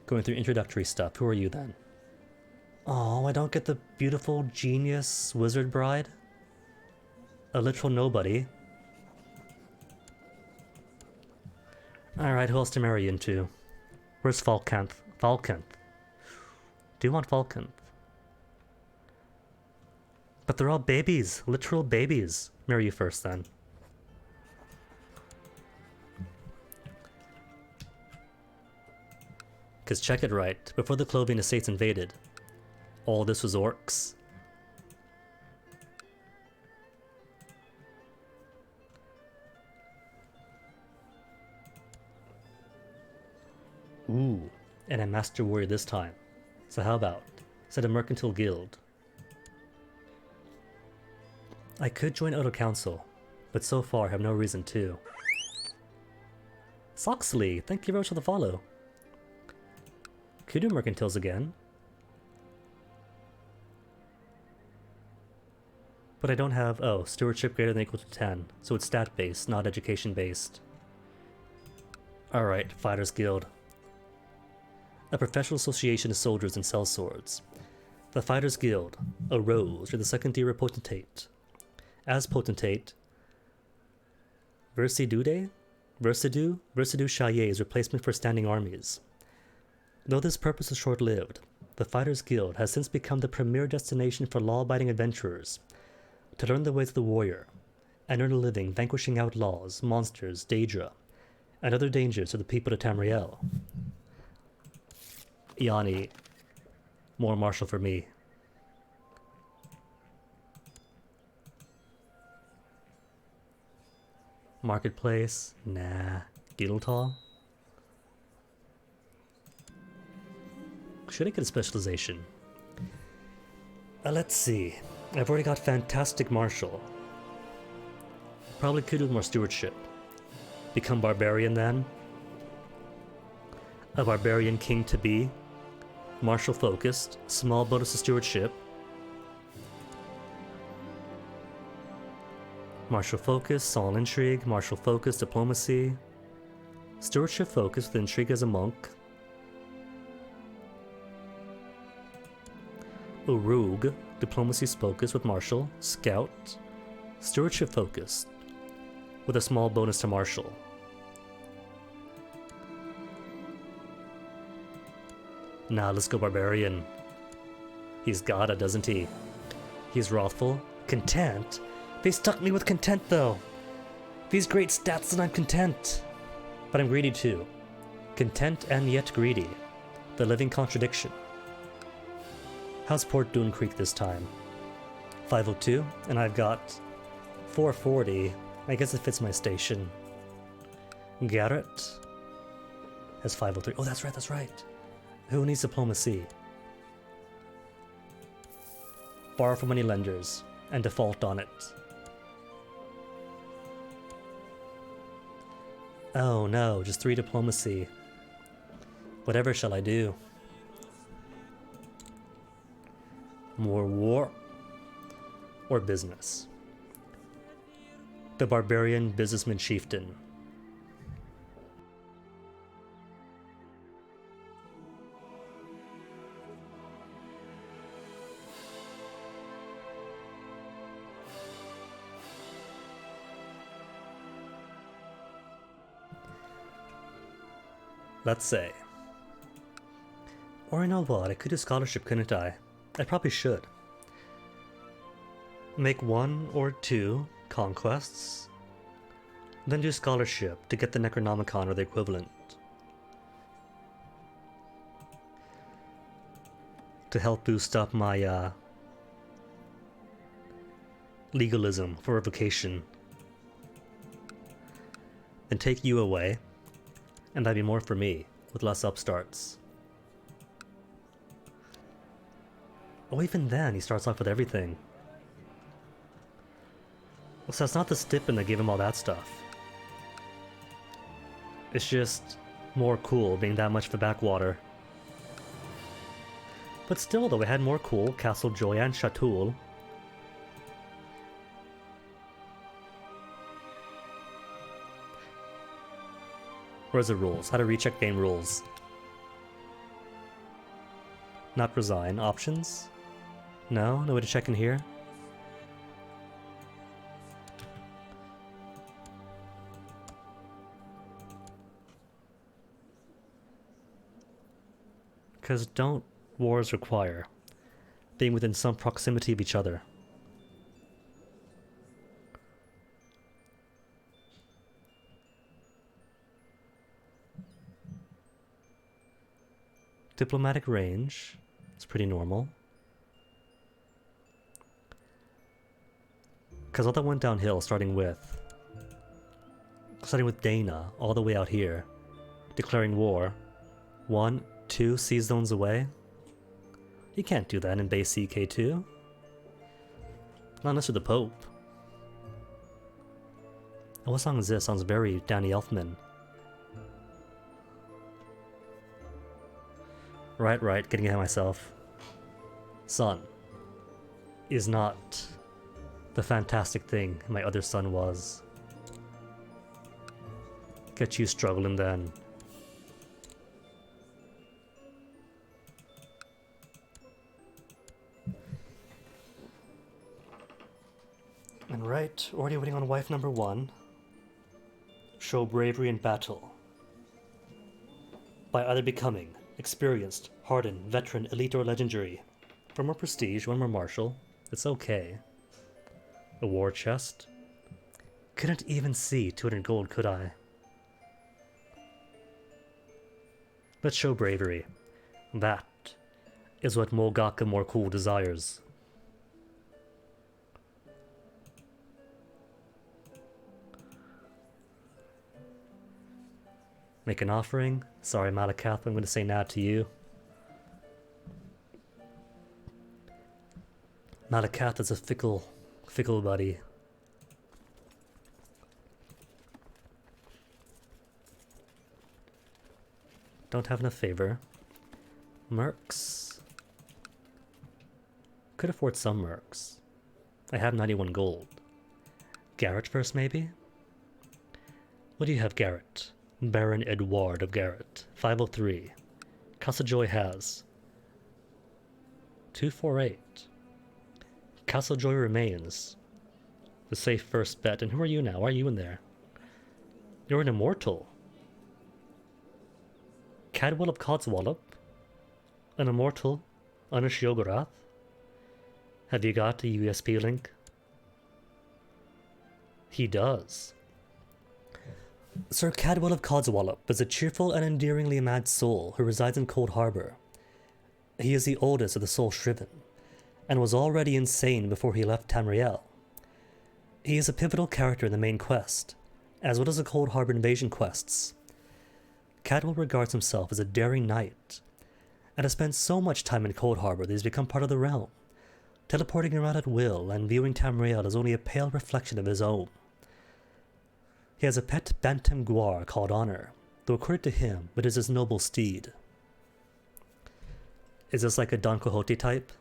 going through introductory stuff. Who are you then? Oh, I don't get the beautiful genius wizard bride? A literal nobody. Alright, who else to marry into? Where's Falcanth? Falcanth. Do you want Falcanth? But they're all babies. Literal babies. Marry you first then. Because check it right, before the Clovian Estates invaded, all this was orcs. Ooh, and a Master Warrior this time. So how about, set a Mercantile Guild. I could join Auto Council, but so far have no reason to. Soxley, thank you very much for the follow. Could do Mercantiles again. But I don't have, oh, stewardship greater than or equal to 10, so it's stat-based, not education-based. Alright, Fighters Guild. A professional association of soldiers and sellswords. The Fighters Guild arose for the second tier of potentate. As potentate, Versidu Chaillet's replacement for standing armies. Though this purpose is short-lived, the Fighters Guild has since become the premier destination for law-abiding adventurers to learn the ways of the warrior and earn a living vanquishing outlaws, monsters, Daedra, and other dangers to the people of Tamriel. Yanni, more martial for me. Marketplace? Nah. Giltal? Should I get a specialization? Let's see. I've already got Fantastic Martial. Probably could do more stewardship. Become Barbarian then. A Barbarian King to be. Martial focused. Small bonus to stewardship. Martial focus, solid intrigue. Martial focus, diplomacy. Stewardship focus with intrigue as a monk. A rogue, diplomacy's focus with martial, scout, stewardship focused, with a small bonus to martial. Nah, let's go barbarian. He's gotta, doesn't he? He's wrathful. Content? They stuck me with content though. These great stats and I'm content. But I'm greedy too. Content and yet greedy. The living contradiction. How's Port Doon Creek this time? 502, and I've got 440. I guess it fits my station. Garrett has 503. Oh, that's right, that's right. Who needs diplomacy? Borrow from money lenders and default on it. Oh no, just 3 diplomacy. Whatever shall I do? More war or business? The barbarian businessman chieftain. Let's say. Or you know what, I could do scholarship, couldn't I? I probably should. Make 1 or 2 conquests, then do scholarship to get the Necronomicon or the equivalent. To help boost up my legalism for revocation. Then take you away, and that'd be more for me, with less upstarts. Oh, even then, he starts off with everything. So it's not the Stippen that gave him all that stuff. It's just more cool being that much of a backwater. But still, though, we had more cool Castle Joy and Chatul. Where's the rules? How to recheck game rules. Not resign. Options? No? No way to check in here? Because don't wars require being within some proximity of each other? Diplomatic range is pretty normal. Because all that went downhill starting with Dana all the way out here, declaring war. 1, 2 sea zones away. You can't do that in base CK2. Not unless you're the Pope. Oh, what song is this? Sounds very Danny Elfman. Right, getting ahead of myself. Son is not the fantastic thing my other son was. Get you struggling then. And right, already waiting on wife number 1. Show bravery in battle. By either becoming experienced, hardened, veteran, elite, or legendary. For more prestige, 1 more martial. It's okay. A war chest. Couldn't even see 200 gold, could I? Let's show bravery. That is what Mogaka Morkul desires. Make an offering. Sorry, Malakath, I'm going to say nah to you. Malakath is a fickle buddy. Don't have enough favor. Mercs. Could afford some mercs. I have 91 gold. Garrett first, maybe? What do you have, Garrett? Baron Edward of Garrett. 503. Castlejoy has 248. Castlejoy remains the safe first bet. And who are you now? Why are you in there? You're an immortal. Cadwell of Codswallop? An immortal? Anish Yogarath? Have you got a USP link? He does. Sir Cadwell of Codswallop is a cheerful and endearingly mad soul who resides in Cold Harbor. He is the oldest of the Soul Shriven, and was already insane before he left Tamriel. He is a pivotal character in the main quest, as well as the Cold Harbor invasion quests. Cadwell regards himself as a daring knight, and has spent so much time in Cold Harbor that he's become part of the realm, teleporting around at will and viewing Tamriel as only a pale reflection of his own. He has a pet bantam guar called Honor, though according to him, it is his noble steed. Is this like a Don Quixote type?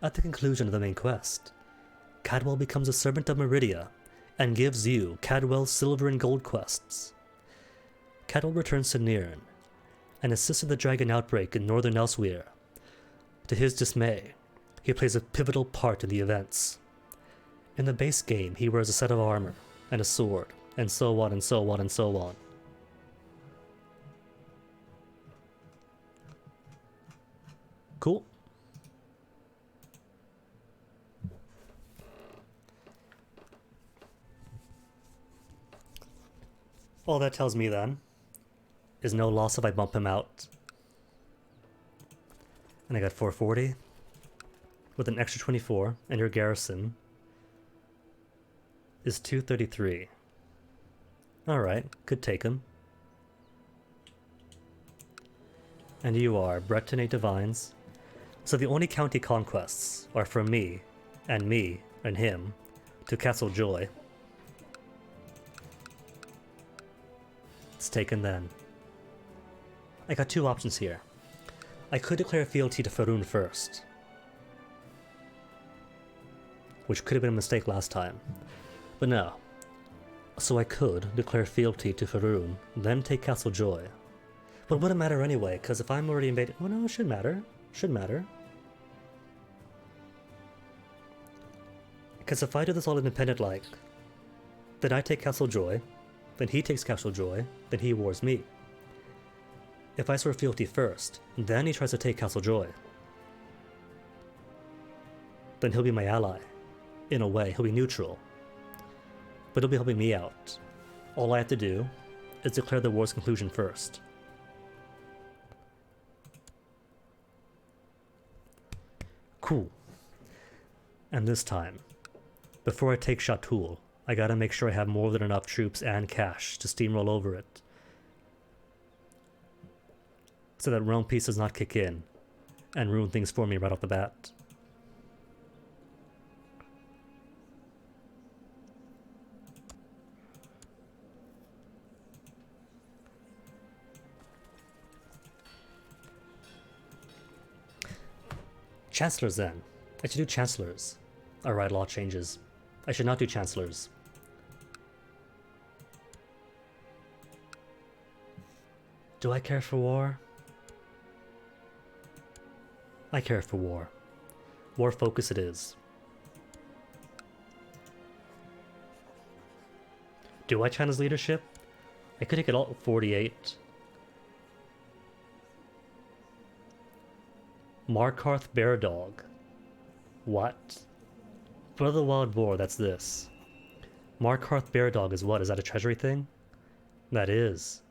At the conclusion of the main quest, Cadwell becomes a servant of Meridia, and gives you Cadwell's silver and gold quests. Cadwell returns to Nirn, and assists in the dragon outbreak in northern Elsewhere. To his dismay, he plays a pivotal part in the events. In the base game, he wears a set of armor, and a sword, and so on and so on and so on. Cool. All that tells me then is no loss if I bump him out. And I got 440 with an extra 24, and your garrison is 233. Alright, could take him. And you are Bretonate Divines. So the only county conquests are from me, and him, to Castle Joy. It's taken then. I got two options here. I could declare fealty to Faerun first, which could have been a mistake last time, but no. So I could declare fealty to Faerun, then take Castle Joy. But it wouldn't matter anyway, because if I'm already invaded... Oh no, it should matter. Should matter. Because if I do this all independent like, then I take Castle Joy, then he takes Castle Joy, then he wars me. If I swear fealty first, then he tries to take Castle Joy, then he'll be my ally. In a way, he'll be neutral. But he'll be helping me out. All I have to do is declare the war's conclusion first. Cool. And this time, before I take Chatul, I gotta make sure I have more than enough troops and cash to steamroll over it, so that realm peace does not kick in and ruin things for me right off the bat. Chancellors then. I should do chancellors. Alright, law changes. I should not do chancellors. Do I care for war? I care for war. War focus it is. Do I channel leadership? I could take it all 48. Markarth Bear Dog. What? Blood of the Wild Boar, that's this. Markarth Bear Dog is what? Is that a treasury thing? That is.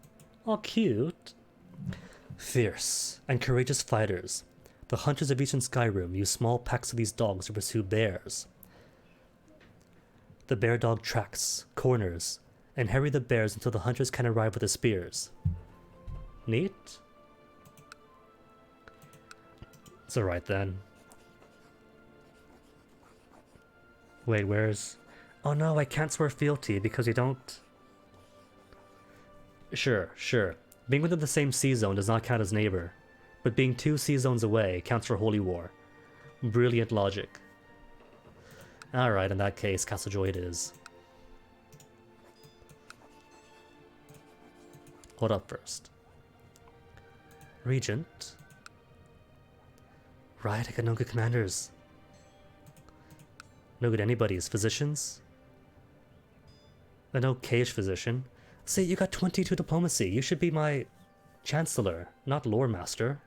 Oh, cute. Fierce and courageous fighters. The hunters of Eastern Skyrim use small packs of these dogs to pursue bears. The bear dog tracks, corners, and harry the bears until the hunters can arrive with the spears. Neat? It's alright then. Wait, where's... Oh no, I can't swear fealty because you don't... Sure. Being within the same sea zone does not count as neighbor, but being 2 sea zones away counts for holy war. Brilliant logic. Alright, in that case, Castle Joy it is. Hold up first. Regent? Right, I got no good commanders. No good anybody's. Physicians? An okay-ish physician. Say, you got 22 diplomacy. You should be my chancellor, not lore master.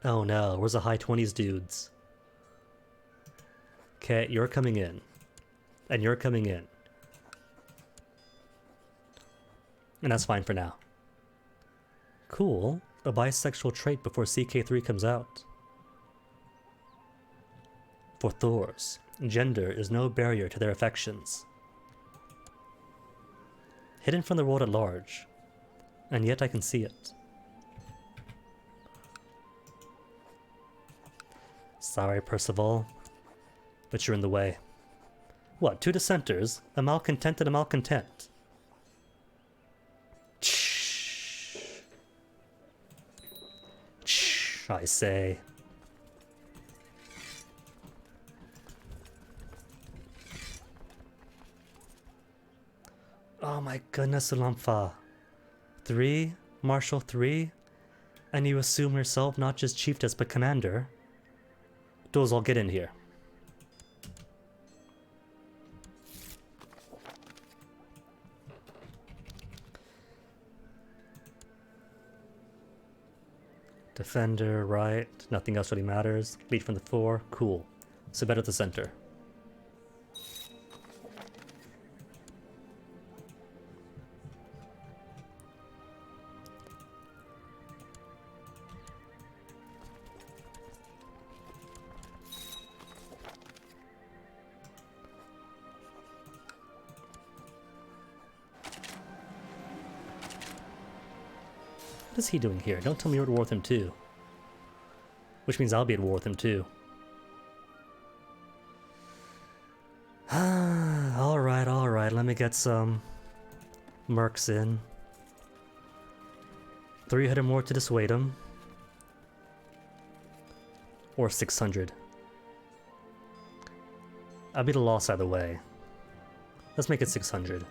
Oh no, where's the high 20s dudes? Okay, you're coming in. And you're coming in. And that's fine for now. Cool. A bisexual trait before CK3 comes out. For Thors, gender is no barrier to their affections. Hidden from the world at large. And yet I can see it. Sorry, Percival. But you're in the way. What, 2 dissenters? A malcontent and a malcontent. Shh. Shh, I say. Oh my goodness, Ulamfa. 3? Marshal 3? And you assume yourself not just chiefess but commander? Those all get in here. Defender, right. Nothing else really matters. Lead from the 4. Cool. So better at the center. What is he doing here? Don't tell me you're at war with him too. Which means I'll be at war with him too. Alright, let me get some mercs in. 300 more to dissuade him. Or 600. I'll be the loss either way. Let's make it 600.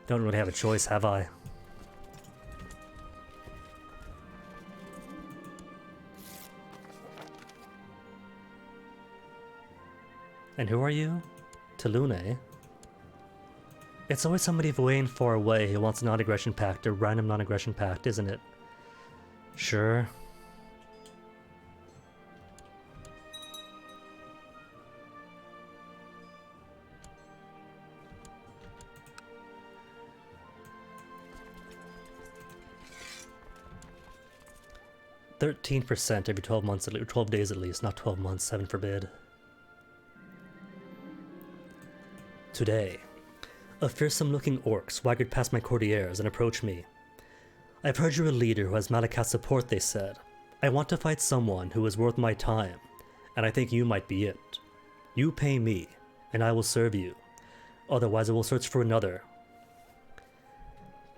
Don't really have a choice, have I? And who are you? Talune? It's always somebody way and far away who wants a non-aggression pact, a random non-aggression pact, isn't it? Sure. %13% every 12 months, 12 days at least, not 12 months, heaven forbid. Today, a fearsome-looking orc swaggered past my courtiers and approached me. I've heard you're a leader who has Malakat's support, they said. I want to fight someone who is worth my time, and I think you might be it. You pay me, and I will serve you. Otherwise I will search for another.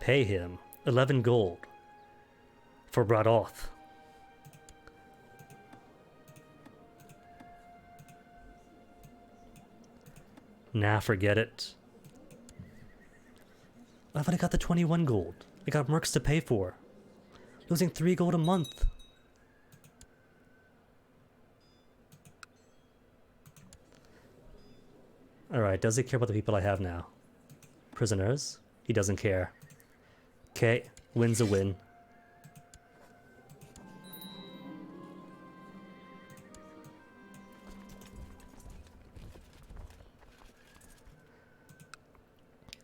Pay him 11 gold. For Bradoth. Nah, forget it. I've only got the 21 gold. I got mercs to pay for. Losing 3 gold a month. Alright, does he care about the people I have now? Prisoners? He doesn't care. Okay, win's a win.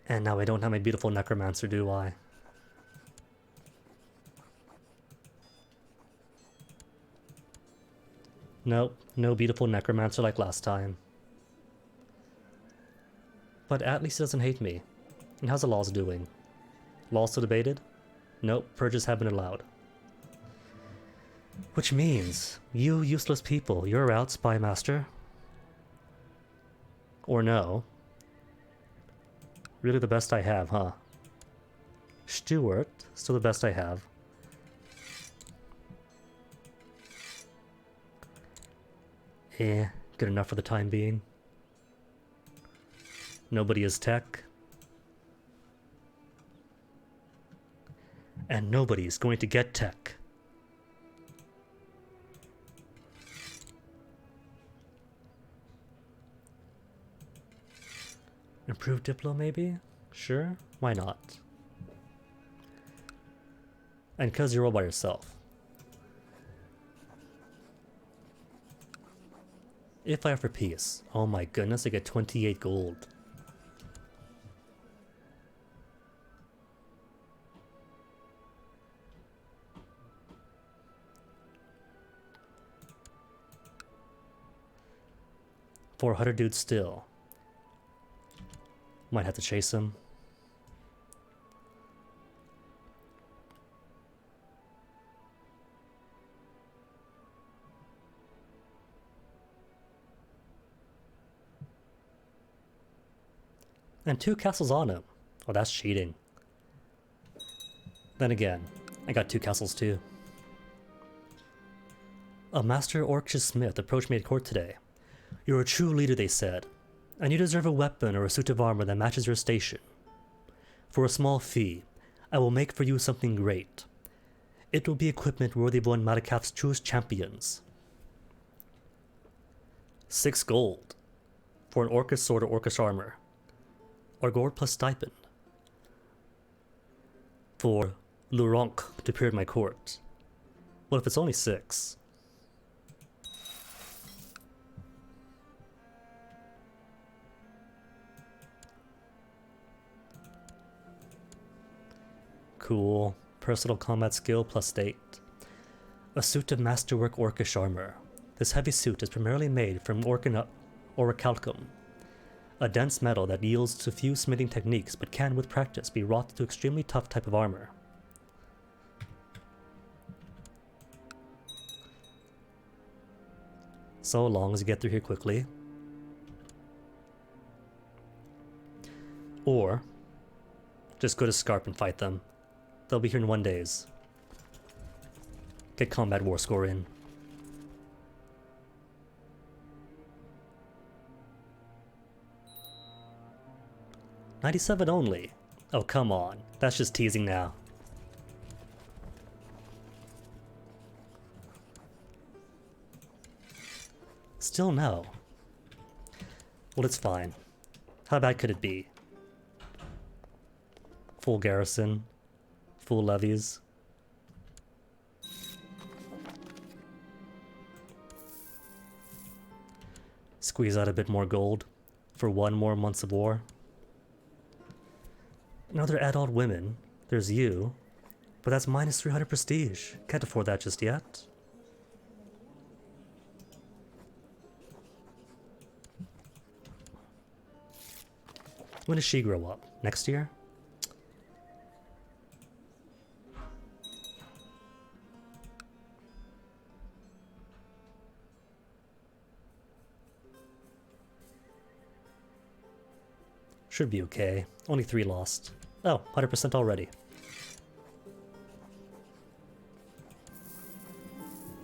And now I don't have my beautiful necromancer, do I? Nope, no beautiful necromancer like last time. But at least he doesn't hate me. And how's the laws doing? Laws still debated? Nope, purges have been allowed. Which means, you useless people, you're out, Spy Master. Or no. Really the best I have, huh? Stuart, still the best I have. Eh, good enough for the time being. Nobody is tech. And nobody's going to get tech. Improved Diplo, maybe? Sure, why not? And because you're all by yourself. If I offer peace, oh my goodness, I get 28 gold. $400 dudes still. Might have to chase him. And 2 castles on him. Oh, that's cheating. Then again, I got 2 castles too. A master Orcish smith approached me at court today. You're a true leader, they said, and you deserve a weapon or a suit of armor that matches your station. For a small fee, I will make for you something great. It will be equipment worthy of one Madakaf's truest champions. 6 gold for an Orcish sword or Orcish armor. Or gold plus stipend. For Luronk to appear at my court. Well, if it's only 6. Cool. Personal combat skill plus state. A suit of masterwork Orcish armor. This heavy suit is primarily made from orichalcum, a dense metal that yields to few smithing techniques but can, with practice, be wrought into extremely tough type of armor. So long as you get through here quickly. Or just go to Scarp and fight them. They'll be here in 1 day. Get combat war score in. $97 only. Oh, come on. That's just teasing now. Still no. Well, it's fine. How bad could it be? Full garrison. Full levies. Squeeze out a bit more gold for 1 more month of war. Now they're adult women. There's you. But that's minus 300 prestige. Can't afford that just yet. When does she grow up? Next year? Should be okay. Only 3 lost. Oh, 100% already.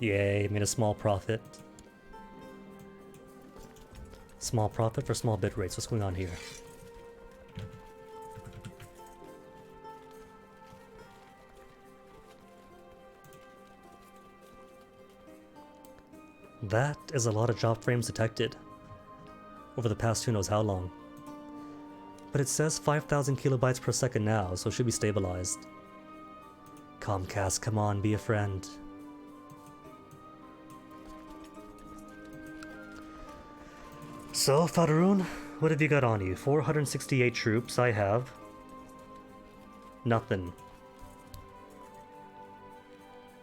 Yay, made a small profit. Small profit for small bit rates. What's going on here? That is a lot of job frames detected over the past who knows how long. But it says 5,000 kilobytes per second now, so it should be stabilized. Comcast, come on, be a friend. So, Fadarun, what have you got on you? 468 troops, I have. Nothing.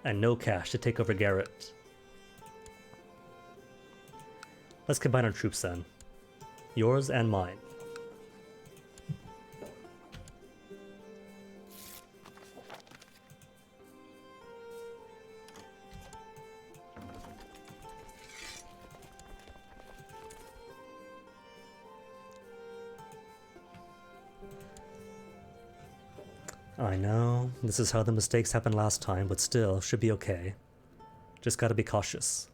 And no cash to take over Garrett. Let's combine our troops then. Yours and mine. I know, this is how the mistakes happened last time, but still, should be okay. Just gotta be cautious.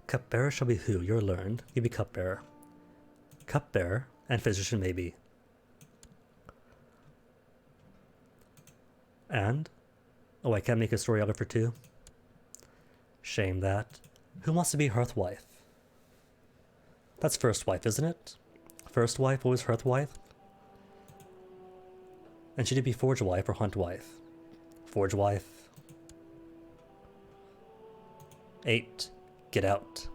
Cupbearer shall be who? You're learned. Give me cupbearer. Cupbearer and physician maybe. And? Oh, I can't make a historiographer too? Shame that. Who wants to be Hearthwife? That's first wife, isn't it? First wife, always Hearthwife? And should it be Forge wife or Hunt wife? Forge wife. 8. Get out.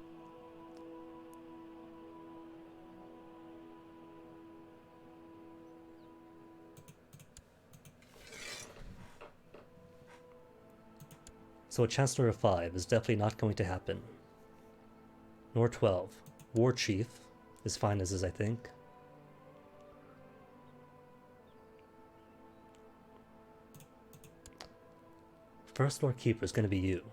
So a Chancellor of 5 is definitely not going to happen. Nor 12. War Chief is fine as is, I think. First Lord Keeper is going to be you.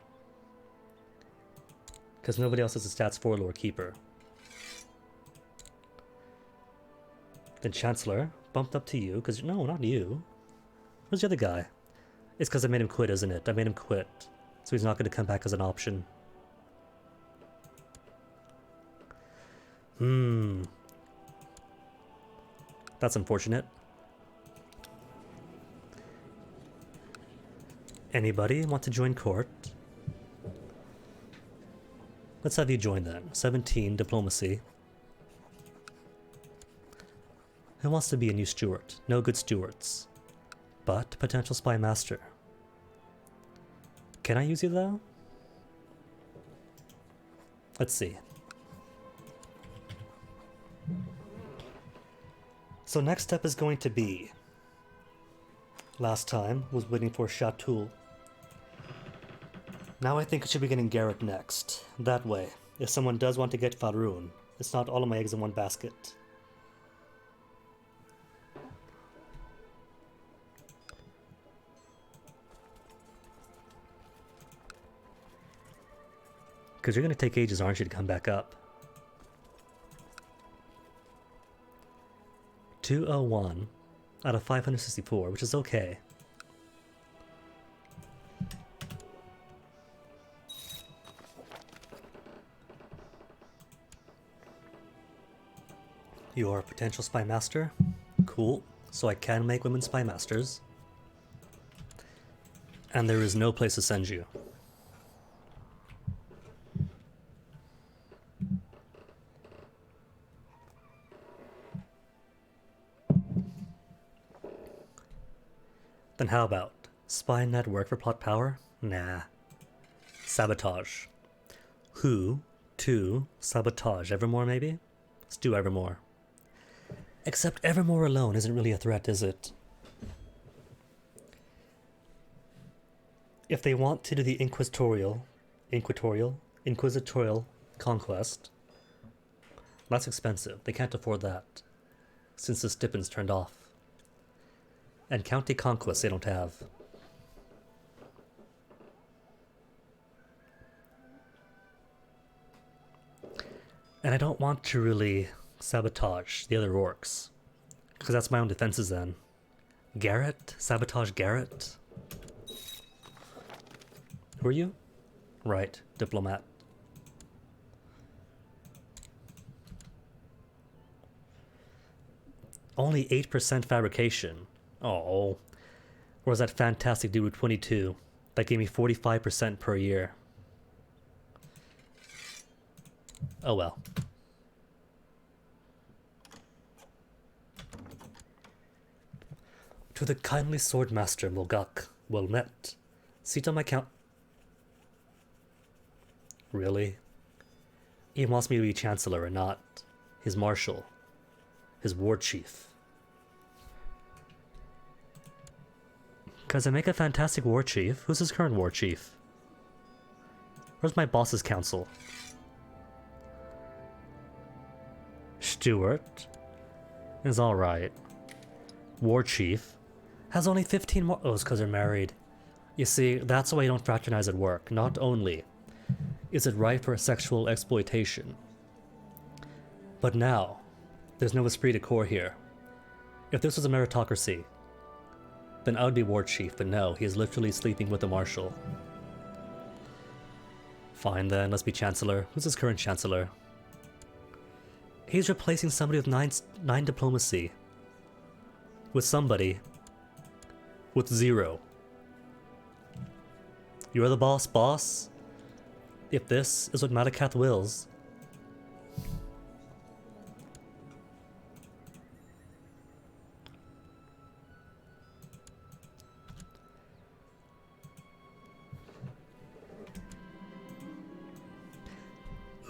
Because nobody else has the stats for Lord Keeper. Then Chancellor, bumped up to you, because no, not you. Where's the other guy? It's because I made him quit, isn't it? I made him quit. So he's not going to come back as an option. That's unfortunate. Anybody want to join court? Let's have you join then. 17, diplomacy. Who wants to be a new steward? No good stewards. But potential spy master. Can I use you though? Let's see. So next step is going to be... Last time was waiting for Chatul. Now I think I should be getting Garrett next. That way, if someone does want to get Faroon, it's not all of my eggs in one basket. Because you're going to take ages, aren't you, to come back up? 201 out of 564, which is okay. You are a potential spy master? Cool. So I can make women spy masters. And there is no place to send you. Then how about spy network for plot power? Nah. Sabotage. Who to sabotage Evermore maybe? Let's do Evermore. Except Evermore alone isn't really a threat, is it? If they want to do the inquisitorial conquest, that's expensive. They can't afford that, since the stipend's turned off. And county conquest they don't have. And I don't want to really sabotage the other orcs, because that's my own defenses then. Garrett? Sabotage Garrett? Who are you? Right, diplomat. Only 8% fabrication. Oh. Whereas that fantastic dude with 22 that gave me 45% per year. Oh well. To the kindly swordmaster Mulgak, well met. Seat on my count. Really? He wants me to be chancellor and not his marshal, his war chief. Because I make a fantastic war chief. Who's his current war chief? Where's my boss's council? Stuart is alright. War chief has only 15 more. Oh, it's because they're married. You see, that's why you don't fraternize at work. Not only is it ripe for sexual exploitation, but now there's no esprit de corps here. If this was a meritocracy, then I would be war chief, but no, he is literally sleeping with the marshal. Fine then, let's be chancellor. Who's his current chancellor? He's replacing somebody with 9 diplomacy with somebody with 0. You're the boss, boss. If this is what Malakath wills.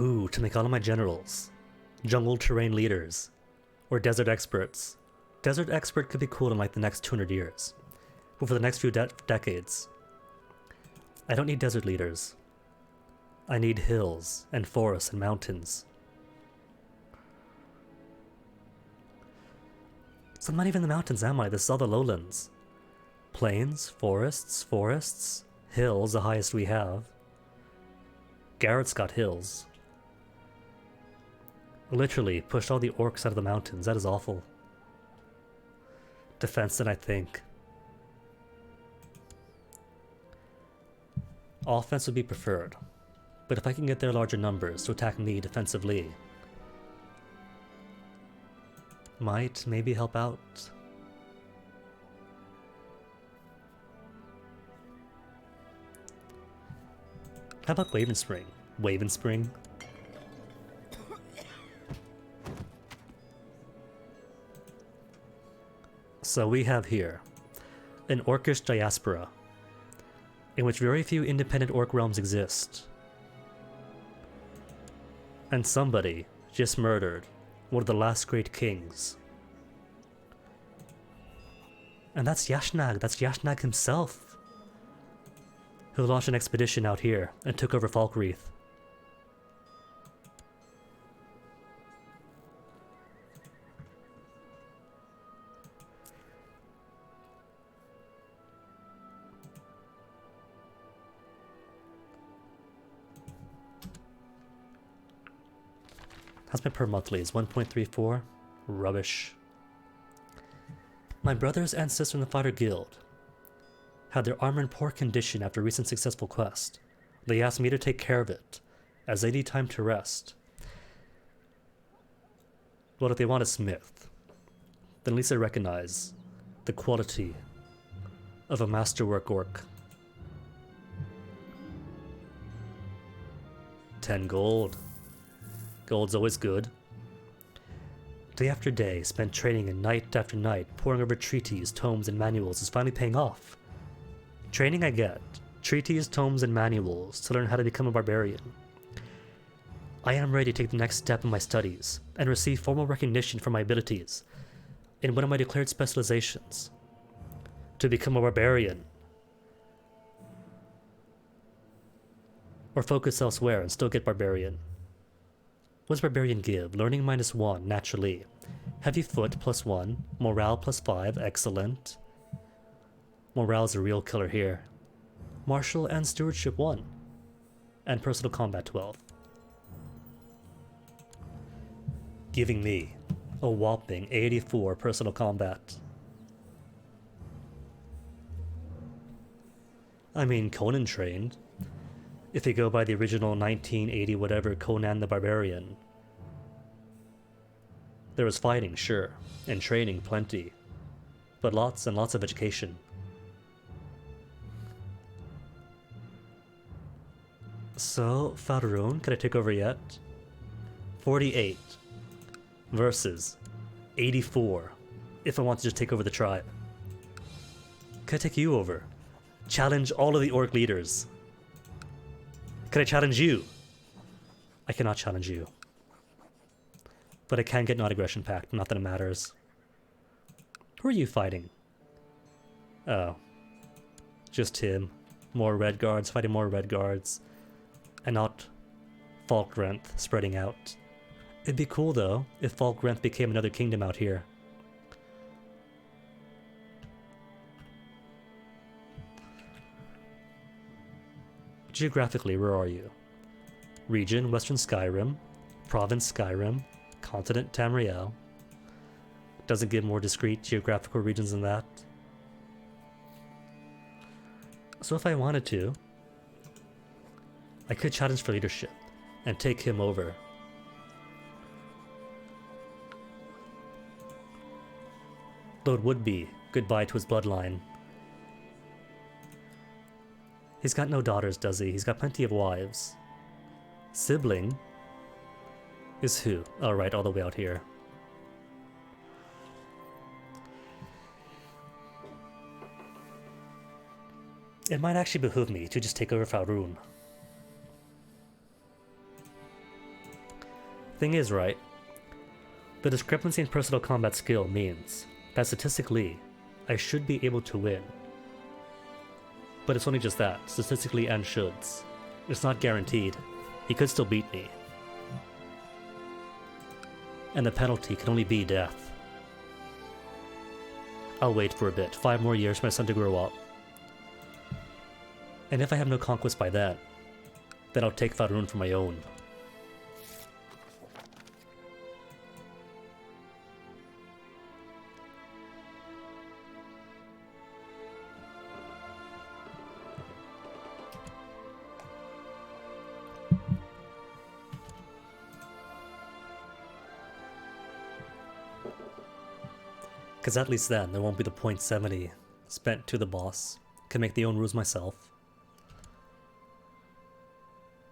Ooh, to make all of my generals. Jungle terrain leaders. Or desert experts. Desert expert could be cool in like the next 200 years. But for the next few decades. I don't need desert leaders. I need hills and forests and mountains. So I'm not even in the mountains, am I? This is all the lowlands. Plains, forests, hills, the highest we have. Garrett's got hills. Literally pushed all the orcs out of the mountains. That is awful. Defense, then I think. Offense would be preferred. But if I can get their larger numbers to attack me defensively, might maybe help out. How about Wavenspring? Wavenspring? So we have here an orcish diaspora in which very few independent orc realms exist. And somebody just murdered one of the last great kings. And that's Yashnag himself, who launched an expedition out here and took over Falkreath. How's my per monthly? Is 1.34? Rubbish. My brothers and sister in the Fighter Guild had their armor in poor condition after a recent successful quest. They asked me to take care of it, as they need time to rest. Well, if they want a smith, then at least I recognize the quality of a masterwork orc. 10 gold. Gold's always good. Day after day, spent training and night after night, poring over treaties, tomes, and manuals is finally paying off. Training I get. Treaties, tomes, and manuals to learn how to become a barbarian. I am ready to take the next step in my studies and receive formal recognition for my abilities in one of my declared specializations. To become a barbarian. Or focus elsewhere and still get barbarian. What does barbarian give? Learning -1, naturally. Heavy foot +1. Morale +5, excellent. Morale is a real killer here. Martial and stewardship 1. And personal combat 12. Giving me a whopping 84 personal combat. I mean, Conan trained. If you go by the original 1980 whatever Conan the Barbarian. There was fighting, sure, and training plenty, but lots and lots of education. So, Faroon, can I take over yet? 48 versus 84 if I want to just take over the tribe. Can I take you over? Challenge all of the orc leaders. Can I challenge you? I cannot challenge you. But I can get non-aggression pact, not that it matters. Who are you fighting? Oh. Just him. More red guards, fighting more red guards. And not Falkrenth spreading out. It'd be cool though, if Falkrenth became another kingdom out here. Geographically, where are you? Region, Western Skyrim. Province, Skyrim. Continent, Tamriel. Doesn't give more discrete geographical regions than that. So if I wanted to, I could challenge for leadership and take him over. Though it would be goodbye to his bloodline. He's got no daughters, does he? He's got plenty of wives. Sibling is who? Oh, right, all the way out here. It might actually behoove me to just take over Faerun. Thing is, right, the discrepancy in personal combat skill means that statistically, I should be able to win. But it's only just that, statistically and shoulds. It's not guaranteed. He could still beat me. And the penalty can only be death. I'll wait for a bit, 5 more years for my son to grow up. And if I have no conquest by then I'll take Faerun for my own. Because at least then, there won't be the .70 spent to the boss. Can make the own rules myself.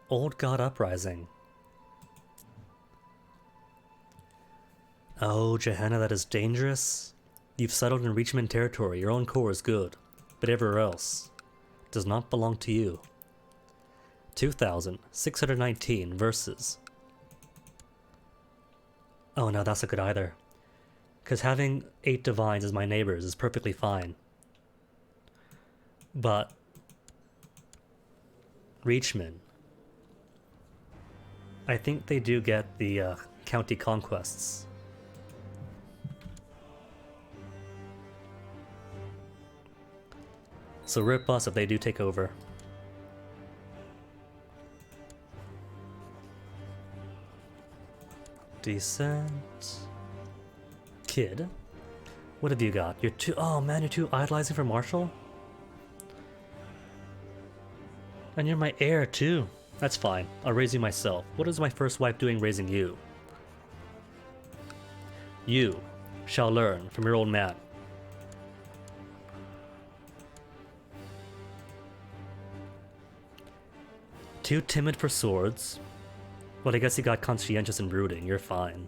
Old God Uprising. Oh, Gehenna, that is dangerous. You've settled in Reachman territory. Your own core is good. But everywhere else does not belong to you. 2,619 versus... Oh no, that's not good either. Because having 8 divines as my neighbors is perfectly fine. But Reachman, I think they do get the county conquests. So rip us if they do take over. Decent. Kid, what have you got? You're too... Oh man, you're too idolizing for Marshall? And you're my heir too. That's fine. I'll raise you myself. What is my first wife doing raising you? You shall learn from your old man. Too timid for swords. Well, I guess you got conscientious and brooding. You're fine.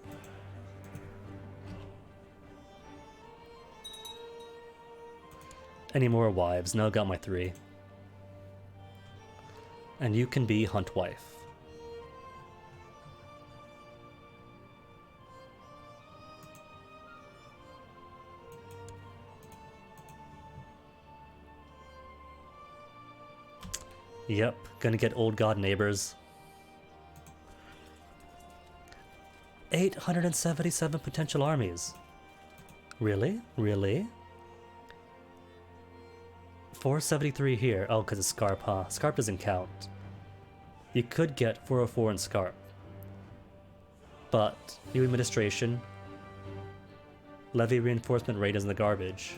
Any more wives? No, got my 3. And you can be hunt wife. Yep, gonna get old god neighbors. 877 potential armies. Really? Really? 473 here. Oh, because it's Scarp, huh? Scarp doesn't count. You could get 404 in Scarp. But new administration, levy reinforcement rate is in the garbage.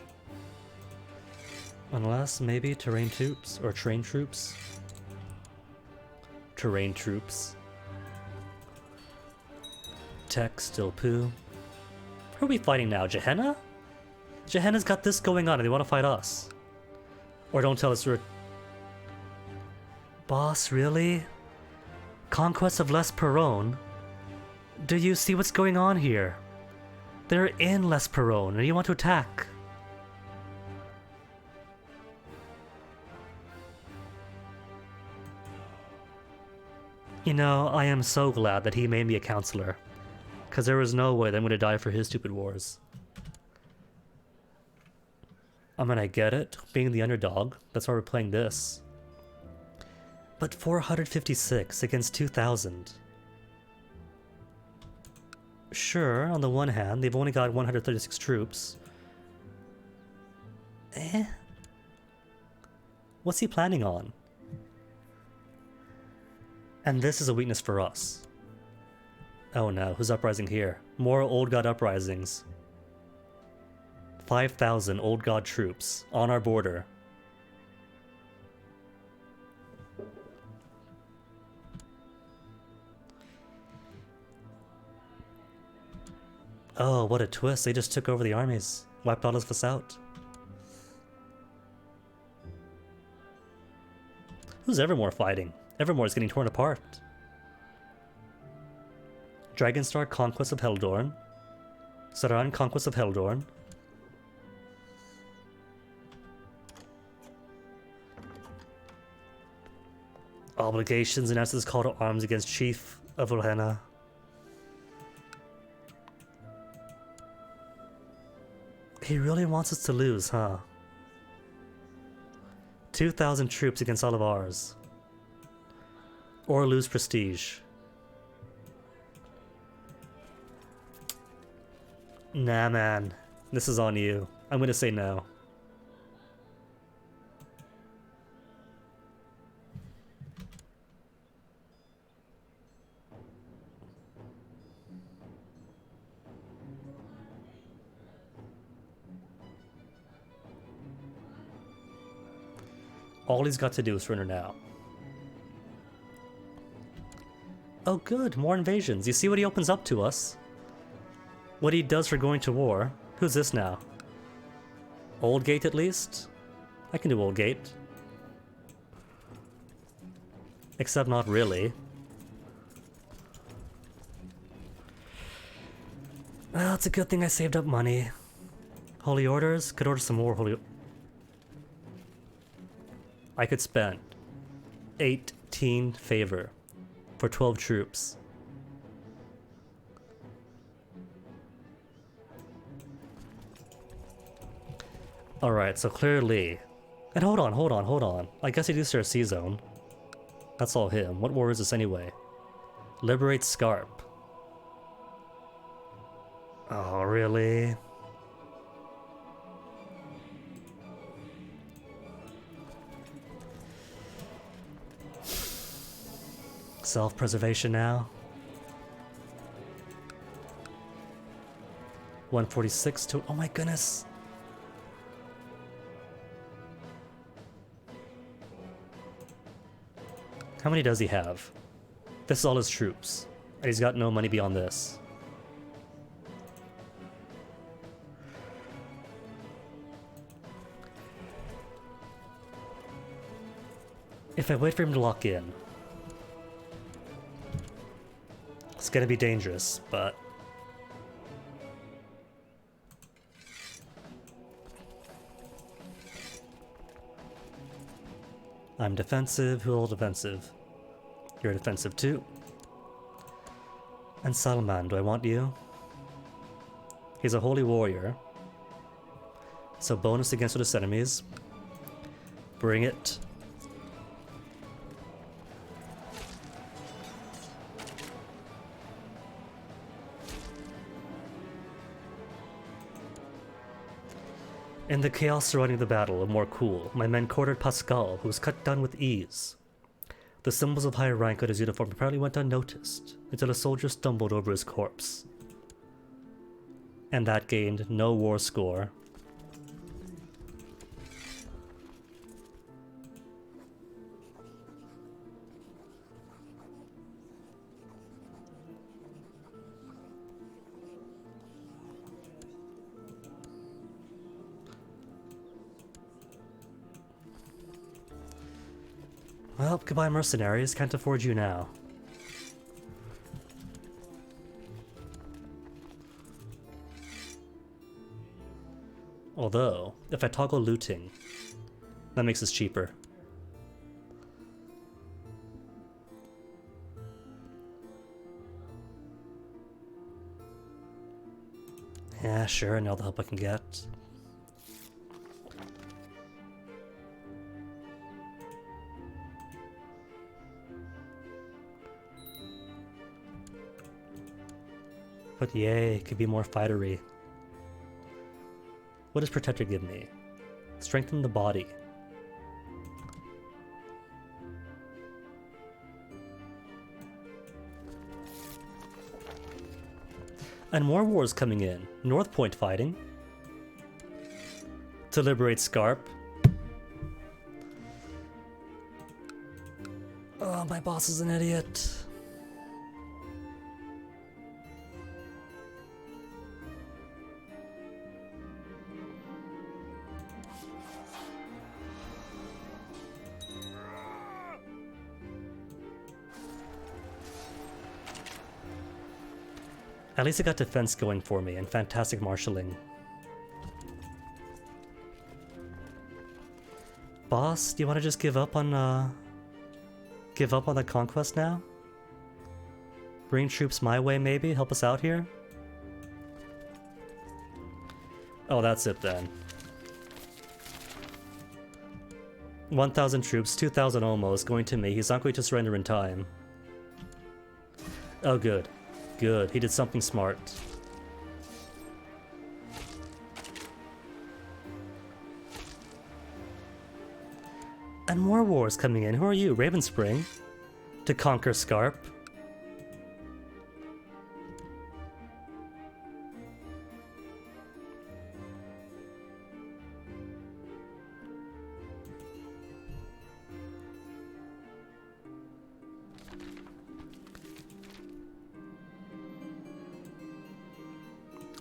Unless maybe terrain troops or train troops. Terrain troops. Tech still poo. Who are we fighting now? Gehenna? Gehenna's got this going on and they want to fight us. Or don't tell us we're... Boss, really? Conquest of Les Perron? Do you see what's going on here? They're in Les Perron and you want to attack. You know, I am so glad that he made me a counselor. Because there was no way that I'm going to die for his stupid wars. I mean, I get it, being the underdog, that's why we're playing this. But 456 against 2,000. Sure, on the one hand, they've only got 136 troops. What's he planning on? And this is a weakness for us. Oh no, who's uprising here? More old god uprisings. 5,000 old god troops on our border. Oh, what a twist. They just took over the armies. Wiped all of us out. Who's Evermore fighting? Evermore's getting torn apart. Dragonstar, Conquest of Heldorn. Saran, Conquest of Heldorn. Obligations announces call to arms against Chief of Olhena. He really wants us to lose, huh? 2,000 troops against all of ours. Or lose prestige. Nah, man. This is on you. I'm gonna say no. All he's got to do is surrender now. Oh good, more invasions. You see what he opens up to us? What he does for going to war. Who's this now? Old Gate at least? I can do Old Gate. Except not really. Well, it's a good thing I saved up money. Holy Orders? Could order some more Holy... I could spend 18 favor for 12 troops. Alright, so clearly... And hold on. I guess he does share a C-zone. That's all him. What war is this anyway? Liberate Scarp. Oh, really? Self-preservation now. 146 to... Oh my goodness! How many does he have? This is all his troops. And he's got no money beyond this. If I wait for him to lock in... It's gonna be dangerous, but... I'm defensive, who'll defensive? You're defensive too. And Salman, do I want you? He's a holy warrior. So bonus against his enemies. Bring it. In the chaos surrounding the battle, a more cool, my men quartered Pascal, who was cut down with ease. The symbols of higher rank on his uniform apparently went unnoticed, until a soldier stumbled over his corpse. And that gained no war score. Well, goodbye mercenaries, can't afford you now. Although, if I toggle looting, that makes us cheaper. Yeah, sure, and all the help I can get. But yay, could be more fightery. What does Protector give me? Strengthen the body. And more wars coming in. North Point fighting. To liberate Scarp. Oh, my boss is an idiot. At least I got defense going for me and fantastic marshalling. Boss, do you want to just give up on the conquest now? Bring troops my way, maybe? Help us out here? Oh, that's it then. 1,000 troops, 2,000 almost, going to me. He's not going to surrender in time. Oh, good. Good. He did something smart. And more wars coming in. Who are you? Ravenspring? To conquer Scarp?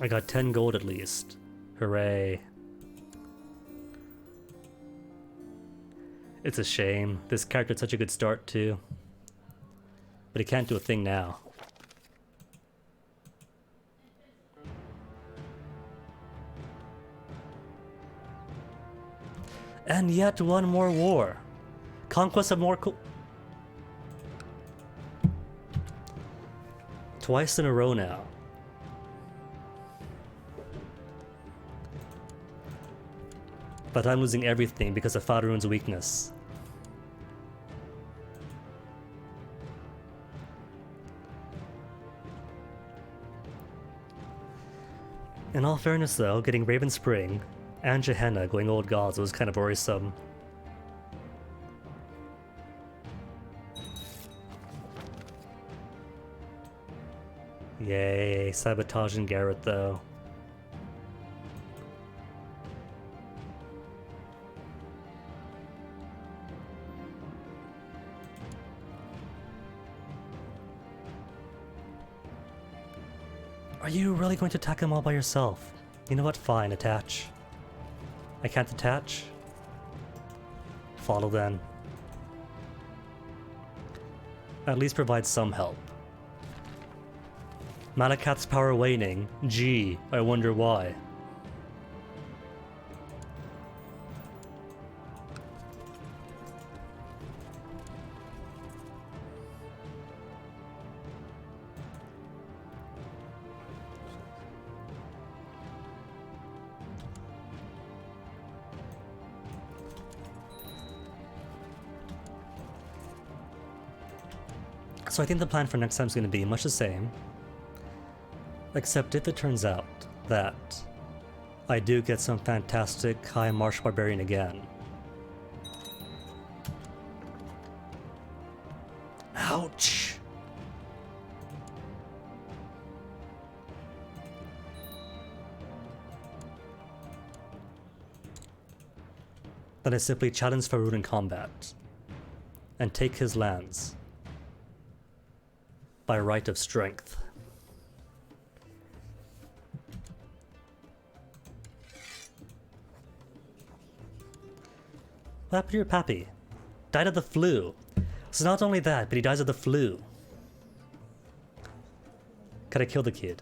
I got 10 gold at least. Hooray. It's a shame. This character had such a good start too. But he can't do a thing now. And yet one more war. Conquest of more twice in a row now. But I'm losing everything because of Fahrun's weakness. In all fairness though, getting Ravenspring and Gehenna going old gods was kind of worrisome. Yay, sabotaging Garrett though. Are you really going to attack them all by yourself? You know what? Fine, attach. I can't attach? Follow then. At least provide some help. Malakath's power waning. Gee, I wonder why. So I think the plan for next time is going to be much the same. Except if it turns out that I do get some fantastic high marsh barbarian again. Ouch! Then I simply challenge Fahrun in combat and take his lands by right of strength. What happened to your pappy? Died of the flu. So not only that, but he dies of the flu. Could I kill the kid?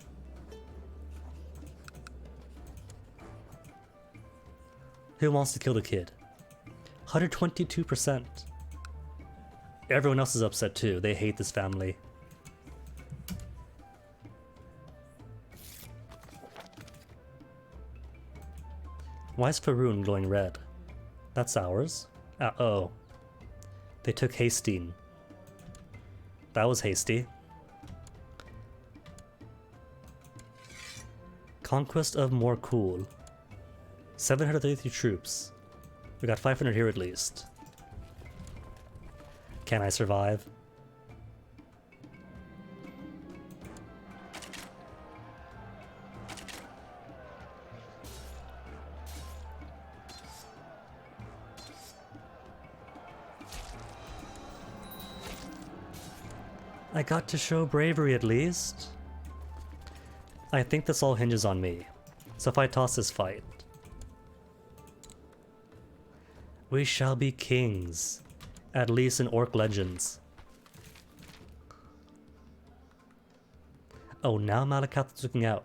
Who wants to kill the kid? 122%. Everyone else is upset too. They hate this family. Why is Fahrun glowing red? That's ours? Oh. They took Hastine. That was hasty. Conquest of more cool. 733 troops. We got 500 here at least. Can I survive? I got to show bravery at least. I think this all hinges on me. So if I toss this fight, we shall be kings, at least in Orc Legends. Oh, now Malakath is looking out.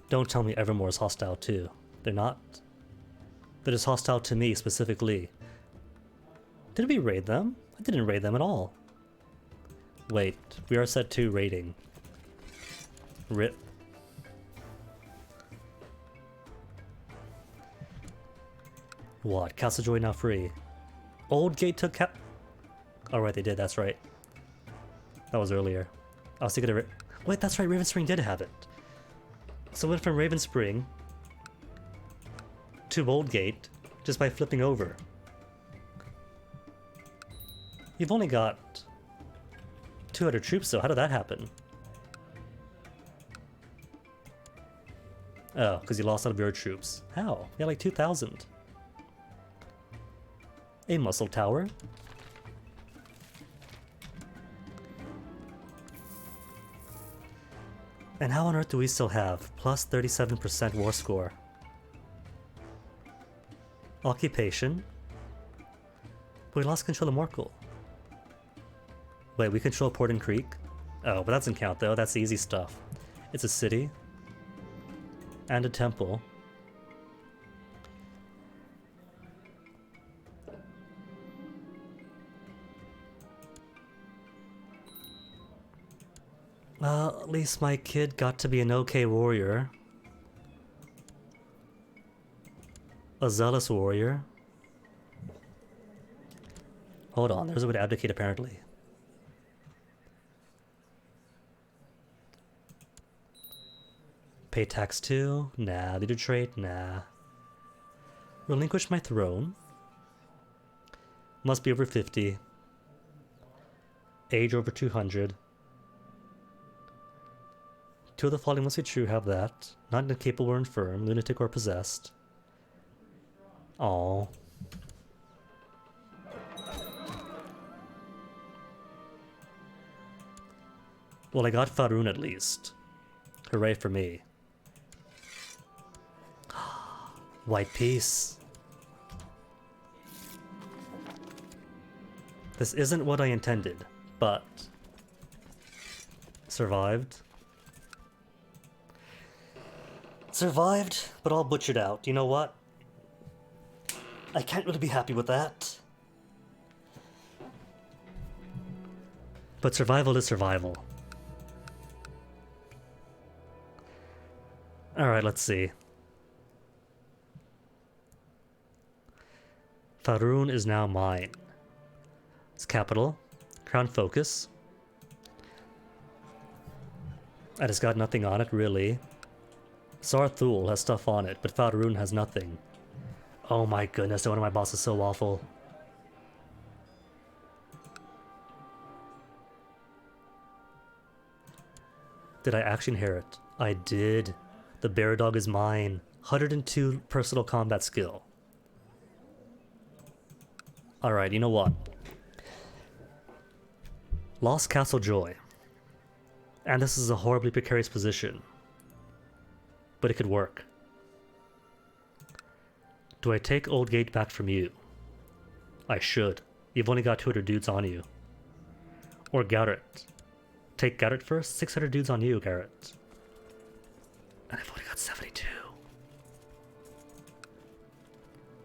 Don't tell me Evermore is hostile too. They're not. They're just hostile to me specifically. Did we raid them? I didn't raid them at all. Wait, we are set to raiding. RIP. What? Castle Joy now free. Old Gate took Oh right, they did, that's right. That was earlier. I was thinking of wait, that's right, Raven Spring did have it. So went from Raven Spring to Old Gate just by flipping over. You've only got 200 troops though, how did that happen? Oh, because you lost out of your troops. How? You had like 2,000. A muscle tower. And how on earth do we still have plus 37% war score? Occupation. But we lost control of Morkel. Wait, we control Porton Creek? Oh, but that doesn't count though, that's the easy stuff. It's a city. And a temple. Well, at least my kid got to be an okay warrior. A zealous warrior. Hold on, there's a way to abdicate apparently. Pay tax too? Nah. Leader trait? Nah. Relinquish my throne. Must be over 50. Age over 200. Two of the following must be true, have that. Not incapable or infirm, lunatic or possessed. Aww. Well, I got Faroon at least. Hooray for me. White peace. This isn't what I intended, but survived. Survived, but all butchered out. You know what? I can't really be happy with that. But survival is survival. Alright, let's see. Faroon is now mine. It's capital. Crown focus. I just got nothing on it, really. Sarthul has stuff on it, but Faroon has nothing. Oh my goodness, one of my bosses is so awful. Did I actually inherit? I did. The bear dog is mine. 102 personal combat skill. Alright, you know what? Lost Castle Joy. And this is a horribly precarious position. But it could work. Do I take Old Gate back from you? I should. You've only got 200 dudes on you. Or Garrett. Take Garrett first? 600 dudes on you, Garrett. And I've only got 72.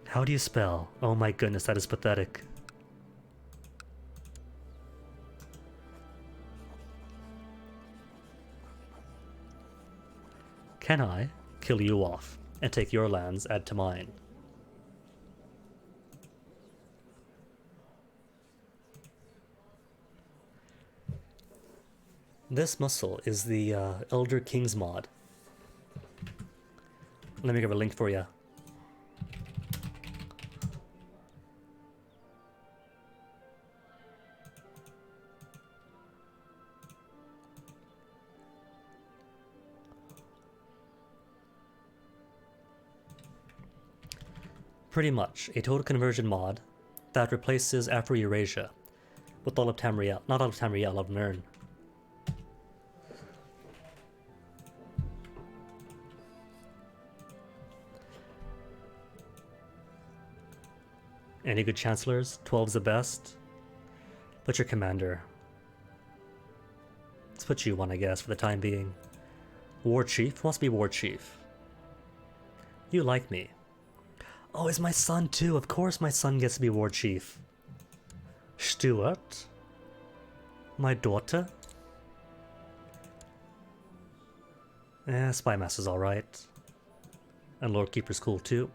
How do you spell? Oh my goodness, that is pathetic. Can I kill you off and take your lands, add to mine? This muscle is the Elder Kings mod. Let me give a link for you. Pretty much a total conversion mod that replaces Afro-Eurasia with all of Tamriel. Not all of Tamriel, of Nirn. Any good chancellors? 12's the best. Put your commander. Let's put you one, I guess, for the time being. War chief? Wants to be war chief. You like me. Oh, it's my son too. Of course my son gets to be war chief. Stuart? My daughter? Spymaster's alright. And Lord Keeper's cool too.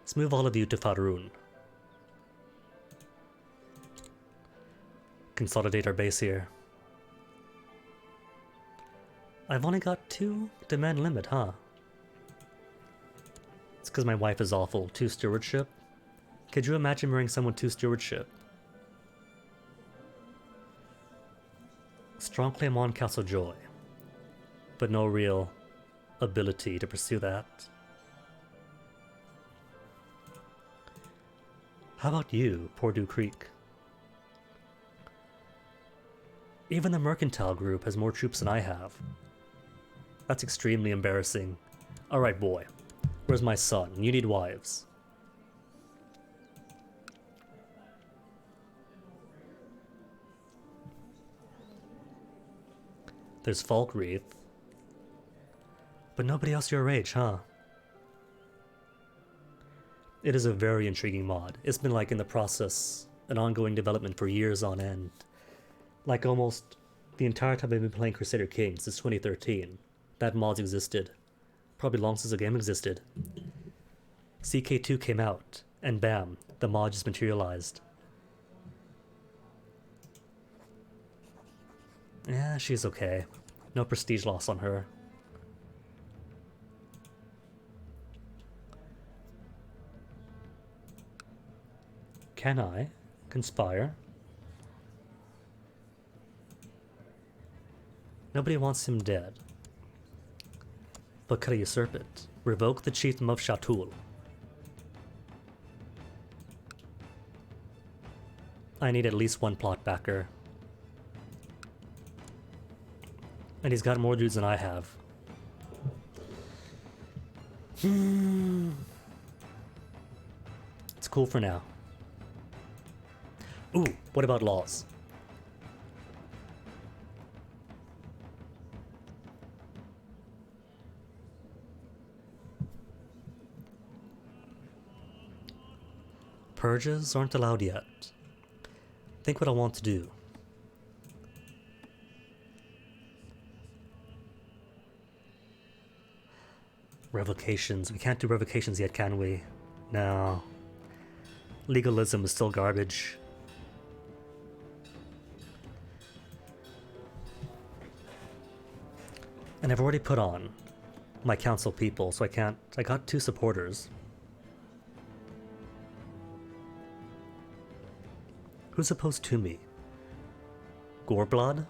Let's move all of you to Faroon. Consolidate our base here. I've only got 2 demand limit, huh? It's because my wife is awful. 2 stewardship. Could you imagine marrying someone 2 stewardship? Strong claim on Castle Joy, but no real ability to pursue that. How about you, Pordew Creek? Even the mercantile group has more troops than I have. That's extremely embarrassing. Alright, boy. Where's my son? You need wives. There's Falkreath. But nobody else your age, huh? It is a very intriguing mod. It's been like in the process, an ongoing development for years on end. Like almost the entire time I've been playing Crusader Kings since 2013. That mod's existed. Probably long since the game existed. CK2 came out, and bam, the mod just materialized. Yeah, she's okay. No prestige loss on her. Can I conspire? Nobody wants him dead. But could I usurp it? Revoke the chiefdom of Shatul. I need at least 1 plot backer. And he's got more dudes than I have. It's cool for now. Ooh, what about laws? Purges aren't allowed yet. Think what I want to do. Revocations. We can't do revocations yet, can we? No. Legalism is still garbage. And I've already put on my council people, so I can't... I got 2 supporters. Who's opposed to me? Goreblood?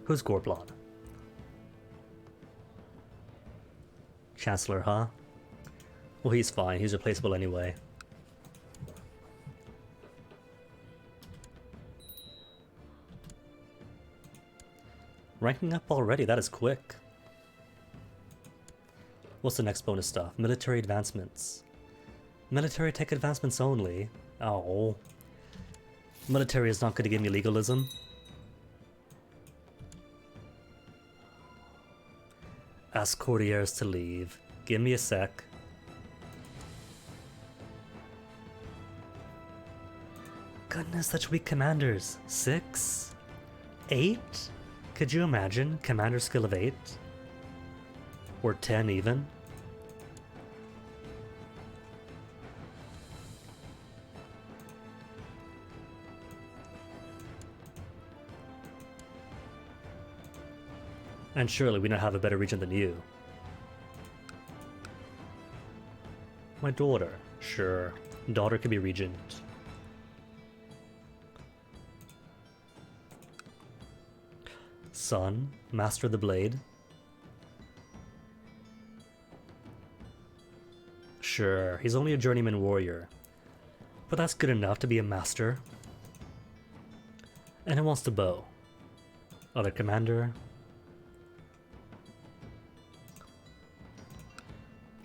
Who's Goreblood? Chancellor, huh? Well, he's fine. He's replaceable anyway. Ranking up already? That is quick. What's the next bonus stuff? Military advancements. Military tech advancements only? Oh. Military is not going to give me legalism. Ask courtiers to leave. Give me a sec. Goodness, such weak commanders. 6? 8? Could you imagine? Commander skill of 8? Or 10 even? And surely we don't have a better regent than you. My daughter. Sure. Daughter could be regent. Son. Master of the blade. Sure. He's only a journeyman warrior. But that's good enough to be a master. And he wants to bow. Other commander.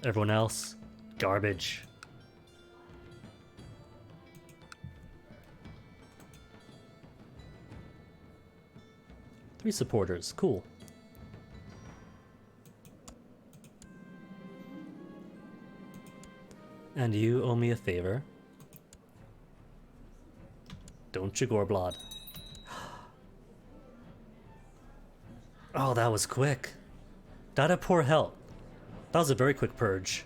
Everyone else, garbage. Three supporters, cool. And you owe me a favor. Don't you, Gorblood? Oh, that was quick. Died of poor health. That was a very quick purge.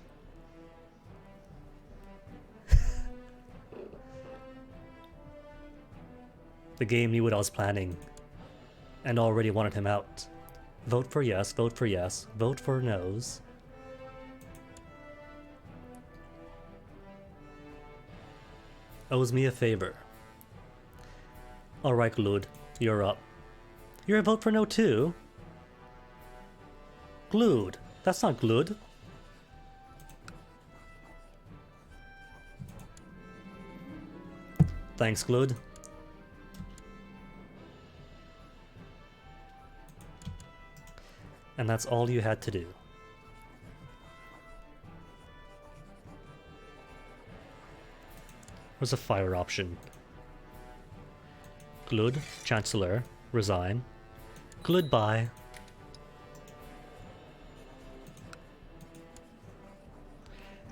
The game knew what I was planning and already wanted him out. Vote for yes, vote for yes, vote for no's. Owes me a favor. Alright, Glud, you're up. You're a vote for no too? Glud, that's not Glud. Thanks, Glud. And that's all you had to do. Where's a fire option? Glud, Chancellor, resign. Glud, bye.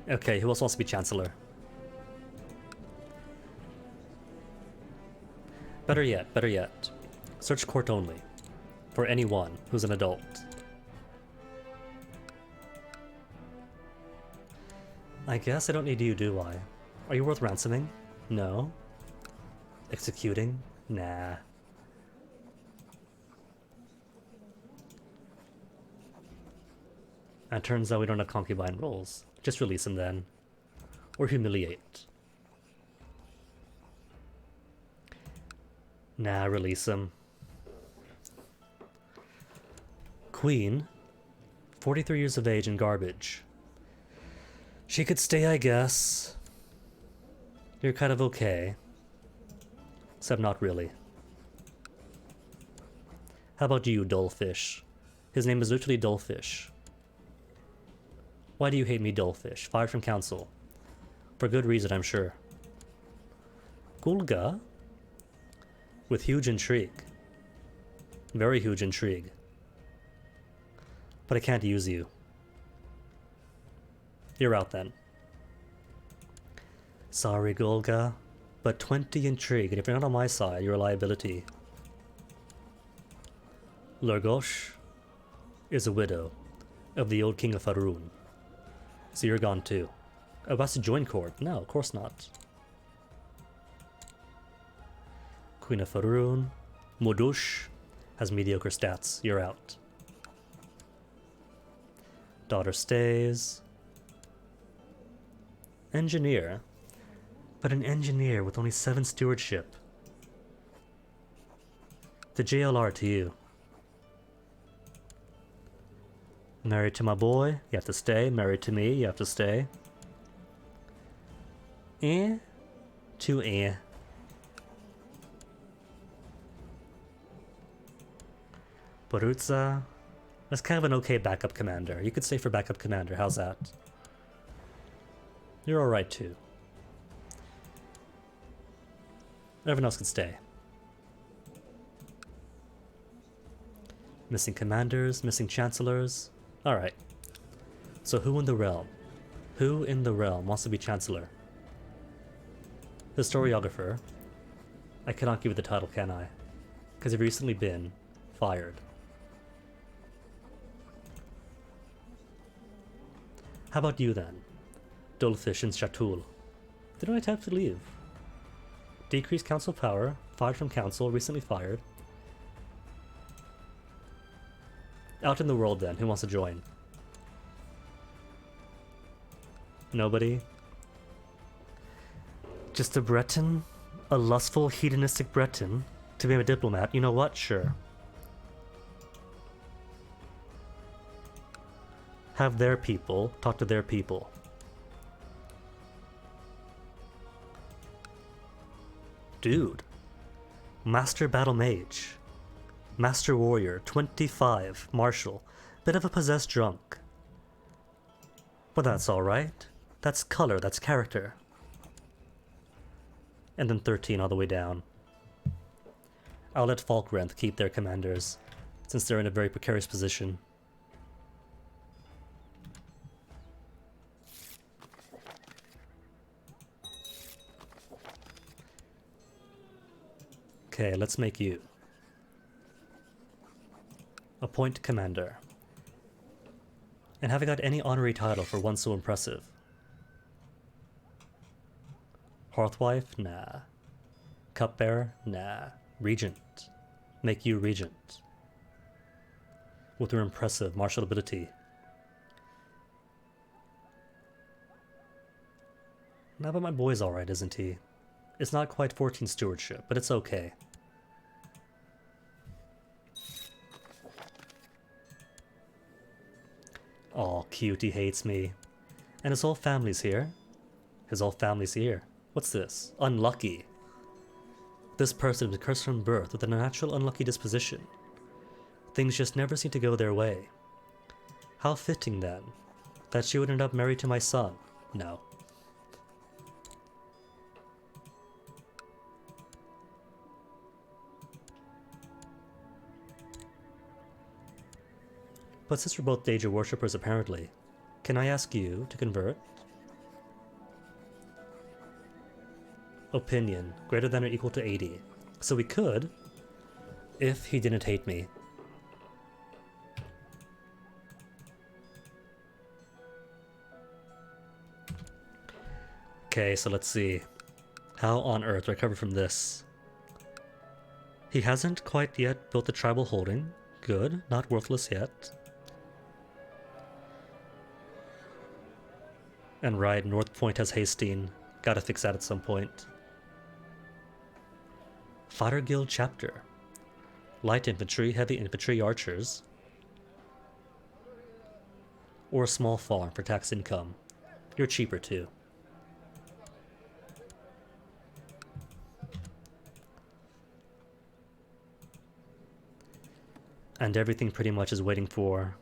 Okay, who else wants to be Chancellor? Better yet. Search court only. For anyone who's an adult. I guess I don't need you, do I? Are you worth ransoming? No. Executing? Nah. And turns out we don't have concubine roles. Just release him then. Or humiliate. Nah, release him. Queen, 43 years of age and garbage. She could stay, I guess. You're kind of okay. Except not really. How about you, Dullfish? His name is literally Dullfish. Why do you hate me, Dullfish? Fired from council. For good reason, I'm sure. Gulga? With huge intrigue. Very huge intrigue. But I can't use you. You're out then. Sorry, Golga, but 20 intrigue, and if you're not on my side, you're a liability. Lurgosh is a widow of the old king of Faroon. So you're gone too. Oh, has to join court? No, of course not. Queen of Faroon. Modush has mediocre stats. You're out. Daughter stays. Engineer. But an engineer with only 7 stewardship. The JLR to you. Married to my boy, you have to stay. Married to me, you have to stay. To Borutza. That's kind of an okay backup commander. You could stay for backup commander, how's that? You're alright too. Everyone else can stay. Missing commanders, missing chancellors. Alright. So who in the realm? Who in the realm wants to be chancellor? Historiographer. I cannot give you the title, can I? Because you've recently been fired. How about you then? Dullfish and Shatul. They don't attempt to leave. Decreased council power, fired from council, recently fired. Out in the world then, who wants to join? Nobody? Just a Breton? A lustful, hedonistic Breton? To be a diplomat? You know what? Sure. Have their people talk to their people. Dude. Master Battle Mage. Master Warrior, 25, Marshal. Bit of a possessed drunk. Well, that's alright. That's color, that's character. And then 13 all the way down. I'll let Falkrenth keep their commanders, since they're in a very precarious position. Okay, let's make you. Appoint commander. And have I got any honorary title for one so impressive? Hearthwife? Nah. Cupbearer? Nah. Regent. Make you regent. With your impressive martial ability. Nah, but my boy's alright, isn't he? It's not quite 14 stewardship, but it's okay. Aw, cute, he hates me. And his whole family's here. His whole family's here. What's this? Unlucky. This person was cursed from birth with a natural unlucky disposition. Things just never seem to go their way. How fitting, then, that she would end up married to my son. No. But since we're both Daedra worshippers apparently, can I ask you to convert? Opinion, greater than or equal to 80. So we could, if he didn't hate me. Okay, so let's see. How on earth recover from this? He hasn't quite yet built the tribal holding. Good, not worthless yet. And right, North Point has Hastine. Gotta fix that at some point. Fighter Guild Chapter. Light Infantry, Heavy Infantry, Archers. Or a small farm for tax income. You're cheaper too. And everything pretty much is waiting for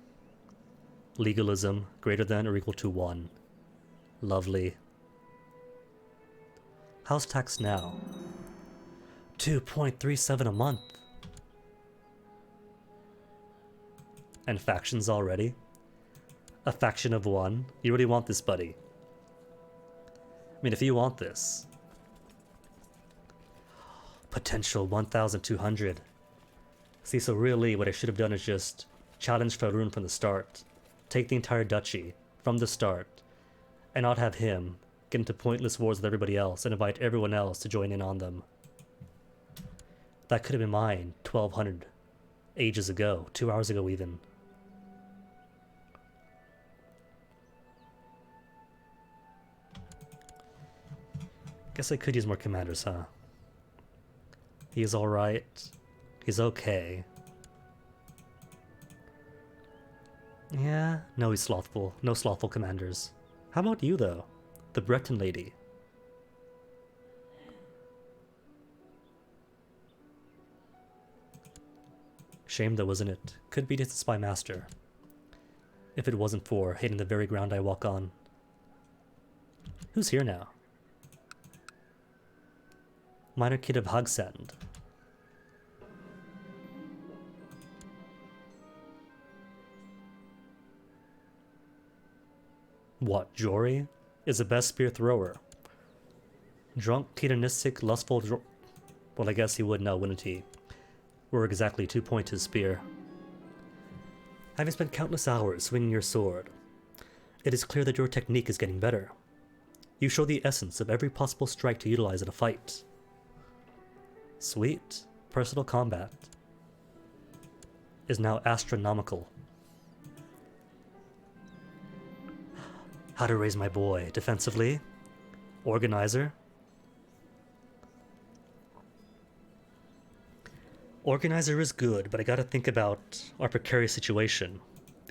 legalism greater than or equal to 1. Lovely. How's tax now? 2.37 a month. And factions already? A faction of 1? You really want this, buddy? I mean, if you want this. Potential 1,200. See, so really what I should have done is just challenge Faerun from the start. Take the entire duchy from the start. And not have him get into pointless wars with everybody else and invite everyone else to join in on them. That could have been mine 1,200 ages ago, 2 hours ago even. Guess I could use more commanders, huh? He's alright. He's okay. Yeah, no, he's slothful. No slothful commanders. How about you, though? The Breton lady. Shame, though, isn't it? Could be just a spy master. If it wasn't for hating the very ground I walk on. Who's here now? Minor Kid of Hogsand. What, Jory? Is the best spear thrower. Drunk, hedonistic, lustful well, I guess he would know, wouldn't he? Were exactly 2 points his spear. Having spent countless hours swinging your sword, it is clear that your technique is getting better. You show the essence of every possible strike to utilize in a fight. Sweet. Personal combat is now astronomical. How to raise my boy defensively. Organizer. Organizer is good, but I gotta think about our precarious situation.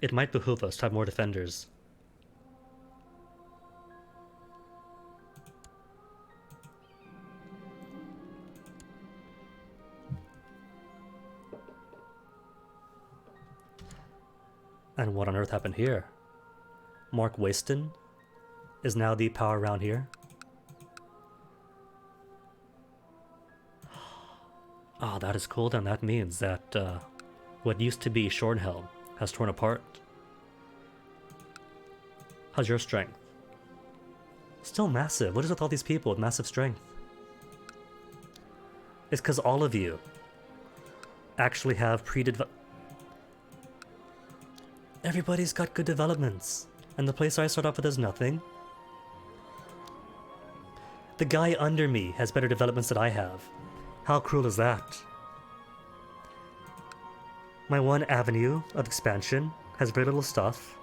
It might behoove us to have more defenders. And what on earth happened here? Mark Waston is now the power around here. Ah, that is cool. Then that means that what used to be Shornhelm has torn apart. How's your strength? Still massive. What is with all these people with massive strength? It's because all of you actually have everybody's got good developments. And the place I start off with is nothing. The guy under me has better developments than I have. How cruel is that? My one avenue of expansion has very little stuff.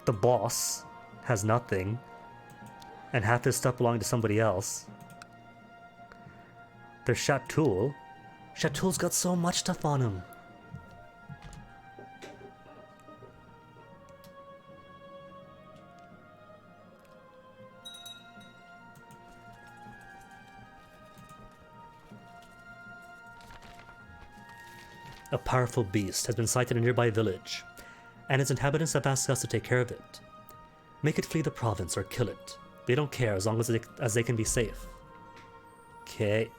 The boss has nothing. And half his stuff belonging to somebody else. There's Shatul. Shatul's got so much stuff on him. A powerful beast has been sighted in a nearby village, and its inhabitants have asked us to take care of it. Make it flee the province or kill it. They don't care as long as they can be safe. Okay.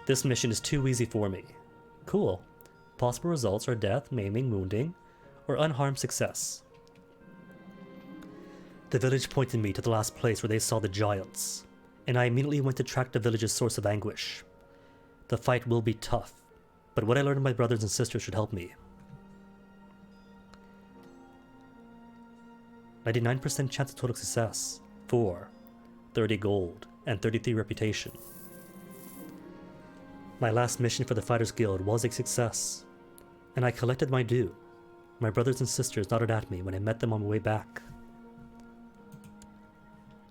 This mission is too easy for me. Cool. Possible results are death, maiming, wounding, or unharmed success. The village pointed me to the last place where they saw the giants, and I immediately went to track the village's source of anguish. The fight will be tough, but what I learned of my brothers and sisters should help me. 99% chance of total success. 4. 30 gold, and 33 reputation. My last mission for the Fighters Guild was a success, and I collected my due. My brothers and sisters nodded at me when I met them on my way back.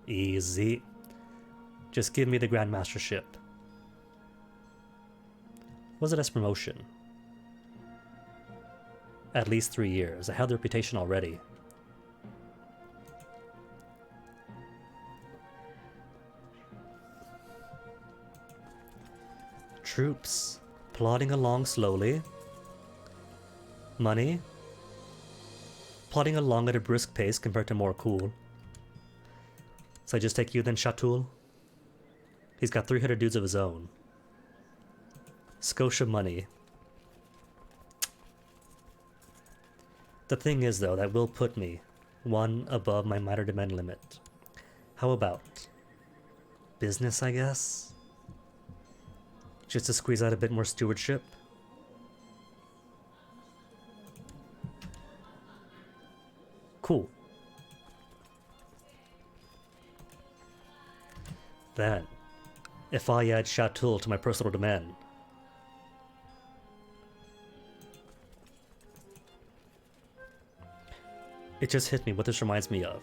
Easy. Just give me the Grandmastership. Was it as promotion? At least 3 years. I had the reputation already. Troops. Plodding along slowly. Money. Plodding along at a brisk pace compared to more cool. So I just take you then, Shatul? He's got 300 dudes of his own. Scotia money. The thing is, though, that will put me one above my minor demand limit. How about business, I guess? Just to squeeze out a bit more stewardship. Cool. Then, if I add Shatul to my personal demand, it just hit me what this reminds me of.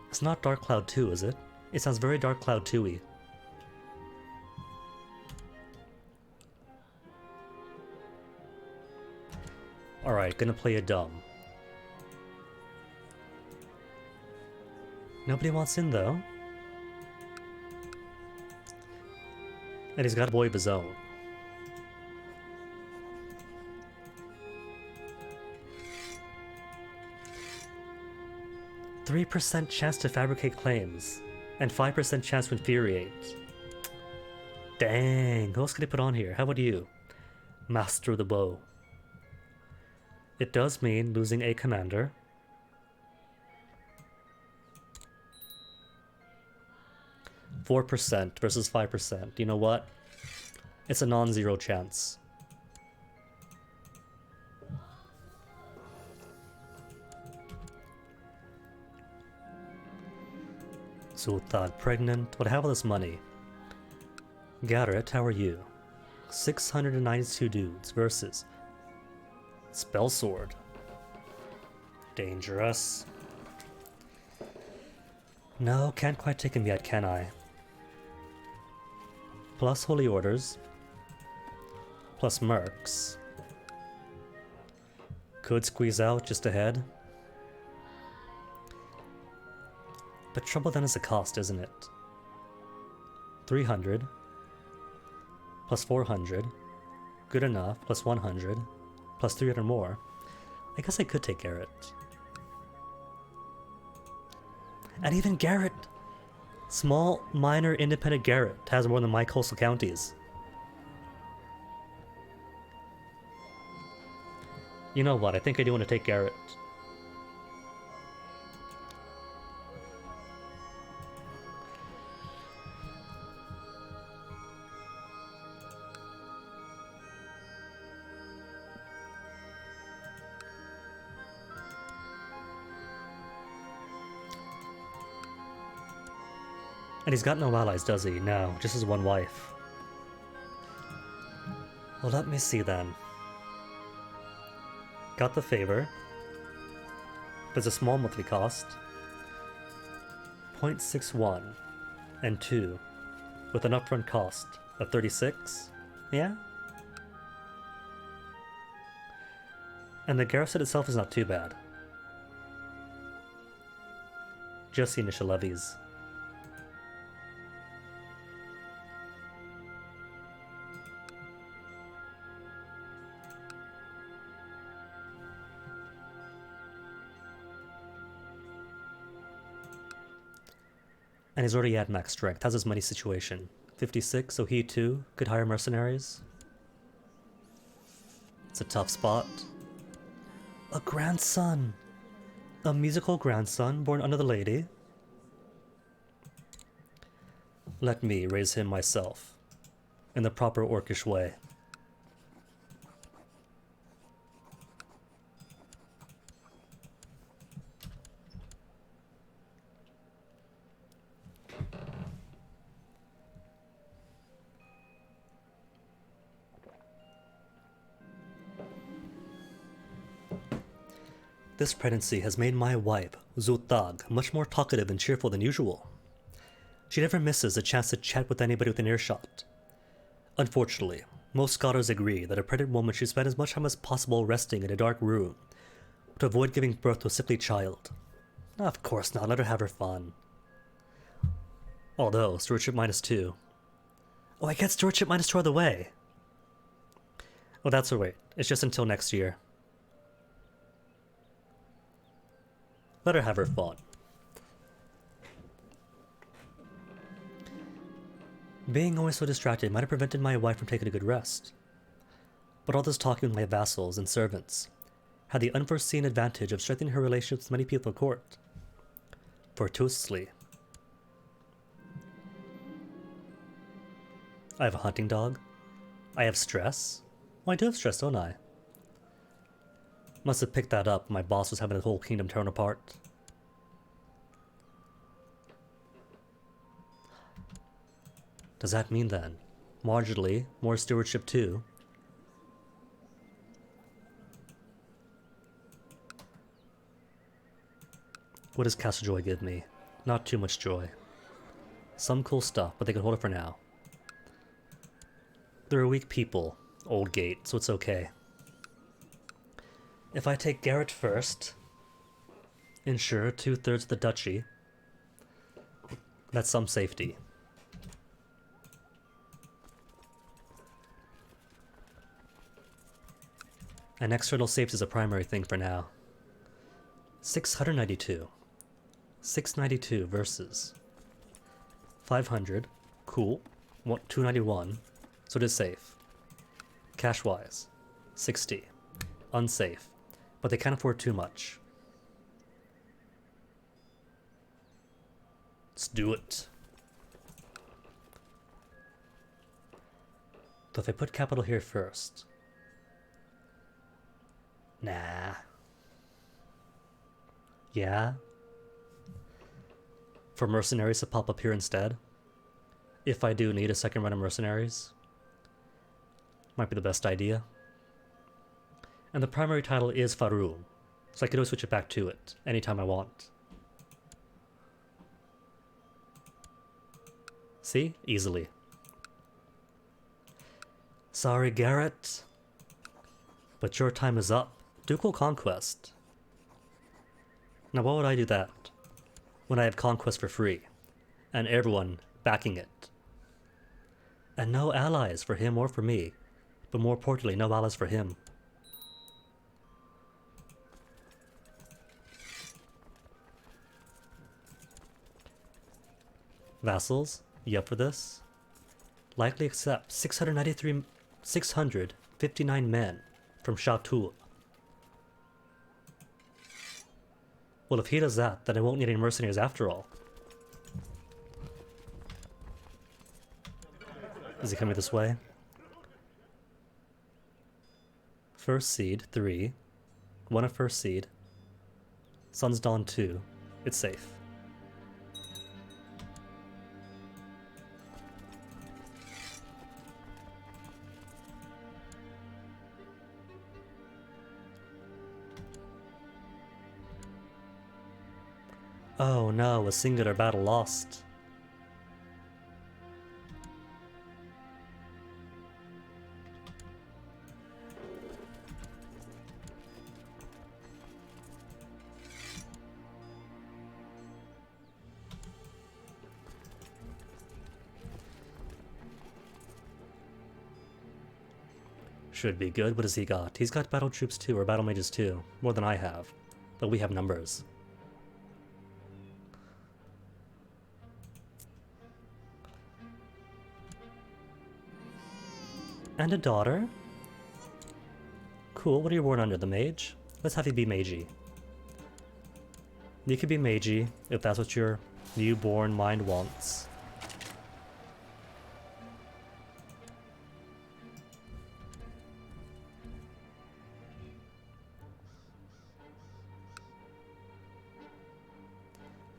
It's not Dark Cloud 2, is it? It sounds very Dark Cloud 2-y. Alright, gonna play it dumb. Nobody wants in, though. And he's got a boy of his own. "3% chance to fabricate claims, and 5% chance to infuriate." Dang, who else could I put on here? How about you? Master of the bow. It does mean losing a commander. "4% versus 5%. You know what? It's a non-zero chance. Sultan pregnant. What have all this money? Garrett, how are you? 692 dudes versus Spell Sword. Dangerous. No, can't quite take him yet, can I? Plus Holy Orders. Plus Mercs. Could squeeze out just ahead. But trouble then is the cost, isn't it? 300. Plus 400. Good enough. Plus 100. Plus 300 more. I guess I could take Garrett. And even Garrett, small, minor, independent Garrett, has more than my coastal counties. You know what? I think I do want to take Garrett. And he's got no allies, does he? No, just his one wife. Well, let me see then. Got the favor. There's a small monthly cost. 0.61 and 2 with an upfront cost of 36. Yeah? And the garrison itself is not too bad. Just the initial levies. And he's already at max strength. How's his money situation? 56, so he too could hire mercenaries. It's a tough spot. A grandson! A musical grandson born under the lady. Let me raise him myself, in the proper orcish way. This pregnancy has made my wife, Zultag, much more talkative and cheerful than usual. She never misses a chance to chat with anybody within earshot. Unfortunately, most scholars agree that a pregnant woman should spend as much time as possible resting in a dark room to avoid giving birth to a sickly child. Of course not, let her have her fun. Although, stewardship -2. Oh, I get stewardship -2 out of the way! Oh, that's alright. It's just until next year. Let her have her fun. Being always so distracted might have prevented my wife from taking a good rest. But all this talking with my vassals and servants had the unforeseen advantage of strengthening her relationships with many people at court. Fortuitously. I have a hunting dog. I have stress. Well, I do have stress, don't I? Must have picked that up. My boss was having the whole kingdom torn apart. Does that mean then, marginally, more stewardship too? What does Castle Joy give me? Not too much joy. Some cool stuff, but they can hold it for now. They're weak people, Old Gate, so it's okay. If I take Garrett first, ensure 2/3 of the duchy, that's some safety. And external safety is a primary thing for now. 692. 692 versus 500. Cool. 291. So it is safe. Cash-wise, 60. Unsafe. But they can't afford too much. Let's do it. So if I put capital here first. Nah. Yeah. For mercenaries to pop up here instead. If I do need a second run of mercenaries. Might be the best idea. And the primary title is Farum. So I could always switch it back to it anytime I want. See? Easily. Sorry, Garrett. But your time is up. Ducal Conquest. Now why would I do that when I have Conquest for free and everyone backing it? And no allies for him or for me, but more importantly, no allies for him. Vassals, you up for this? Likely accept 659 men from Shatul. Well, if he does that, then I won't need any mercenaries after all. Is he coming this way? First seed, 3. One of first seed. Sun's Dawn, 2. It's safe. Oh no, a singular battle lost. Should be good. What has he got? He's got battle troops too, or battle mages too. More than I have. But we have numbers. And a daughter? Cool, what are you born under? The mage? Let's have you be magey. You could be magey, if that's what your newborn mind wants.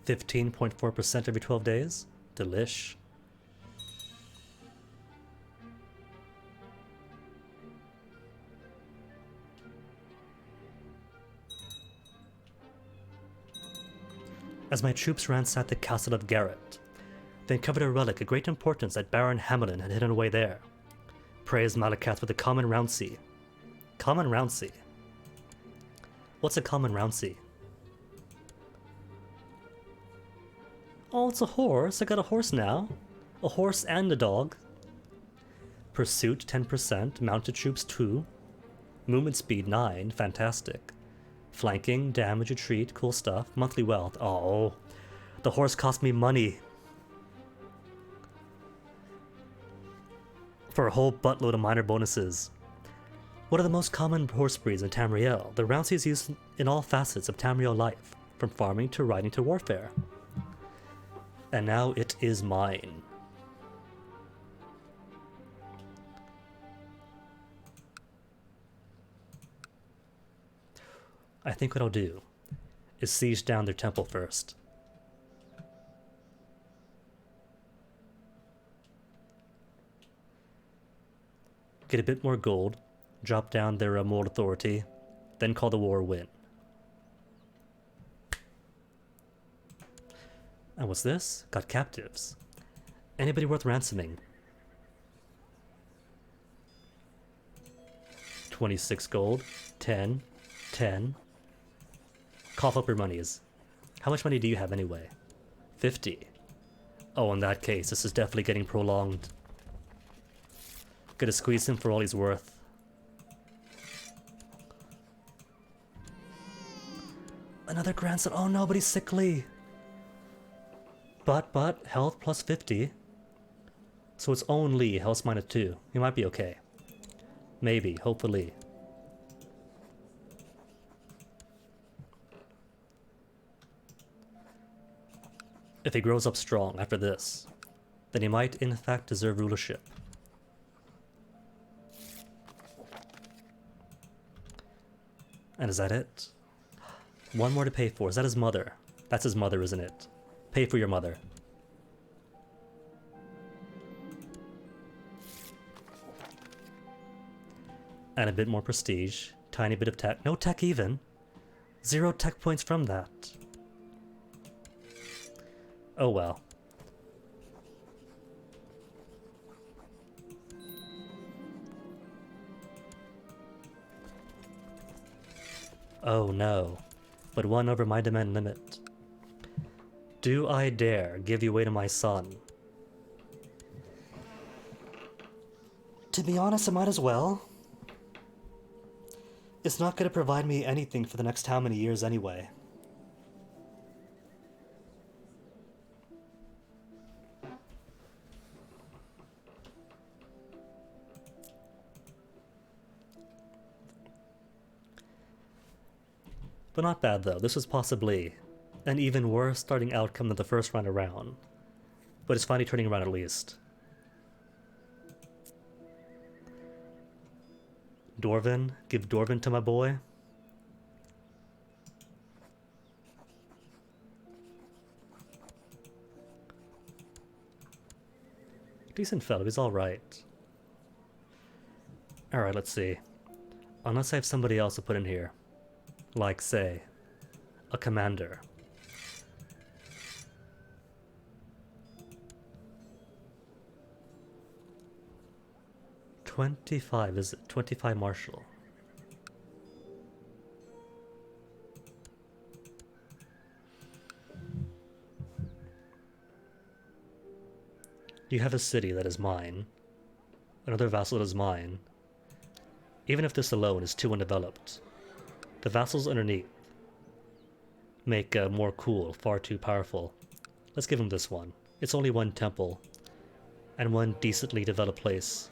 %15.4% every 12 days? Delish. As my troops ransacked the castle of Garrett, they uncovered a relic of great importance that Baron Hamilton had hidden away there. Praise Malakath with a common roundsea. Common roundsea? What's a common roundsea? Oh, it's a horse. I got a horse now. A horse and a dog. Pursuit 10%, mounted troops 2. Movement speed 9, fantastic. Flanking, damage, retreat, cool stuff. Monthly wealth. Oh, the horse cost me money. For a whole buttload of minor bonuses. What are the most common horse breeds in Tamriel? The roundsea is used in all facets of Tamriel life, from farming to riding to warfare. And now it is mine. I think what I'll do is siege down their temple first. Get a bit more gold, drop down their mold authority, then call the war a win. And what's this? Got captives. Anybody worth ransoming? 26 gold, 10, 10. Cough up your monies. How much money do you have anyway? 50. Oh, in that case, this is definitely getting prolonged. Gonna squeeze him for all he's worth. Another grandson. Oh no, but he's sickly. But, health plus 50. So it's only health minus 2. He might be okay. Maybe, hopefully. If he grows up strong after this, then he might in fact deserve rulership. And is that it? One more to pay for. Is that his mother? That's his mother, isn't it? Pay for your mother. And a bit more prestige. Tiny bit of tech. No tech even. 0 tech points from that. Oh well. Oh no. But one over my demand limit. Do I dare give you away to my son? To be honest, I might as well. It's not going to provide me anything for the next how many years anyway. But not bad though, this was possibly an even worse starting outcome than the first round around. But it's finally turning around at least. Dorvin, give Dorvin to my boy. Decent fellow, he's alright. Alright, let's see. Unless I have somebody else to put in here. Like, say, a commander. $25, is it? 25 Marshall. You have a city that is mine, another vassal that is mine. Even if this alone is too undeveloped, the vassals underneath make more cool, far too powerful. Let's give him this one. It's only one temple, and one decently developed place.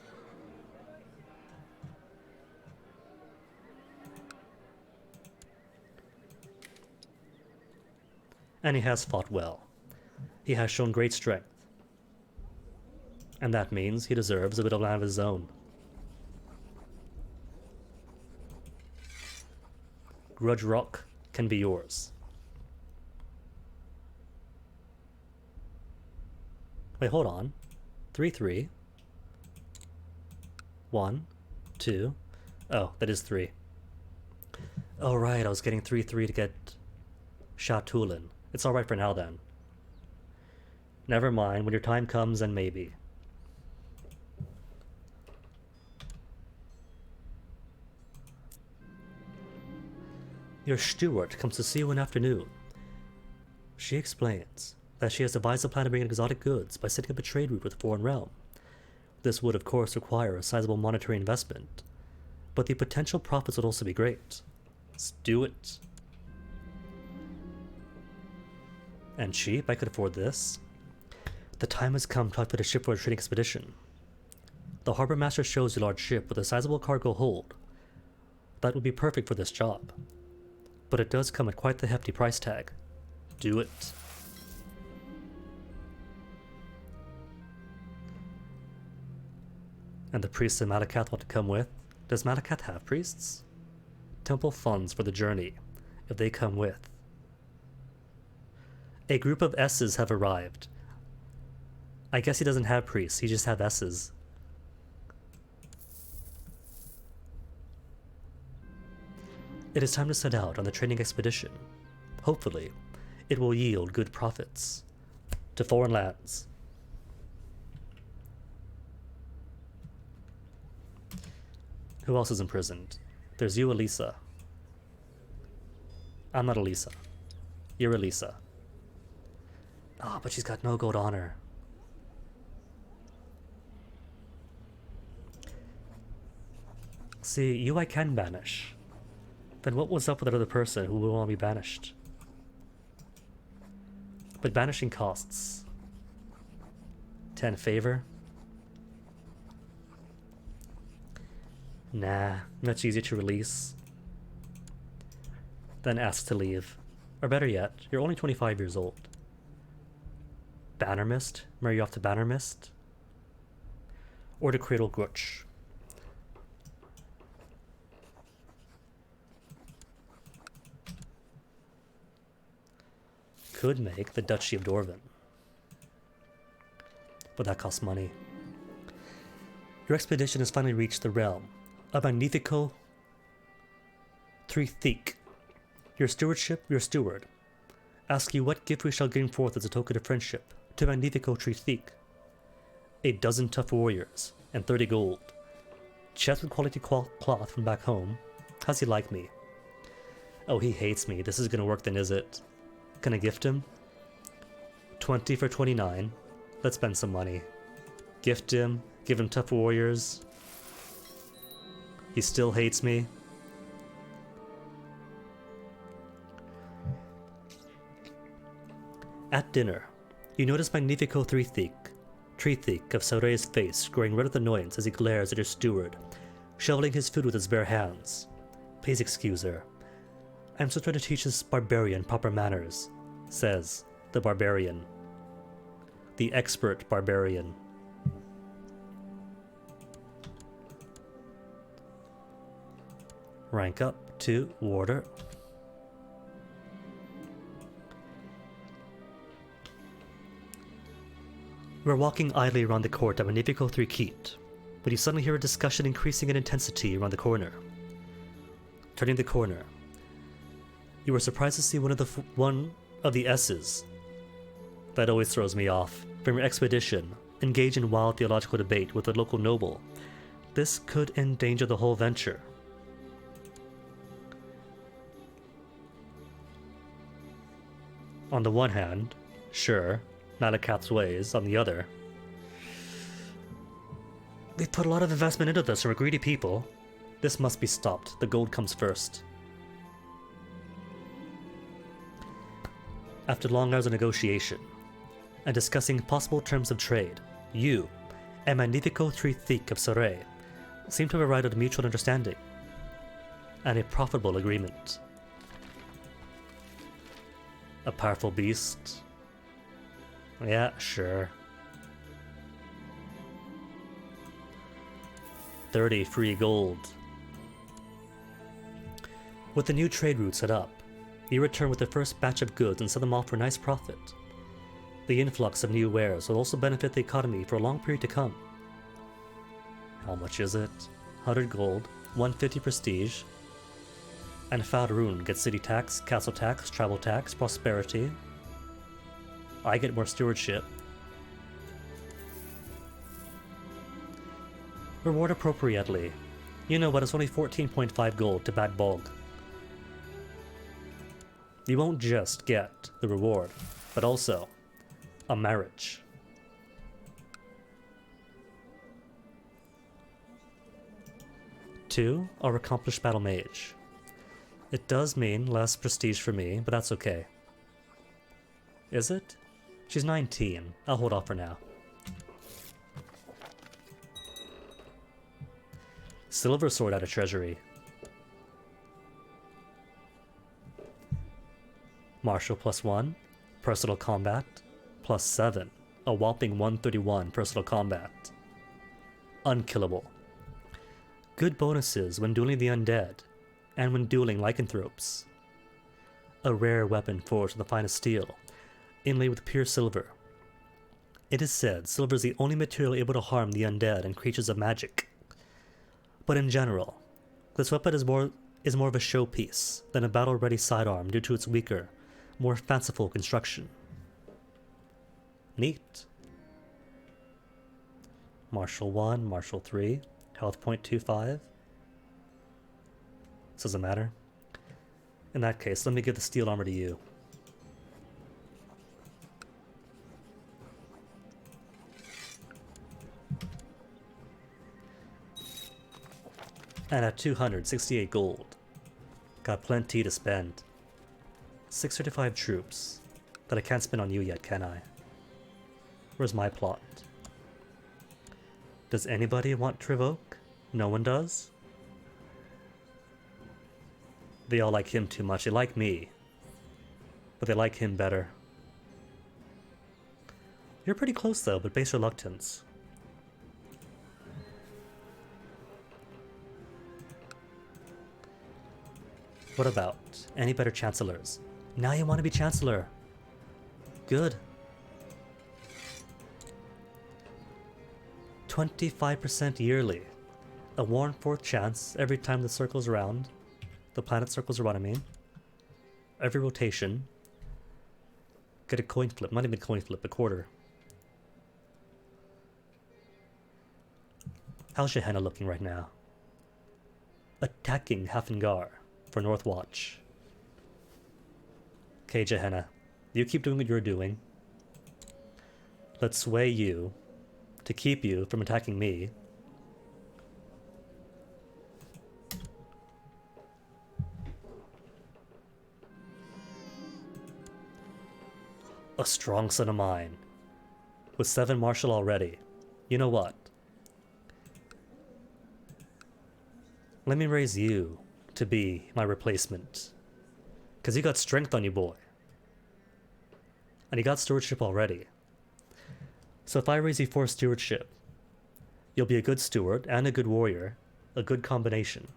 And he has fought well. He has shown great strength. And that means he deserves a bit of land of his own. Grudge Rock can be yours. Wait, hold on. 3-3. 1, 2. Oh, that is 3. Oh, right, I was getting 3-3 to get Shatulin. It's alright for now, then. Never mind, when your time comes, then maybe. Your steward comes to see you one afternoon. She explains that she has devised a plan to bring in exotic goods by setting up a trade route with a foreign realm. This would, of course, require a sizable monetary investment, but the potential profits would also be great. Let's do it. And cheap, I could afford this. The time has come to outfit a ship for a trading expedition. The harbor master shows you a large ship with a sizable cargo hold. That would be perfect for this job. But it does come at quite the hefty price tag. Do it. And the priests in Malakath want to come with? Does Malakath have priests? Temple funds for the journey, if they come with. A group of S's have arrived. I guess he doesn't have priests, he just has S's. It is time to set out on the trading expedition. Hopefully, it will yield good profits to foreign lands. Who else is imprisoned? There's you, Elisa. I'm not Elisa. You're Elisa. Ah, but she's got no gold honor. See, you I can banish. Then what was up with that other person who will want to be banished? But banishing costs 10 favor. Nah, much easier to release than ask to leave. Or better yet, you're only 25 years old. Banner Mist? Marry you off to Banner Mist? Or to Cradle Grutch? Could make the Duchy of Dorvin. But that costs money. Your expedition has finally reached the realm of Magnifico Trithik. Your stewardship, your steward, ask you what gift we shall bring forth as a token of friendship to Magnifico Trithik. 12 tough warriors and 30 gold. Chest with quality cloth from back home. How's he like me? Oh, he hates me. This is gonna work then, is it? Can I gift him? 20 for 29. Let's spend some money. Gift him. Give him tough warriors. He still hates me. At dinner, you notice Magnifico Trithik of Saure's face growing red with annoyance as he glares at your steward, shoveling his food with his bare hands. Please excuse her. I'm still trying to teach this barbarian proper manners, says the barbarian. The expert barbarian. Rank up to warder. We're walking idly around the court at Magnifico 3 Keat, when you suddenly hear a discussion increasing in intensity around the corner. Turning the corner, you were surprised to see one of the S's. That always throws me off. From your expedition, engage in wild theological debate with a local noble. This could endanger the whole venture. On the one hand, sure, not a cat's ways. On the other, we've put a lot of investment into this and we're greedy people. This must be stopped. The gold comes first. After long hours of negotiation and discussing possible terms of trade, you and Magnifico 3 Thick of Soray seem to have arrived at a mutual understanding and a profitable agreement. A powerful beast? Yeah, sure. 30 free gold. With the new trade route set up, you return with the first batch of goods and sell them off for a nice profit. The influx of new wares will also benefit the economy for a long period to come. How much is it? 100 gold, 150 prestige, and Faerun gets city tax, castle tax, travel tax, prosperity. I get more stewardship. Reward appropriately. You know what, it's only 14.5 gold to Bad Bog. You won't just get the reward, but also a marriage. Two, our accomplished battle mage. It does mean less prestige for me, but that's okay. Is it? She's 19. I'll hold off for now. Silver sword out of treasury. Martial +1. Personal combat +7. A whopping 131 personal combat. Unkillable. Good bonuses when dueling the undead, and when dueling lycanthropes. A rare weapon forged with the finest steel, inlaid with pure silver. It is said silver is the only material able to harm the undead and creatures of magic. But in general, this weapon is more of a showpiece than a battle-ready sidearm due to its weaker, more fanciful construction. Neat. Martial 1, Martial 3, health point 25. This doesn't matter. In that case, let me give the steel armor to you. And at 268 gold, got plenty to spend. 635 troops that I can't spend on you yet, can I? Where's my plot? Does anybody want to revoke? No one does? They all like him too much. They like me, but they like him better. You're pretty close though, but base reluctance. What about any better chancellors? Now you want to be chancellor. Good. 25% yearly. A 1/4 chance every time the circle's around. The planet circles around, I mean. Every rotation. Get a coin flip. Not even a coin flip, a quarter. How's Gehenna looking right now? Attacking Hafengar for Northwatch. Okay, Gehenna. You keep doing what you're doing. Let's sway you to keep you from attacking me. A strong son of mine. With 7 martial already. You know what? Let me raise you to be my replacement. Because you got strength on you, boy. And you got stewardship already. So if I raise you 4 stewardship, you'll be a good steward and a good warrior. A good combination.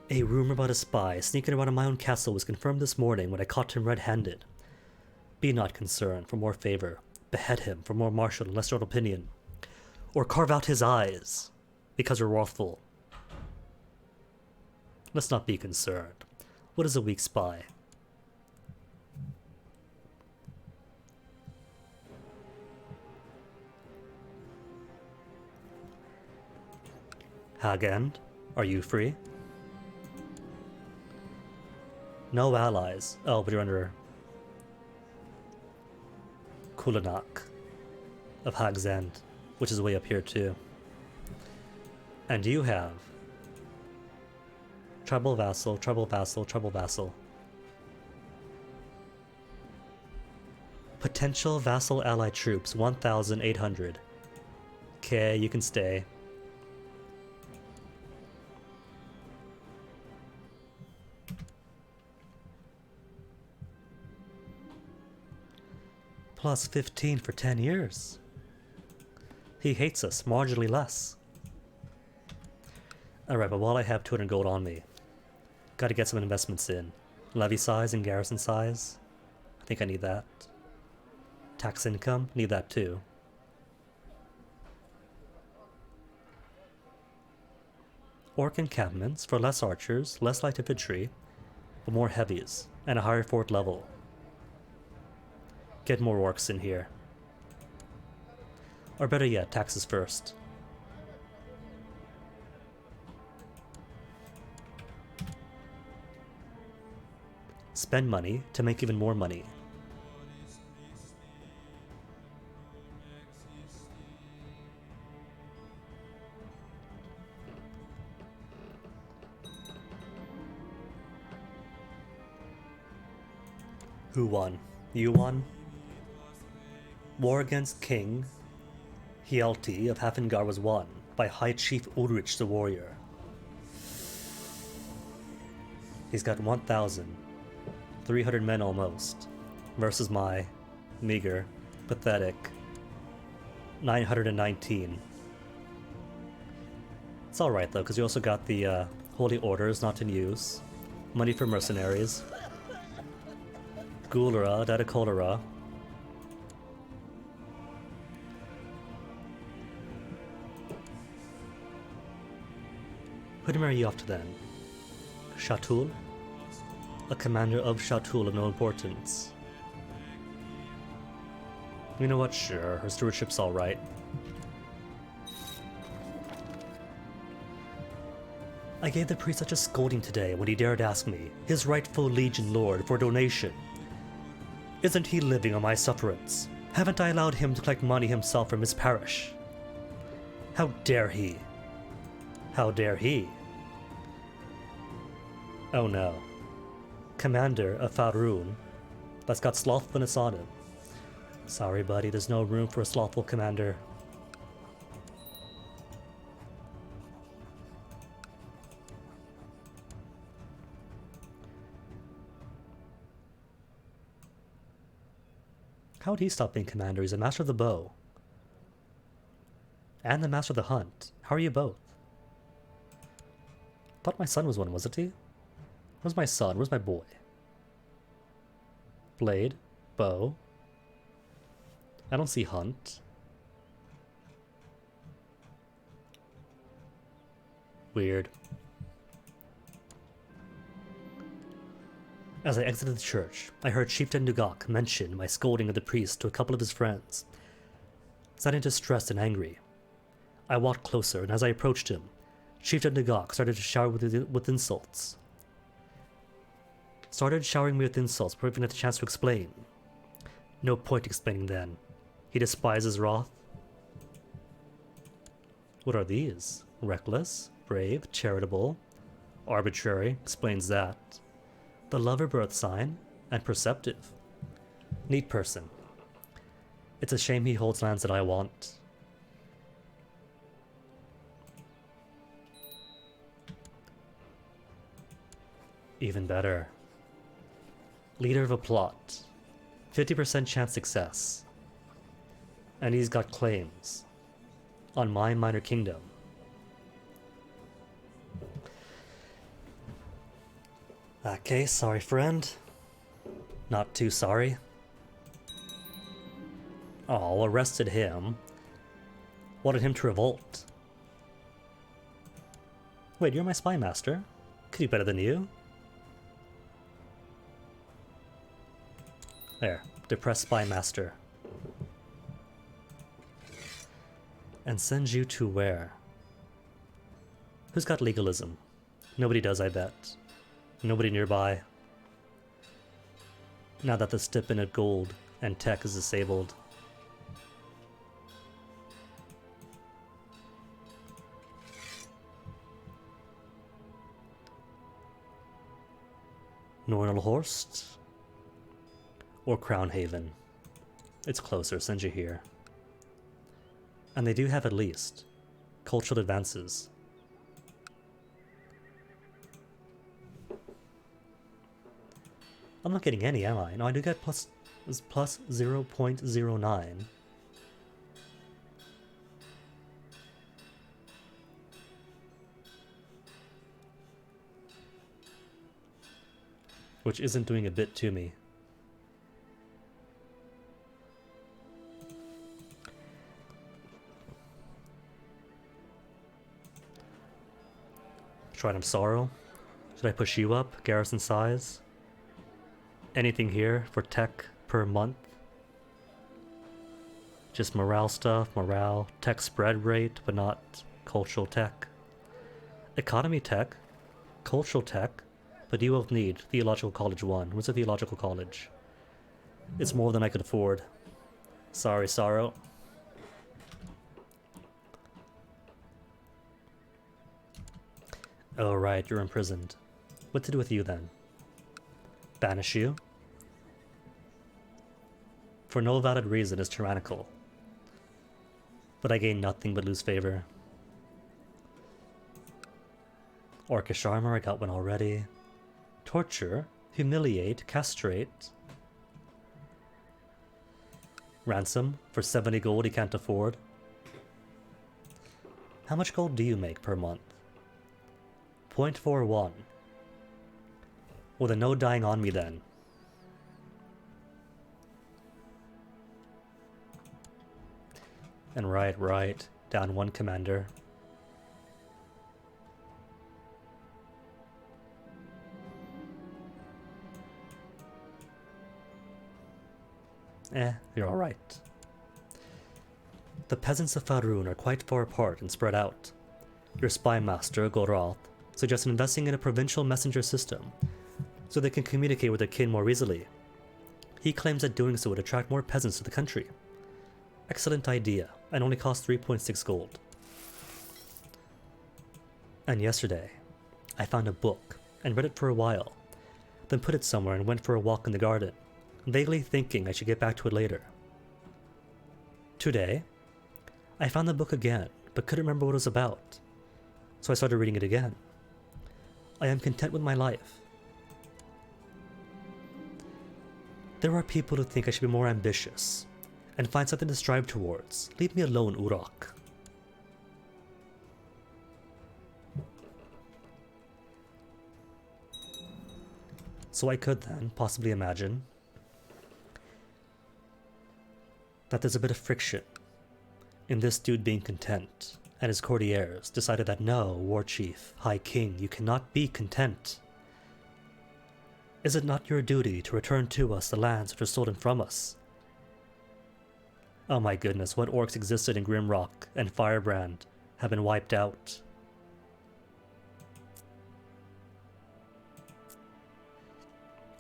A rumor about a spy sneaking around in my own castle was confirmed this morning when I caught him red-handed. Be not concerned for more favor. Behead him for more martial and lesser opinion. Or carve out his eyes, because we're wrathful. Let's not be concerned. What is a weak spy? Hagand, are you free? No allies. Oh, but you're under Kulanak of Hag's End, which is way up here too. And you have Tribal Vassal, Tribal Vassal, Tribal Vassal. Potential Vassal Ally Troops, 1,800. Okay, you can stay. Plus 15 for 10 years. He hates us marginally less. Alright, but while I have 200 gold on me, gotta get some investments in. Levy size and garrison size. I think I need that. Tax income, need that too. Orc encampments for less archers, less light infantry, but more heavies, and a higher fort level. Get more orcs in here. Or better yet, taxes first. Spend money to make even more money. Who won? You won? War against King Hielti of Hafengar was won by High Chief Ulrich the Warrior. He's got 1,300 men almost, versus my meager, pathetic 919. It's alright though, because you also got the Holy Orders not in use, money for mercenaries, Gulra, Dadakolera. Who to marry you off to then? Shatul? A commander of Shatul of no importance. You know what? Sure, her stewardship's alright. I gave the priest such a scolding today when he dared ask me, his rightful liege lord, for a donation. Isn't he living on my sufferance? Haven't I allowed him to collect money himself from his parish? How dare he? How dare he? Oh no. Commander of Faerun. That's got slothfulness on him. Sorry buddy, there's no room for a slothful commander. How'd he stop being commander? He's a master of the bow. And the master of the hunt. How are you both? Thought my son was one, wasn't he? Where's my son? Where's my boy? Blade. Bow. I don't see hunt. Weird. As I exited the church, I heard Chieftain Nugok mention my scolding of the priest to a couple of his friends. Sounding distressed and angry. I walked closer, and as I approached him, Chieftain Nugok started to shower with insults. Started showering me with insults before I even had a chance to explain. No point explaining then. He despises wrath. What are these? Reckless, brave, charitable, arbitrary, explains that. The lover birth sign, and perceptive. Neat person. It's a shame he holds lands that I want. Even better. Leader of a plot. 50% chance success. And he's got claims on my minor kingdom. Okay, sorry friend. Not too sorry. Oh, arrested him. Wanted him to revolt. Wait, you're my spy master? Could do better than you. There, depress spy master. And send you to where? Who's got legalism? Nobody does, I bet. Nobody nearby. Now that the stipend gold and tech is disabled. Nornelhorst or Crown Haven. It's closer, send you here. And they do have at least cultural advances. I'm not getting any, am I? No, I do get plus 0.09. Which isn't doing a bit to me. Shrine of Sorrow. Should I push you up? Garrison size? Anything here for tech per month? Just morale stuff, morale, tech spread rate, but not cultural tech. Economy tech, cultural tech, but you will need Theological College 1. What's a Theological College? It's more than I could afford. Sorry, Sorrow. Oh right, you're imprisoned. What to do with you then? Banish you? For no valid reason is tyrannical. But I gain nothing but lose favor. Orcish armor, I got one already. Torture, humiliate, castrate. Ransom, for 70 gold he can't afford. How much gold do you make per month? 0.41. Well then no dying on me then. And right, down one commander. You're alright. The peasants of Faerun are quite far apart and spread out. Your spy master, Gorath, suggests investing in a provincial messenger system so they can communicate with their kin more easily. He claims that doing so would attract more peasants to the country. Excellent idea, and only costs 3.6 gold. And yesterday, I found a book and read it for a while, then put it somewhere and went for a walk in the garden, vaguely thinking I should get back to it later. Today, I found the book again, but couldn't remember what it was about, so I started reading it again. I am content with my life. There are people who think I should be more ambitious and find something to strive towards. Leave me alone, Urok. So I could then possibly imagine that there's a bit of friction in this dude being content, and his courtiers decided that no, War Chief, High King, you cannot be content. Is it not your duty to return to us the lands which are stolen from us? Oh my goodness, what orcs existed in Grimrock and Firebrand have been wiped out.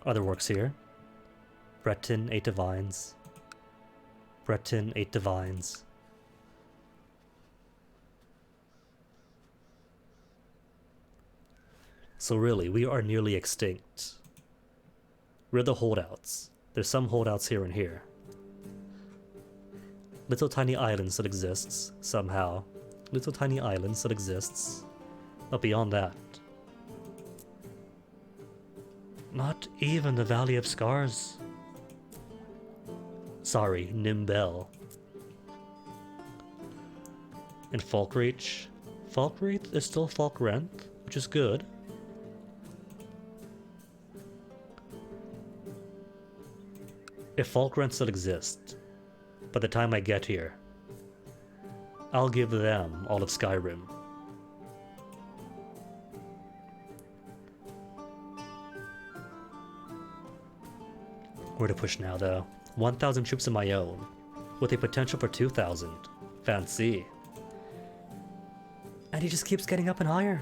Other orcs here. Breton, 8 divines. Breton, 8 divines. So really, we are nearly extinct. We're the holdouts. There's some holdouts here and here. Little tiny islands that exists, somehow. Little tiny islands that exists. But beyond that. Not even the Valley of Scars. Sorry, Nimbel. And Falkreach. Falkreath is still Falkrenth, which is good. If Falkrenth still exists, by the time I get here, I'll give them all of Skyrim. Where to push now, though? 1,000 troops of my own, with a potential for 2,000. Fancy. And he just keeps getting up and higher.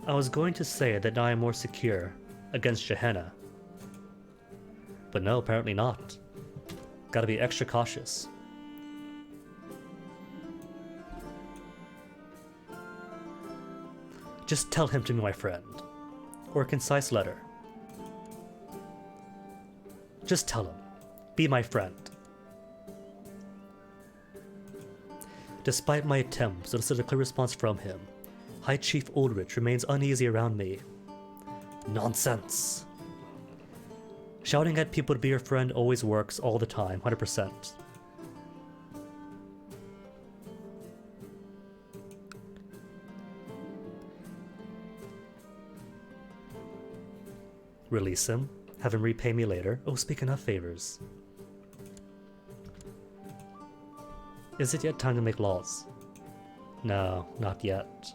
I was going to say that now I'm more secure against Gehenna. But no, apparently not. Gotta be extra cautious. Just tell him to be my friend. Or a concise letter. Just tell him. Be my friend. Despite my attempts to elicit a clear response from him, High Chief Ulrich remains uneasy around me. Nonsense. Shouting at people to be your friend always works all the time, 100%. Release him, have him repay me later. Oh, speaking of favors. Is it yet time to make laws? No, not yet.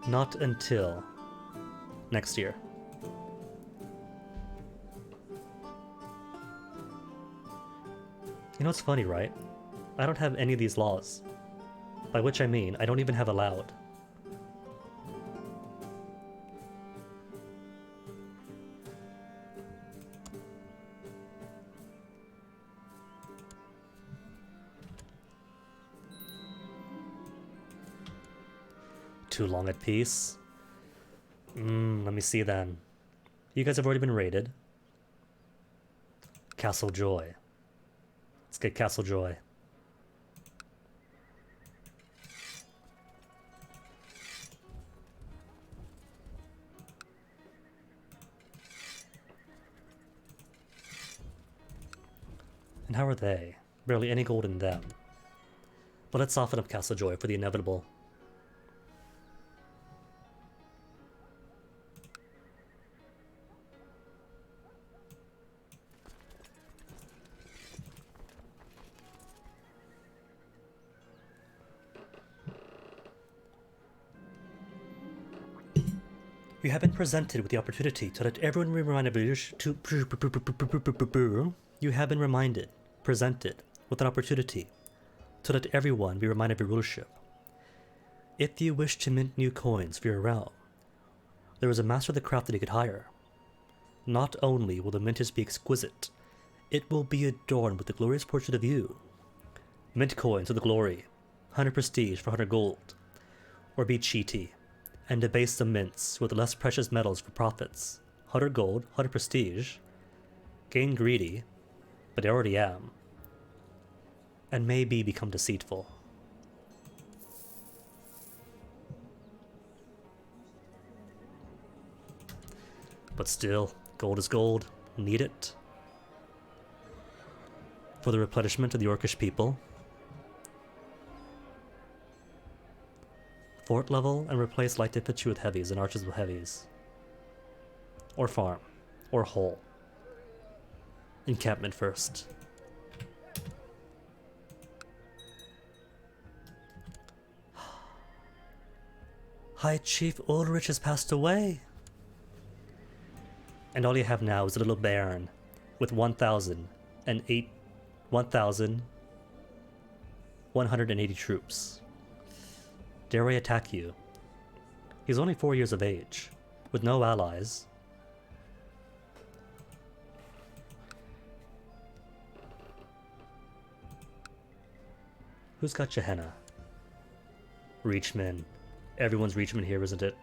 Not until next year. You know what's funny, right? I don't have any of these laws. By which I mean, I don't even have allowed. Too long at peace? Let me see then. You guys have already been raided. Castle Joy. Let's get Castle Joy. And how are they? Barely any gold in them. But let's soften up Castle Joy for the inevitable. You have been presented with the opportunity to let everyone be reminded You have been presented with an opportunity to let everyone be reminded of your rulership. If you wish to mint new coins for your realm, there is a master of the craft that you could hire. Not only will the mintage be exquisite, it will be adorned with the glorious portrait of you. Mint coins for the glory, 100 prestige for 100 gold, or be cheaty and debase the mints with less precious metals for profits. 100 gold, 100 prestige. Gain greedy, but I already am. And maybe become deceitful. But still, gold is gold. Need it. For the replenishment of the Orcish people. Fort level and replace light infantry with heavies and archers with heavies. Or farm. Or hull. Encampment first. High Chief Ulrich has passed away. And all you have now is a little baron with 1,180 troops. Dare I attack you? He's only 4 years of age, with no allies. Who's got Gehenna? Reachman. Everyone's Reachman here, isn't it?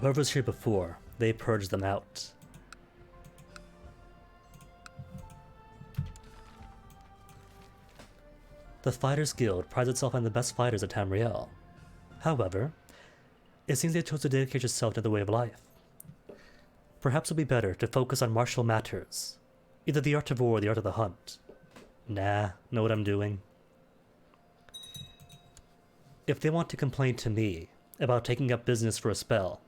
Whoever was here before, they purged them out. The Fighters Guild prides itself on the best fighters at Tamriel. However, it seems they chose to dedicate yourself to the way of life. Perhaps it would be better to focus on martial matters, either the art of war or the art of the hunt. Nah, know what I'm doing. If they want to complain to me about taking up business for a spell,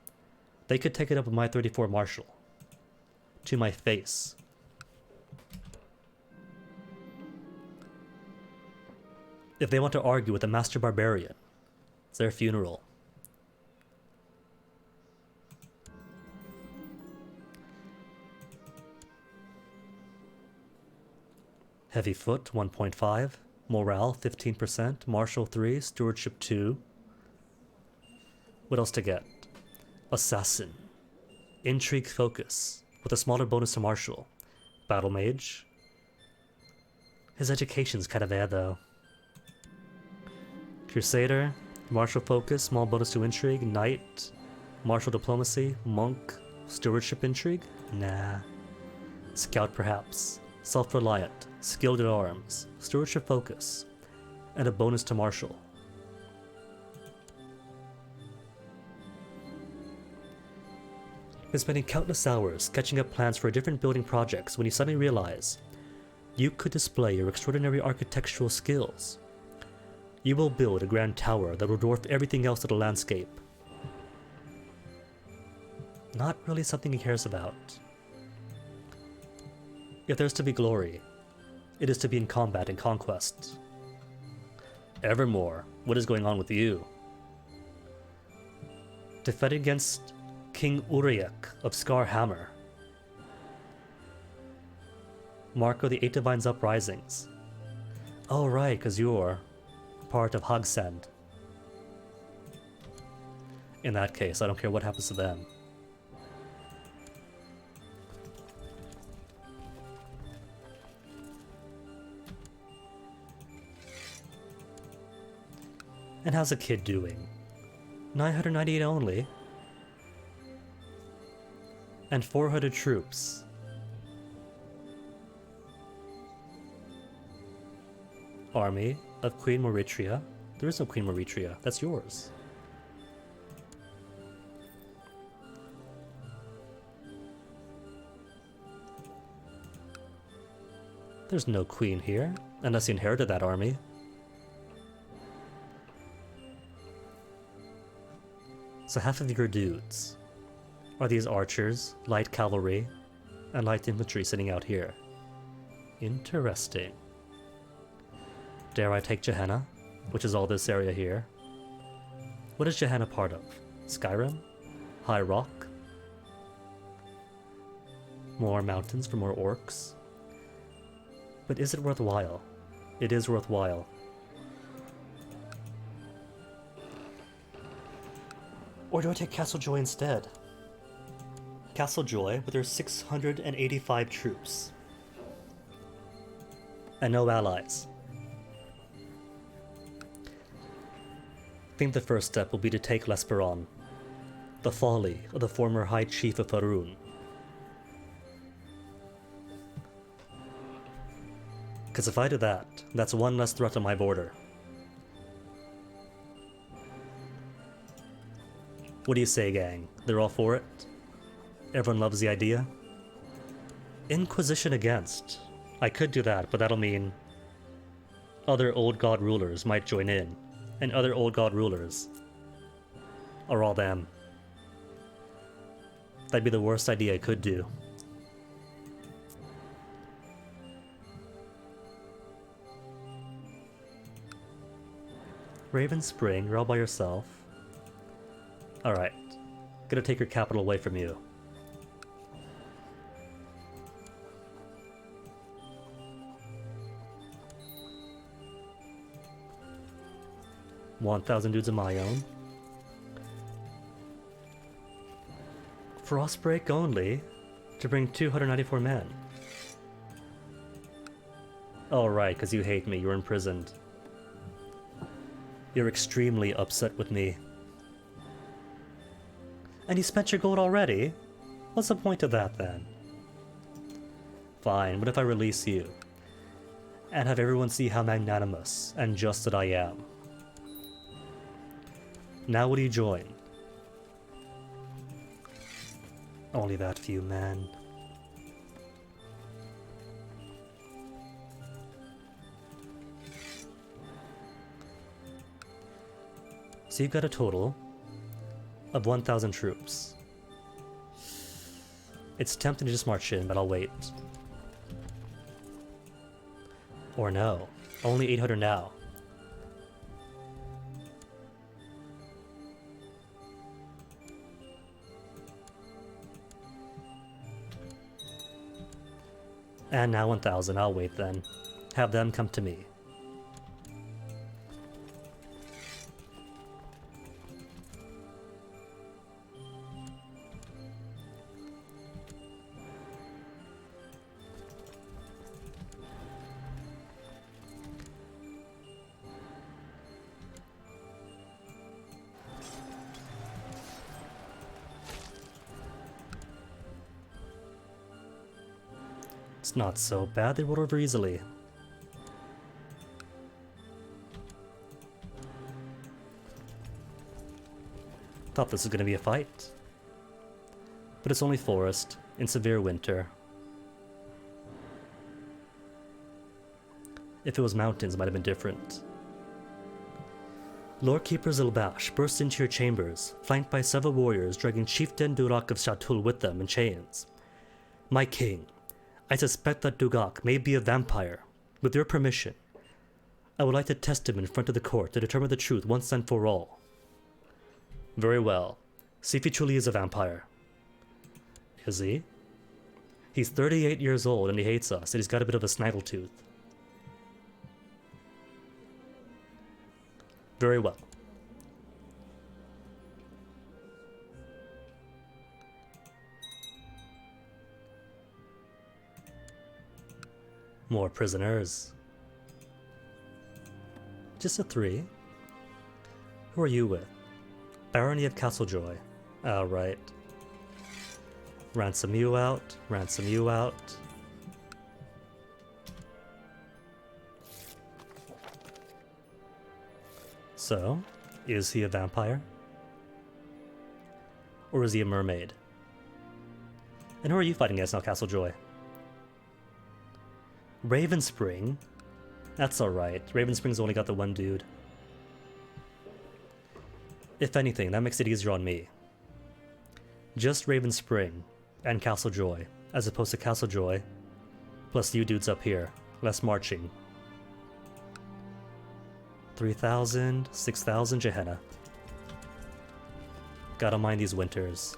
they could take it up with my 34 Marshal. To my face. If they want to argue with the Master Barbarian, it's their funeral. Heavy Foot 1.5, Morale 15%, Martial 3, Stewardship 2. What else to get? Assassin. Intrigue Focus, with a smaller bonus to Martial. Battle Mage. His education's kind of there though. Crusader, Martial Focus, small bonus to Intrigue, Knight, Martial Diplomacy, Monk, Stewardship Intrigue? Nah. Scout perhaps. Self-reliant, skilled at arms, Stewardship Focus, and a bonus to Martial. Been spending countless hours sketching up plans for different building projects when you suddenly realize you could display your extraordinary architectural skills. You will build a grand tower that will dwarf everything else in the landscape. Not really something he cares about. If there's to be glory, it is to be in combat and conquest. Evermore, what is going on with you? Defending against King Uriak of Scarhammer. Marco the Eight Divines Uprisings. Oh right, because you're part of Hogsend. In that case, I don't care what happens to them. And how's the kid doing? 998 only. And 400 troops. Army of Queen Moritria. There is no Queen Moritria. That's yours. There's no queen here, unless you inherited that army. So half of your dudes are these archers, light cavalry, and light infantry sitting out here. Interesting. Dare I take Gehenna, which is all this area here? What is Gehenna part of? Skyrim? High Rock? More mountains for more orcs? But is it worthwhile? It is worthwhile. Or do I take Castle Joy instead? Castle Joy with their 685 troops. And no allies. I think the first step will be to take Lesperon, the folly of the former High Chief of Faerun. Because if I do that, that's one less threat on my border. What do you say, gang? They're all for it? Everyone loves the idea? Inquisition against. I could do that, but that'll mean other old god rulers might join in, and other old god rulers are all them. That'd be the worst idea I could do. Raven Spring, you're all by yourself. Alright. Gonna take your capital away from you. $1,000 dudes of my own. Frostbreak only to bring 294 men. Oh right, because you hate me, you're imprisoned. You're extremely upset with me. And you spent your gold already? What's the point of that then? Fine, what if I release you? And have everyone see how magnanimous and just that I am? Now will you join? Only that few men. So you've got a total of 1,000 troops. It's tempting to just march in, but I'll wait. Or no, only 800 now. And now 1,000, I'll wait then. Have them come to me. It's not so bad, they rolled over easily. Thought this was going to be a fight. But it's only forest, in severe winter. If it was mountains, it might have been different. Lord Keeper Zilbash burst into your chambers, flanked by several warriors dragging Chieftain Durak of Shatul with them in chains. My king, I suspect that Dugak may be a vampire. With your permission, I would like to test him in front of the court to determine the truth once and for all. Very well. See if he truly is a vampire. Is he? He's 38 years old and he hates us, and he's got a bit of a snaggletooth. Very well. More prisoners. Just a 3. Who are you with? Barony of Castlejoy. Oh, right. Ransom you out. Ransom you out. So, is he a vampire? Or is he a mermaid? And who are you fighting against now, Castlejoy? Ravenspring? That's alright. Ravenspring's only got the one dude. If anything, that makes it easier on me. Just Ravenspring and Castlejoy, as opposed to Castlejoy, plus you dudes up here. Less marching. 3,000, 6,000 Gehenna. Gotta mind these winters.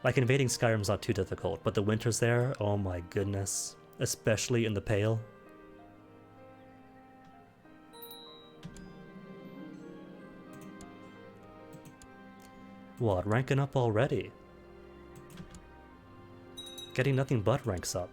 Like, invading Skyrim's not too difficult, but the winters there, oh my goodness. Especially in the Pale. What, ranking up already? Getting nothing but ranks up.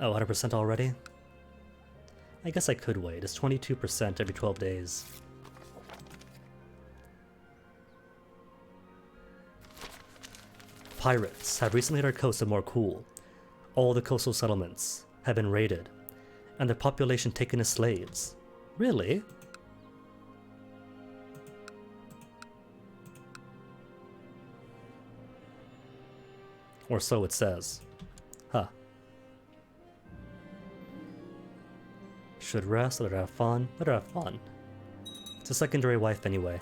Oh, 100% already? I guess I could wait. It's 22% every 12 days. Pirates have recently made our coast more cool. All the coastal settlements have been raided, and their population taken as slaves. Really? Or so it says. Huh. Should rest, let her have fun. Let her have fun. It's a secondary wife anyway.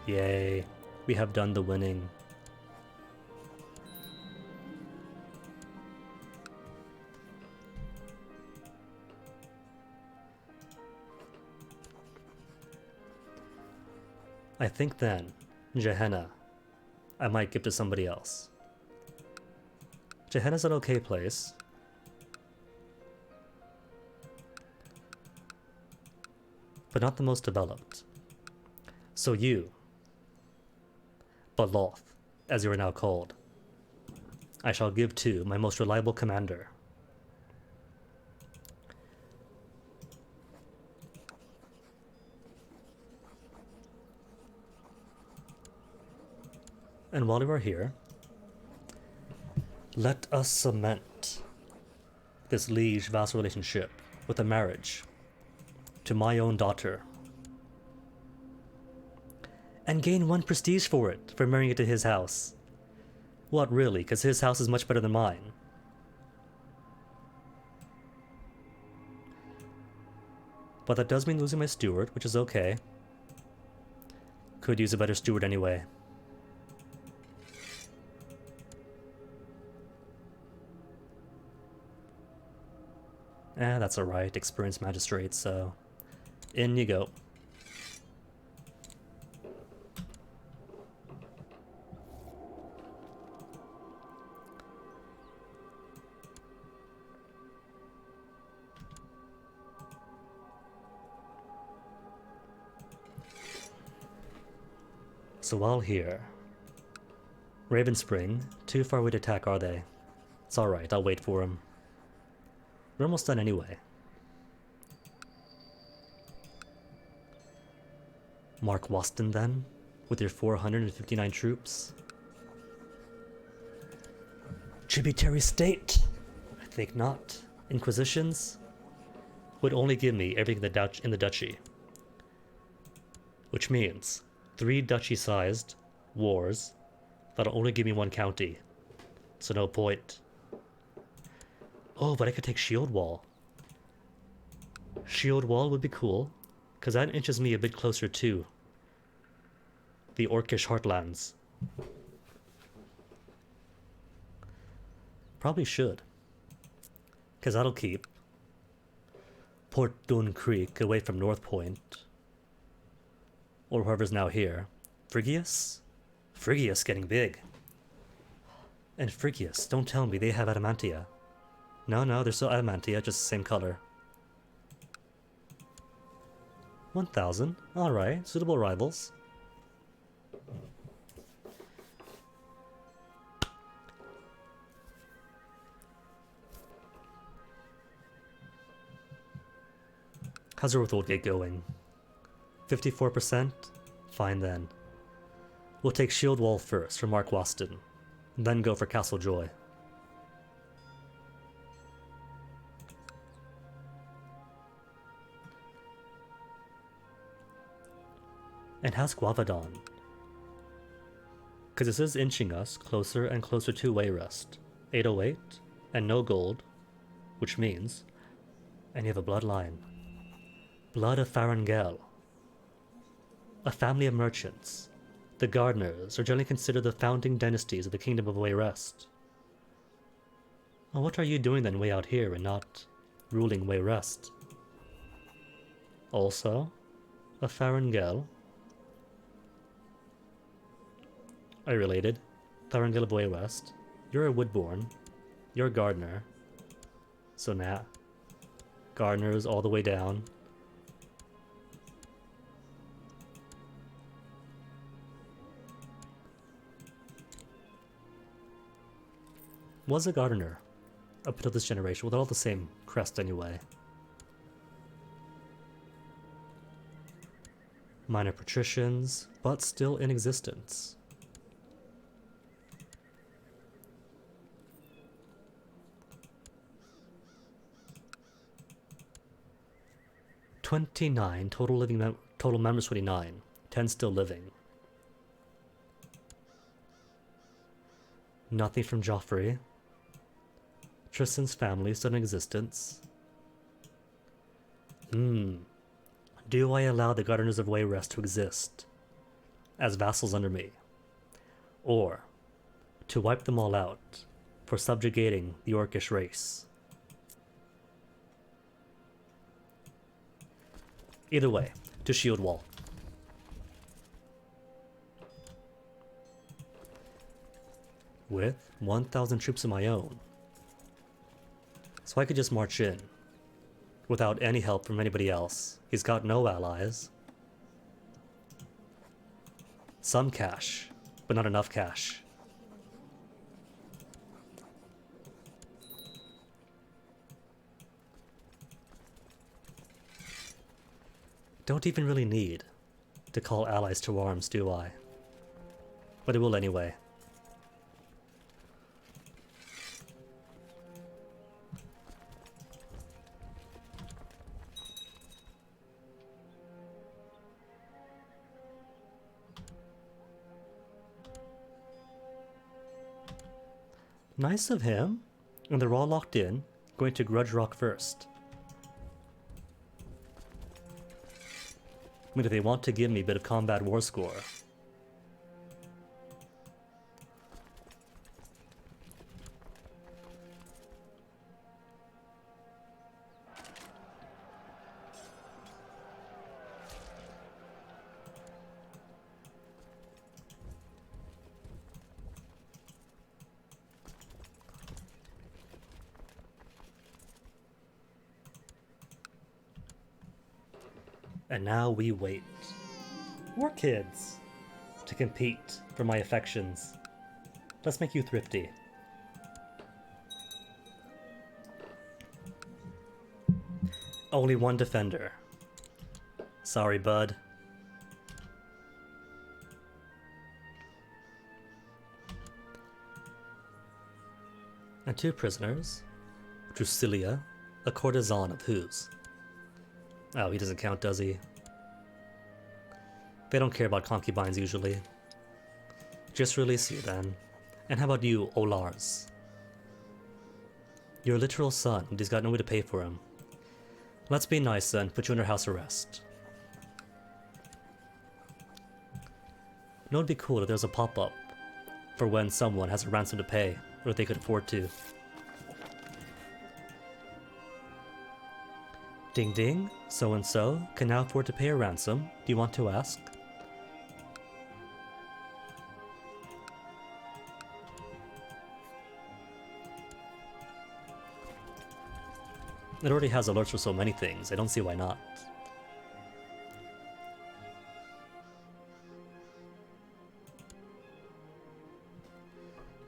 Yay. We have done the winning. I think then, Gehenna, I might give to somebody else. Gehenna's an okay place. But not the most developed. So you, Baloth, as you are now called, I shall give to my most reliable commander. And while we are here, let us cement this liege-vassal relationship with a marriage to my own daughter. And gain 1 prestige for it, for marrying it to his house. What, really? Because his house is much better than mine. But that does mean losing my steward, which is okay. Could use a better steward anyway. That's alright. Experienced magistrate, so... in you go. So while here... Raven Spring, too far away to attack, are they? It's alright, I'll wait for him. We're almost done anyway. Mark Waston then, with your 459 troops. Tributary state? I think not. Inquisitions would only give me everything in the duchy. Which means 3 duchy-sized wars that'll only give me 1 county. So no point. Oh, but I could take Shield Wall. Shield Wall would be cool, because that inches me a bit closer to the Orcish Heartlands. Probably should, because that'll keep Port Dun Creek away from North Point, or whoever's now here. Phrygius? Phrygius getting big. And Phrygius, don't tell me they have Adamantia. No, they're still Adamantia, just the same color. 1,000. Alright, suitable rivals. How's our Oldgate going? 54%? Fine then. We'll take Shield Wall first for Mark Waston, then go for Castle Joy. And how's Guavadon? Because this is inching us closer and closer to Wayrest. 808 and no gold, which means, and you have a bloodline. Blood of Farangel. A family of merchants. The Gardeners are generally considered the founding dynasties of the Kingdom of Wayrest. Well, what are you doing then way out here and not ruling Wayrest? Also, a Farangel. Are you related? Farangel of Wayrest. You're a Woodborn. You're a Gardener. So nah. Gardeners all the way down. Was a Gardener up until this generation. Well, they're all the same crest anyway. Minor patricians, but still in existence. Total members 29. 10 still living. Nothing from Joffrey. Tristan's family still in existence. Do I allow the Gardeners of Wayrest to exist as vassals under me? Or to wipe them all out for subjugating the Orcish race? Either way, to Shield Wall. With 1,000 troops of my own. So I could just march in without any help from anybody else. He's got no allies. Some cash, but not enough cash. Don't even really need to call allies to arms, do I? But it will anyway. Nice of him. And they're all locked in. Going to Grudge Rock first. I mean, if they want to give me a bit of combat war score. And now we wait. More kids to compete for my affections. Let's make you thrifty. Only one defender. Sorry, bud. And 2 prisoners. Drusilia, a courtesan of whose? Oh, he doesn't count, does he? They don't care about concubines usually. Just release you then. And how about you, Olars? Your literal son, but he's got no way to pay for him. Let's be nice then, put you under house arrest. You know, it'd be cool if there's a pop-up for when someone has a ransom to pay, or if they could afford to. Ding ding, so-and-so can now afford to pay a ransom. Do you want to ask? It already has alerts for so many things, I don't see why not.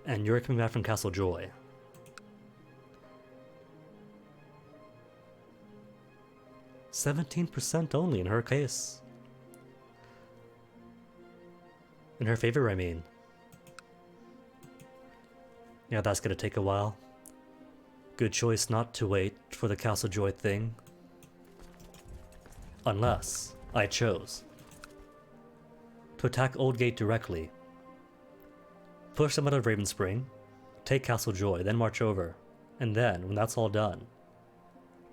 And you're coming back from Castle Joy. %17% only in her case. In her favor, I mean. Yeah, that's gonna take a while. Good choice not to wait for the Castle Joy thing. Unless I chose to attack Oldgate directly, push them out of Ravenspring, take Castle Joy, then march over, and then, when that's all done,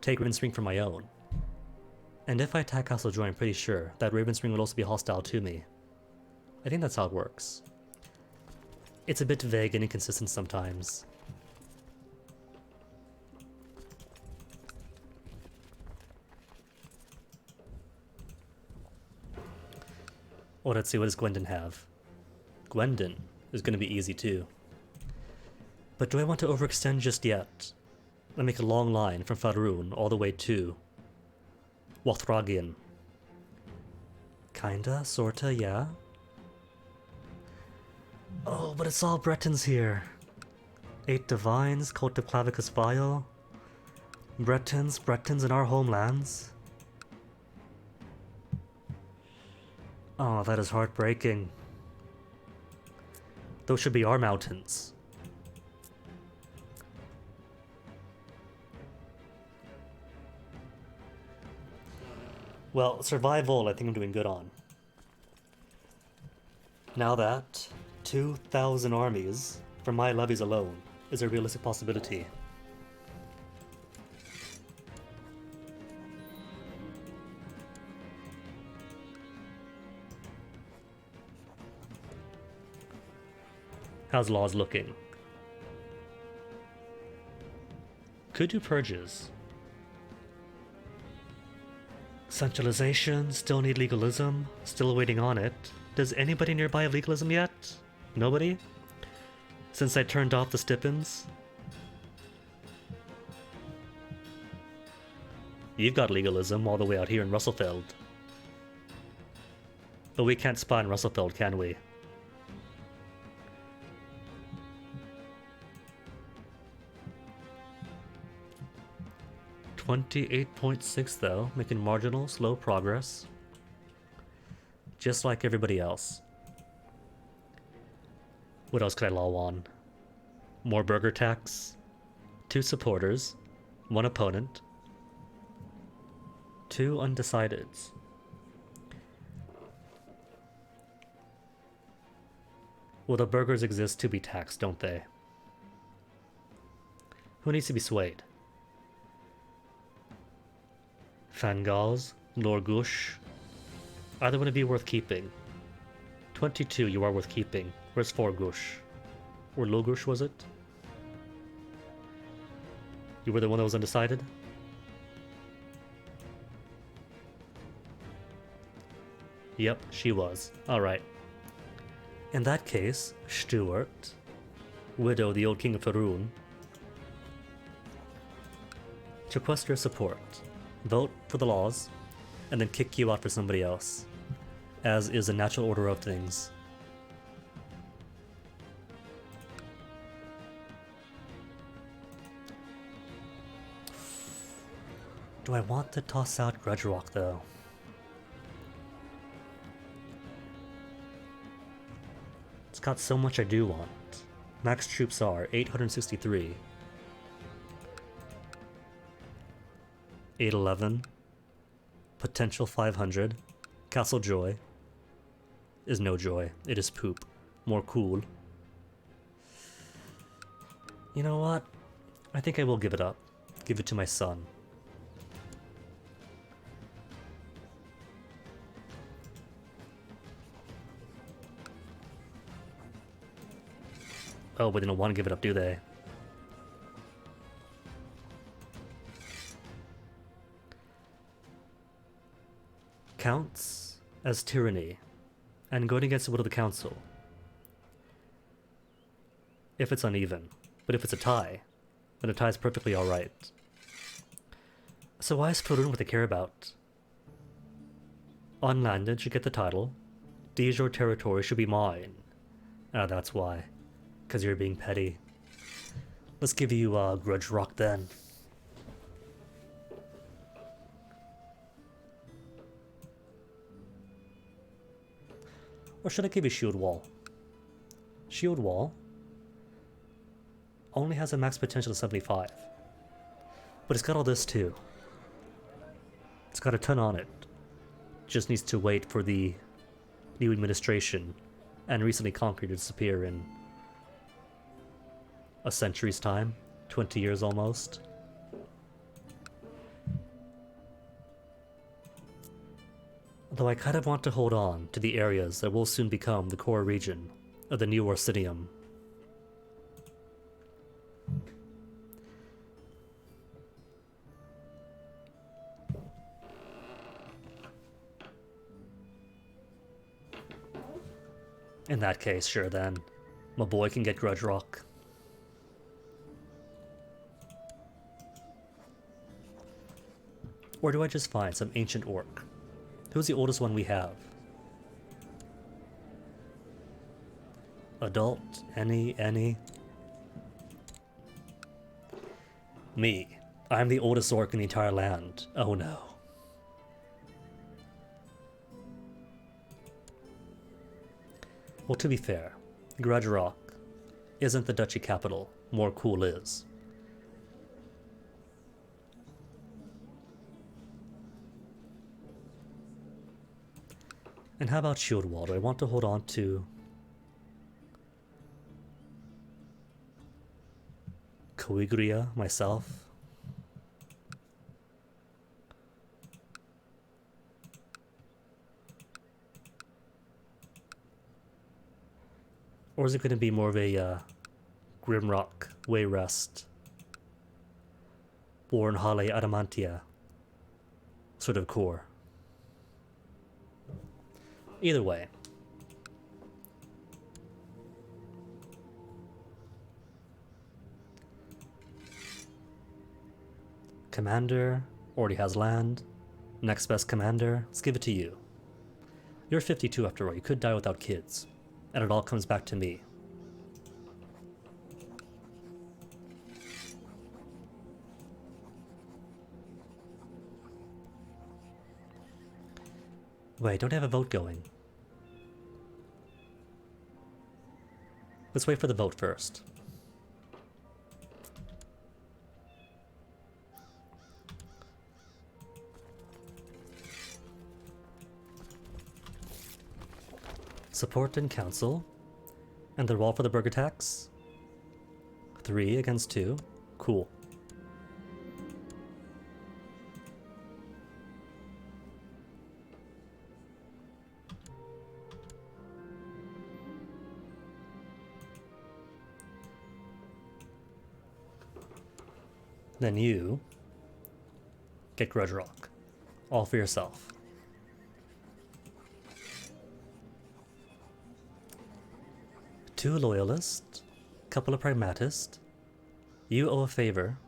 take Ravenspring for my own. And if I attack Castle Joy, I'm pretty sure that Ravenspring will also be hostile to me. I think that's how it works. It's a bit vague and inconsistent sometimes. Oh, let's see, what does Gwendon have? Gwendon is going to be easy too. But do I want to overextend just yet? And make a long line from Faerun all the way to Lothragian. Kinda, sorta, yeah. Oh, but it's all Bretons here. 8 Divines, Cult of Clavicus Vile. Bretons in our homelands. Oh, that is heartbreaking. Those should be our mountains. Well, survival I think I'm doing good on. Now that 2,000 armies from my levies alone is a realistic possibility. How's laws looking? Could do purges. Centralization, still need legalism, still waiting on it. Does anybody nearby have legalism yet? Nobody? Since I turned off the stipends? You've got legalism all the way out here in Russellfeld. But we can't spy in Russellfeld, can we? $28.6 though, making marginal, slow progress. Just like everybody else. What else could I law on? More burger tax. 2 supporters. 1 opponent. 2 undecideds. Well, the burgers exist to be taxed, don't they? Who needs to be swayed? Fangals, Lorgush. Either one of you worth keeping. 22, you are worth keeping. Where's Forgush? Or Logush, was it? You were the one that was undecided? Yep, she was. Alright. In that case, Stuart, widow the old king of Faroon, to request your support, vote for the laws, and then kick you out for somebody else, as is the natural order of things. Do I want to toss out Grudge Rock, though? It's got so much I do want. Max troops are 863. 811. Potential 500. Castle Joy is no joy. It is poop. More cool. You know what? I think I will give it up. Give it to my son. Oh, but they don't want to give it up, do they? Counts as tyranny, and going against the will of the council. If it's uneven. But if it's a tie, then a tie is perfectly alright. So why is Faroon what they care about? Unlanded should get the title. De jure territory should be mine. Ah, that's why. Because you're being petty. Let's give you Grudge Rock then. Or should I give you Shield Wall? Shield Wall only has a max potential of 75. But it's got all this too. It's got a ton on it. Just needs to wait for the new administration and recently conquered to disappear in a century's time. 20 years almost. Though I kind of want to hold on to the areas that will soon become the core region of the new Orcidium. In that case, sure then. My boy can get Grudge Rock. Or do I just find some ancient orc? Who's the oldest one we have? Adult? Any? Me. I'm the oldest orc in the entire land. Oh no. Well, to be fair, Grudge Rock isn't the duchy capital. More cool is. And how about Shield Wall? Do I want to hold on to Coigria myself? Or is it going to be more of a Grimrock, Wayrest, Bornhale Adamantia sort of core? Either way. Commander already has land. Next best commander, let's give it to you. You're 52 after all, you could die without kids. And it all comes back to me. Wait, don't I have a vote going? Let's wait for the vote first. Support in council. And the roll for the burger tax. 3 against 2. Cool. Then you get Grudge Rock. All for yourself. Two loyalists, couple of pragmatists. You owe a favor.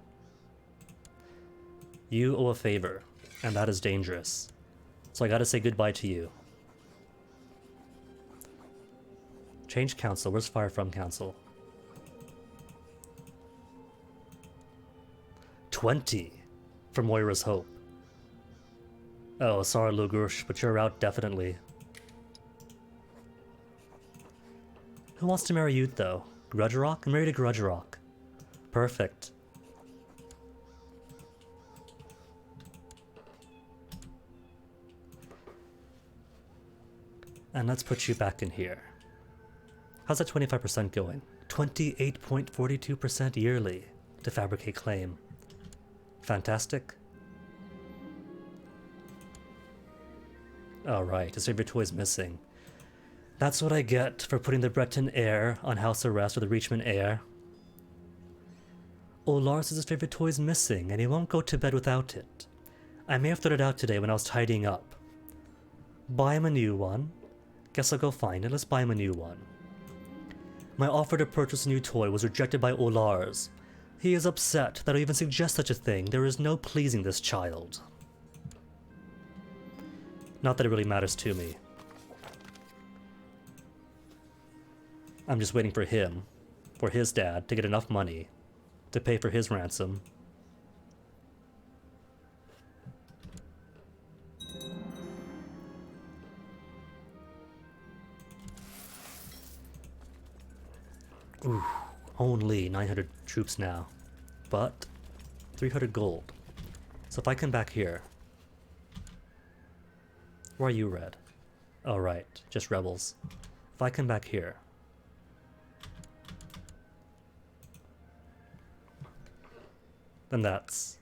You owe a favor, and that is dangerous. So I gotta say goodbye to you. Change council. Where's Fire from council? 20 for Moira's Hope. Oh, sorry, Lugush, but you're out definitely. Who wants to marry Youth, though? Grudge Rock? I'm married to Grudge Rock. Perfect. And let's put you back in here. How's that 25% going? 28.42% yearly to fabricate claim. Fantastic. Alright, his favorite toy is missing. That's what I get for putting the Breton heir on house arrest or the Reachman heir. Oh, Lars says his favorite toy is missing and he won't go to bed without it. I may have thrown it out today when I was tidying up. Buy him a new one. Guess I'll go find it. Let's buy him a new one. My offer to purchase a new toy was rejected by Olars. He is upset that I even suggest such a thing. There is no pleasing this child. Not that it really matters to me. I'm just waiting for him, for his dad, to get enough money to pay for his ransom. Ooh, only 900 troops now, but 300 gold. So if I come back here, why are you red? Oh right, just rebels. If I come back here, then that's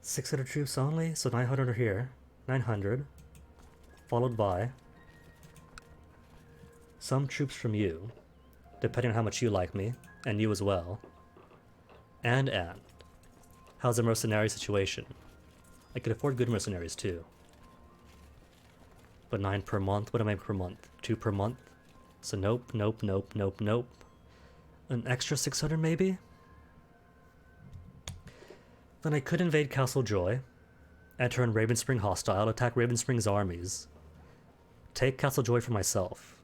600 troops only, so 900 are here. 900, followed by some troops from you, depending on how much you like me, and you as well. And. How's the mercenary situation? I could afford good mercenaries too. But 9 per month, what am I per month? 2 per month? So nope, nope, nope, nope, nope. An extra 600 maybe? Then I could invade Castle Joy, and turn Ravenspring hostile, attack Ravenspring's armies, take Castle Joy for myself,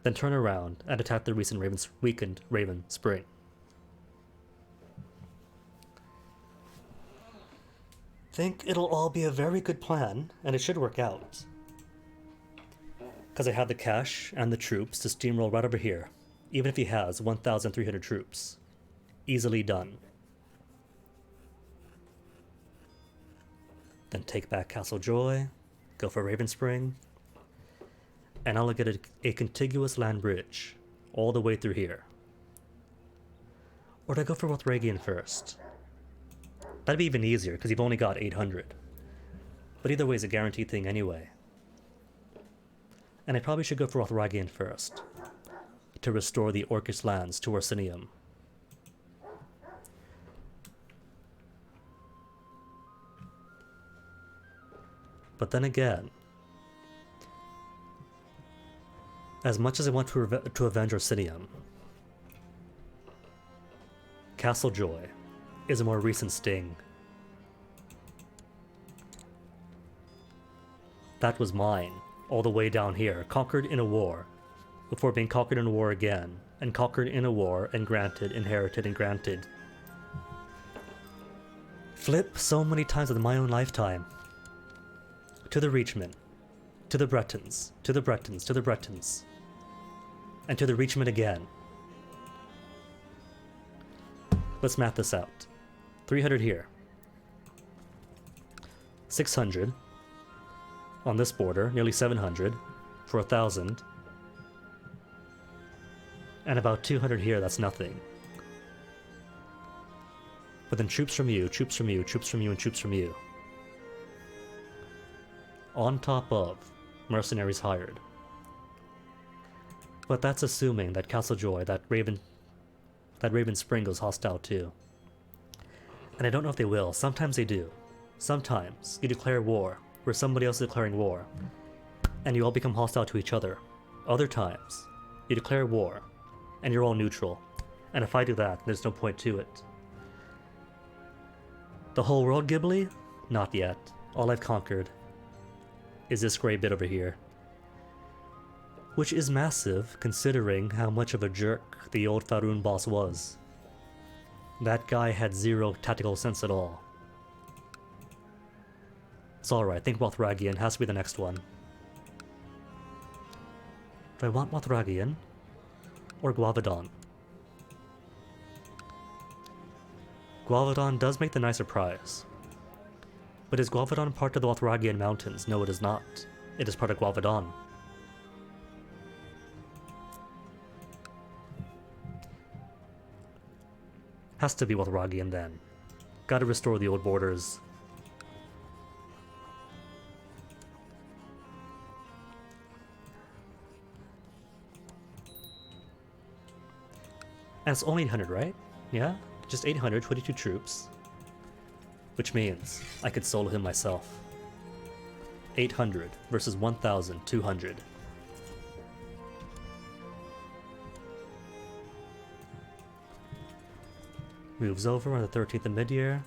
then turn around and attack the weakened Ravenspring. Think it'll all be a very good plan, and it should work out. Because I have the cash and the troops to steamroll right over here, even if he has 1,300 troops. Easily done. Then take back Castle Joy, go for Ravenspring, and I'll get a contiguous land bridge all the way through here. Or do I go for Wothradian first? That'd be even easier, because you've only got 800. But either way is a guaranteed thing anyway. And I probably should go for Wothradian first, to restore the Orcish lands to Orsinium. But then again, as much as I want to avenge Orsinium, Castle Joy is a more recent sting. That was mine, all the way down here, conquered in a war, before being conquered in a war again, and conquered in a war, and granted, inherited, and granted. Flip so many times in my own lifetime. To the Reachmen, to the Bretons, to the Bretons, to the Bretons. and to the Reachman again. Let's map this out. 300 here. 600 on this border, nearly 700 for 1,000. And about 200 here, that's nothing. But then troops from you, troops from you, troops from you, and troops from you. On top of mercenaries hired. But that's assuming that Castlejoy, that Raven Spring goes hostile too. And I don't know if they will. Sometimes they do. Sometimes you declare war, where somebody else is declaring war, and you all become hostile to each other. Other times, you declare war, and you're all neutral. And if I do that, there's no point to it. The whole world, Ghibli? Not yet. All I've conquered is this gray bit over here. Which is massive, considering how much of a jerk the old Faroon boss was. That guy had zero tactical sense at all. It's alright, think Mothragian has to be the next one. Do I want Mothragian? Or Guavadon? Guavadon does make the nicer prize. But is Guavadon part of the Mothragian Mountains? No, it is not. It is part of Guavadon. Has to be Mothragian then. Gotta restore the old borders. And it's only 800, right? Yeah? Just 800, 22 troops. Which means I could solo him myself. 800 versus 1,200. Moves over on the 13th of mid-year.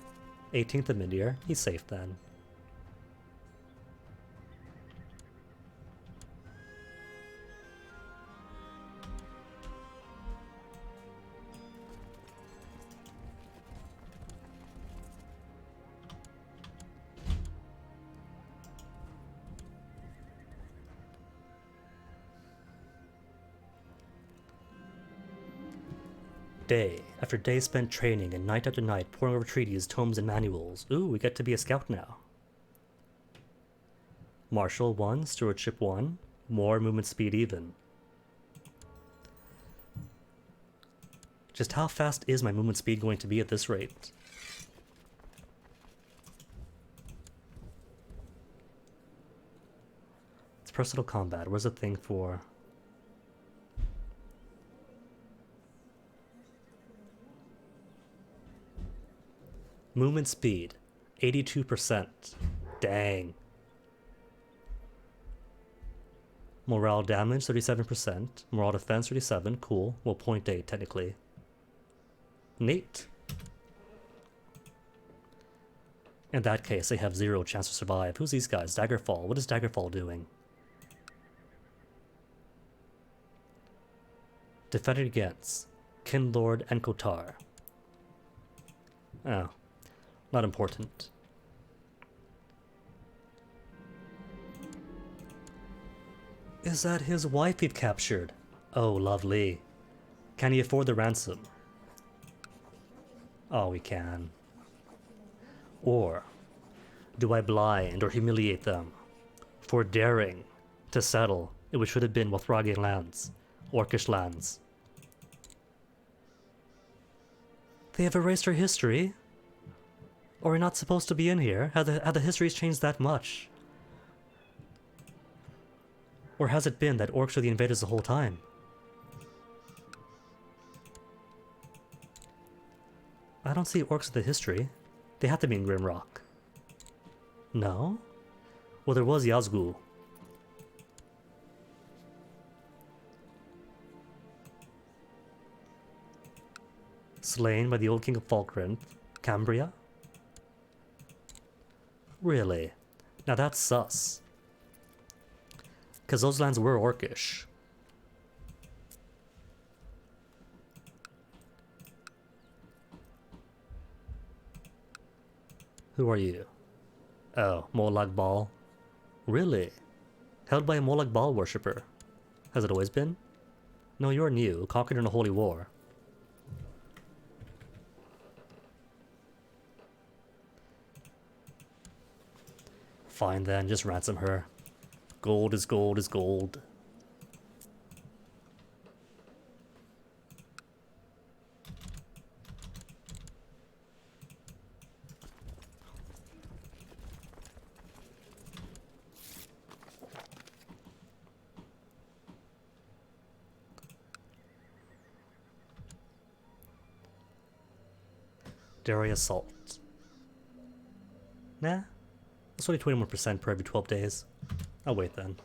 18th of mid-year. He's safe then. Day after day spent training and night after night poring over treaties, tomes, and manuals. Ooh, we get to be a scout now. Martial 1, Stewardship 1, more movement speed even. Just how fast is my movement speed going to be at this rate? It's personal combat. Where's the thing for... Movement speed, 82%. Dang. Morale damage, 37%. Morale defense, 37. Cool. Well, 0.8 technically. Neat. In that case, they have 0 chance to survive. Who's these guys? Daggerfall. What is Daggerfall doing? Defended against Kinlord and Kotar. Oh. Not important. Is that his wife we've captured? Oh, lovely. Can he afford the ransom? Oh, we can. Or do I blind or humiliate them for daring to settle in what should have been Mothragian lands, Orcish lands? They have erased our history. Or we're not supposed to be in here? Have the histories changed that much? Or has it been that orcs were the invaders the whole time? I don't see orcs in the history. They have to be in Grimrock. No? Well, there was Yazgul. Slain by the old king of Falkreath, Cambria? Really? Now that's sus. Because those lands were orcish. Who are you? Oh, Molag Bal. Really? Held by a Molag Bal worshipper. Has it always been? No, you're new. Conquered in a holy war. Fine then, just ransom her. Gold is gold is gold. Dairy assault. Nah. It's only 21% per every 12 days. I'll wait then.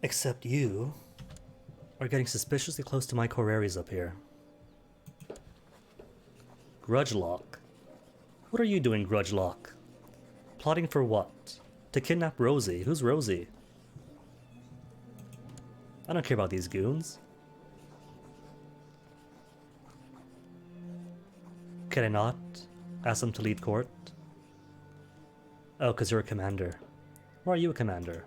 Except you are getting suspiciously close to my core areas up here. Grudge lock. What are you doing, grudge lock? Plotting for what? To kidnap Rosie. Who's Rosie? I don't care about these goons. Can I not ask them to leave court? Oh, because you're a commander. Why are you a commander?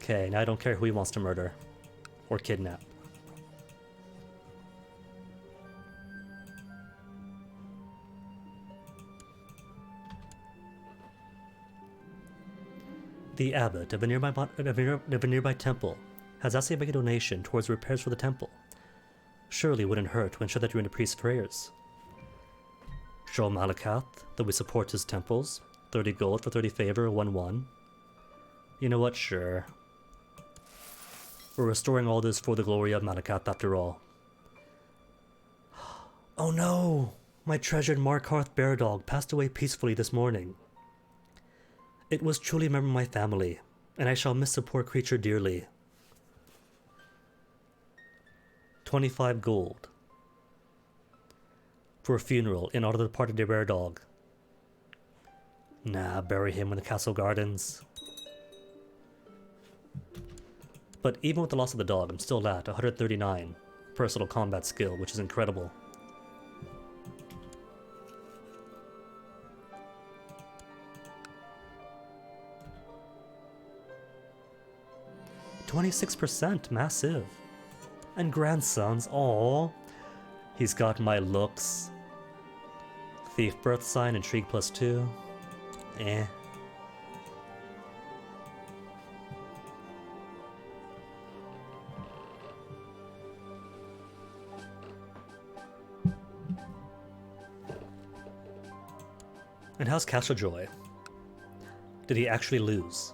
Okay, now I don't care who he wants to murder. Or kidnap. The abbot of a nearby temple has asked me to make a donation towards repairs for the temple. Surely it wouldn't hurt to ensure that you're in the priest's prayers. Show Malakath that we support his temples. 30 gold for 30 favor, 1-1. You know what? Sure. We're restoring all this for the glory of Malakath after all. Oh no! My treasured Markarth bear dog passed away peacefully this morning. It was truly a member of my family, and I shall miss the poor creature dearly. 25 gold. For a funeral in honor of the departed bear dog. Nah, bury him in the castle gardens. But even with the loss of the dog, I'm still at 139 personal combat skill, which is incredible. %, massive. And grandsons, aww. He's got my looks. Thief birth sign, intrigue +2. Eh. And how's Castlejoy? Did he actually lose?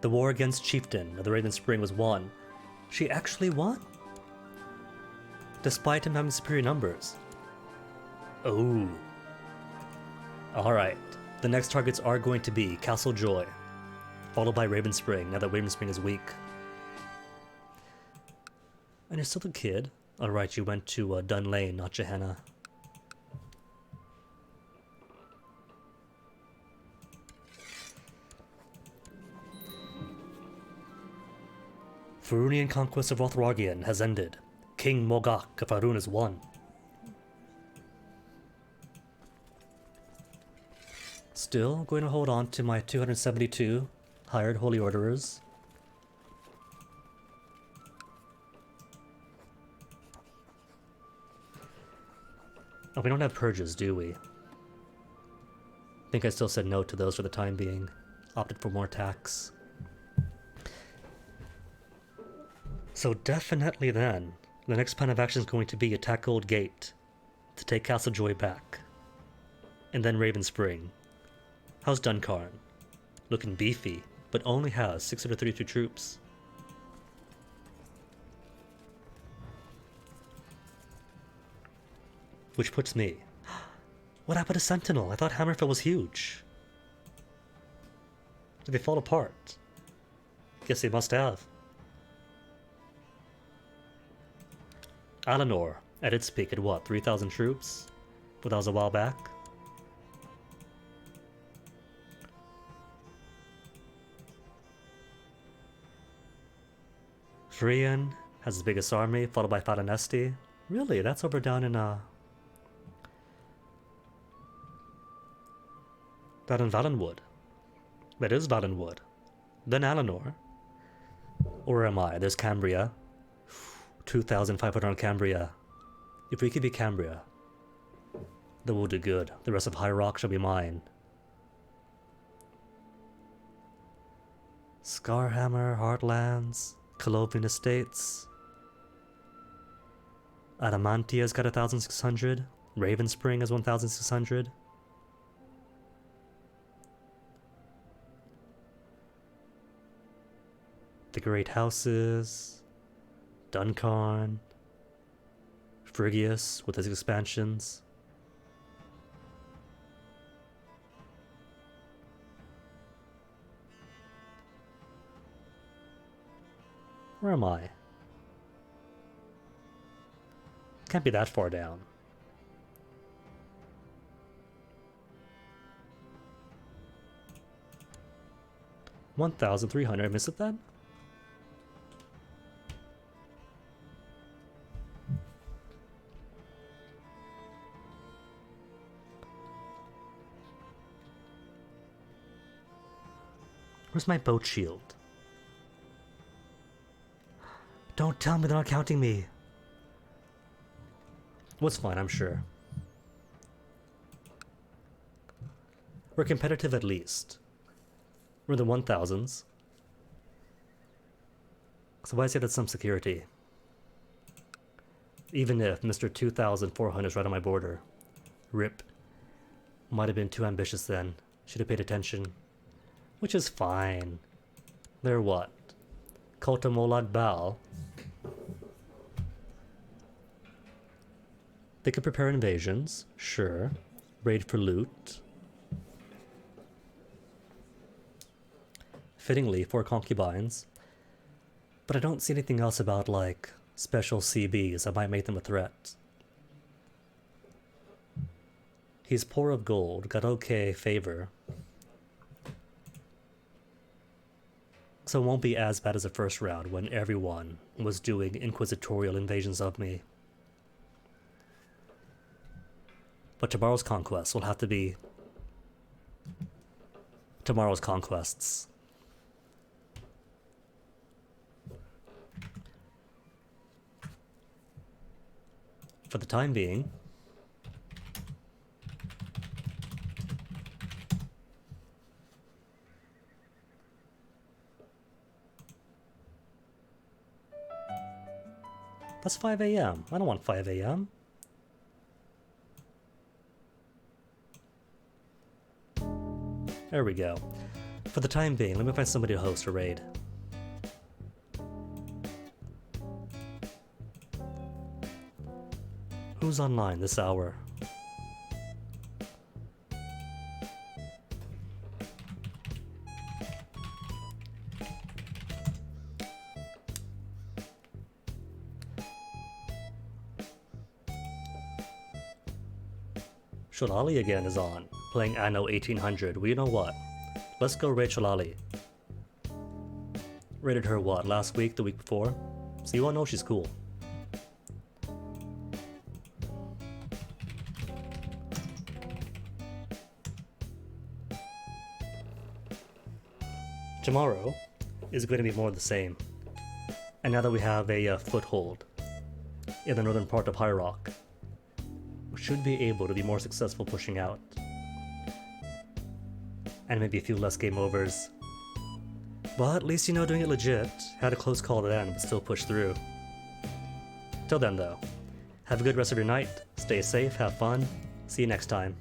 The war against Chieftain of the Raven Spring was won. She actually won? Despite him having superior numbers. Oh. Alright. The next targets are going to be Castle Joy, followed by Raven Spring, now that Raven Spring is weak. And you're still a kid. Alright, you went to Dun Lane, not Gehenna. Farunian conquest of Lothlorien has ended. King Mogak of Farun is won. Still going to hold on to my 272 hired holy orderers. Oh, we don't have purges, do we? I think I still said no to those for the time being. Opted for more tax. So definitely then, the next plan of action is going to be attack Old Gate to take Castle Joy back. And then Raven Spring. How's Duncarn? Looking beefy, but only has 632 troops. Which puts me... What happened to Sentinel? I thought Hammerfell was huge. Did they fall apart? Guess they must have. Alinor, at its peak, at what, 3,000 troops? But that was a while back. Frian has the biggest army, followed by Fadanesti. Really? That's over down in, That in Valenwood. That is Valenwood. Then Alinor. Or am I? There's Cambria. 2,500 on Cambria. If we could be Cambria, then we'll do good. The rest of High Rock shall be mine. Scarhammer, Heartlands, Colovian Estates. Adamantia's got 1,600. Ravenspring has 1,600. The Great Houses. Duncarn. Phrygius with his expansions. Where am I? Can't be that far down. $1,300. I missed it then? Where's my boat shield? Don't tell me they're not counting me. What's fine, I'm sure. We're competitive at least. We're in the 1,000s. So why say that's some security? Even if Mr. 2,400 is right on my border. Rip. Might have been too ambitious then. Should have paid attention. Which is fine. They're what? Kota Molag Bal. They could prepare invasions, sure. Raid for loot. Fittingly, 4 concubines. But I don't see anything else about, like, special CBs that might make them a threat. He's poor of gold, got okay favor. So it won't be as bad as the first round when everyone was doing inquisitorial invasions of me. But tomorrow's conquests will have to be tomorrow's conquests. For the time being, that's 5 a.m. I don't want 5 a.m. There we go. For the time being, let me find somebody to host a raid. Who's online this hour? Shalali again is on, playing Anno 1800. Well, you know what? Let's go raid Shalali. Raided her what, last week, the week before? So you all know she's cool. Tomorrow is going to be more of the same. And now that we have a foothold in the northern part of High Rock, we should be able to be more successful pushing out. And maybe a few less game overs. But at least, you know, doing it legit. Had a close call to the end, but still pushed through. Till then, though, have a good rest of your night. Stay safe, have fun. See you next time.